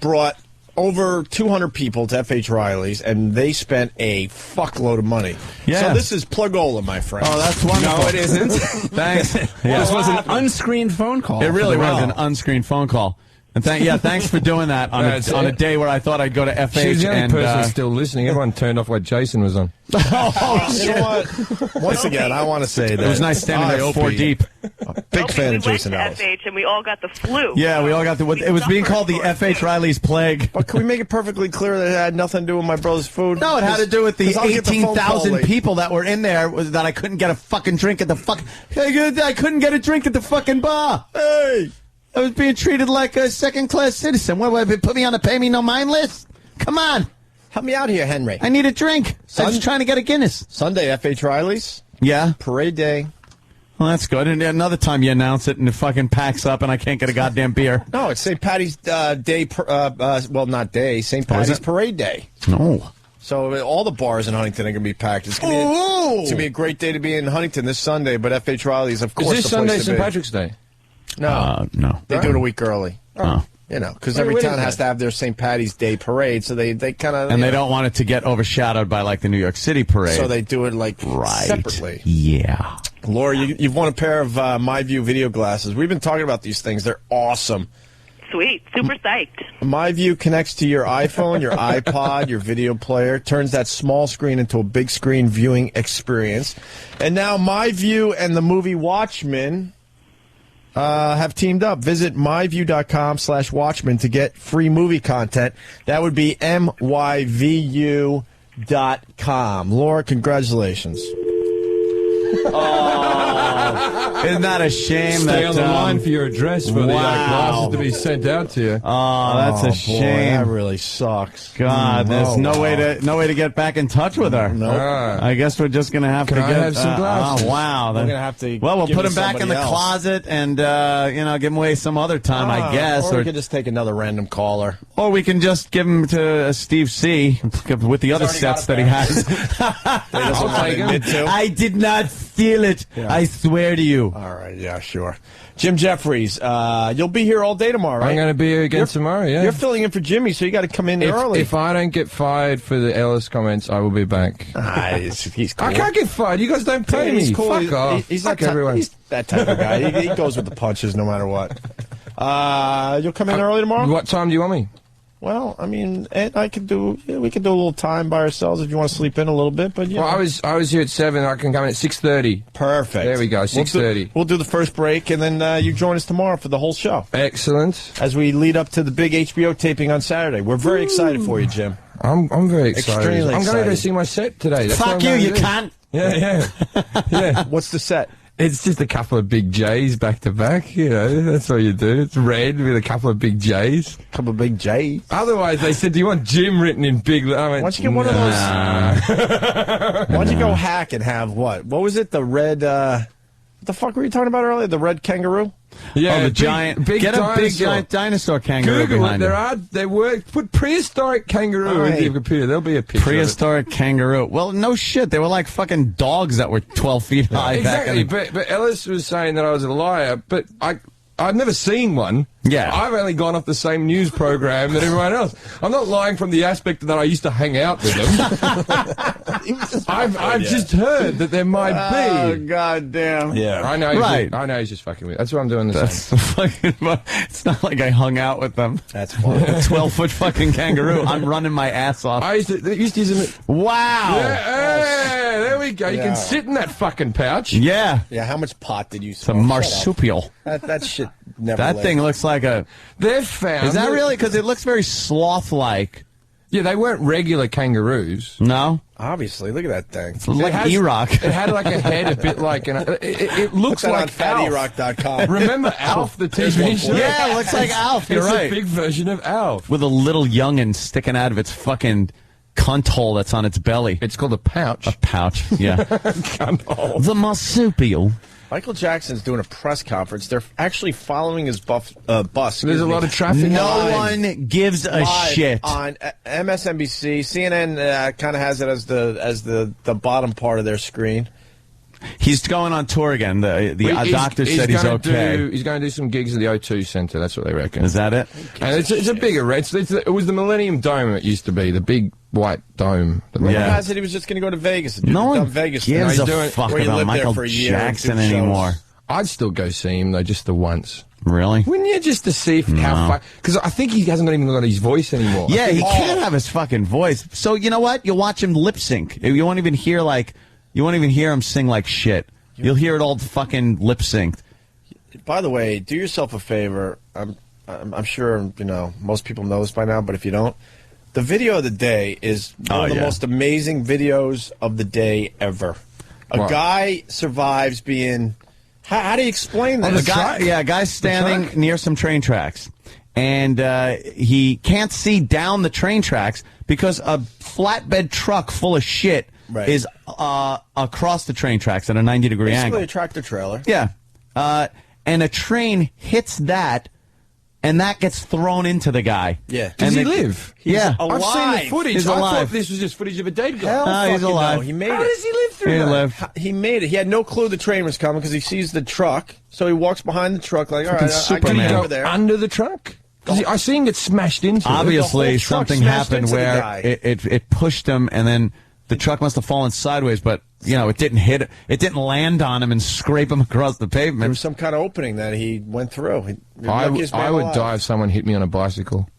brought over 200 people to F.H. Riley's, and they spent a fuckload of money. Yeah. So this is plugola, my friend. Oh, that's wonderful. No, it isn't. Thanks. This was an unscreened phone call. It really was an unscreened phone call. And thanks for doing that on a day where I thought I'd go to FH. She's the only person still listening. Everyone turned off what Jason was on. You know what? Once again, I want to say that it was nice standing there 4 deep. Big fan of Jason We went Ellis. to FH and we all got the flu. Yeah, we all got it was being called the F.H. Riley's plague. But can we make it perfully clear that it had nothing to do with my brother's food? No, it had to do with the 18,000 people. people that were in there that I couldn't get a fucking drink at the I couldn't get a drink at the fucking bar. Hey! I was being treated like a second-class citizen. What, put me on the pay me no mind list? Come on. Help me out here, Henry. I need a drink. I was trying to get a Guinness. Sunday, F.H. Riley's. Yeah. Parade day. Well, that's good. And another time you announce it and it fucking packs up and I can't get a goddamn beer. No, it's St. Patty's Day. Well, not day. St. Patty's Parade Day. No. So all the bars in Huntington are going to be packed. It's going to be a great day to be in Huntington this Sunday, but F.H. Riley's, of course, Is this the place Sunday to St. be. Patrick's Day? No. No. They do it a week early. Oh. You know, because every town has to have their St. Patty's Day parade, so they kind of... And they don't want it to get overshadowed by, like, the New York City parade. So they do it, like, separately. Yeah. Laura, you've won a pair of MyView video glasses. We've been talking about these things. They're awesome. Sweet. Super psyched. MyView connects to your iPhone, your iPod, your video player, turns that small screen into a big screen viewing experience. And now MyView and the movie Watchmen have teamed up. Visit myview.com/Watchmen to get free movie content. That would be myvu.com. Laura, congratulations. Oh, isn't that a shame? Stay on the line for your address for the glasses to be sent out to you. Oh, that's a shame. That really sucks. God, there's no way to get back in touch with her. No. I guess we're just gonna have to I get have some glasses? Oh, wow. We're gonna have to. Well, we'll give put it them back in the somebody else. closet and give them away some other time, I guess. Or we could just take another random caller. Or we can just give them to Steve C. with the other sets that he has. I did not steal it. Yeah. I swear to you. All right, yeah, sure. Jim Jeffries, you'll be here all day tomorrow, right? I'm going to be here again tomorrow, yeah. You're filling in for Jimmy, so you got to come in early. If I don't get fired for the Ellis comments, I will be back. He's cool. I can't get fired. You guys don't pay me. He's cool. Fuck off. He's Fuck everyone. He's that type of guy. He goes with the punches no matter what. You'll come in early tomorrow? What time do you want me? Well, I mean, Ed, we could do a little time by ourselves if you want to sleep in a little bit. But I was here at 7. I can come in at 6:30. Perfect. There we go. 6:30. We'll do the first break, and then you join us tomorrow for the whole show. Excellent. As we lead up to the big HBO taping on Saturday, we're very excited for you, Jim. I'm very excited. Extremely I'm going to go excited. see my set today. That's Fuck you, you can't. Yeah. What's the set? It's just a couple of big J's back to back. You know, that's what you do. It's red with a couple of big J's. Couple of big J's. Otherwise, they said, "Do you want Jim written in big?" I went, Why don't you get one of those? Why don't you go hack and have what? What was it? The red. What the fuck were you talking about earlier? The red kangaroo. Yeah, the giant. Get a big giant dinosaur kangaroo Google behind it. There were put prehistoric kangaroo into your computer. There'll be a picture. Prehistoric kangaroo. Well, no shit. They were like fucking dogs that were 12 feet high. Exactly. Back in But Ellis was saying that I was a liar. But I've never seen one. Yeah. I've only gone off the same news program that everyone else. I'm not lying from the aspect that I used to hang out with them. I've just heard that there might be. Oh, goddamn. Yeah. I know. I know he's just fucking with me. That's what I'm doing this It's not like I hung out with them. That's funny. A 12-foot fucking kangaroo. I'm running my ass off. I used to use them. Wow. Yeah, there we go. You can sit in that fucking pouch. Yeah. Yeah, how much pot did you It's a smoke? marsupial. That shit never That lived. thing looks like a... They've found... Is that really? Because it looks very sloth-like. Yeah, they weren't regular kangaroos. No? Obviously, look at that thing. It's like E-Rock. It had like a head a bit like... It looks Put that like on Alf. fattyrrock.com. Remember Alf, the TV show? Yeah, it looks like Alf. You're it's right. a big version of Alf. With a little young'un sticking out of its fucking cunt hole that's on its belly. It's called a pouch. A pouch, yeah. Cunt hole. The marsupial. Michael Jackson's doing a press conference. They're actually following his bus. There's a lot of traffic. No one gives a shit. On MSNBC, CNN kind of has it as the bottom part of their screen. He's going on tour again. The doctor said he's okay. He's going to do some gigs at the O2 Centre. That's what they reckon. Is that it? And it's a bigger red. It was the Millennium Dome. It used to be the big white dome. The guy said he was just going to go to Vegas. No one Vegas gives a fuck about Michael Jackson anymore. I'd still go see him though, just the once. Really? Wouldn't you, just to see how far? Because I think he hasn't even got his voice anymore. Yeah, he can't have his fucking voice. So you know what? You'll watch him lip sync. You won't even hear him sing like shit. You'll hear it all fucking lip synced. By the way, do yourself a favor. I'm sure most people know this by now, but if you don't, the video of the day is one of the most amazing videos of the day ever. A guy survives being. How do you explain this? A guy's standing near some train tracks, and he can't see down the train tracks because a flatbed truck full of shit is across the train tracks at a 90-degree angle. Basically a tractor trailer. Yeah. And a train hits that, and that gets thrown into the guy. Yeah. Does he live? Yeah. Alive. I've seen the footage. He's I alive. thought this was just footage of a dead guy. Hell, he's alive. No. He made How it. does he live through that? He made it. He had no clue the train was coming because he sees the truck. So he walks behind the truck like, all right, I can get over there. Under the truck? I seen him get smashed into. Obviously, The whole truck something smashed happened into the where guy. it pushed him, and then the truck must have fallen sideways, but it didn't hit it. It didn't land on him and scrape him across the There pavement. was some kind of opening that he went through. I would die if someone hit me on a bicycle.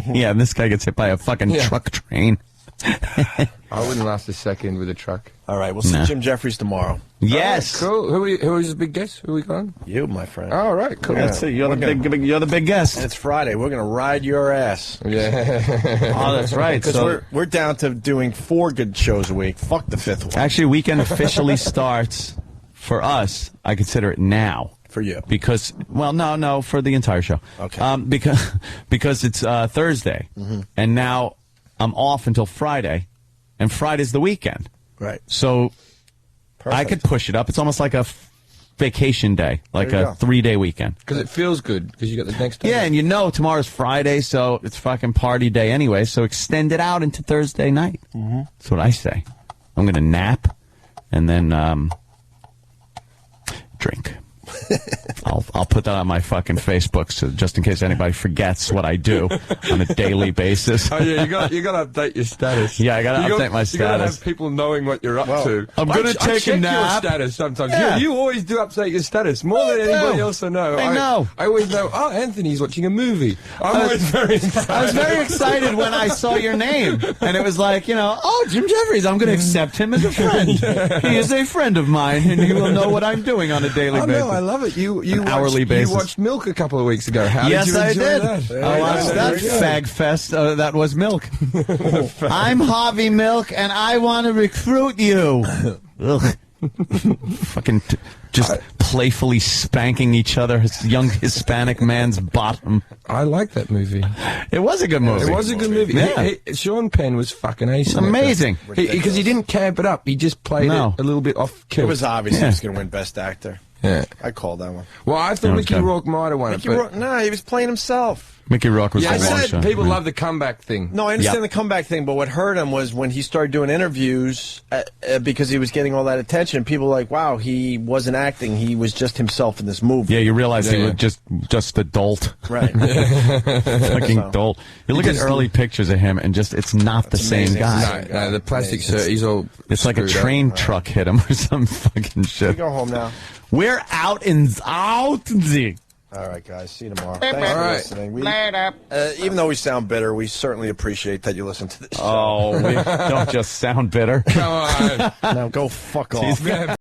Yeah, and this guy gets hit by a fucking truck train. I wouldn't last a second with a truck. All right, we'll see Jim Jeffries tomorrow. Yes. Cool. Who is the big guest? Who are we going? You, my friend. All right, cool. Yeah. That's it. You're the big guest. And it's Friday. We're going to ride your ass. Yeah. Oh, that's right. Because So we're down to doing 4 good shows a week. Fuck the 5th one. actually, weekend officially starts for us. I consider it now. For you. Because, no, for the entire show. Okay. Because it's Thursday, and now I'm off until Friday, and Friday's the weekend. Right. So I could push it up. It's almost like a vacation day, like There you a go. 3-day weekend. Because it feels good, because you got the next day. Yeah, and tomorrow's Friday, so it's fucking party day anyway, so extend it out into Thursday night. That's what I say. I'm going to nap, and then drink. I'll I'll put that on my fucking Facebook, so just in case anybody forgets what I do on a daily basis. Oh yeah, you got to update your status. Yeah, I got to update my status. You got to have people knowing what you're up to. I'm going to take a nap. Your status sometimes. Yeah. You always do update your status more than anybody else I know. I know. I always know. Oh, Anthony's watching a movie. I'm always very impressed. I was very excited when I saw your name, and it was like, oh, Jim Jeffries, I'm going to accept him as a friend. He is a friend of mine, and he will know what I'm doing on a daily basis. No, I love it. You hourly basis. You watched Milk a couple of weeks ago. How did you enjoy that? I watched that fag fest. That was Milk. I'm Harvey Milk, and I want to recruit you. Ugh. Fucking just playfully spanking each other, his young Hispanic man's bottom. I like that movie. It was a good movie. It was a good movie. Yeah. Sean Penn was fucking ace. Amazing. Because he didn't camp it up. He just played it a little bit off kill. It was obvious he was going to win Best Actor. Yeah. I called that one. Well, I thought Mickey Rourke might have won it. No, he was playing himself. Mickey Rourke was I the launcher. said people love the comeback thing. No, I understand the comeback thing, but what hurt him was when he started doing interviews because he was getting all that attention. People were like, wow, he wasn't acting. He was just himself in this movie. Yeah, you realize he was just a dolt. Right. Fucking dolt. You look at early pictures of him, and it's not the same guy. No, the plastic shirt, he's all It's like a train truck hit him or some fucking shit. We go home now. We're out in the. All right, guys. See you tomorrow. Thanks for listening. Even though we sound bitter, we certainly appreciate that you listen to this show. Oh, we don't just sound bitter. Come on. Now go fuck off.